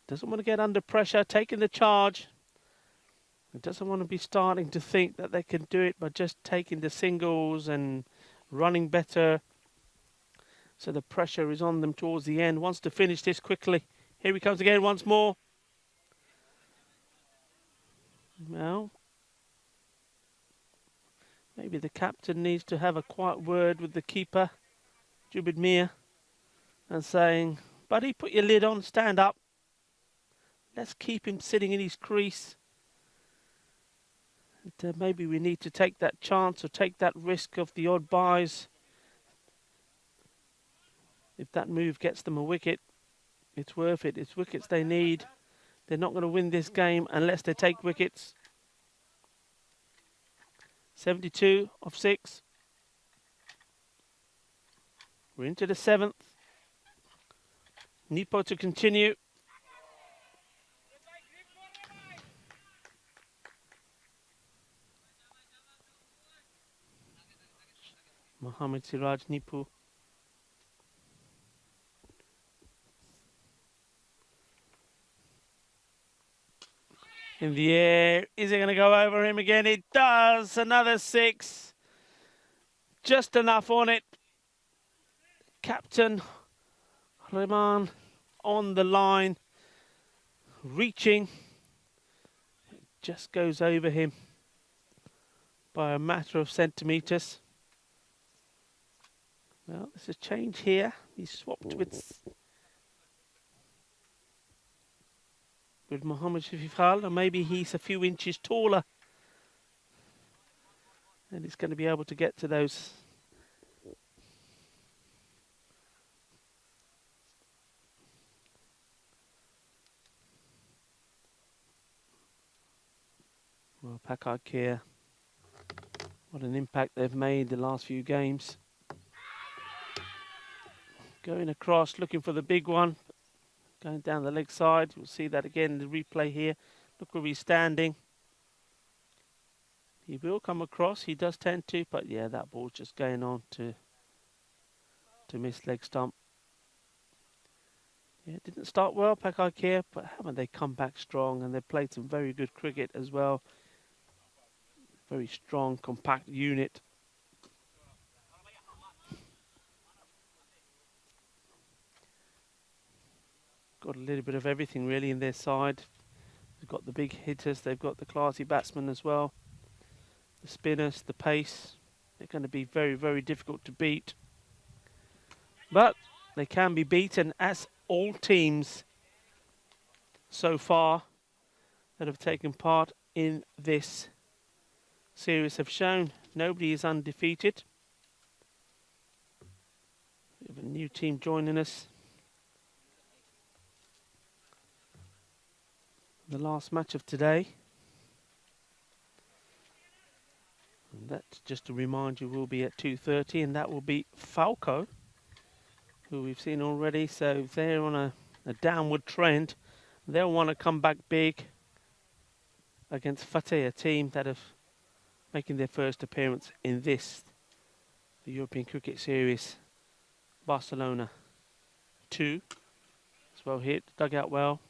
Doesn't want to get under pressure, taking the charge. He doesn't want to be starting to think that they can do it by just taking the singles and running better So the pressure is on them towards the end. Wants to finish this quickly. Here he comes again once more. Well, maybe the captain needs to have a quiet word with the keeper, Jubid Mir, and saying, buddy, put your lid on, stand up. Let's keep him sitting in his crease. And, maybe we need to take that chance or take that risk of the odd buys. If that move gets them a wicket, it's worth it. It's wickets they need. They're not going to win this game unless they take wickets. 72 of 6. We're into the 7th. Nipo to continue. Mohammad Siraj Nipu. In the air. Is it going to go over him again? It does. Another 6. Just enough on it. Captain Rahman on the line. Reaching. It just goes over him by a matter of centimetres. Well, there's a change here. He's swapped with Mohammad Shafif Khan, and maybe he's a few inches taller. And he's going to be able to get to those. Well, Pakar Kia, what an impact they've made the last few games. Going across, looking for the big one. Going down the leg side. We'll see that again in the replay here. Look where he's standing. He will come across. He does tend to, but yeah, that ball's just going on to miss leg stump. Yeah, it didn't start well, Pakar Kia, but haven't they come back strong? And they've played some very good cricket as well. Very strong, compact unit. Got a little bit of everything really in their side. They've got the big hitters, they've got the classy batsmen as well. The spinners, the pace. They're going to be very, very difficult to beat. But they can be beaten, as all teams so far that have taken part in this series have shown. Nobody is undefeated. We have a new team joining us. The last match of today. And that, just to remind you, will be at 2:30, and that will be Falco, who we've seen already. So they're on a downward trend. They'll want to come back big against Fateh, a team that have making their first appearance in this, the European Cricket Series. Barcelona 2. It's well hit, dug out well.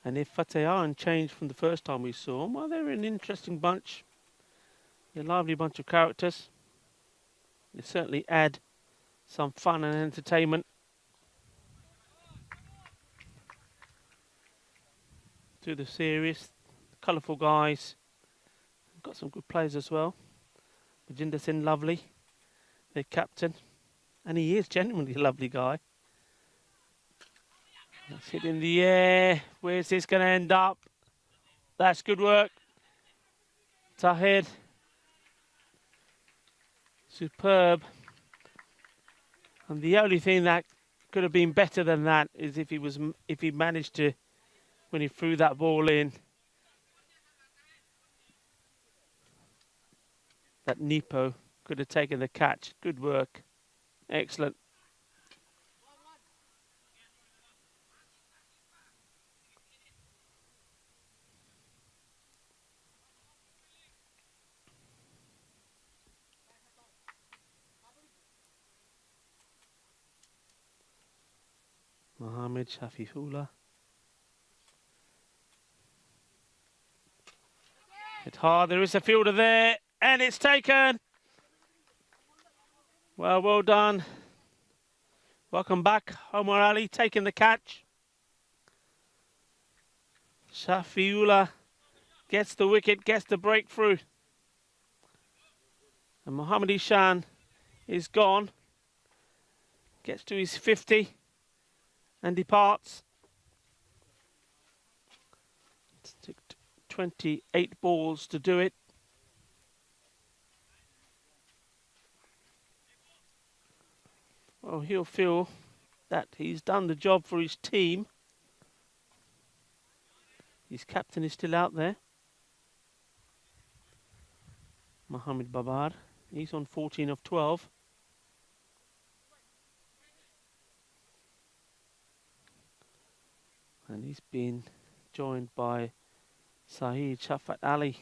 And if Fateh are unchanged from the first time we saw them, well, they're an interesting bunch. They're a lively bunch of characters. They certainly add some fun and entertainment to the series. Colourful guys. Got some good players as well. Bajinder Singh, lovely. Their captain. And he is genuinely a lovely guy. Let's hit in the air. Where's this going to end up? That's good work. Tahir. Superb. And the only thing that could have been better than that is if he managed to, when he threw that ball in, that Nipo could have taken the catch. Good work. Excellent. Mohammad Shafifullah. Hit hard, there is a fielder there, and it's taken. Well done. Welcome back, Omar Ali taking the catch. Shafiullah gets the wicket, gets the breakthrough. And Mohammad Ishan is gone. Gets to his 50 and departs. It took 28 balls to do it. Well, he'll feel that he's done the job for his team. His captain is still out there. Mohammad Babar. He's on 14 of 12. And he's been joined by Saeed Shafat Ali.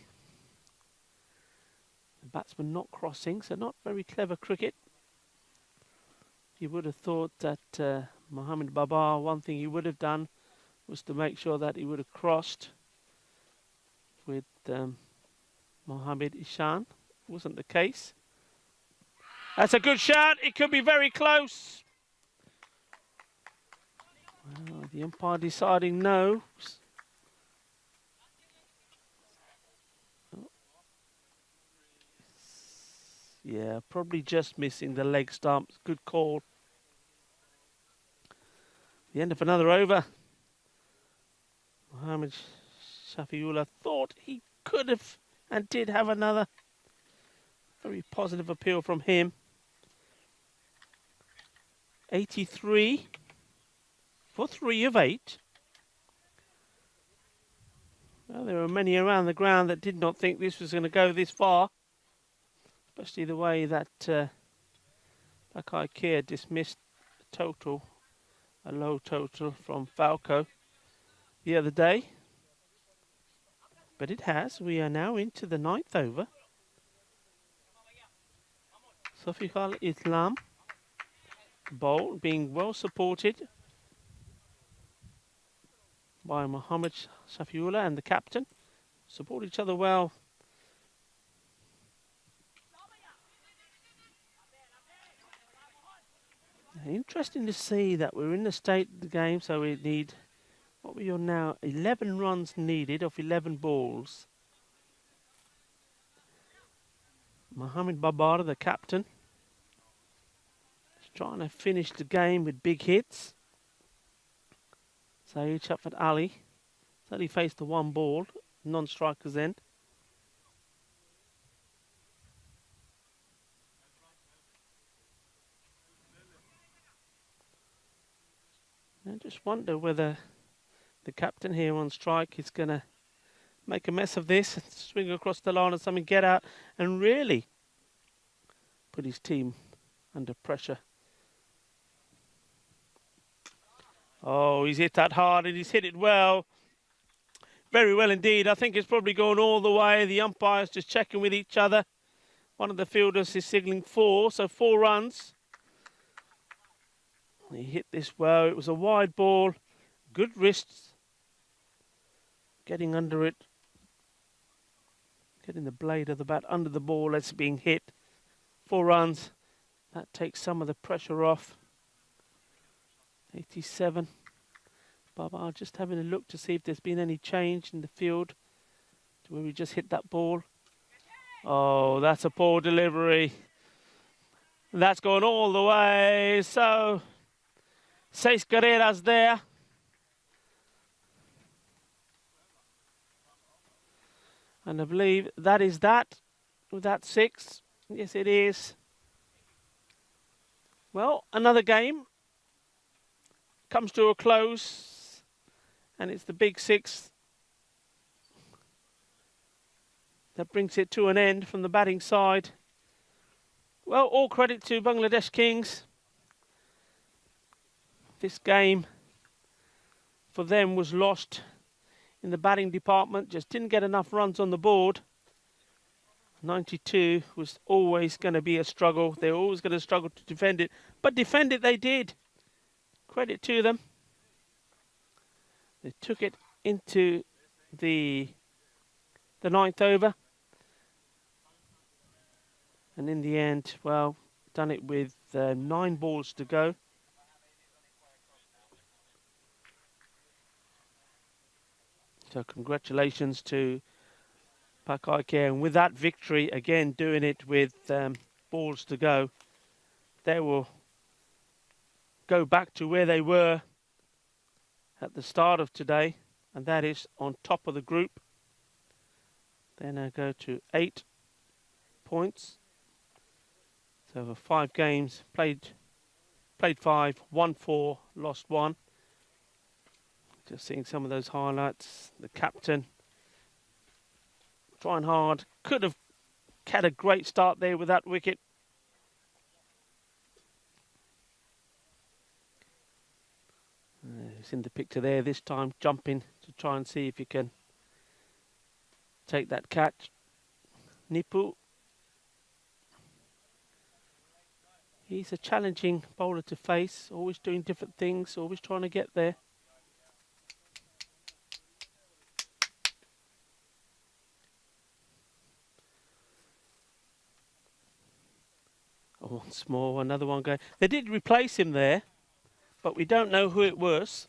The batsman not crossing, so not very clever cricket. You would have thought that Mohammad Babar, one thing he would have done was to make sure that he would have crossed with Mohammad Ishan. Wasn't the case. That's a good shot. It could be very close. Well, the umpire deciding no. Yeah, probably just missing the leg stumps. Good call. The end of another over. Mohammad Shafiullah thought he could have and did have another. Very positive appeal from him. 83 for 3 of 8. Well, there were many around the ground that did not think this was going to go this far. Especially the way that Pakai Keir dismissed a low total from Falco the other day. But it has. We are now into the 9th over. Sofiqul Islam bowl being well supported by Mohammad Shafiullah and the captain. Support each other well. Interesting to see that we're in the state of the game, so we need, what we are now, 11 runs needed off 11 balls. Mohammad Babar, the captain, is trying to finish the game with big hits. Saeed Shafat Ali only faced the 1 ball, non-striker's end. I just wonder whether the captain here on strike is going to make a mess of this, swing across the line or something, get out and really put his team under pressure. Oh, he's hit that hard and he's hit it well. Very well indeed. I think it's probably going all the way. The umpires just checking with each other. One of the fielders is signalling 4, so 4 runs. He hit this well. It was a wide ball. Good wrists. Getting under it. Getting the blade of the bat under the ball as it's being hit. 4 runs. That takes some of the pressure off. 87. Baba just having a look to see if there's been any change in the field to where we just hit that ball. Oh, that's a poor delivery. That's going all the way. So 6 carreras there. And I believe that is that. With that 6. Yes, it is. Well, another game comes to a close. And it's the big 6 that brings it to an end from the batting side. Well, all credit to Bangladesh Kings. This game for them was lost in the batting department. Just didn't get enough runs on the board. 92 was always going to be a struggle. They were always going to struggle to defend it. But defend it they did. Credit to them. They took it into the 9th over. And in the end, well, done it with 9 balls to go. So congratulations to Pak Ike, and with that victory, again doing it with balls to go, they will go back to where they were at the start of today, and that is on top of the group. They now go to 8 points. So over 5 games, played 5, won 4, lost 1. Just seeing some of those highlights. The captain trying hard, could have had a great start there with that wicket. He's in the picture there this time, jumping to try and see if he can take that catch. Nipu. He's a challenging bowler to face, always doing different things, always trying to get there. Oh, once more, another one going. They did replace him there, but we don't know who it was.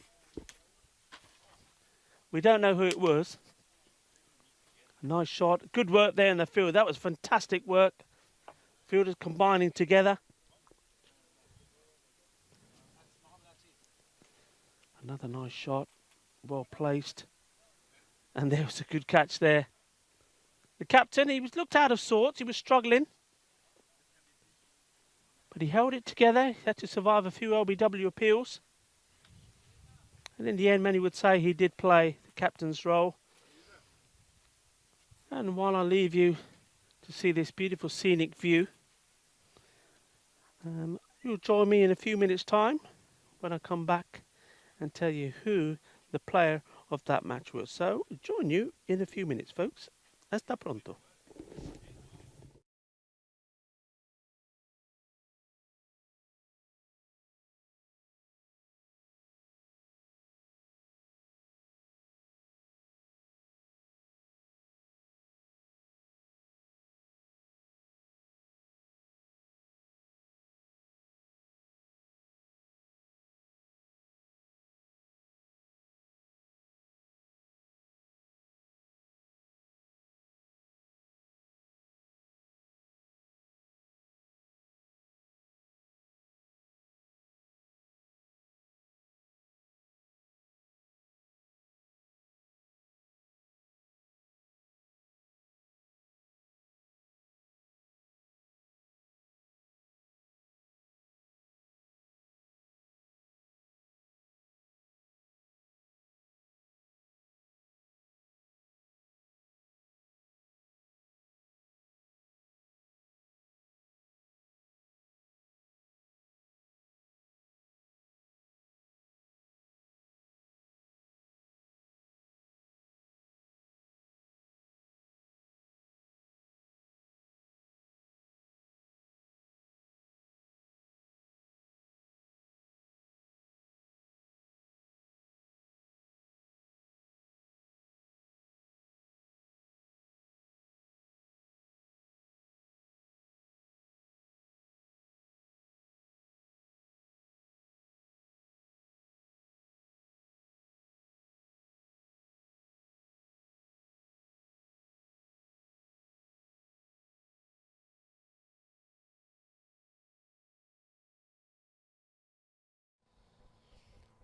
We don't know who it was. Nice shot. Good work there in the field. That was fantastic work. Fielders combining together. Another nice shot. Well placed. And there was a good catch there. The captain, he was looked out of sorts. He was struggling. But he held it together. He had to survive a few LBW appeals. And in the end, many would say he did play the captain's role. And while I leave you to see this beautiful scenic view, you'll join me in a few minutes' time when I come back and tell you who the player of that match was. So, join you in a few minutes, folks. Hasta pronto.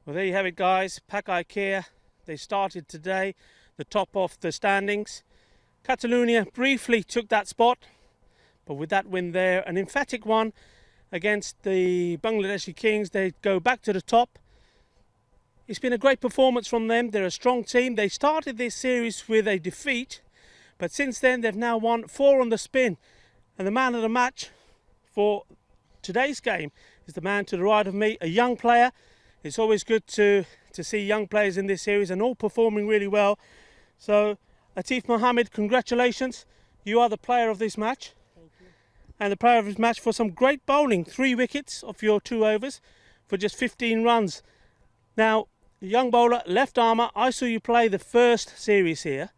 Well, there you have it, guys. Pak Ikea, they started today, the top of the standings. Catalonia briefly took that spot, but with that win there, an emphatic one against the Bangladeshi Kings, they go back to the top. It's been a great performance from them. They're a strong team. They started this series with a defeat, but since then they've now won 4 on the spin. And the man of the match for today's game is the man to the right of me, a young player. It's always good to see young players in this series and all performing really well. So, Atif Mohammed, congratulations. You are the player of this match. Thank you. And the player of this match for some great bowling. 3 wickets off your 2 overs for just 15 runs. Now, young bowler, left armour, I saw you play the first series here.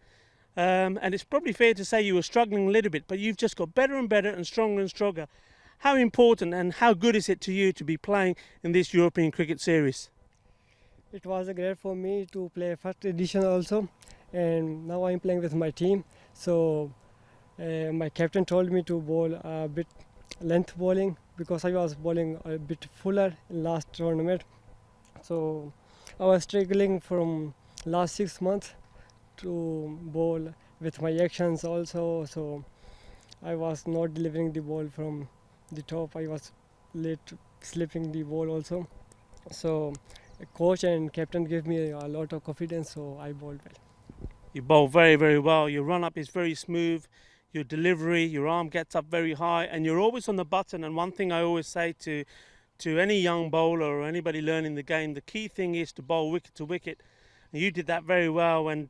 and it's probably fair to say you were struggling a little bit, but you've just got better and better and stronger. How important and how good is it to you to be playing in this European Cricket Series? It was great for me to play first edition also, and now I'm playing with my team. So my captain told me to bowl a bit length bowling because I was bowling a bit fuller in last tournament. So I was struggling from last 6 months to bowl with my actions also. So I was not delivering the ball from the top. I was late slipping the ball also. So coach and captain gave me a lot of confidence, so I bowled well. You bowl very, very well. Your run up is very smooth. Your delivery, your arm gets up very high, and you're always on the button. And one thing I always say to any young bowler or anybody learning the game, the key thing is to bowl wicket to wicket. And you did that very well, and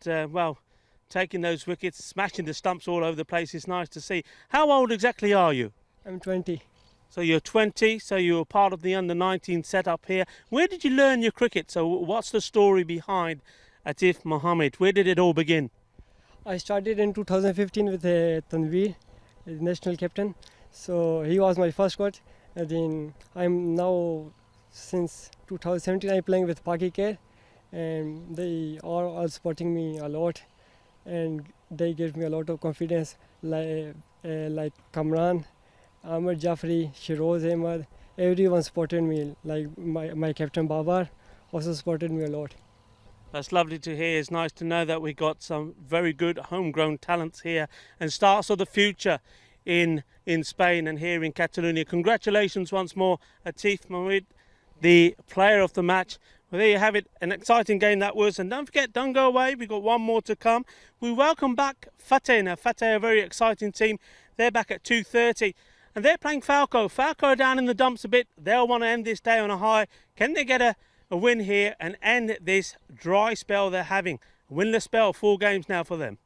taking those wickets, smashing the stumps all over the place is nice to see. How old exactly are you? I'm 20. So you're 20, so you're part of the under-19 setup here. Where did you learn your cricket? So what's the story behind Atif Mohammed? Where did it all begin? I started in 2015 with Tanveer, the national captain. So he was my first coach. And then I'm now, since 2017, I'm playing with Paki Care. And they are all supporting me a lot. And they gave me a lot of confidence, like Kamran, Ahmed Jafri, Shiroz Ahmed, everyone supported me, like my captain Babar also supported me a lot. That's lovely to hear. It's nice to know that we got some very good homegrown talents here and starts of the future in Spain and here in Catalonia. Congratulations once more, Atif Mohammed, the player of the match. Well, there you have it, an exciting game that was. And don't forget, don't go away, we've got one more to come. We welcome back Fateh. Now, Fateh, a very exciting team. They're back at 2:30. And they're playing Falco. Falco are down in the dumps a bit. They'll want to end this day on a high. Can they get a win here and end this dry spell they're having? A winless spell, 4 games now for them.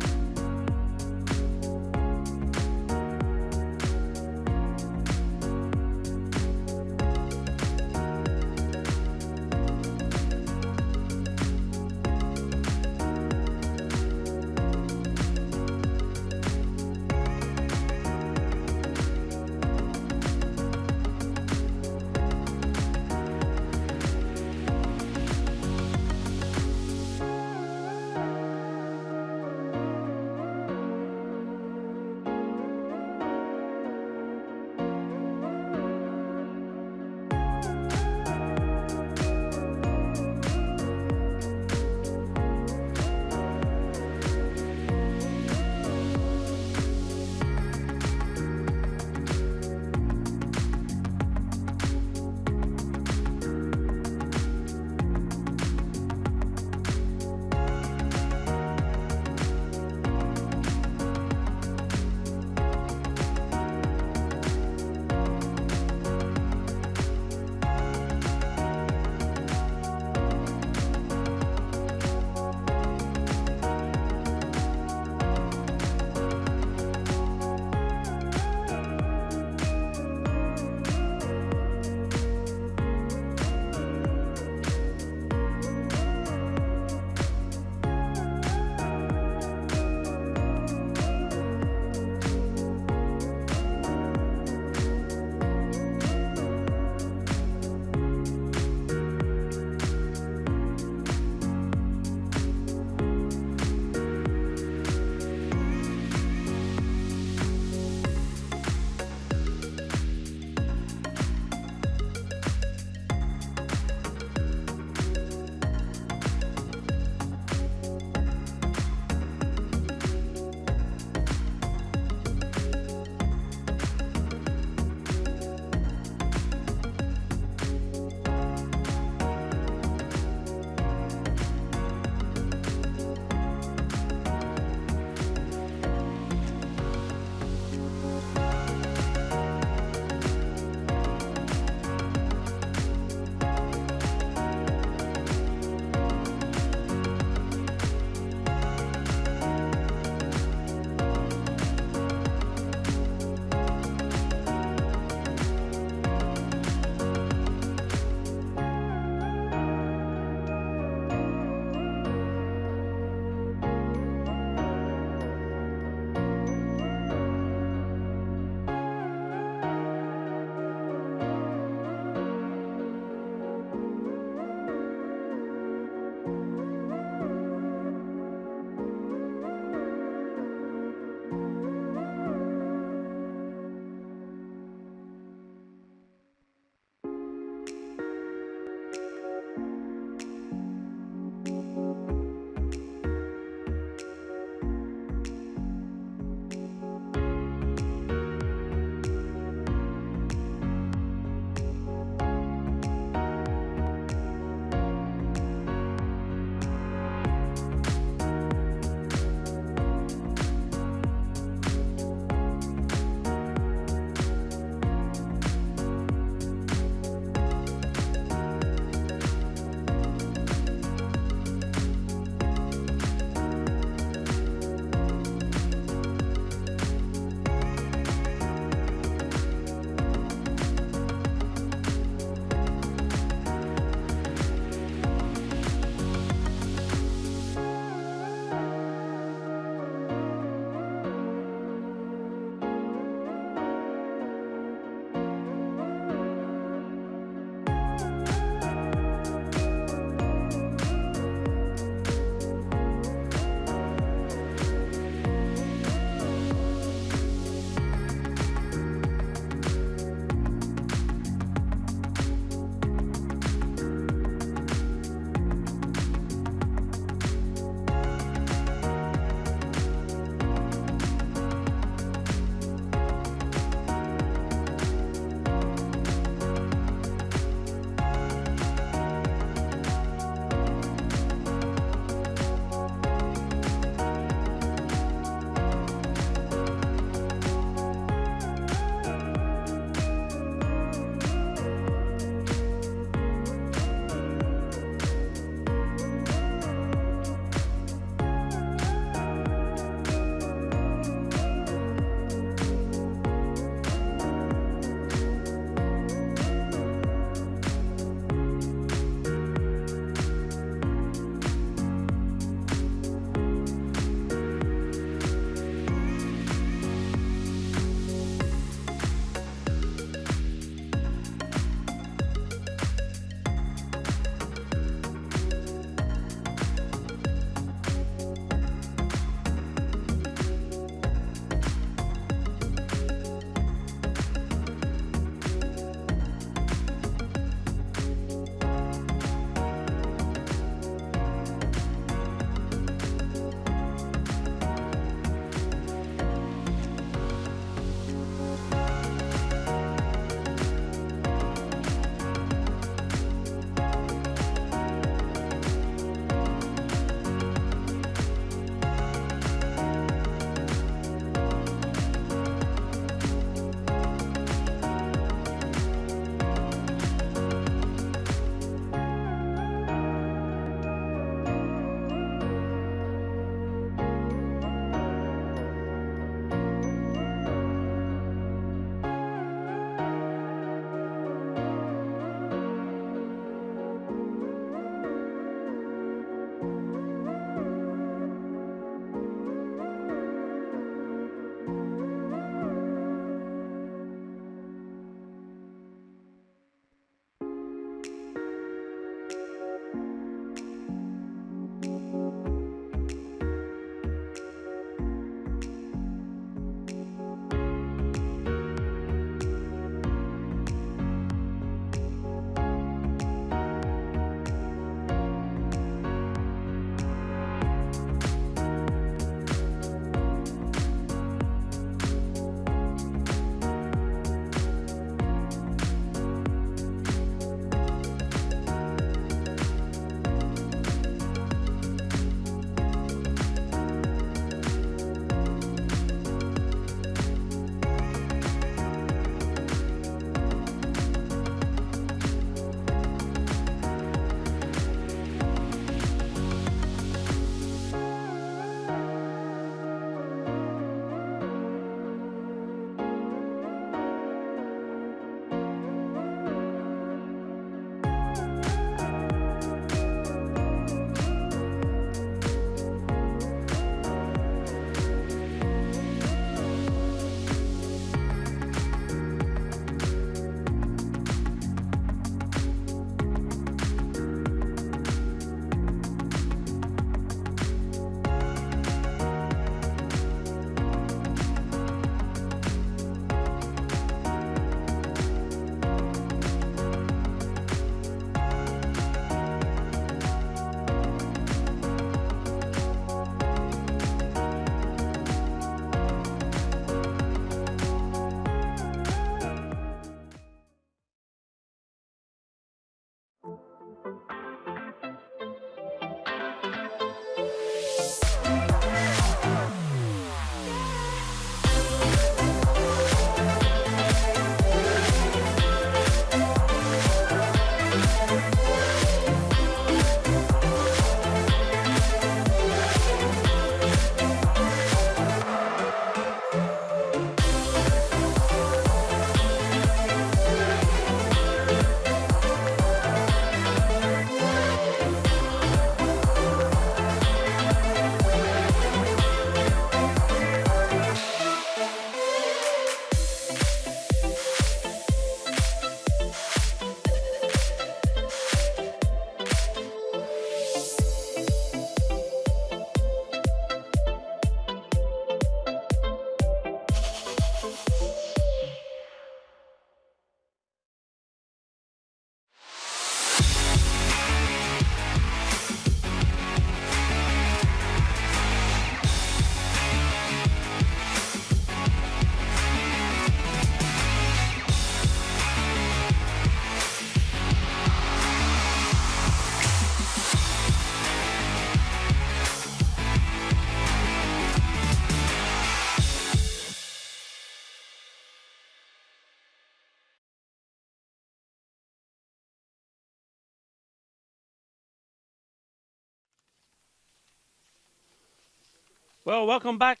Well, welcome back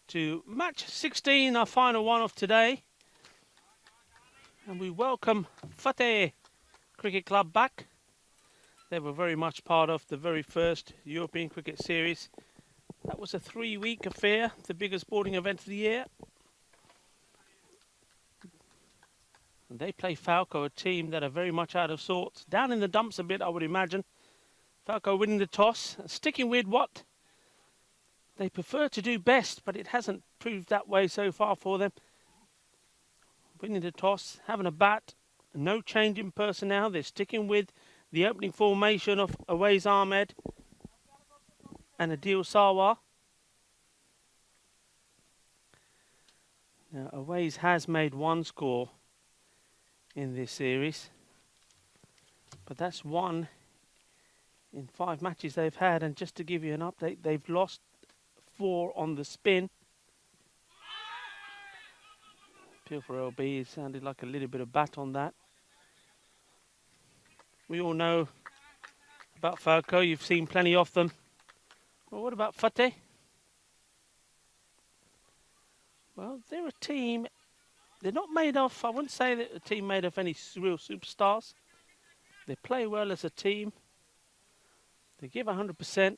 to match 16, our final one of today. And we welcome Fateh Cricket Club back. They were very much part of the very first European Cricket Series. That was a 3-week affair, the biggest sporting event of the year. And they play Falco, a team that are very much out of sorts. Down in the dumps a bit, I would imagine. Falco winning the toss, sticking with what they prefer to do best, but it hasn't proved that way so far for them. Winning the toss, having a bat, no change in personnel. They're sticking with the opening formation of Awais Ahmed and Adil Sarwar. Now, Awais has made one score in this series, but that's one in 5 matches they've had. And just to give you an update, they've lost 4 on the spin. Appeal for LB, it sounded like a little bit of bat on that. We all know about Falco, you've seen plenty of them. Well, what about Fateh? Well, they're a team, they're not made of, I wouldn't say that a team made of any real superstars. They play well as a team. They give 100%.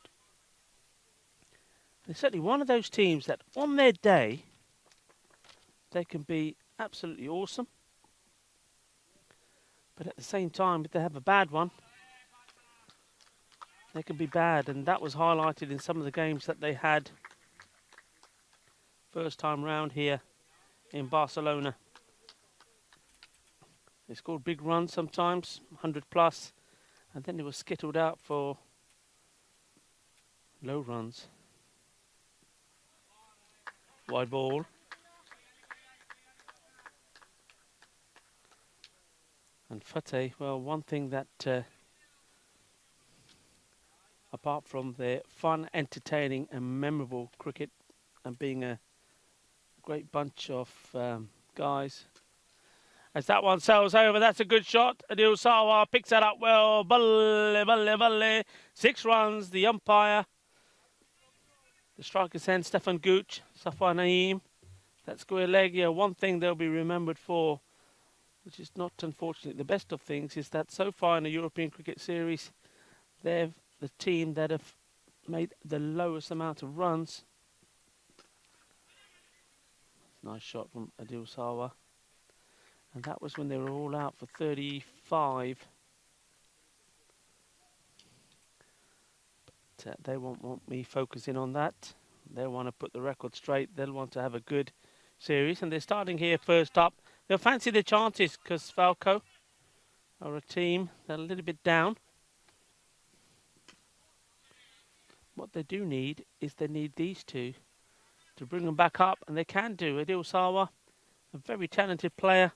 They're certainly one of those teams that on their day, they can be absolutely awesome. But at the same time, if they have a bad one, they can be bad. And that was highlighted in some of the games that they had first time round here in Barcelona. They scored big runs sometimes, 100 plus, and then they were skittled out for low runs. Wide ball. And Fateh, well, one thing that, apart from their fun, entertaining and memorable cricket and being a great bunch of guys. As that one sails over, that's a good shot. Adil Sarwar picks that up well. Balle, balle, balle. 6 runs, the umpire. The striker sends Stefan Gooch, Safar Naeem. That square leg, yeah, one thing they'll be remembered for, which is not unfortunately the best of things, is that so far in the European Cricket Series, they're the team that have made the lowest amount of runs. Nice shot from Adil Sarwar. And that was when they were all out for 35. But they won't want me focusing on that. They'll want to put the record straight. They'll want to have a good series. And they're starting here first up. They'll fancy their chances because Falco are a team that are a little bit down. What they do need is they need these two to bring them back up, and they can do. Adil Sarwar, a very talented player,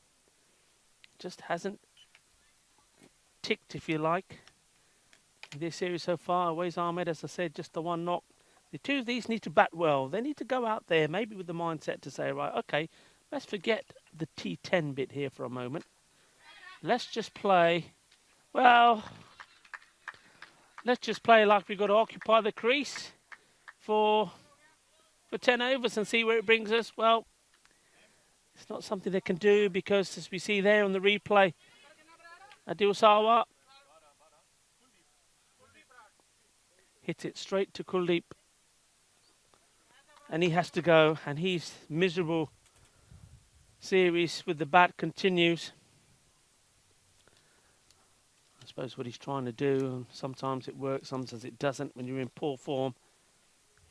just hasn't ticked, if you like, in this series so far. Awais Ahmed, as I said, just the one knock. The two of these need to bat well. They need to go out there, maybe with the mindset to say, right, okay, let's forget the T10 bit here for a moment. Let's just play, well, let's just play like we've got to occupy the crease for 10 overs and see where it brings us. Well, it's not something they can do because, as we see there on the replay, Adil Sarwar hits it straight to Kuldeep. And he has to go, and his miserable series with the bat continues. I suppose what he's trying to do, and sometimes it works, sometimes it doesn't. When you're in poor form,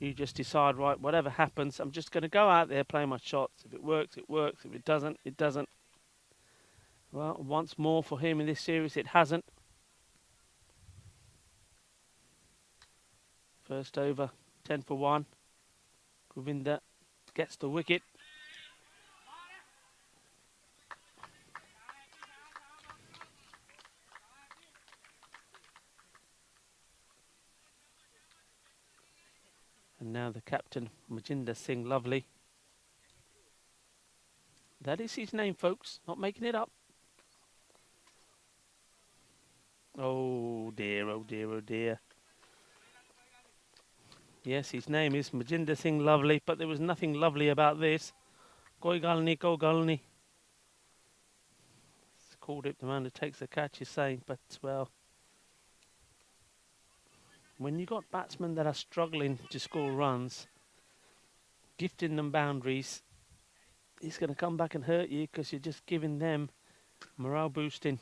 you just decide, right, whatever happens, I'm just going to go out there, play my shots. If it works, it works. If it doesn't, it doesn't. Well, once more for him in this series, it hasn't. First over, 10 for 1. Govinda gets the wicket. And now the captain, Majinder Singh Lovely. That is his name, folks, not making it up. Oh dear, oh dear, oh dear. Yes, his name is Majinder Singh Lovely, but there was nothing lovely about this. Koi galni, ko galni. It's called it, the man who takes the catch is saying, but well, when you got batsmen that are struggling to score runs, gifting them boundaries, it's going to come back and hurt you because you're just giving them morale boosting.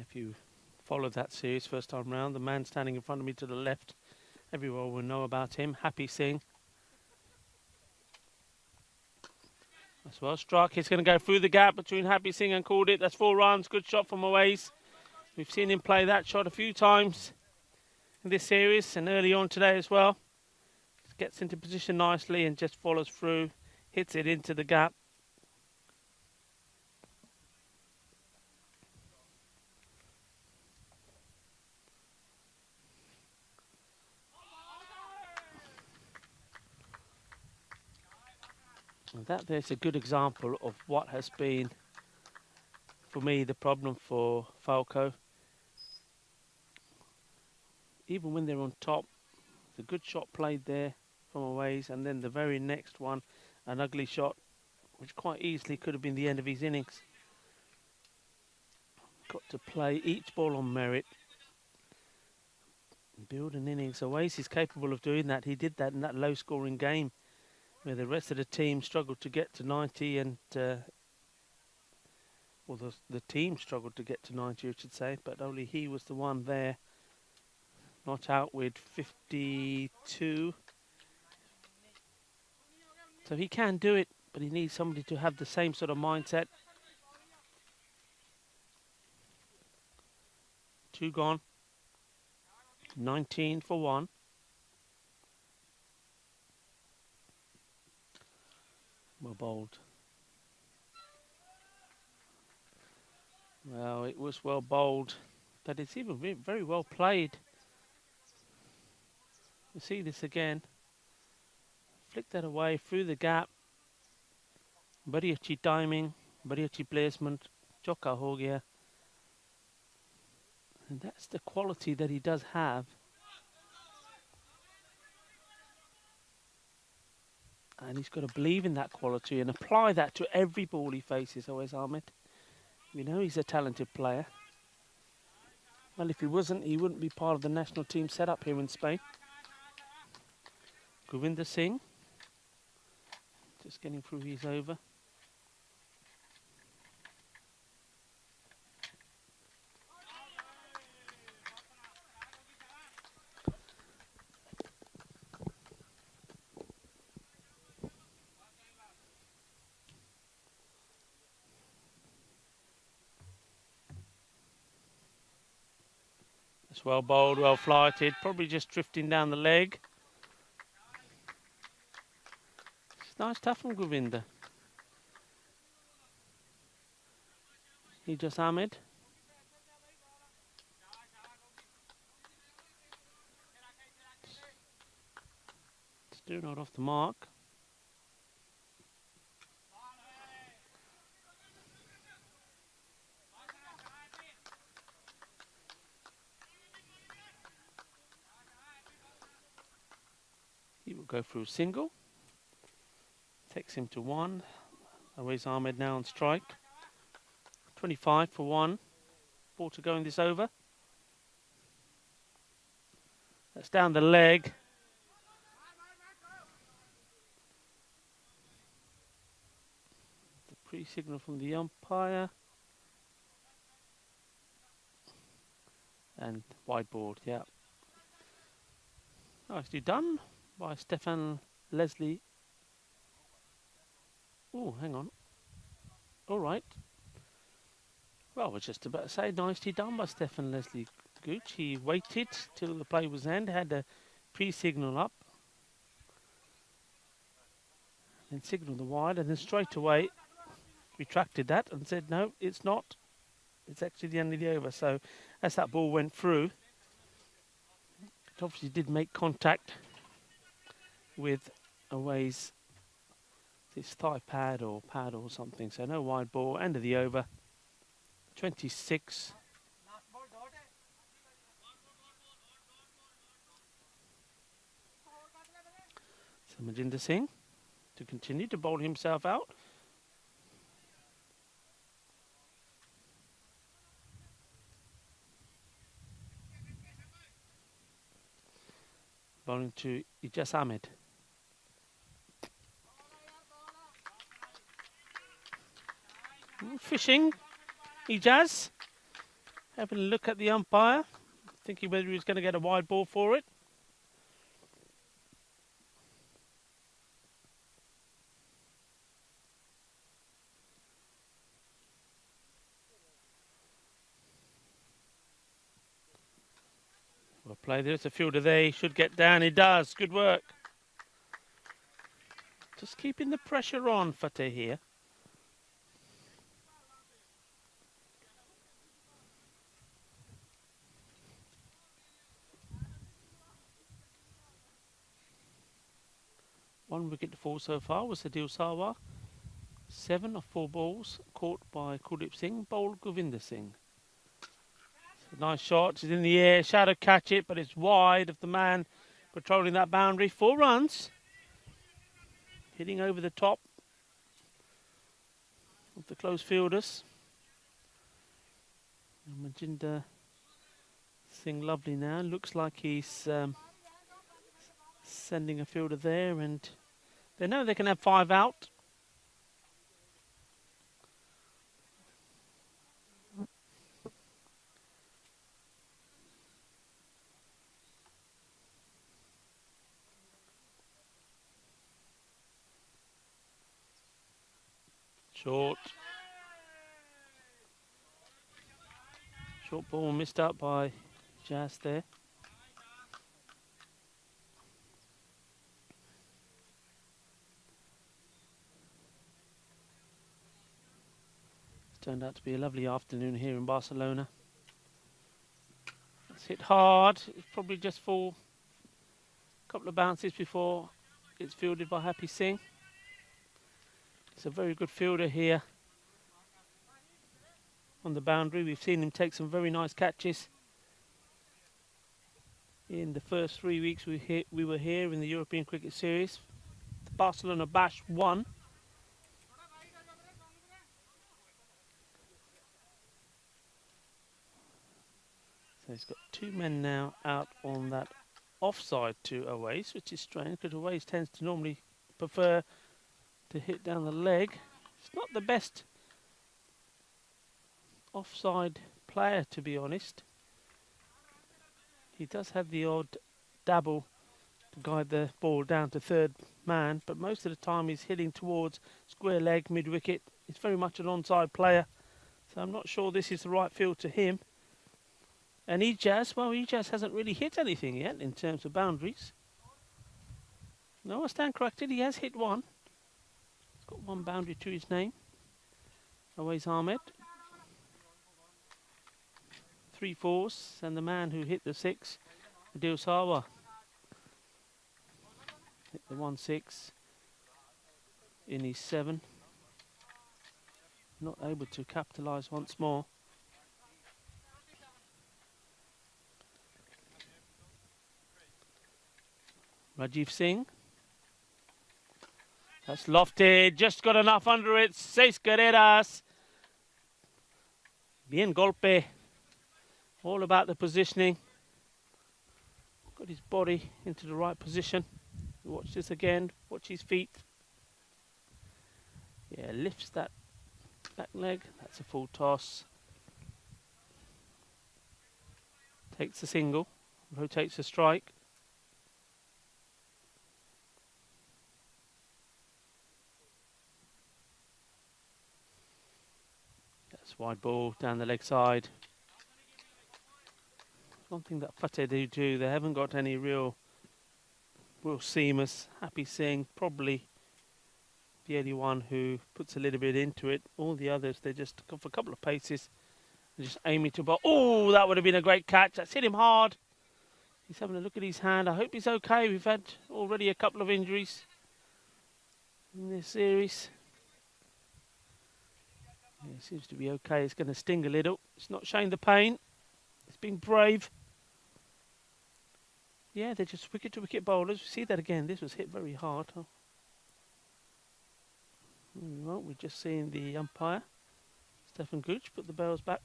If you followed that series first time round, the man standing in front of me to the left, everyone will know about him, Happy Singh. As well, strike, he's going to go through the gap between Happy Singh and called it. That's 4 runs, good shot from Aways. We've seen him play that shot a few times in this series and early on today as well. Gets into position nicely and just follows through, hits it into the gap. And that there's a good example of what has been, for me, the problem for Falco. Even when they're on top, the good shot played there from Aways, and then the very next one, an ugly shot, which quite easily could have been the end of his innings. Got to play each ball on merit. Build an innings. Aways is capable of doing that. He did that in that low-scoring game, where the rest of the team struggled to get to 90 and well, the team struggled to get to 90, I should say, but only he was the one there, not out with 52. So he can do it, but he needs somebody to have the same sort of mindset. 2 gone, 19 for 1. Well bowled. Well, it was well bowled, but it's even very well played. You see this again. Flick that away through the gap. Badi achhi timing, badi achhi placement. Chokka ho gaya. And that's the quality that he does have. And he's got to believe in that quality and apply that to every ball he faces, Awais Ahmed. We know he's a talented player. Well, if he wasn't, he wouldn't be part of the national team setup here in Spain. Govinda Singh. Just getting through his over. It's well bowled, well flighted, probably just drifting down the leg. It's nice tough from Govinda. Just Ahmed. Still not off the mark. He will go through single. Takes him to 1. Awais Ahmed now on strike. 25 for 1. 4 to go in this over. That's down the leg. The pre-signal from the umpire. And wide board, yeah. Nicely done by Stefan Leslie. Oh, hang on. All right. Well, I was just about to say, nicely done by Stefan Leslie Gooch. He waited till the play was end, had a pre-signal up, then signalled the wide, and then straight away retracted that and said, no, it's not. It's actually the end of the over. So as that ball went through, It obviously did make contact with Away's thigh pad or something. So no wide ball. End of the over. 26. So Majinder Singh to continue to bowl himself out. Bowling to Ijaz Ahmed. Fishing, Ijaz. Having a look at the umpire. Thinking whether he was going to get a wide ball for it. Well played. There's a fielder there. He should get down. He does. Good work. Just keeping the pressure on Fateh here. One wicket to fall so far was Adil Sarwar. 7 of 4 balls caught by Kuldeep Singh, bowled Govinder Singh. Nice shot, it's in the air, shadow catch it, but it's wide of the man patrolling that boundary. 4 runs. Hitting over the top of the close fielders. And Majinder Singh lovely now, looks like he's sending a fielder there, and they know they can have 5 out. Short ball missed out by Jas there. It's turned out to be a lovely afternoon here in Barcelona. It's hit hard. It's probably just for a couple of bounces before it's fielded by Happy Singh. It's a very good fielder here on the boundary. We've seen him take some very nice catches in the first 3 weeks we were here in the European Cricket Series. The Barcelona Bash 1. So he's got 2 men now out on that offside to Awais, which is strange because Awais tends to normally prefer to hit down the leg. It's not the best offside player, to be honest. He does have the odd dabble to guide the ball down to third man, but most of the time he's hitting towards square leg, mid wicket. He's very much an onside player, so I'm not sure this is the right field to him. And Ijaz, well, Ijaz hasn't really hit anything yet in terms of boundaries. No, I stand corrected, he has hit 1. He's got 1 boundary to his name. Awais Ahmed. 3 4s, and the man who hit the 6, Adil Sarwar. Hit the 1-6 in his 7. Not able to capitalise once more. Rajiv Singh. That's lofted, just got enough under it. 6 carreras. Bien golpe. All about the positioning. Got his body into the right position. Watch this again. Watch his feet. Yeah, lifts that back leg. That's a full toss. Takes a single. Rotates a strike. That's wide ball down the leg side. One thing that Fateh do, they haven't got any real seamers. Happy Singh, probably the only one who puts a little bit into it. All the others, they just go for a couple of paces and just aiming to bowl. Oh, that would have been a great catch. That's hit him hard. He's having a look at his hand. I hope he's okay. We've had already a couple of injuries in this series. Yeah, it seems to be okay. It's going to sting a little. It's not showing the pain. It's being brave. Yeah, they're just wicket-to-wicket bowlers. We see that again. This was hit very hard. Oh. Well, we're just seeing the umpire, Stefan Gooch, put the bells back.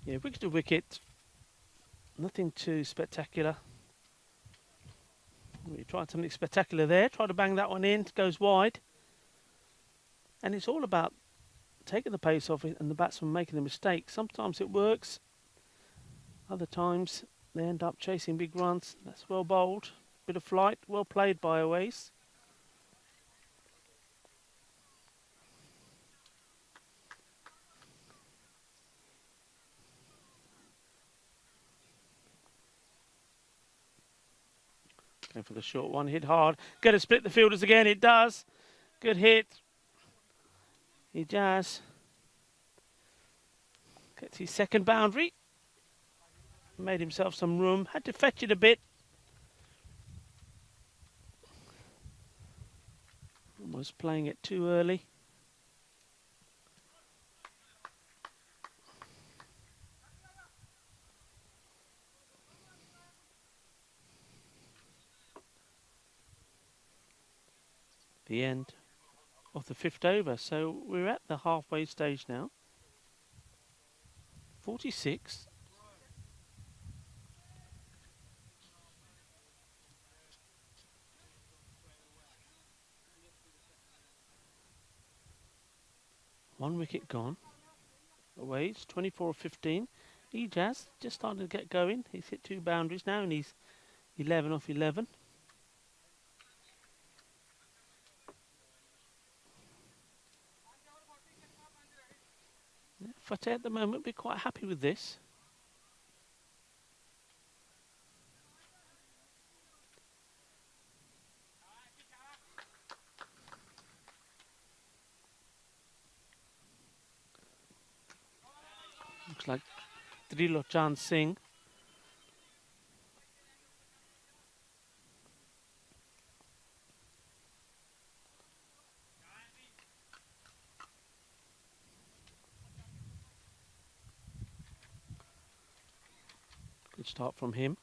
Yeah, wicket-to-wicket. Nothing too spectacular. We tried something spectacular there. Tried to bang that one in. It goes wide. And it's all about taking the pace off it and the batsman making a mistake. Sometimes it works. Other times they end up chasing big runs. That's well bowled. Bit of flight. Well played by Owace. Going for the short one. Hit hard. Going to split the fielders again. It does. Good hit. Ijaz gets his second boundary. Made himself some room. Had to fetch it a bit. Almost playing it too early. The end of the 5th over. So we're at the halfway stage now. 46. One wicket gone. Aways 24 of 15. Ijaz just starting to get going. He's hit 2 boundaries now and he's 11 off 11. Fateh at the moment be quite happy with this. Looks like Trilochan Singh. Good start from him.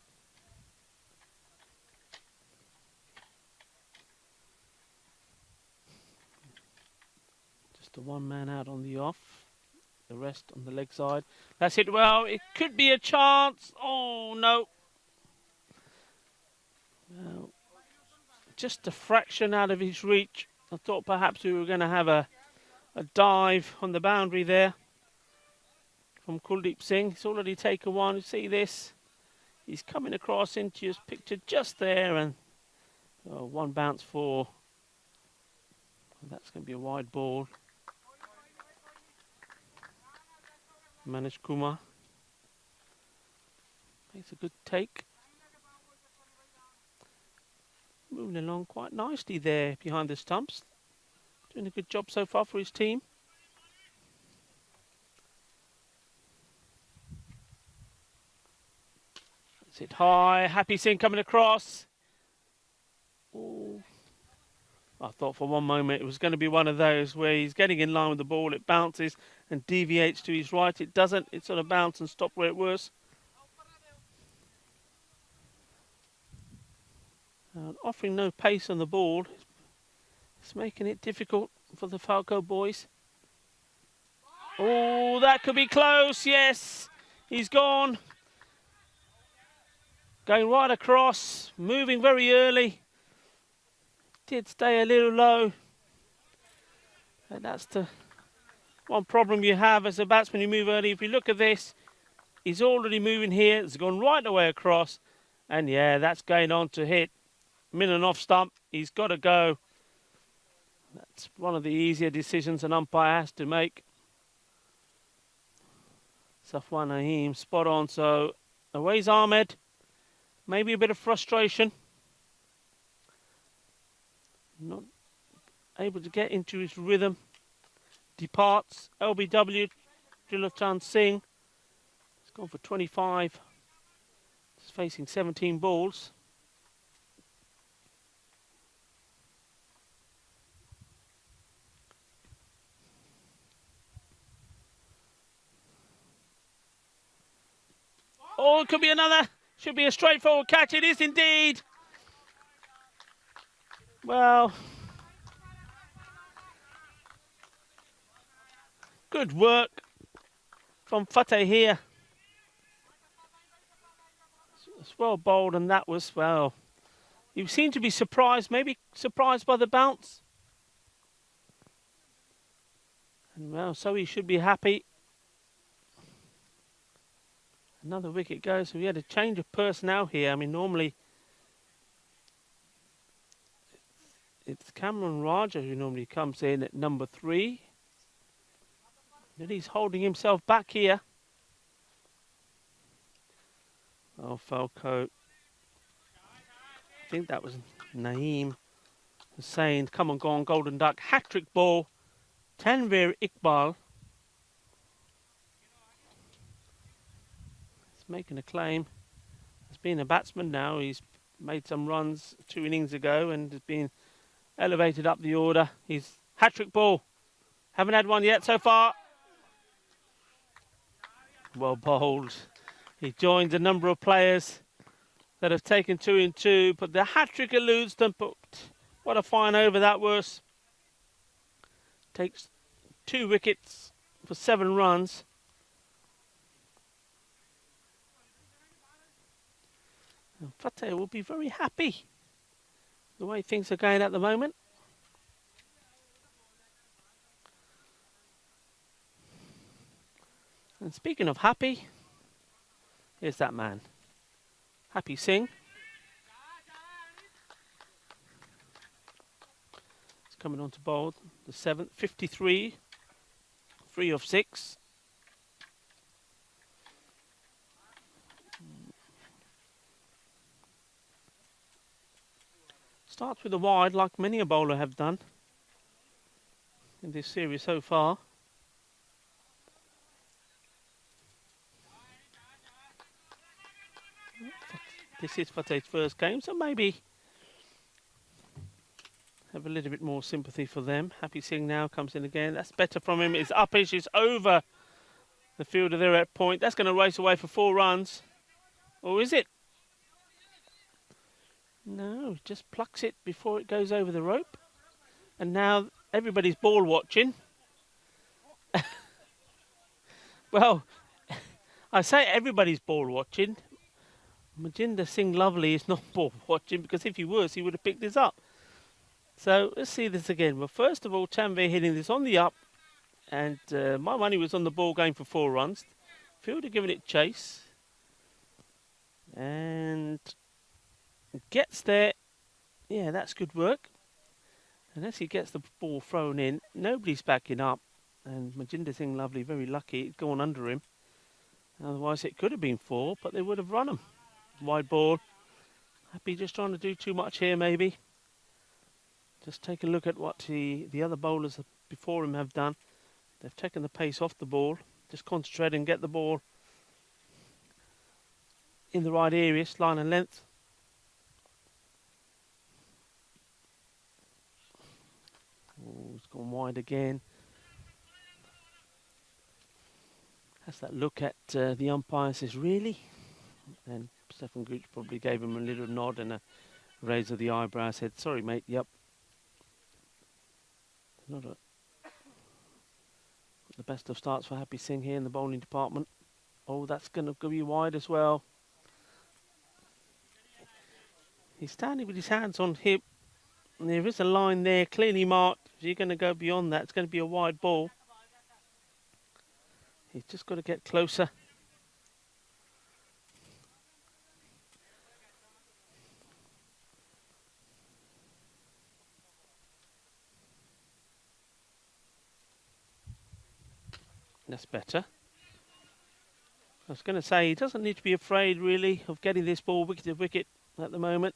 Just the one man out on the off. The rest on the leg side. That's hit well. It could be a chance. Oh, no. Well, just a fraction out of his reach. I thought perhaps we were going to have a dive on the boundary there from Kuldeep Singh. He's already taken one. You see this? He's coming across into his picture just there, and one bounce for. That's going to be a wide ball. Manish Kumar makes a good take. Moving along quite nicely there behind the stumps. Doing a good job so far for his team. That's it high. Happy Singh coming across. Ooh. I thought for one moment it was going to be one of those where he's getting in line with the ball, it bounces and deviates to his right. It doesn't. It sort of bounced and stopped where it was. Offering no pace on the ball. It's making it difficult for the Falco boys. Oh, that could be close. Yes, he's gone. Going right across, moving very early. Did stay a little low. And that's the one problem you have as a batsman. You move early. If you look at this, he's already moving here. It's gone right the way across. And yeah, that's going on to hit. Min and off stump. He's got to go. That's one of the easier decisions an umpire has to make. Safwan Naeem, spot on. So away's Ahmed. Maybe a bit of frustration. Not able to get into his rhythm. Departs. LBW, Trilochan Singh. He's gone for 25. He's facing 17 balls. Oh, it could be another. Should be a straightforward catch. It is indeed. Well, good work from Fateh here. It's well bowled, and that was, well, you seem to be surprised, maybe surprised by the bounce. And well, so he should be happy. Another wicket goes, so we had a change of personnel here. I mean, normally it's Cameron Raja who normally comes in at number 3. But he's holding himself back here. Oh, Falco. I think that was Naeem Hussain. Come on, go on, Golden Duck. Hat-trick ball. Tanvir Iqbal. He's making a claim. He's been a batsman now. He's made some runs 2 innings ago and has been elevated up the order. He's hat-trick ball. Haven't had one yet so far. Well bowled. He joins a number of players that have taken 2 in 2, but the hat-trick eludes them. But what a fine over that was. Takes 2 wickets for 7 runs. And Fateh will be very happy the way things are going at the moment. And speaking of happy, here's that man, Happy Singh. He's coming on to bowl, the 7th, 53, 3 of 6. Starts with a wide, like many a bowler have done in this series so far. This is Fateh's first game, so maybe have a little bit more sympathy for them. Happy Singh now comes in again. That's better from him. It's uppish, it's over the fielder there at point. That's going to race away for 4 runs. Or is it? No, just plucks it before it goes over the rope. And now everybody's ball watching. Well, I say everybody's ball watching. Majinder Singh Lovely is not ball watching, because if he was, he would have picked this up. So let's see this again. Well, first of all, Tanvir hitting this on the up, and my money was on the ball going for 4 runs. Fielder giving it chase, and gets there. Yeah, that's good work. Unless he gets the ball thrown in, nobody's backing up, and Majinder Singh Lovely very lucky it's gone under him. Otherwise, it could have been 4, but they would have run him. Wide ball. Happy just trying to do too much here, maybe. Just take a look at what the other bowlers before him have done. They've taken the pace off the ball. Just concentrate and get the ball in the right areas, line and length. Oh, it's gone wide again. Has that look at the umpire, says, really? And Stefan Gooch probably gave him a little nod and a raise of the eyebrow, said, sorry mate, yep. Not the best of starts for Happy Singh here in the bowling department. Oh, that's going to go be wide as well. He's standing with his hands on hip. And there is a line there, clearly marked. If you're going to go beyond that, it's going to be a wide ball. He's just got to get closer. That's better. I was going to say, he doesn't need to be afraid, really, of getting this ball wicket to wicket at the moment.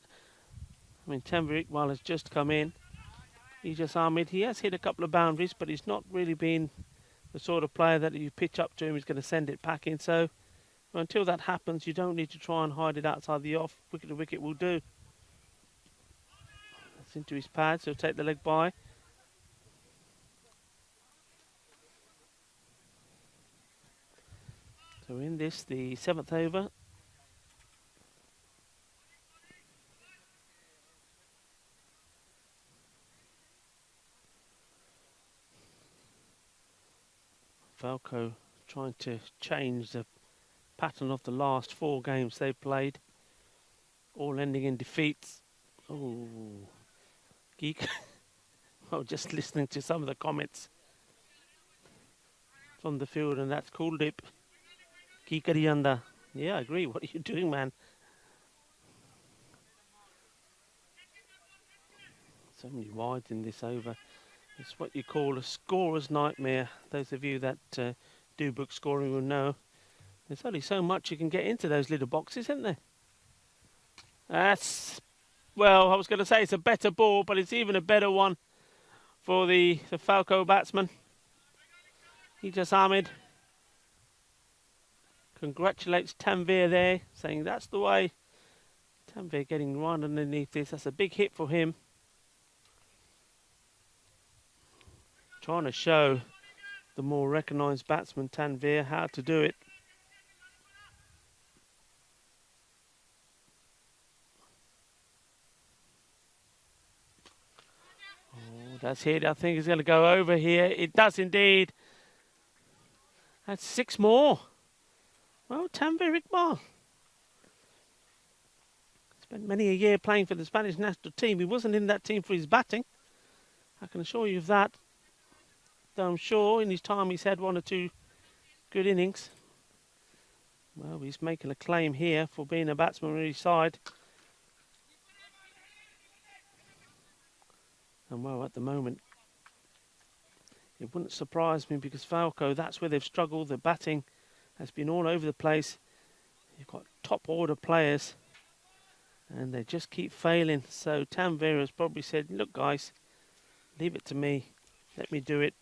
I mean, Tanvir Iqbal has just come in. Aegis Ahmed, he has hit a couple of boundaries, but he's not really been the sort of player that you pitch up to him, he's going to send it back in. So Well, until that happens, you don't need to try and hide it outside the off. Wicket to wicket will do. That's into his pad, so take the leg by. So in this, the 7th over. Falco trying to change the pattern of the last 4 games they've played, all ending in defeats. Oh, geek. Oh, just listening to some of the comments from the field, and that's Kuldeep. Geekarianda. Yeah, I agree. What are you doing, man? So many wides in this over. It's what you call a scorer's nightmare. Those of you that do book scoring will know. There's only so much you can get into those little boxes, isn't there? That's, well, I was going to say it's a better ball, but it's even a better one for the Falco batsman. Ijaz Ahmed congratulates Tanvir there, saying that's the way. Tanvir getting right underneath this. That's a big hit for him. Trying to show the more recognised batsman, Tanvir, how to do it. Oh, that's hit. I think it's going to go over here. It does indeed. That's 6 more. Well, Tanvir Iqbal spent many a year playing for the Spanish national team. He wasn't in that team for his batting. I can assure you of that. Though I'm sure in his time he's had 1 or 2 good innings. Well, he's making a claim here for being a batsman on his side. And well, at the moment, it wouldn't surprise me because Falco, that's where they've struggled. The batting has been all over the place. You've got top order players and they just keep failing. So Tanvir has probably said, look guys, leave it to me. Let me do it.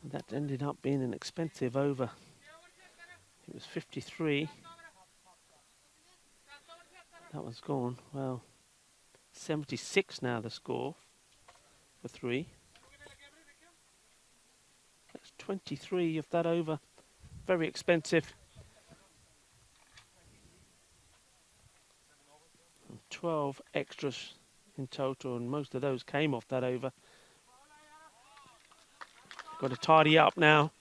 And that ended up being an expensive over. It was 53. That one's gone. Well, 76 now the score for 3. That's 23 of that over. Very expensive. And 12 extras in total, and most of those came off that over. Got to tidy up now.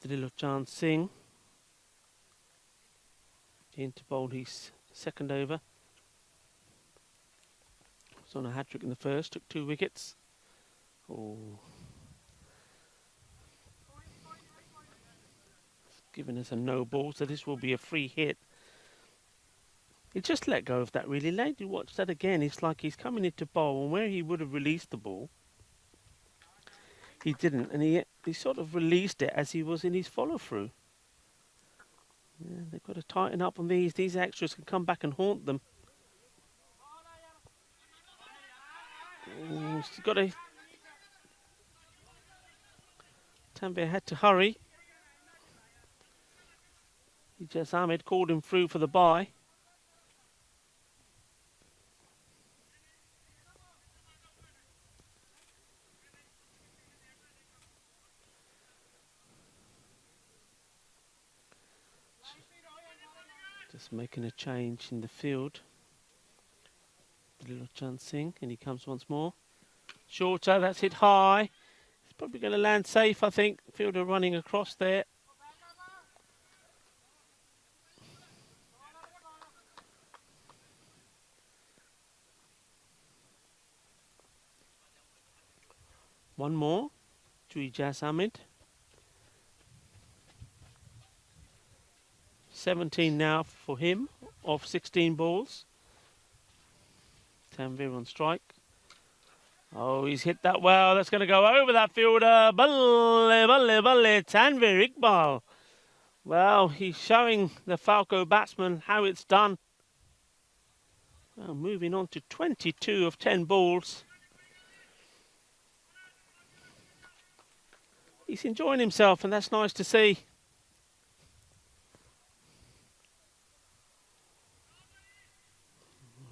Dilochan Singh in to bowl his 2nd over. Was on a hat-trick in the first, took 2 wickets. Oh. Giving us a no ball, so this will be a free hit. He just let go of that really late. You watch that again, it's like he's coming into bowl, and where he would have released the ball, he didn't, and he sort of released it as he was in his follow-through. Yeah, they've got to tighten up on these. These extras can come back and haunt them. Oh, he's got to... Tanvir had to hurry. Ijaz Ahmed called him through for the bye. Just making a change in the field. Dilochan Singh, and he comes once more. Shorter, that's hit high. It's probably going to land safe, I think. Fielder running across there. One more to Ijaz Ahmed. 17 now for him off 16 balls. Tanvir on strike. Oh, he's hit that well. That's going to go over that fielder. Balle, balle, balle. Tanvir Iqbal. Well, he's showing the Falco batsman how it's done. Well, moving on to 22 of 10 balls. He's enjoying himself, and that's nice to see.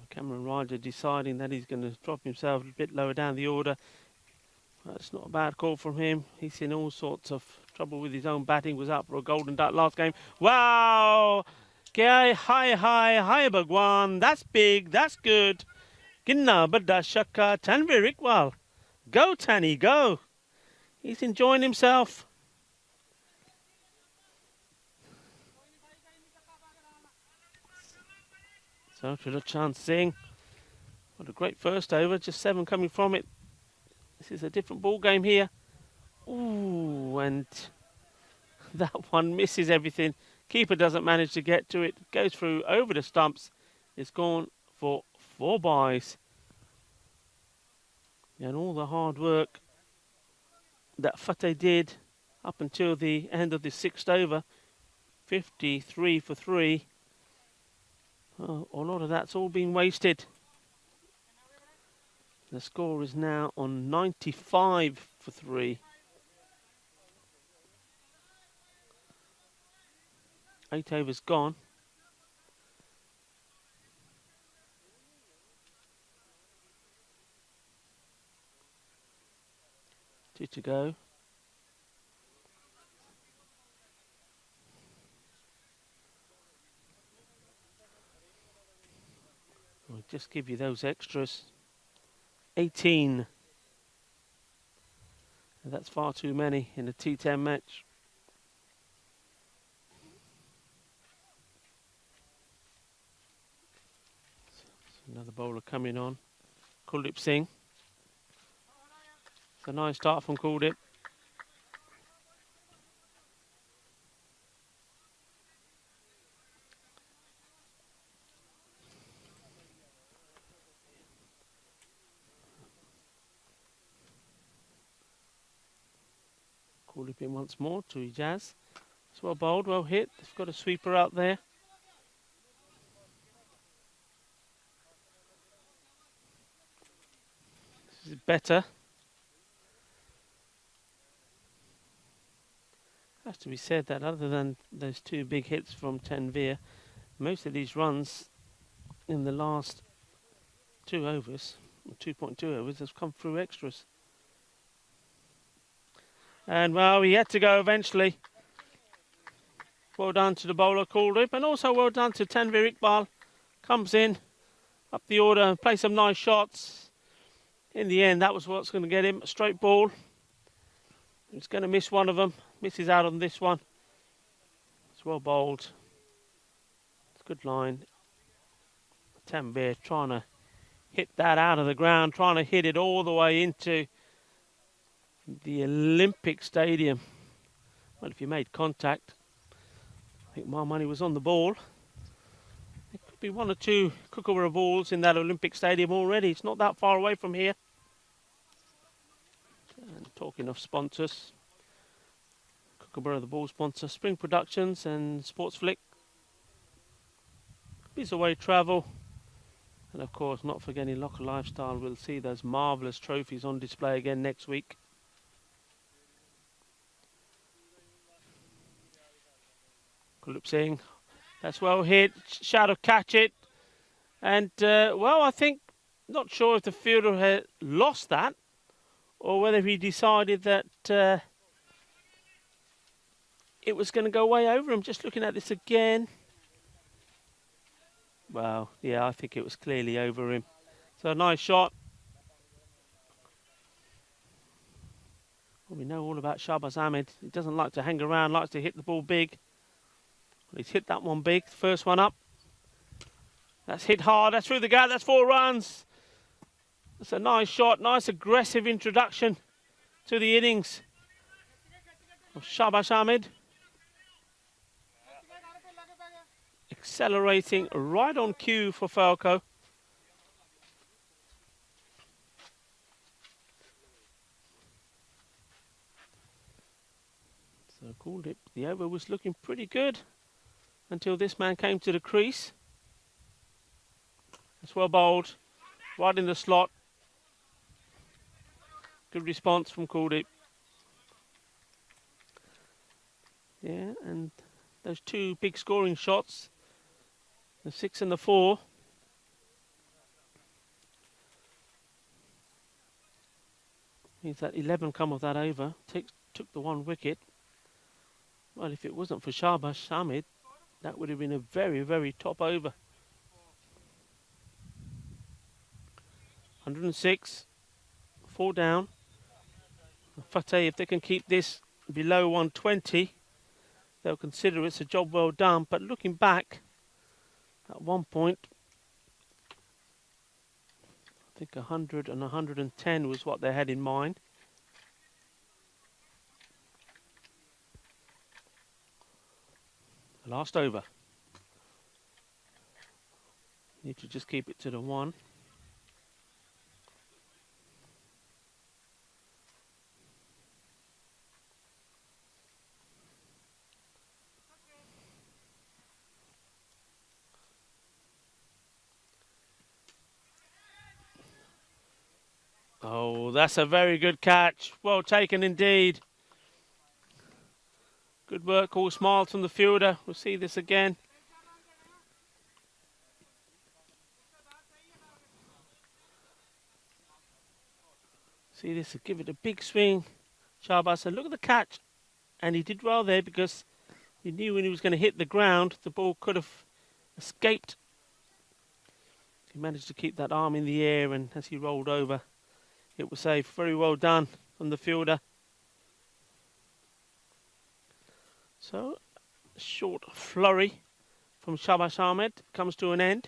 Cameron Ryder deciding that he's going to drop himself a bit lower down the order. That's not a bad call from him. He's in all sorts of trouble with his own batting. Was out for a golden duck last game. Wow! Hi, Bhagwan. That's big. That's good. Ginna Badda Shakka Tanvir Iqbal. Go, Tanny, go. He's enjoying himself. So, Trilochan Singh. What a great first over. Just 7 coming from it. This is a different ball game here. Ooh, and that one misses everything. Keeper doesn't manage to get to it. Goes through over the stumps. It's gone for 4 byes. And all the hard work that Fateh did up until the end of the 6th over, 53 for 3. Oh, a lot of that's all been wasted. The score is now on 95 for 3. 8 overs gone. Two to go. I'll just give you those extras. 18. That's far too many in a T10 match. Another bowler coming on. Kuldeep Singh. It's a nice start from Kuldeep. Kuldeep in once more to Ijaz. It's well bowled, well hit. They've got a sweeper out there. This is better. Has to be said that other than those 2 big hits from Tanvir, most of these runs in the last 2 overs, 2.2 overs, have come through extras. And well, he had to go eventually. Well done to the bowler, Kuldeep, and also well done to Tanvir Iqbal. Comes in, up the order, and plays some nice shots. In the end, that was what's going to get him. A straight ball. He's going to miss one of them. Misses out on this one. It's well bowled. It's a good line. Tanvir trying to hit that out of the ground, trying to hit it all the way into the Olympic Stadium. Well, if you made contact, I think my money was on the ball. There could be 1 or 2 Kookaburra balls in that Olympic Stadium already. It's not that far away from here. And talking of sponsors, Kookaburra, the ball sponsor, Spring Productions and Sports Flick. Biz Away Travel. And of course, not forgetting Locker Lifestyle. We'll see those marvellous trophies on display again next week. Kuldeep Singh, that's well hit. Shadow catch it. And, well, I think, not sure if the fielder had lost that or whether he decided that it was going to go way over him. Just looking at this again. Well, yeah, I think it was clearly over him. So a nice shot. Well, we know all about Shahbaz Ahmed. He doesn't like to hang around, likes to hit the ball big. Well, he's hit that one big, first one up. That's hit hard, that's through the gap, that's 4 runs. That's a nice shot, nice aggressive introduction to the innings of Shahbaz Ahmed. Accelerating right on cue for Falco. So called it. The over was looking pretty good until this man came to the crease. It's well bowled, right in the slot. Good response from Kuldeep. Yeah, and those two big scoring shots, the 6 and the 4. Means that 11 come off that over. Took the 1 wicket. Well, if it wasn't for Shahbaz Ahmed, that would have been a very, very top over. 106, 4 down. Fateh, if they can keep this below 120, they'll consider it's a job well done. But looking back, at one point, I think 100 and 110 was what they had in mind. The last over. Need to just keep it to the 1. Oh, that's a very good catch. Well taken indeed. Good work, all smiles from the fielder. We'll see this again. See this, give it a big swing. Shahbaz said, look at the catch. And he did well there because he knew when he was going to hit the ground, the ball could have escaped. He managed to keep that arm in the air, and as he rolled over, it was safe. Very well done from the fielder. So, a short flurry from Shahbaz Ahmed comes to an end.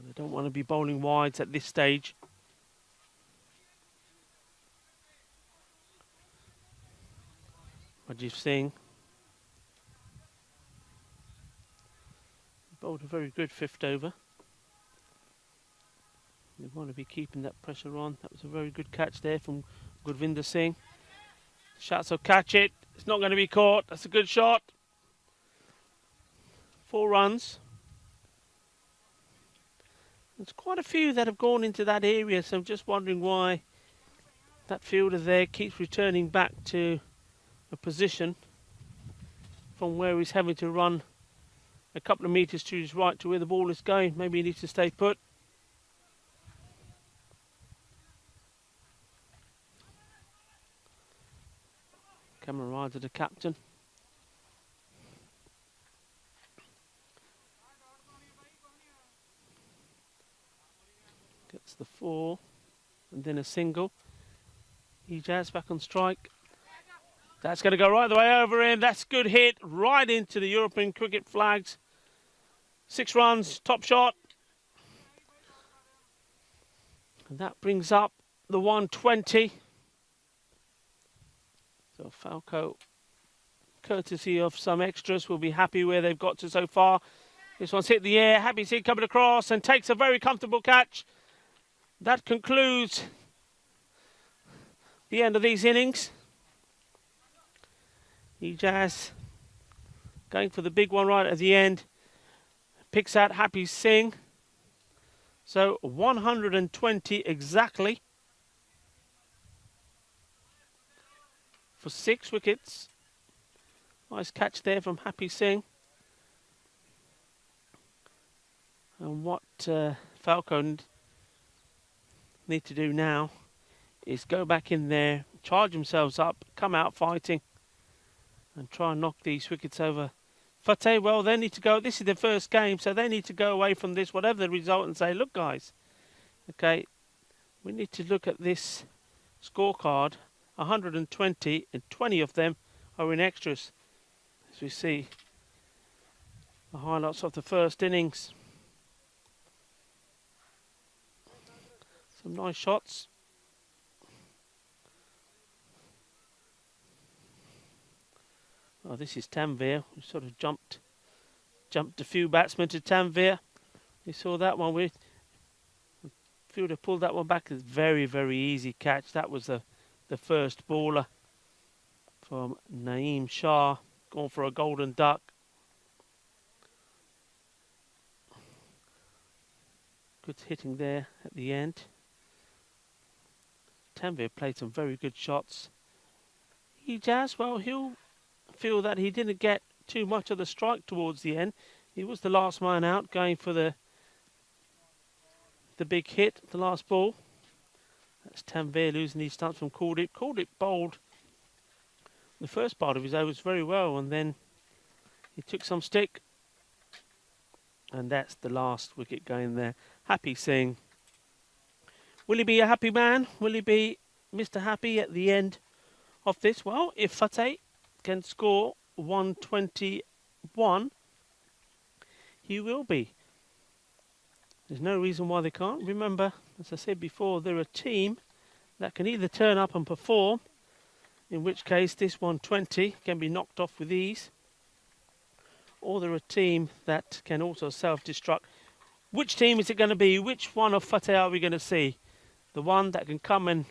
They don't want to be bowling wides at this stage. Rajiv Singh bowled a very good 5th over. They want to be keeping that pressure on. That was a very good catch there from Gurvinder Singh. Shots will catch it. It's not going to be caught. That's a good shot. 4 runs. There's quite a few that have gone into that area, so I'm just wondering why that fielder there keeps returning back to a position from where he's having to run a couple of metres to his right to where the ball is going. Maybe he needs to stay put. Cameron Ryder, the captain. Gets the 4 and then a single. Ejaz back on strike. That's going to go right the way over him. That's a good hit right into the European cricket flags. 6 runs, top shot. And that brings up the 120. So Falco, courtesy of some extras, will be happy where they've got to so far. This one's hit the air. Happy Singh coming across and takes a very comfortable catch. That concludes the end of these innings. Ejaz going for the big one right at the end. Picks out Happy Singh. So 120 exactly for 6 wickets. Nice catch there from Happy Singh. And what Falco need to do now is go back in there, charge themselves up, come out fighting, and try and knock these wickets over. Fateh, well, they need to go. This is their first game, so they need to go away from this, whatever the result, and say, look, guys, okay, we need to look at this scorecard. 120, and 20 of them are in extras. As we see the highlights of the first innings. Some nice shots. Oh, this is Tanvir, who sort of jumped a few batsmen to Tanvir. You saw that one with fielder pulled that one back. It's very, very easy catch. That was a the first baller from Naeem Shah, gone for a golden duck. Good hitting there at the end. Tanvir played some very good shots. Ijaz, well, he'll feel that he didn't get too much of the strike towards the end. He was the last man out, going for the big hit, the last ball. That's Tanvir losing these stunts from Kuldeep. Kuldeep bowled the first part of his overs very well, and then he took some stick, and that's the last wicket going there. Happy Singh. Will he be a happy man? Will he be Mr. Happy at the end of this? Well, if Fateh can score 121, he will be. There's no reason why they can't. Remember, as I said before, they're a team that can either turn up and perform, in which case this 120 can be knocked off with ease, or they're a team that can also self-destruct. Which team is it going to be? Which one of Fateh are we going to see? The one that can come and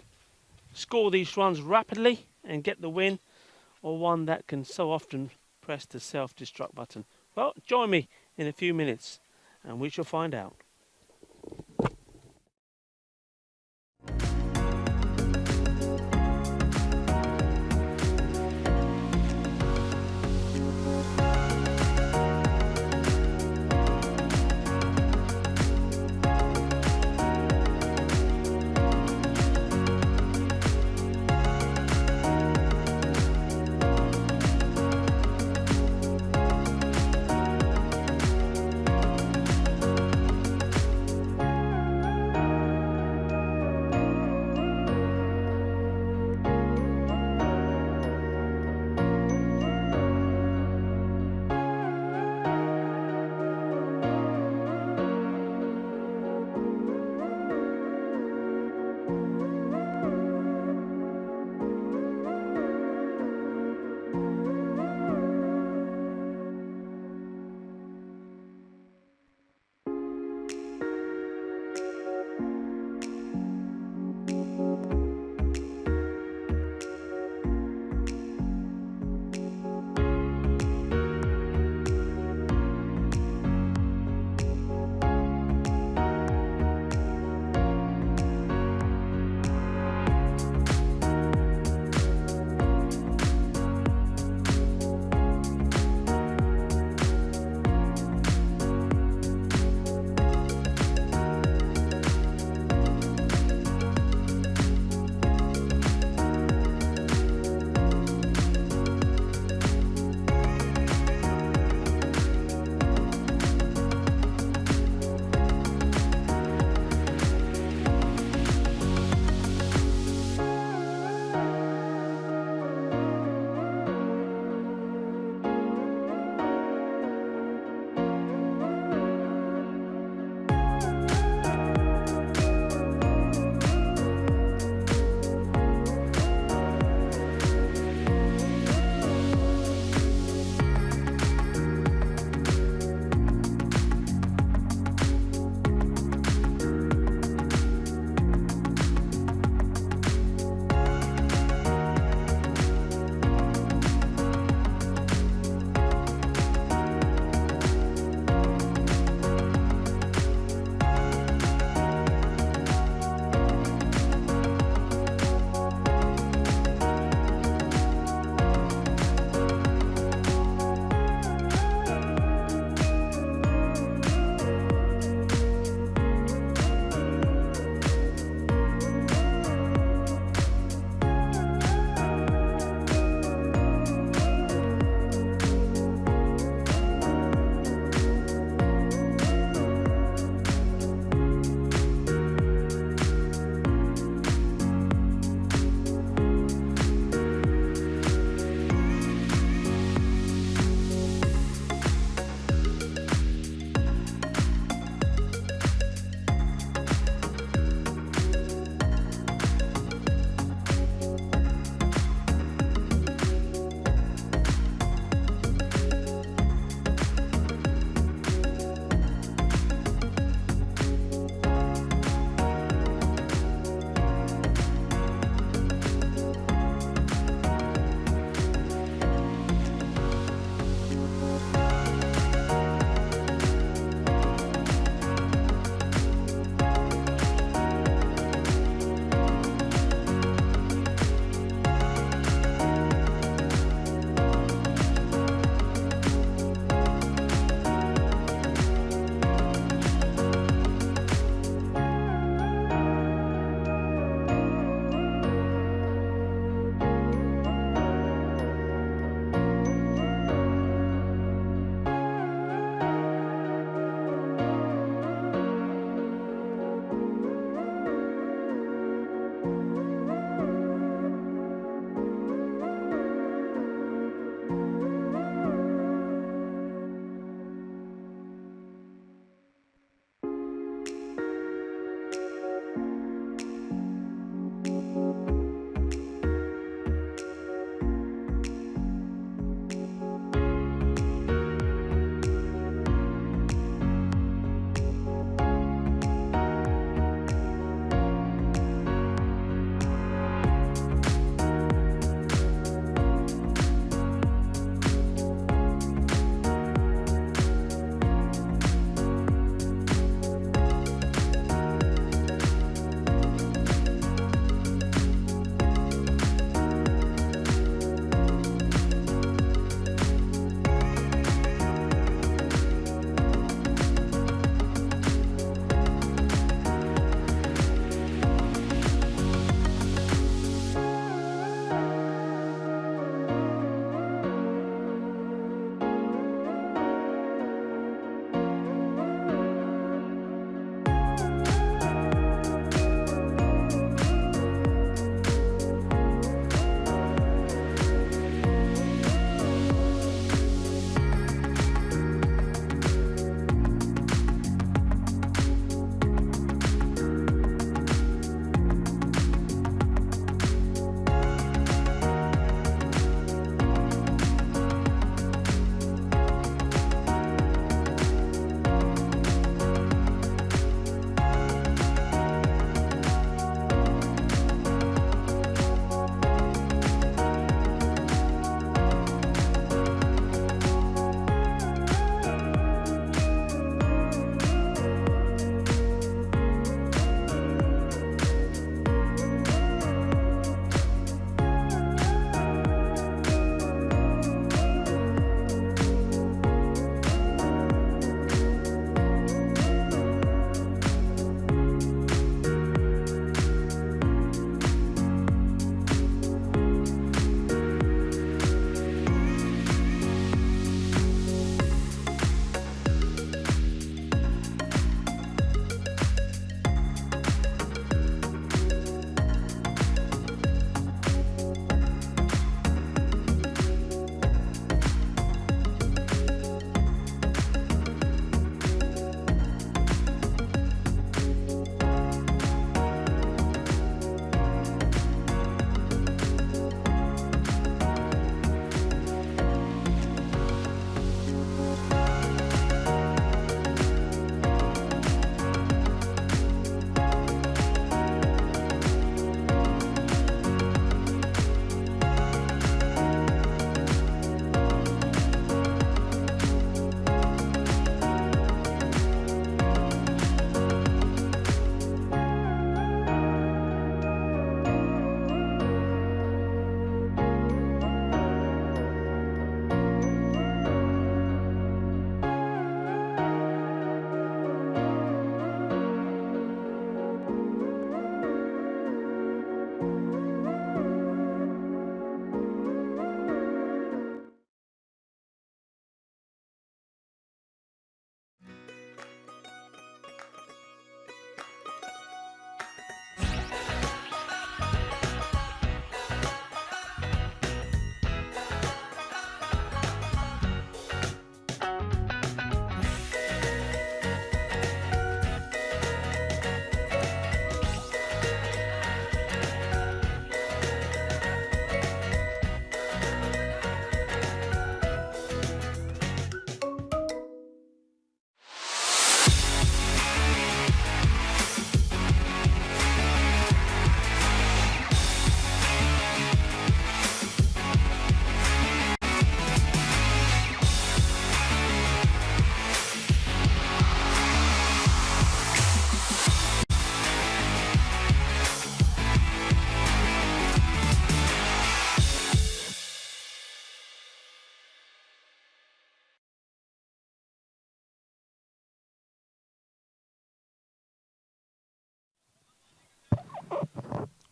score these runs rapidly and get the win, or one that can so often press the self-destruct button? Well, join me in a few minutes and we shall find out.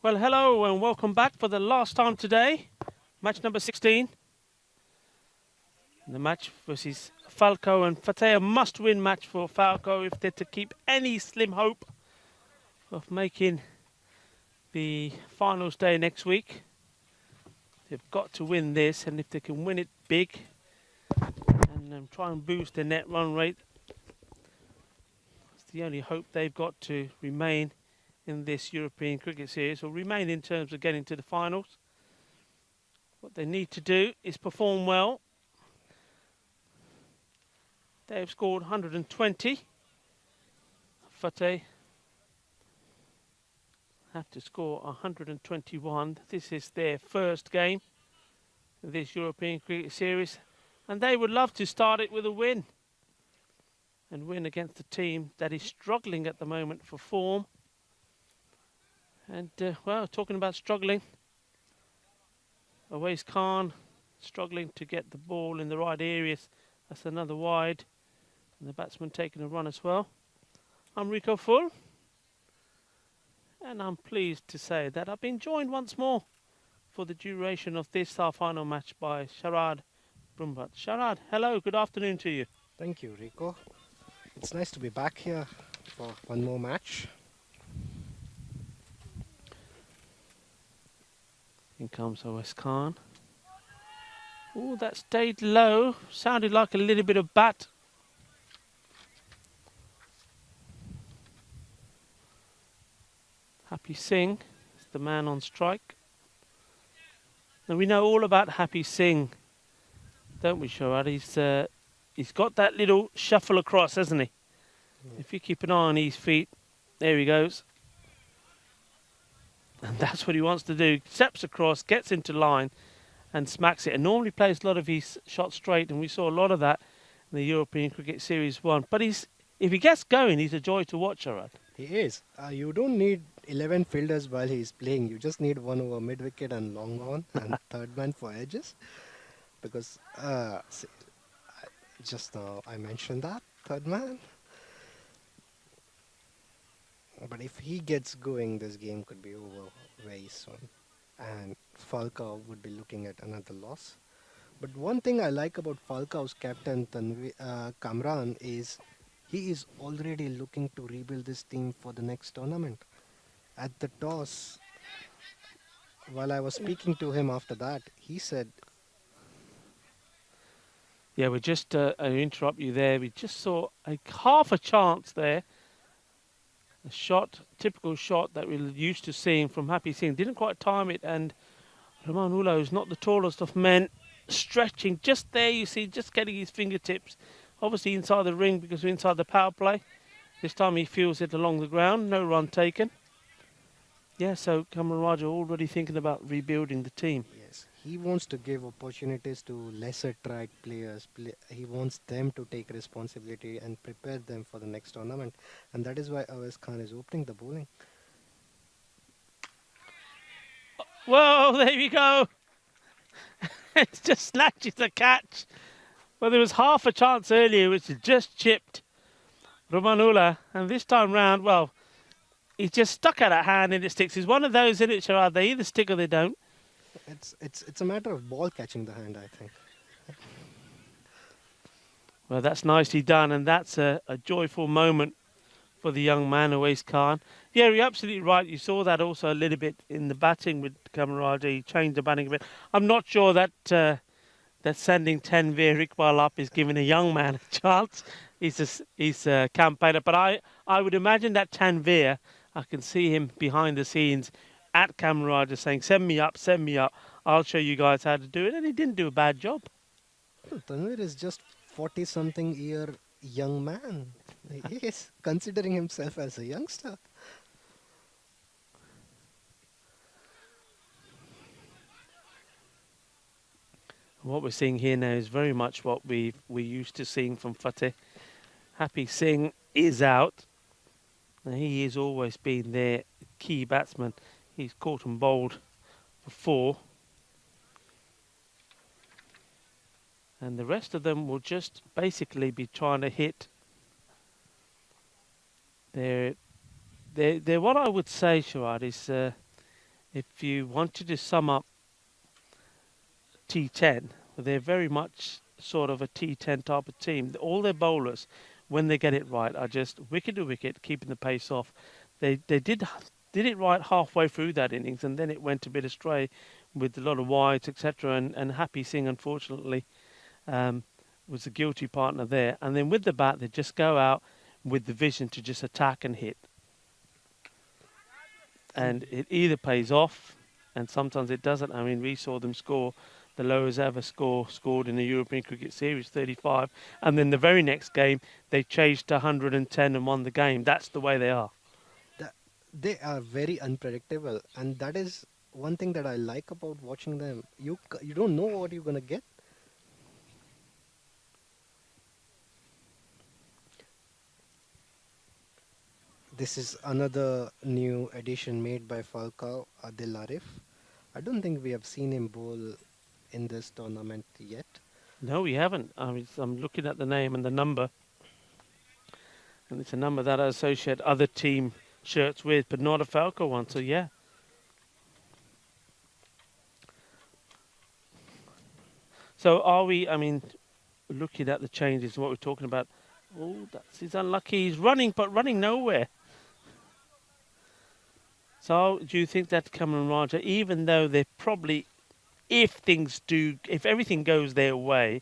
Well, hello and welcome back for the last time today. Match number 16. The match versus Falco and Fateh, a must-win match for Falco if they're to keep any slim hope of making the finals day next week. They've got to win this, and if they can win it big and try and boost their net run rate, it's the only hope they've got to remain in this European Cricket Series, or remain in terms of getting to the finals. What they need to do is perform well. They've scored 120. Fateh have to score 121. This is their first game in this European Cricket Series, and they would love to start it with a win and win against a team that is struggling at the moment for form. And well, talking about struggling, Awais Khan struggling to get the ball in the right areas. That's another wide, and the batsman taking a run as well. I'm Rico Full, and I'm pleased to say that I've been joined once more for the duration of this final match by Sharad Brumbat. Sharad, hello, good afternoon to you. Thank you, Rico. It's nice to be back here for one more match. In comes Awais Khan. Oh, that stayed low. Sounded like a little bit of bat. Happy Singh is the man on strike. Now we know all about Happy Singh, don't we, Sharad? He's got that little shuffle across, hasn't he? Mm. If you keep an eye on his feet, there he goes. And that's what he wants to do. Steps across, gets into line and smacks it. And normally plays a lot of his shots straight, and we saw a lot of that in the European Cricket Series 1. But if he gets going, he's a joy to watch, Sharad. He is. You don't need 11 fielders while he's playing. You just need one over mid-wicket and long on and third man for edges. Because just now I mentioned that, third man. But if he gets going, this game could be over very soon. And Falcao would be looking at another loss. But one thing I like about Falcao's captain, Kamran, is he is already looking to rebuild this team for the next tournament. At the toss, while I was speaking to him after that, he said... Yeah, we just, I interrupt you there, we just saw half a chance there. A shot, typical shot that we're used to seeing from Happy Singh. Didn't quite time it, and Rahman Ullah is not the tallest of men, stretching just there, you see, just getting his fingertips. Obviously inside the ring because we're inside the power play. This time he feels it along the ground, no run taken. Yeah, so Kamran Raja already thinking about rebuilding the team. Yes, he wants to give opportunities to lesser tried players. He wants them to take responsibility and prepare them for the next tournament. And that is why Awais Khan is opening the bowling. Whoa, there we go. It just snatches the catch. Well, there was half a chance earlier which just chipped Romanullah. And this time round, well, he's just stuck out a hand and it sticks. It's one of those, isn't it, Sharad? They either stick or they don't. It's a matter of ball catching the hand, I think. Well, that's nicely done, and that's a joyful moment for the young man, Awais Khan. Yeah, you're absolutely right. You saw that also a little bit in the batting with Kamran. He changed the batting a bit. I'm not sure that that sending Tanveer Iqbal up is giving a young man a chance. He's a campaigner, but I would imagine that Tanveer, I can see him behind the scenes at Kamran just saying, send me up, I'll show you guys how to do it. And he didn't do a bad job. Well, Tanveer is just 40-something year young man. He is considering himself as a youngster. What we're seeing here now is very much what we're used to seeing from Fateh. Happy Singh is out. Now, he has always been their key batsman. He's caught and bowled for 4. And the rest of them will just basically be trying to hit. They're what I would say, Sharad, is if you wanted to sum up T10, they're very much sort of a T10 type of team. All their bowlers, when they get it right, are just wicket to wicket, keeping the pace off. They did it right halfway through that innings, and then it went a bit astray with a lot of wides, etc. And Happy Singh, unfortunately, was the guilty partner there. And then with the bat, they just go out with the vision to just attack and hit. And it either pays off, and sometimes it doesn't. I mean, we saw them score the lowest ever scored in the European Cricket Series, 35. And then the very next game, they chased 110 and won the game. That's the way they are. They are very unpredictable, and that is one thing that I like about watching them. You don't know what you're gonna get. This is another new addition made by Falcao, Adil Arif. I don't think we have seen him bowl in this tournament yet. No, we haven't. I'm looking at the name and the number, and it's a number that I associate other team shirts with, but not a Falco one. So yeah. So are we? I mean, looking at the changes and what we're talking about. Oh, he's unlucky. He's running, but running nowhere. So do you think that Cameron Raja, even though they're probably, if everything goes their way,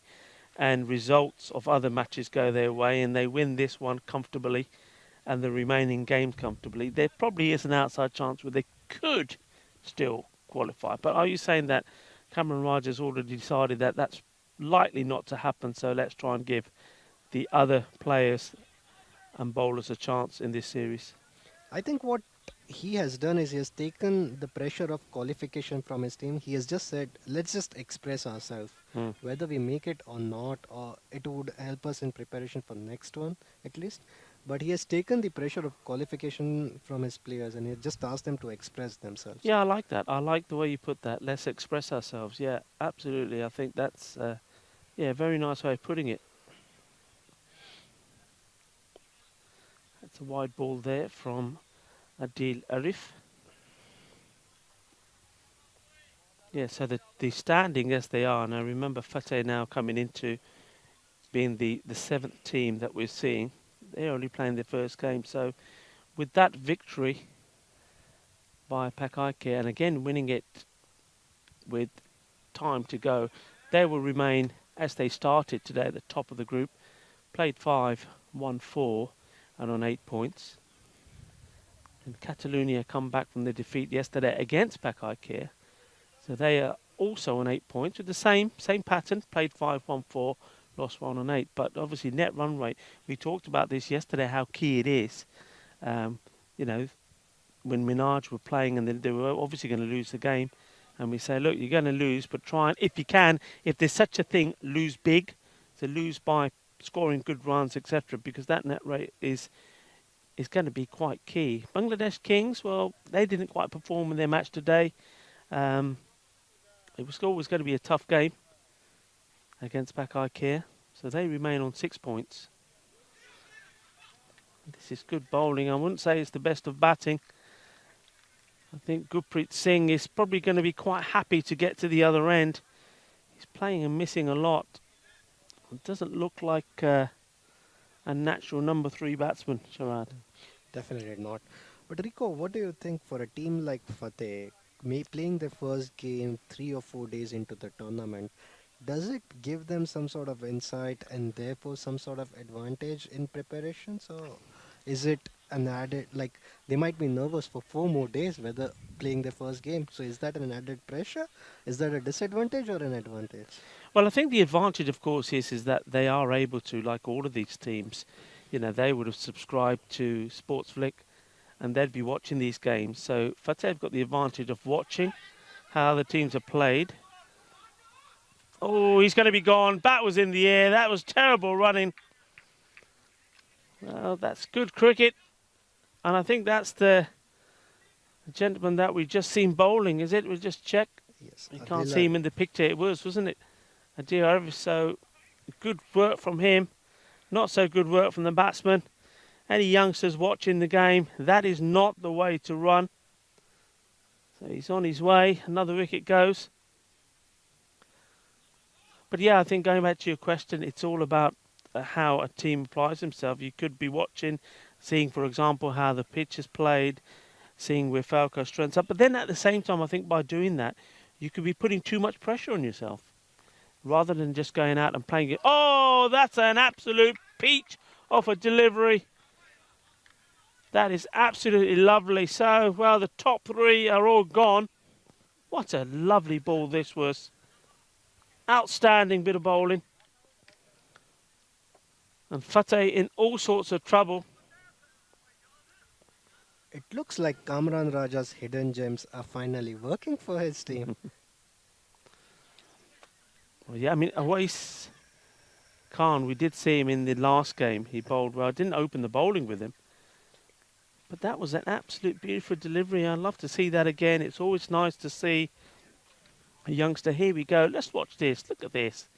and results of other matches go their way, and they win this one comfortably, and the remaining games comfortably, there probably is an outside chance where they could still qualify. But are you saying that Cameron Raja's already decided that that's likely not to happen, so let's try and give the other players and bowlers a chance in this series? I think what he has done is he has taken the pressure of qualification from his team. He has just said, let's just express ourselves. Whether we make it or not, or it would help us in preparation for next one at least. But he has taken the pressure of qualification from his players, and he just asked them to express themselves. Yeah, I like that. I like the way you put that. Let's express ourselves. Yeah, absolutely. I think that's a very nice way of putting it. That's a wide ball there from Adil Arif. Yeah, so the standing as they are now. Remember, Fateh now coming into being the seventh team that we're seeing. They're only playing their first game, so with that victory by Pakaike, and again winning it with time to go, they will remain as they started today at the top of the group. Played 5, won 4, and on 8 points. And Catalonia come back from the defeat yesterday against Pakaike, so they are also on 8 points with the same pattern. Played 5, won 4. Lost 1 on 8, but obviously net run rate. We talked about this yesterday, how key it is. You know, when Minaj were playing and they were obviously going to lose the game, and we say, look, you're going to lose, but try and, if you can, if there's such a thing, lose big. So lose by scoring good runs, etc., because that net rate is going to be quite key. Bangladesh Kings, well, they didn't quite perform in their match today. It was always going to be a tough game against Pakaike, so they remain on 6 points. This is good bowling. I wouldn't say it's the best of batting. I think Gurpreet Singh is probably going to be quite happy to get to the other end. He's playing and missing a lot. It doesn't look like a natural number 3 batsman, Sharad. Definitely not. But Rico, what do you think for a team like Fateh, playing their first game 3 or 4 days into the tournament, does it give them some sort of insight and therefore some sort of advantage in preparation? So is it an added, like they might be nervous for 4 more days whether playing their first game. So is that an added pressure? Is that a disadvantage or an advantage? Well, I think the advantage, of course, is that they are able to, like all of these teams, you know, they would have subscribed to Sportsflick and they'd be watching these games. So Fateh have got the advantage of watching how the teams are played. Oh, he's going to be gone. Bat was in the air. That was terrible running. Well, that's good cricket. And I think that's the gentleman that we just seen bowling, is it? We'll just check. Yes. You can't see him in the picture. It was, wasn't it? Adil Arif. So good work from him. Not so good work from the batsman. Any youngsters watching the game, that is not the way to run. So he's on his way. Another wicket goes. But yeah, I think going back to your question, it's all about how a team applies himself. You could be watching, seeing, for example, how the pitch is played, seeing where Falco's strengths are. But then at the same time, I think by doing that, you could be putting too much pressure on yourself rather than just going out and playing it. Oh, that's an absolute peach of a delivery. That is absolutely lovely. So, well, the top three are all gone. What a lovely ball this was. Outstanding bit of bowling. And Fateh in all sorts of trouble. It looks like Kamran Raja's hidden gems are finally working for his team. Well, yeah, I mean, Awais Khan, we did see him in the last game. He bowled well. I didn't open the bowling with him. But that was an absolute beautiful delivery. I'd love to see that again. It's always nice to see a youngster. Here we go. Let's watch this. Look at this.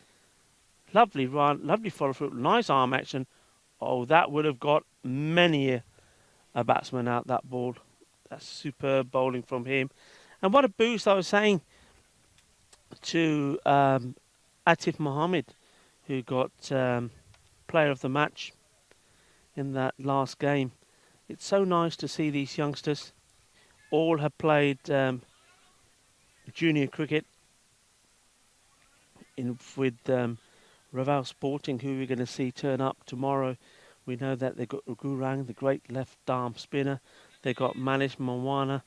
Lovely run, lovely follow through, nice arm action. Oh, that would have got many a batsman out, that ball. That's superb bowling from him. And what a boost, I was saying to Atif Mohammed, who got player of the match in that last game. It's so nice to see these youngsters. All have played junior cricket with Raval Sporting, who we're going to see turn up tomorrow. We know that they've got Gurang, the great left-arm spinner. They've got Manish Mawana.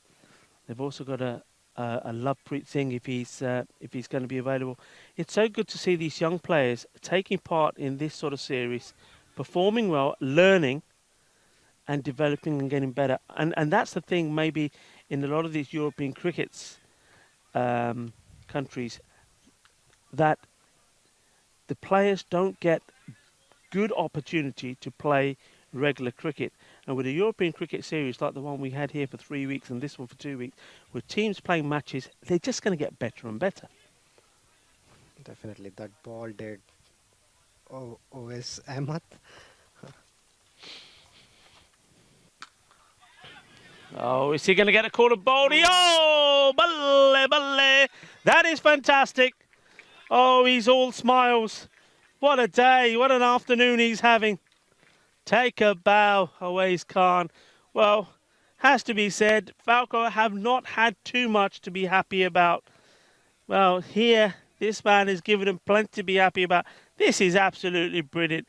They've also got a Lovepreet Singh if he's going to be available. It's so good to see these young players taking part in this sort of series, performing well, learning, and developing and getting better. And that's the thing maybe in a lot of these European crickets countries, that the players don't get good opportunity to play regular cricket. And with a European cricket series like the one we had here for 3 weeks and this one for 2 weeks, with teams playing matches, they're just going to get better and better. Definitely, that ball did. Oh, OS Ahmed. Oh, is he going to get a call of bowling? Oh, balle, balle. That is fantastic. Oh, he's all smiles. What a day, what an afternoon he's having. Take a bow, Awais Khan. Well, has to be said, Falco have not had too much to be happy about. Well, here, this man has given him plenty to be happy about. This is absolutely brilliant.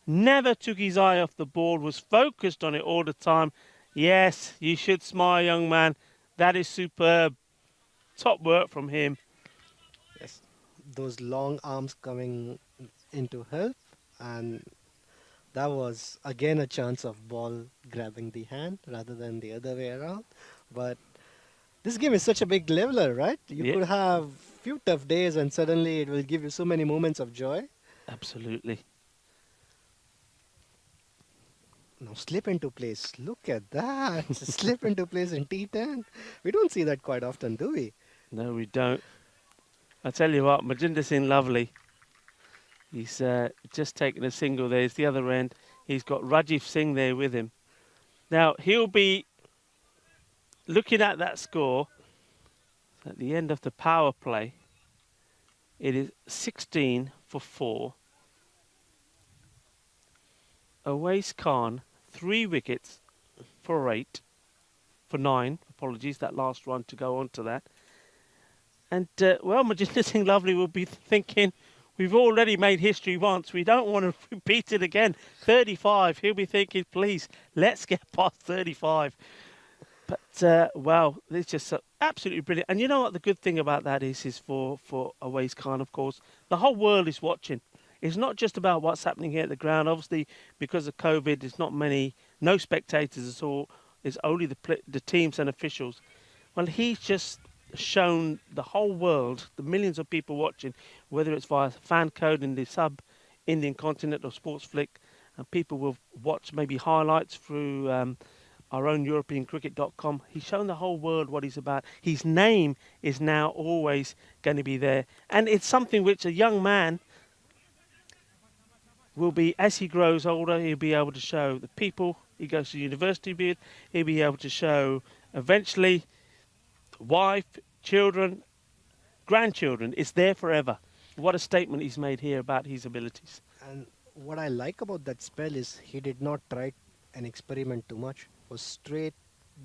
Never took his eye off the ball, was focused on it all the time. Yes, you should smile, young man. That is superb. Top work from him. Yes, those long arms coming into help, and that was again a chance of ball grabbing the hand rather than the other way around. But this game is such a big leveler, right? You could have few tough days and suddenly it will give you so many moments of joy. Absolutely. Now slip into place. Look at that. Slip into place in T10. We don't see that quite often, do we? No, we don't. I tell you what, Majinder Singh Lovely. He's just taken a single there. It's the other end. He's got Rajiv Singh there with him. Now, he'll be looking at that score at the end of the power play. It is 16 for 4. Awais Khan, 3 wickets for 8. For 9, apologies, that last run to go on to that. And, well, Majinder Singh Lovely will be thinking, we've already made history once. We don't want to repeat it again. 35. He'll be thinking, please, let's get past 35. But, well, it's just absolutely brilliant. And you know what the good thing about that is for Awais Khan, of course, the whole world is watching. It's not just about what's happening here at the ground. Obviously, because of COVID, there's no spectators at all. It's only the teams and officials. Well, he's just shown the whole world, the millions of people watching, whether it's via fan code in the sub-Indian continent or Sports Flick, and people will watch maybe highlights through our own EuropeanCricket.com. He's shown the whole world what he's about. His name is now always going to be there. And it's something which a young man will be, as he grows older, he'll be able to show the people he goes to university with. He'll be able to show eventually wife, children, grandchildren. It's there forever. What a statement he's made here about his abilities. And what I like about that spell is he did not try and experiment too much. Was straight,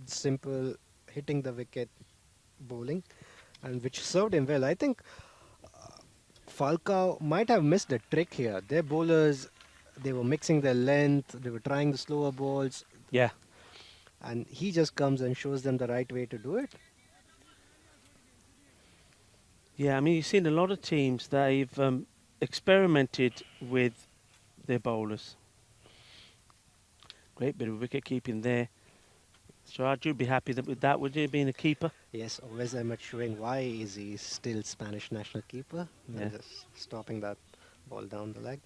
simple, hitting the wicket, bowling, and which served him well. I think Falcao might have missed a trick here. Their bowlers, they were mixing their length, they were trying the slower balls, Yeah. and he just comes and shows them the right way to do it. Yeah, I mean, you've seen a lot of teams, they've experimented with their bowlers. Great bit of wicket keeping there. So you'd be happy with that, would you, being a keeper? Yes, always I'm showing why is he still Spanish national keeper. Yeah. And just stopping that ball down the leg.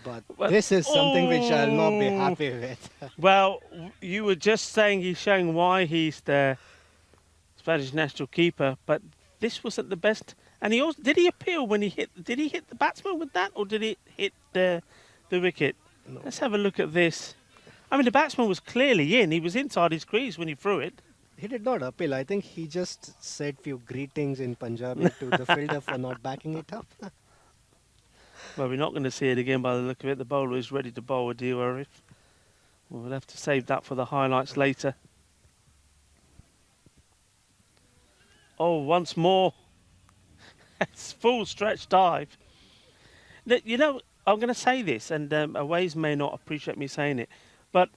But Well, this is something which I'll not be happy with. Well, you were just saying he's showing why he's the Spanish national keeper, but this wasn't the best. And he also did he appeal when he hit? Did he hit the batsman with that, or did he hit the wicket? No. Let's have a look at this. I mean, the batsman was clearly in. He was inside his crease when he threw it. He did not appeal. I think he just said few greetings in Punjabi to the fielder for not backing it up. Well, we're not going to see it again by the look of it. The bowler is ready to bowl a deal, Arif. We'll have to save that for the highlights later. Oh, once more. It's full stretch dive. You know, I'm going to say this, and Aways may not appreciate me saying it, but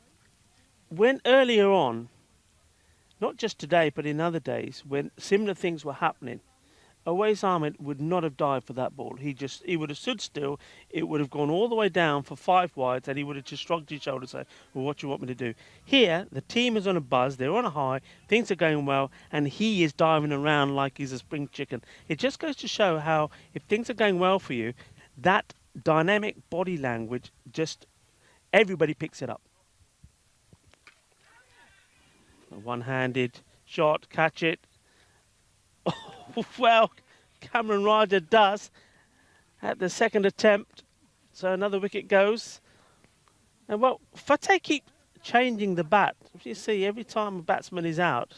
when earlier on, not just today, but in other days, when similar things were happening, Aways Ahmed would not have dived for that ball. He would have stood still. It would have gone all the way down for 5 wides, and he would have just shrugged his shoulders and said, well, what do you want me to do? Here, the team is on a buzz. They're on a high. Things are going well, and he is diving around like he's a spring chicken. It just goes to show how, if things are going well for you, that dynamic body language, just everybody picks it up. A one-handed shot, catch it. Well, Cameron Raja does at the second attempt. So another wicket goes. And well, Fateh keeps changing the bat. If you see, every time a batsman is out,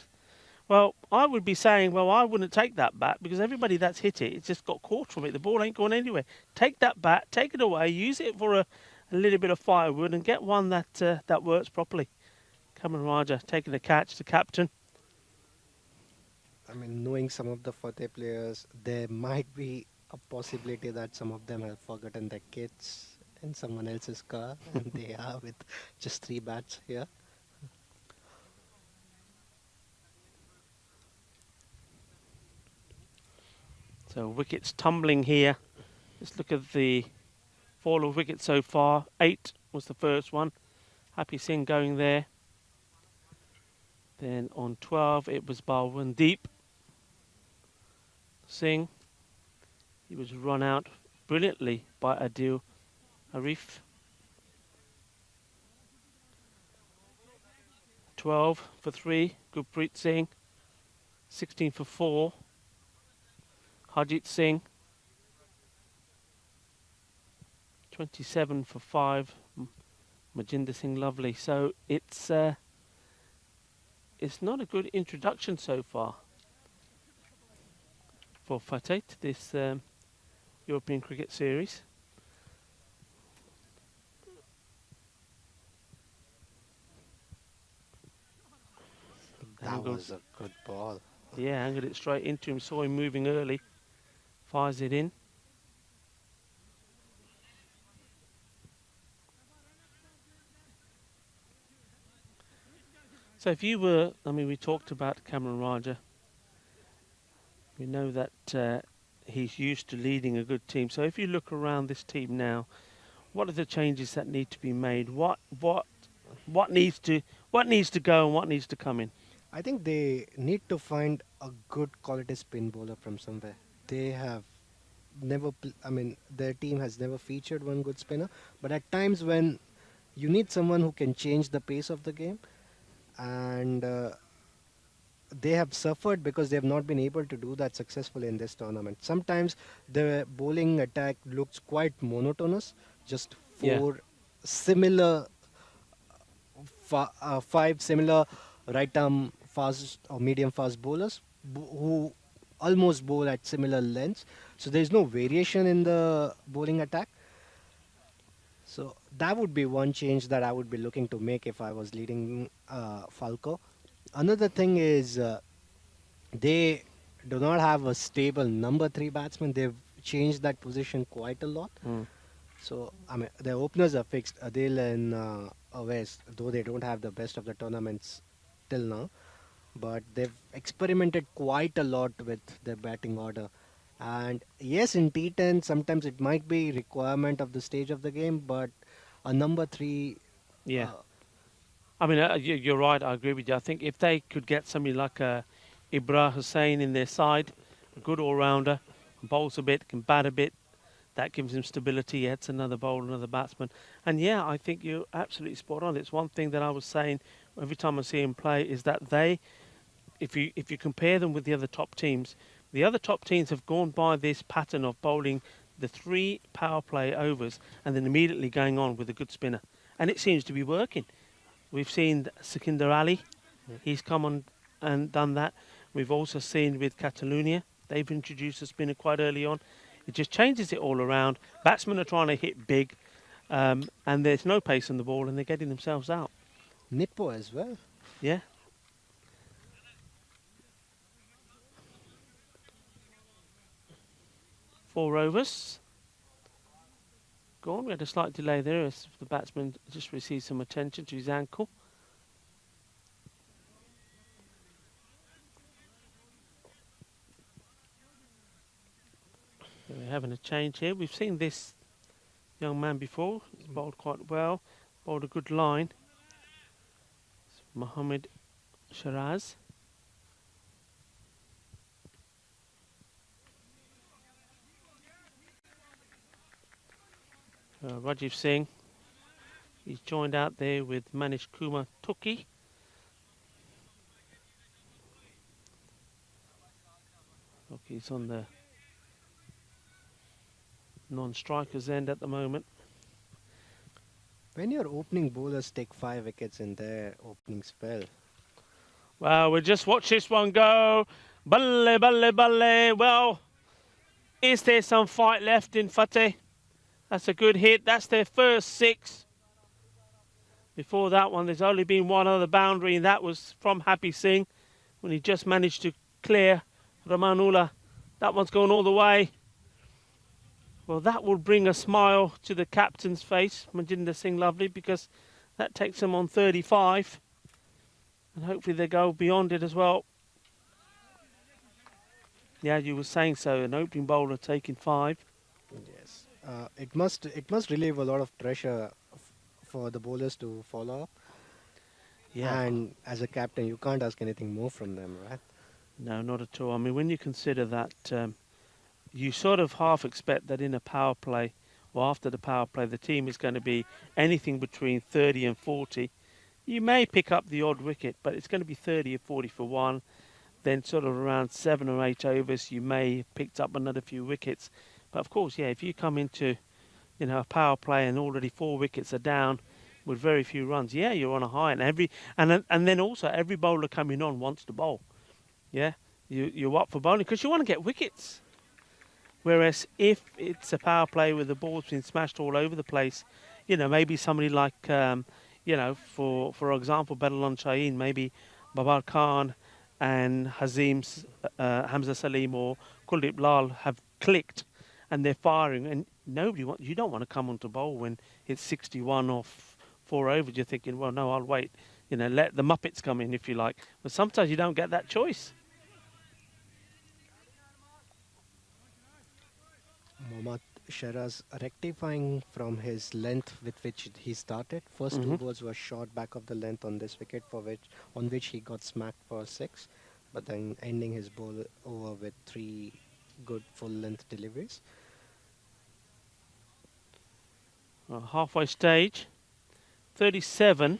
well, I would be saying, well, I wouldn't take that bat because everybody that's hit it, it's just got caught from it. The ball ain't gone anywhere. Take that bat, take it away, use it for a little bit of firewood and get one that works properly. Cameron Raja taking the catch, the captain. I mean, knowing some of the Fateh players, there might be a possibility that some of them have forgotten their kits in someone else's car, and they are with just 3 bats here. So wickets tumbling here. Let's look at the fall of wickets so far. 8 was the first one. Happy Singh going there. Then on 12 it was Balwandeep Singh. He was run out brilliantly by Adil Arif. 12 for 3, Gurpreet Singh. 16 for 4, Harjit Singh. 27 for 5, Majinder Singh Lovely. So it's not a good introduction so far for Fateh to this European Cricket Series. That was a good ball. Yeah, angled it straight into him, saw him moving early, fires it in. So if you were, I mean, we talked about Cameron Raja. We know that he's used to leading a good team. So if you look around this team now, what are the changes that need to be made? What needs to go and what needs to come in? I think they need to find a good quality spin bowler from somewhere. They have never, their team has never featured one good spinner. But at times when you need someone who can change the pace of the game, and they have suffered because they have not been able to do that successfully in this tournament. Sometimes the bowling attack looks quite monotonous, just 4 similar five similar right-arm fast or medium-fast bowlers who almost bowl at similar lengths. So there's no variation in the bowling attack. So that would be one change that I would be looking to make if I was leading Falco. Another thing is they do not have a stable number three batsman. They've changed that position quite a lot. Mm. So I mean, their openers are fixed. Adil and Awais, though they don't have the best of the tournaments till now, but they've experimented quite a lot with their batting order. And yes, in T10, sometimes it might be requirement of the stage of the game, but a number three. Yeah. Uh, I mean, you're right. I agree with you. I think if they could get somebody like Ibra Hussain in their side, a good all-rounder, bowls a bit, can bat a bit, that gives him stability. Hits another bowler, another batsman. And yeah, I think you're absolutely spot on. It's one thing that I was saying every time I see him play is that they, if you compare them with the other top teams have gone by this pattern of bowling the 3 power play overs and then immediately going on with a good spinner. And it seems to be working. We've seen Sikinder Ali. He's come on and done that. We've also seen with Catalonia, they've introduced a spinner quite early on. It just changes it all around. Batsmen are trying to hit big, and there's no pace on the ball, and they're getting themselves out. Nippo as well. Yeah. Four overs. Gone. We had a slight delay there as the batsman just received some attention to his ankle. We're having a change here. We've seen this young man before. He's bowled quite well, bowled a good line. It's Mohammed Shiraz. Rajiv Singh. He's joined out there with Manish Kumar Tukki. Look, he's on the non-strikers end at the moment. When your opening bowlers take 5 wickets in their opening spell. Well, we'll just watch this one go. Balle, balle, balle. Well, is there some fight left in Fateh? That's a good hit. That's their first 6. Before that one, there's only been one other boundary, and that was from Happy Singh when he just managed to clear Ramanullah. That one's going all the way. Well, that will bring a smile to the captain's face, Manjinder Singh Lovely, because that takes them on 35. And hopefully they go beyond it as well. Yeah, you were saying so. An opening bowler taking 5. Yes. It must relieve a lot of pressure for the bowlers to follow up. Yeah. And as a captain, you can't ask anything more from them, right? No, not at all. I mean, when you consider that you sort of half expect that in a power play or after the power play, the team is going to be anything between 30 and 40. You may pick up the odd wicket, but it's going to be 30 or 40 for one. Then sort of around 7 or 8 overs, you may have picked up another few wickets. But of course, yeah, if you come into, a power play and already 4 wickets are down with very few runs, yeah, you're on a high. And then also every bowler coming on wants to bowl. Yeah, you're up for bowling because you want to get wickets. Whereas if it's a power play where the ball's been smashed all over the place, maybe somebody like, for example, Badalon Shaheen, maybe Babar Khan and Hamza Salim or Kuldeep Lal have clicked and they're firing, and you don't want to come on to bowl when it's 61 off 4 overs. You're thinking, well, no, I'll wait. Let the Muppets come in if you like. But sometimes you don't get that choice. Mohammad Shiraz rectifying from his length with which he started. First 2 balls were short back of the length on this wicket on which he got smacked for 6, but then ending his ball over with 3 good full length deliveries. Halfway stage, 37.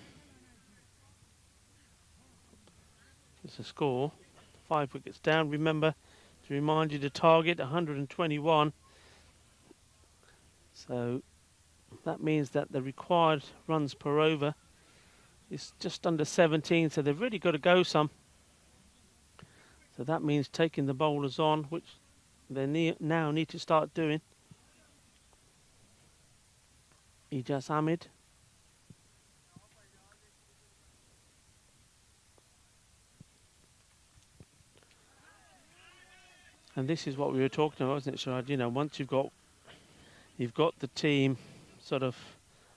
It's a score. 5 wickets down. Remember to remind you the target 121. So that means that the required runs per over is just under 17, so they've really got to go some. So that means taking the bowlers on, which they now need to start doing. Ijaz Ahmed. And this is what we were talking about, wasn't it, Sharad? You know, once you've got the team sort of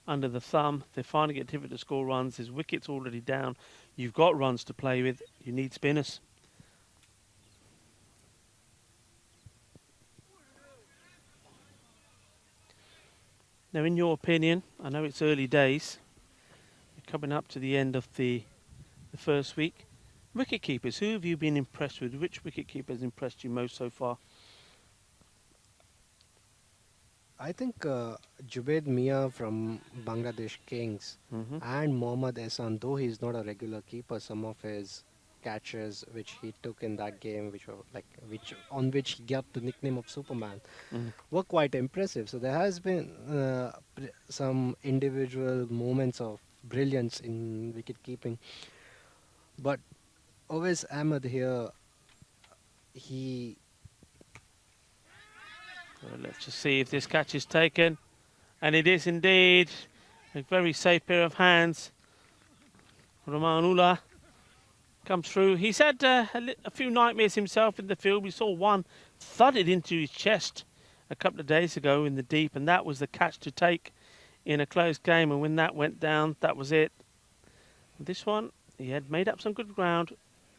under the thumb, they're finding it difficult to score runs, there's wickets already down, you've got runs to play with, you need spinners. Now, in your opinion, I know it's early days, you're coming up to the end of the first week. Wicket keepers, who have you been impressed with? Which wicket keeper has impressed you most so far? I think Jubaid Mia from Bangladesh Kings and Mohammad Ehsan, though he's not a regular keeper, some of his catches which he took in that game, which were on which he got the nickname of Superman, were quite impressive. So there has been some individual moments of brilliance in wicket keeping, but Owais Ahmed here, he. Well, let's just see if this catch is taken. And it is indeed a very safe pair of hands. Rahmanullah comes through. He's had a few nightmares himself in the field. We saw one thudded into his chest a couple of days ago in the deep, and that was the catch to take in a close game. And when that went down, that was it. This one, he had made up some good ground.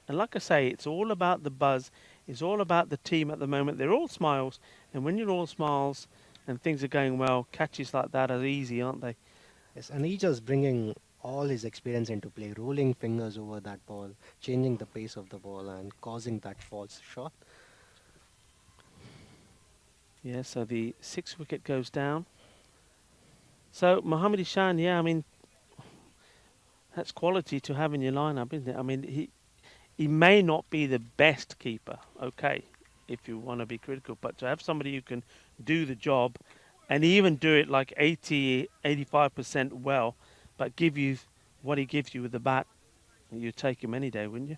And like I say, it's all about the buzz. It's all about the team at the moment. They're all smiles. And when you're all smiles and things are going well, catches like that are easy, aren't they? Yes, and he just bringing all his experience into play, rolling fingers over that ball, changing the pace of the ball and causing that false shot. Yeah, so the 6th wicket goes down. So Mohammad Ishan, yeah, I mean, that's quality to have in your lineup, isn't it? I mean, he may not be the best keeper, okay, if you want to be critical, but to have somebody who can do the job and even do it like 80, 85% well, but give you what he gives you with the bat, you'd take him any day, wouldn't you?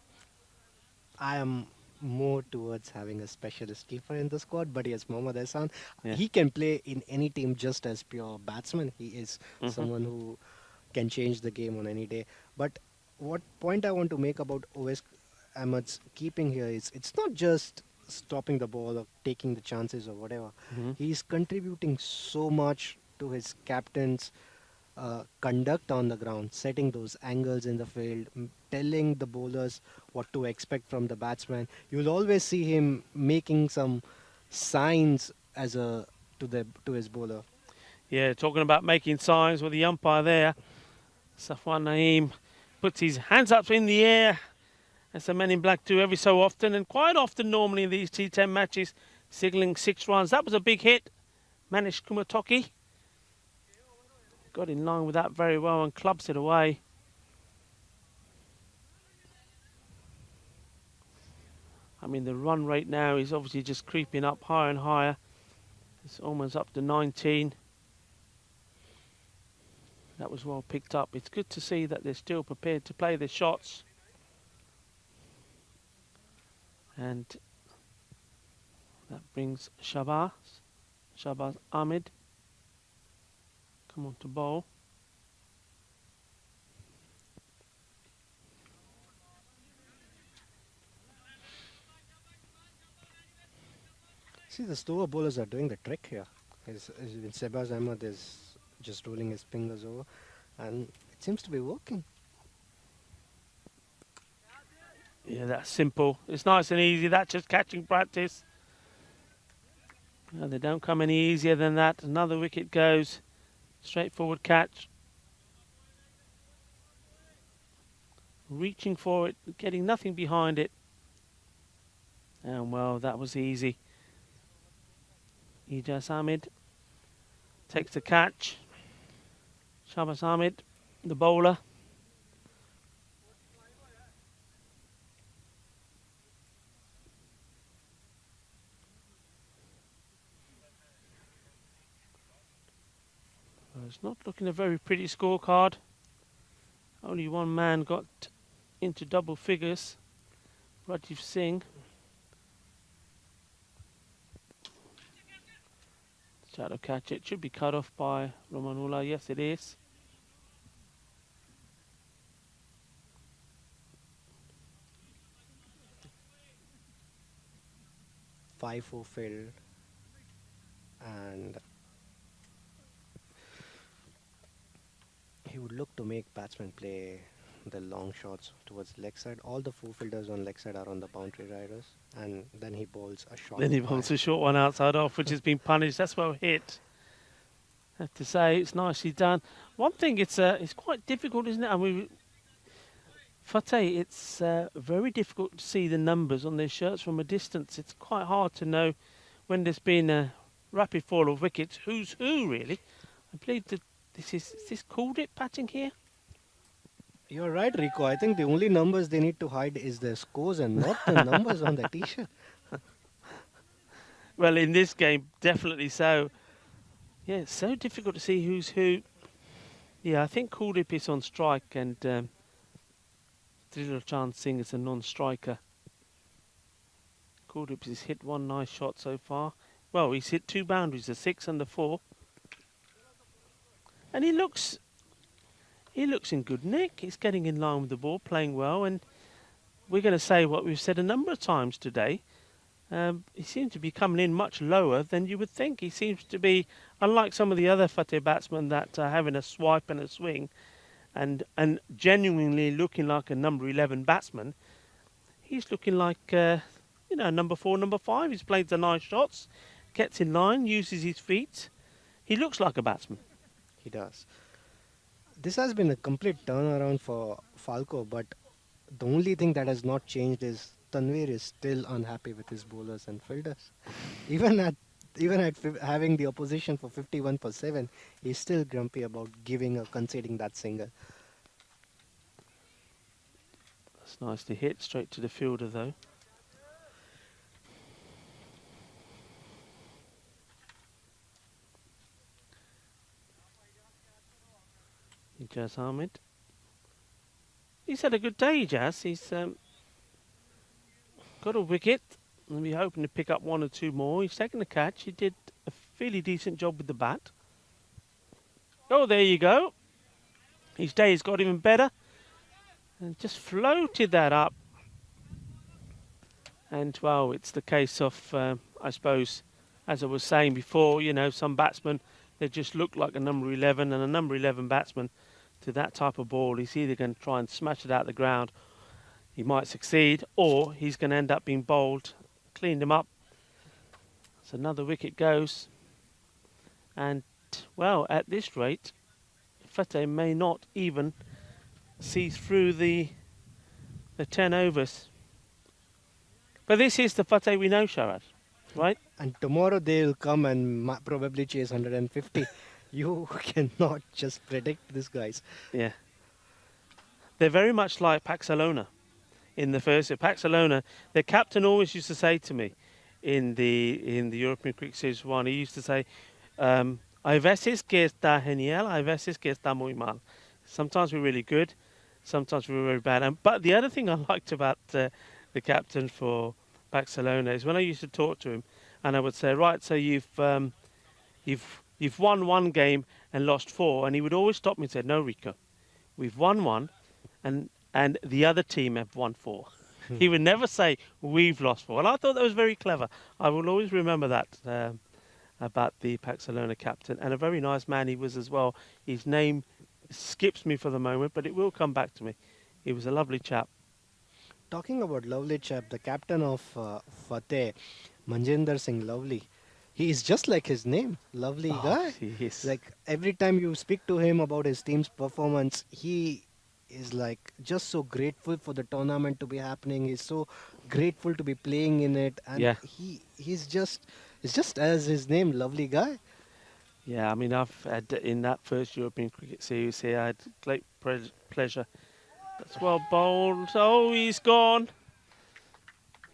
I am more towards having a specialist keeper in the squad, but yes, Mohammad Ehsan, Yeah. he can play in any team just as pure batsman. He is someone who can change the game on any day. But what point I want to make about Owais Ahmed's keeping here is it's not just stopping the ball or taking the chances or whatever. He's contributing so much to his captain's conduct on the ground, setting those angles in the field, telling the bowlers what to expect from the batsman. You'll always see him making some signs to his bowler. Yeah, talking about making signs with the umpire there. Safwan Naeem puts his hands up in the air, as the men in black do every so often, and quite often normally in these T10 matches, signalling 6 runs. That was a big hit. Manish Kumatoki got in line with that very well and clubs it away. I mean, the run rate now is obviously just creeping up higher and higher. It's almost up to 19. That was well picked up. It's good to see that they're still prepared to play their shots. And that brings Shahbaz Ahmed. Come on to bowl. See, the slower bowlers are doing the trick here. Shahbaz Ahmed is just rolling his fingers over, and it seems to be working. Yeah, that's simple. It's nice and easy. That's just catching practice. And they don't come any easier than that. Another wicket goes. Straightforward catch. Reaching for it, getting nothing behind it. And well, that was easy. Ijaz Ahmed takes the catch. Shahbaz Ahmed, the bowler. Well, it's not looking a very pretty scorecard. Only one man got into double figures. Rajiv Singh. Shadow catch. It should be cut off by Romanullah. Yes, it is. Five fulfilled, and he would look to make batsmen play the long shots towards leg side. All the four fielders on leg side are on the boundary riders, and then he bowls a short. Then he bowls a short one outside off, which has been punished. That's well hit. I have to say, it's nicely done. One thing, it's quite difficult, isn't it? I mean, Fateh, it's very difficult to see the numbers on their shirts from a distance. It's quite hard to know when there's been a rapid fall of wickets who's who, really. I believe that is this called it batting here? You're right, Rico. I think the only numbers they need to hide is their scores and not the numbers on the t-shirt. Well, in this game, definitely so. Yeah, it's so difficult to see who's who. Yeah, I think Kuldeep is on strike and Trilochan Singh is a non-striker. Kuldeep has hit one nice shot so far. Well, he's hit two boundaries, a 6 and a 4. And he looks in good nick. He's getting in line with the ball, playing well. And we're going to say what we've said a number of times today. He seems to be coming in much lower than you would think. He seems to be, unlike some of the other Fateh batsmen that are having a swipe and a swing and genuinely looking like a number 11 batsman, he's looking like, number 4, number 5. He's played the nice shots, gets in line, uses his feet. He looks like a batsman. He does. This has been a complete turnaround for Falco, but the only thing that has not changed is Tanvir is still unhappy with his bowlers and fielders. Even at having the opposition for 51 per 7, he's still grumpy about conceding that single. That's nicely hit, straight to the fielder though. Ijaz Ahmed. He's had a good day, Ijaz. He's got a wicket, and we're hoping to pick up 1 or 2 more. He's taken the catch. He did a fairly decent job with the bat. Oh, there you go. His day's got even better. And just floated that up. And, well, it's the case of, I suppose, as I was saying before, some batsmen, they just look like a number 11, and a number 11 batsman to that type of ball, he's either going to try and smash it out of the ground, he might succeed, or he's going to end up being bowled, cleaned him up. So another wicket goes. And, well, at this rate, Fateh may not even see through the 10 overs. But this is the Fateh we know, Sharad, right? And tomorrow they'll come and probably chase 150. You cannot just predict these guys. Yeah. They're very much like Barcelona in the first year. Barcelona, their captain always used to say to me in the European Cricket Series 1, he used to say, hay veces que está genial, hay veces que está muy mal. Sometimes we're really good, sometimes we're very bad. But the other thing I liked about the captain for Barcelona is when I used to talk to him, and I would say, right, so you've won 1 game and lost 4, and he would always stop me and say, no, Rico, we've won 1, and the other team have won 4. He would never say, we've lost 4. And I thought that was very clever. I will always remember that about the Barcelona captain. And a very nice man he was as well. His name skips me for the moment, but it will come back to me. He was a lovely chap. Talking about lovely chap, the captain of Fateh, Manjinder Singh Lovely, he is just like his name, lovely guy. He is. Like every time you speak to him about his team's performance, he is like just so grateful for the tournament to be happening. He's so grateful to be playing in it, and yeah. It's just as his name, lovely guy. Yeah, I mean, I've had in that first European Cricket Series here, I had great pleasure. That's well bowled. Oh, he's gone.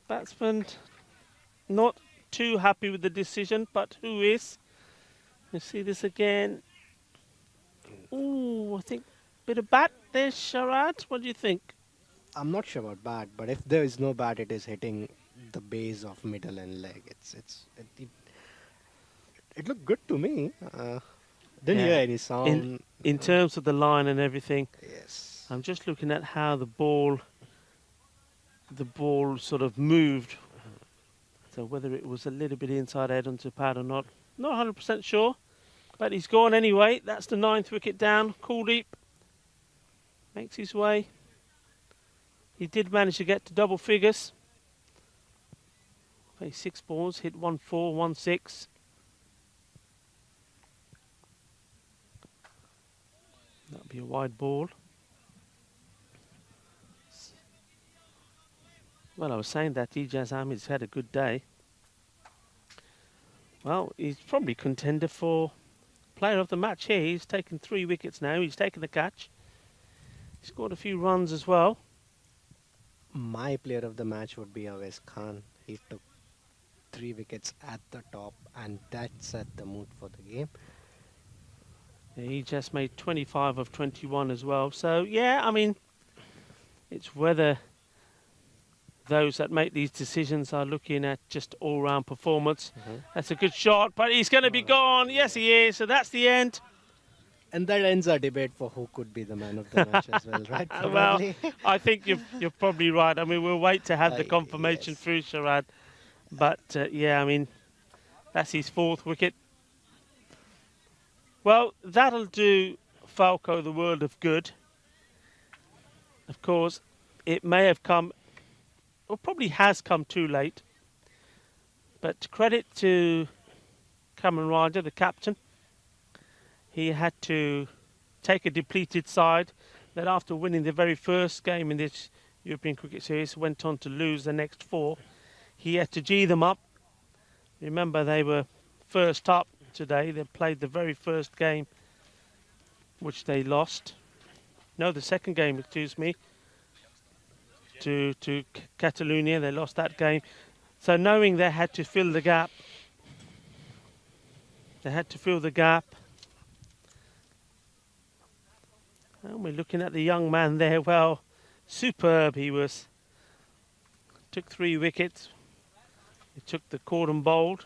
Batsman not too happy with the decision, but who is? Let's see this again. Ooh, I think bit of bat. there, Sharad? What do you think? I'm not sure about bat, but if there is no bat, it is hitting the base of middle and leg. It looked good to me. Didn't hear Yeah. any sound. In terms of the line and everything, Yes. I'm just looking at how the ball sort of moved. So whether it was a little bit inside head onto pad or not 100% sure. But he's gone anyway. That's the 9th wicket down. Kuldeep makes his way. He did manage to get to double figures. Played 6 balls, hit 1 4, 1 6. That'll be a wide ball. Well, I was saying that Ijaz Ahmed's had a good day. Well, he's probably contender for player of the match here. He's taken 3 wickets now. He's taken the catch. He scored a few runs as well. My player of the match would be Awais Khan. He took 3 wickets at the top, and that set the mood for the game. Yeah, he just made 25 of 21 as well. So, yeah, I mean, it's whether those that make these decisions are looking at just all-round performance. That's a good shot, but he's going to be gone. Yes, he is. So that's the end. And that ends our debate for who could be the man of the match as well, right? Well, Probably. I think you're probably right. I mean, we'll wait to have the confirmation yes. through, Sharad. But, yeah, I mean, that's his 4th wicket. Well, that'll do Falco the world of good. Of course, it may have come, or probably has come too late. But credit to Cameron Ryder, the captain. He had to take a depleted side that after winning the very first game in this European Cricket Series went on to lose the next 4. He had to G them up. Remember, they were first up today. They played the very first game, which they lost. No, the second game, excuse me, to Catalonia. They lost that game. So knowing they had to fill the gap, and we're looking at the young man there. Well, superb he was. Took 3 wickets. He took the cordon bowled.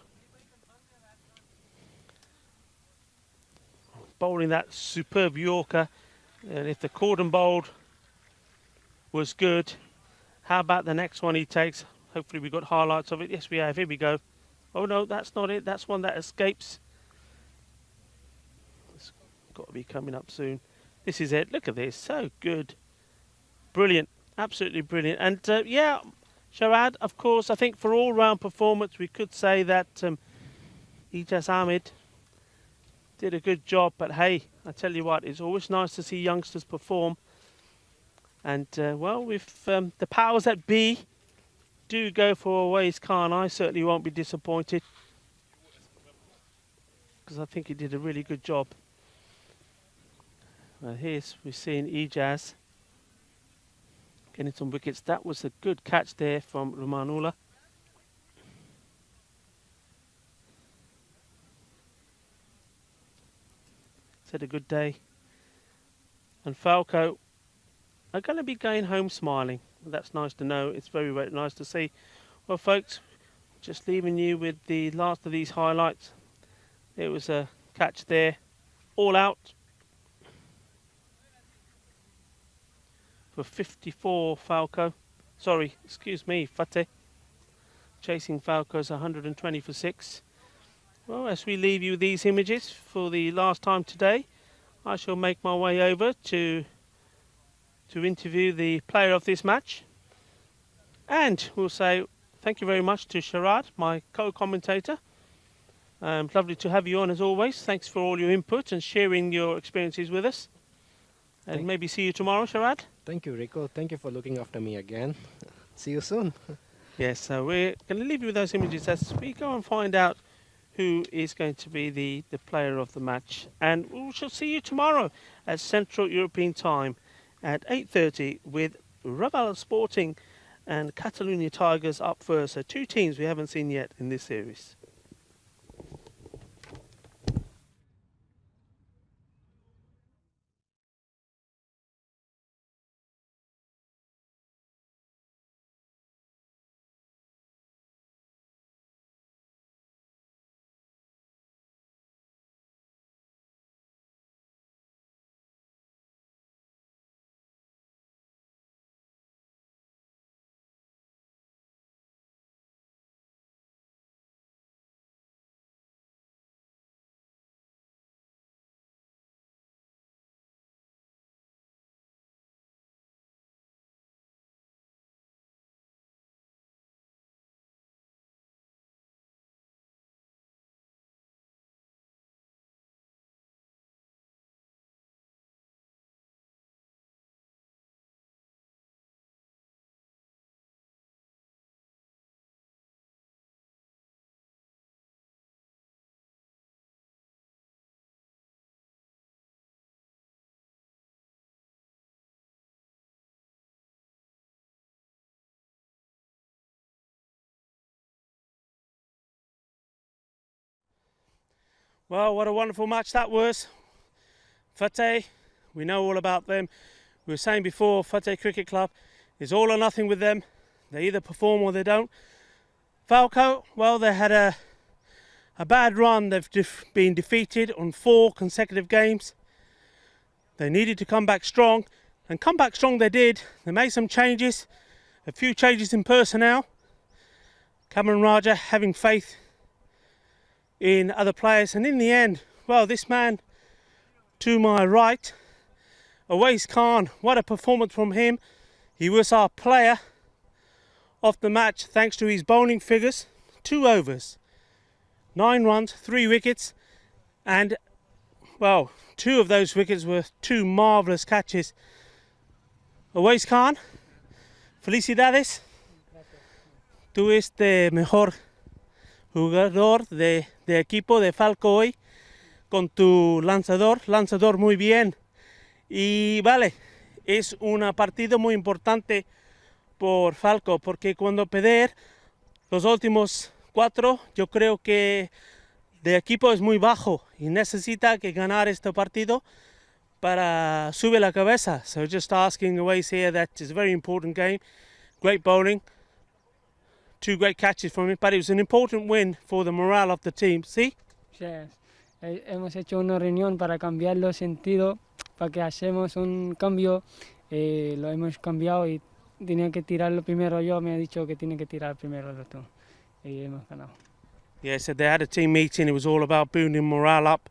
Bowling that superb Yorker. And if the cordon bowled was good, how about the next one he takes? Hopefully we got highlights of it. Yes, we have. Here we go. Oh, no, that's not it. That's one that escapes. It's got to be coming up soon. This is it. Look at this. So good. Brilliant. Absolutely brilliant. And, yeah, Sharad, of course, I think for all-round performance, we could say that Ijaz Ahmed did a good job. But, hey, I tell you what, it's always nice to see youngsters perform. And, well, if the powers that be do go for Awais Khan, I certainly won't be disappointed. Because I think he did a really good job. Well, here's we're seeing Ijaz getting some wickets. That was a good catch there from Rahmanullah. He's had a good day. And Falco are going to be going home smiling. That's nice to know. It's very, very nice to see. Well, folks, just leaving you with the last of these highlights. It was a catch there, all out for 54 Falco. Sorry, excuse me, Fateh. Chasing Falco's 120 for 6. Well, as we leave you with these images for the last time today, I shall make my way over to interview the player of this match. And we'll say thank you very much to Sharad, my co-commentator. Lovely to have you on as always. Thanks for all your input and sharing your experiences with us. And maybe see you tomorrow, Sharad. Thank you, Rico. Thank you for looking after me again. See you soon. Yes, so we're going to leave you with those images as we go and find out who is going to be the player of the match. And we shall see you tomorrow at Central European Time at 8:30 with Raval Sporting and Catalonia Tigers up first. So 2 teams we haven't seen yet in this series. Well, what a wonderful match that was. Fateh, we know all about them. We were saying before, Fateh Cricket Club is all or nothing with them. They either perform or they don't. Falco, well, they had a bad run. They've been defeated on 4 consecutive games. They needed to come back strong, and come back strong they did. They made some changes, a few changes in personnel. Cameron Raja having faith in other players, and in the end, well, this man to my right, Awais Khan, what a performance from him. He was our player of the match thanks to his bowling figures. 2 overs, 9 runs, 3 wickets, and well, 2 of those wickets were 2 marvellous catches. Awais Khan, felicidades. Tú eres mejor jugador de equipo de Falco hoy con tu lanzador muy bien. Y vale, es un partido muy importante por Falco, porque cuando perder los últimos 4, yo creo que de equipo es muy bajo y necesita que ganar este partido para subir la cabeza. So just asking Awais here, that is a very important game. Great bowling, 2 great catches from him, but it was an important win for the morale of the team. ¿Sí? Sí, hemos hecho una reunión para cambiar los sentidos, para que hacemos un cambio. Lo hemos cambiado y tenía que tirarlo primero yo, me ha dicho que tiene que tirar primero tú. Y hemos ganado. Yeah, so they had a team meeting. It was all about building morale up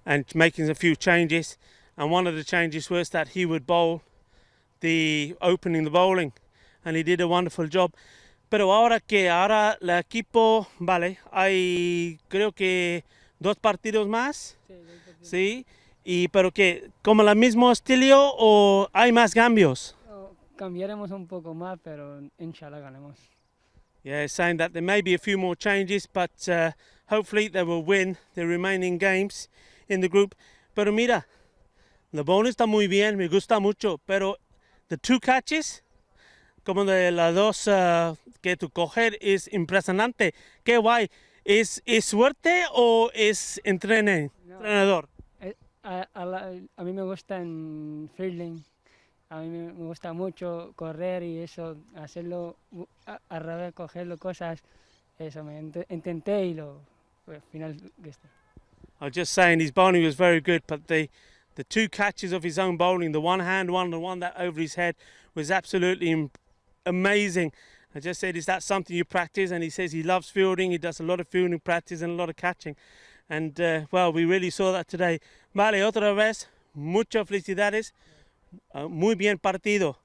and making a few changes. And one of the changes was that he would bowl opening the bowling, and he did a wonderful job. Pero ahora el equipo, vale, hay creo que 2 partidos más, sí, pero que como el mismo estilo o hay más cambios. Cambiaremos un poco más, pero inshallah ganemos. Yeah, saying that there may be a few more changes, but hopefully they will win the remaining games in the group. Pero mira, el bowling está muy bien, me gusta mucho, pero the 2 catches, como de las 2 que tú coger, es impresionante. Qué guay. ¿Es suerte o es entrenador? A mí me gusta en fielding. A mí me gusta mucho correr y eso, hacerlo al revés, cogerlo cosas, eso me intenté y al final viste. I was just saying his bowling was very good, but the 2 catches of his own bowling, the one hand one, the one that over his head, was absolutely amazing. I just said, is that something you practice? And he says he loves fielding, he does a lot of fielding practice and a lot of catching. And well, we really saw that today. Vale, otra vez, muchas felicidades. Muy bien partido.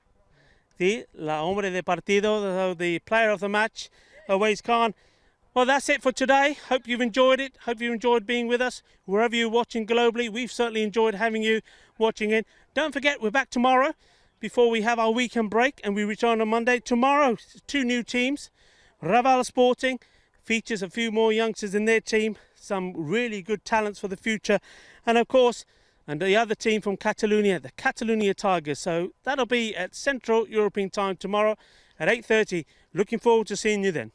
¿Sí? La hombre de partido, the player of the match, Awais Khan. Well, that's it for today. Hope you've enjoyed it. Hope you enjoyed being with us. Wherever you're watching globally, we've certainly enjoyed having you watching in. Don't forget, we're back tomorrow before we have our weekend break, and we return on Monday. Tomorrow, 2 new teams. Raval Sporting features a few more youngsters in their team, some really good talents for the future, and of course, and the other team from Catalonia, the Catalonia Tigers. So that'll be at Central European time tomorrow at 8:30. Looking forward to seeing you then.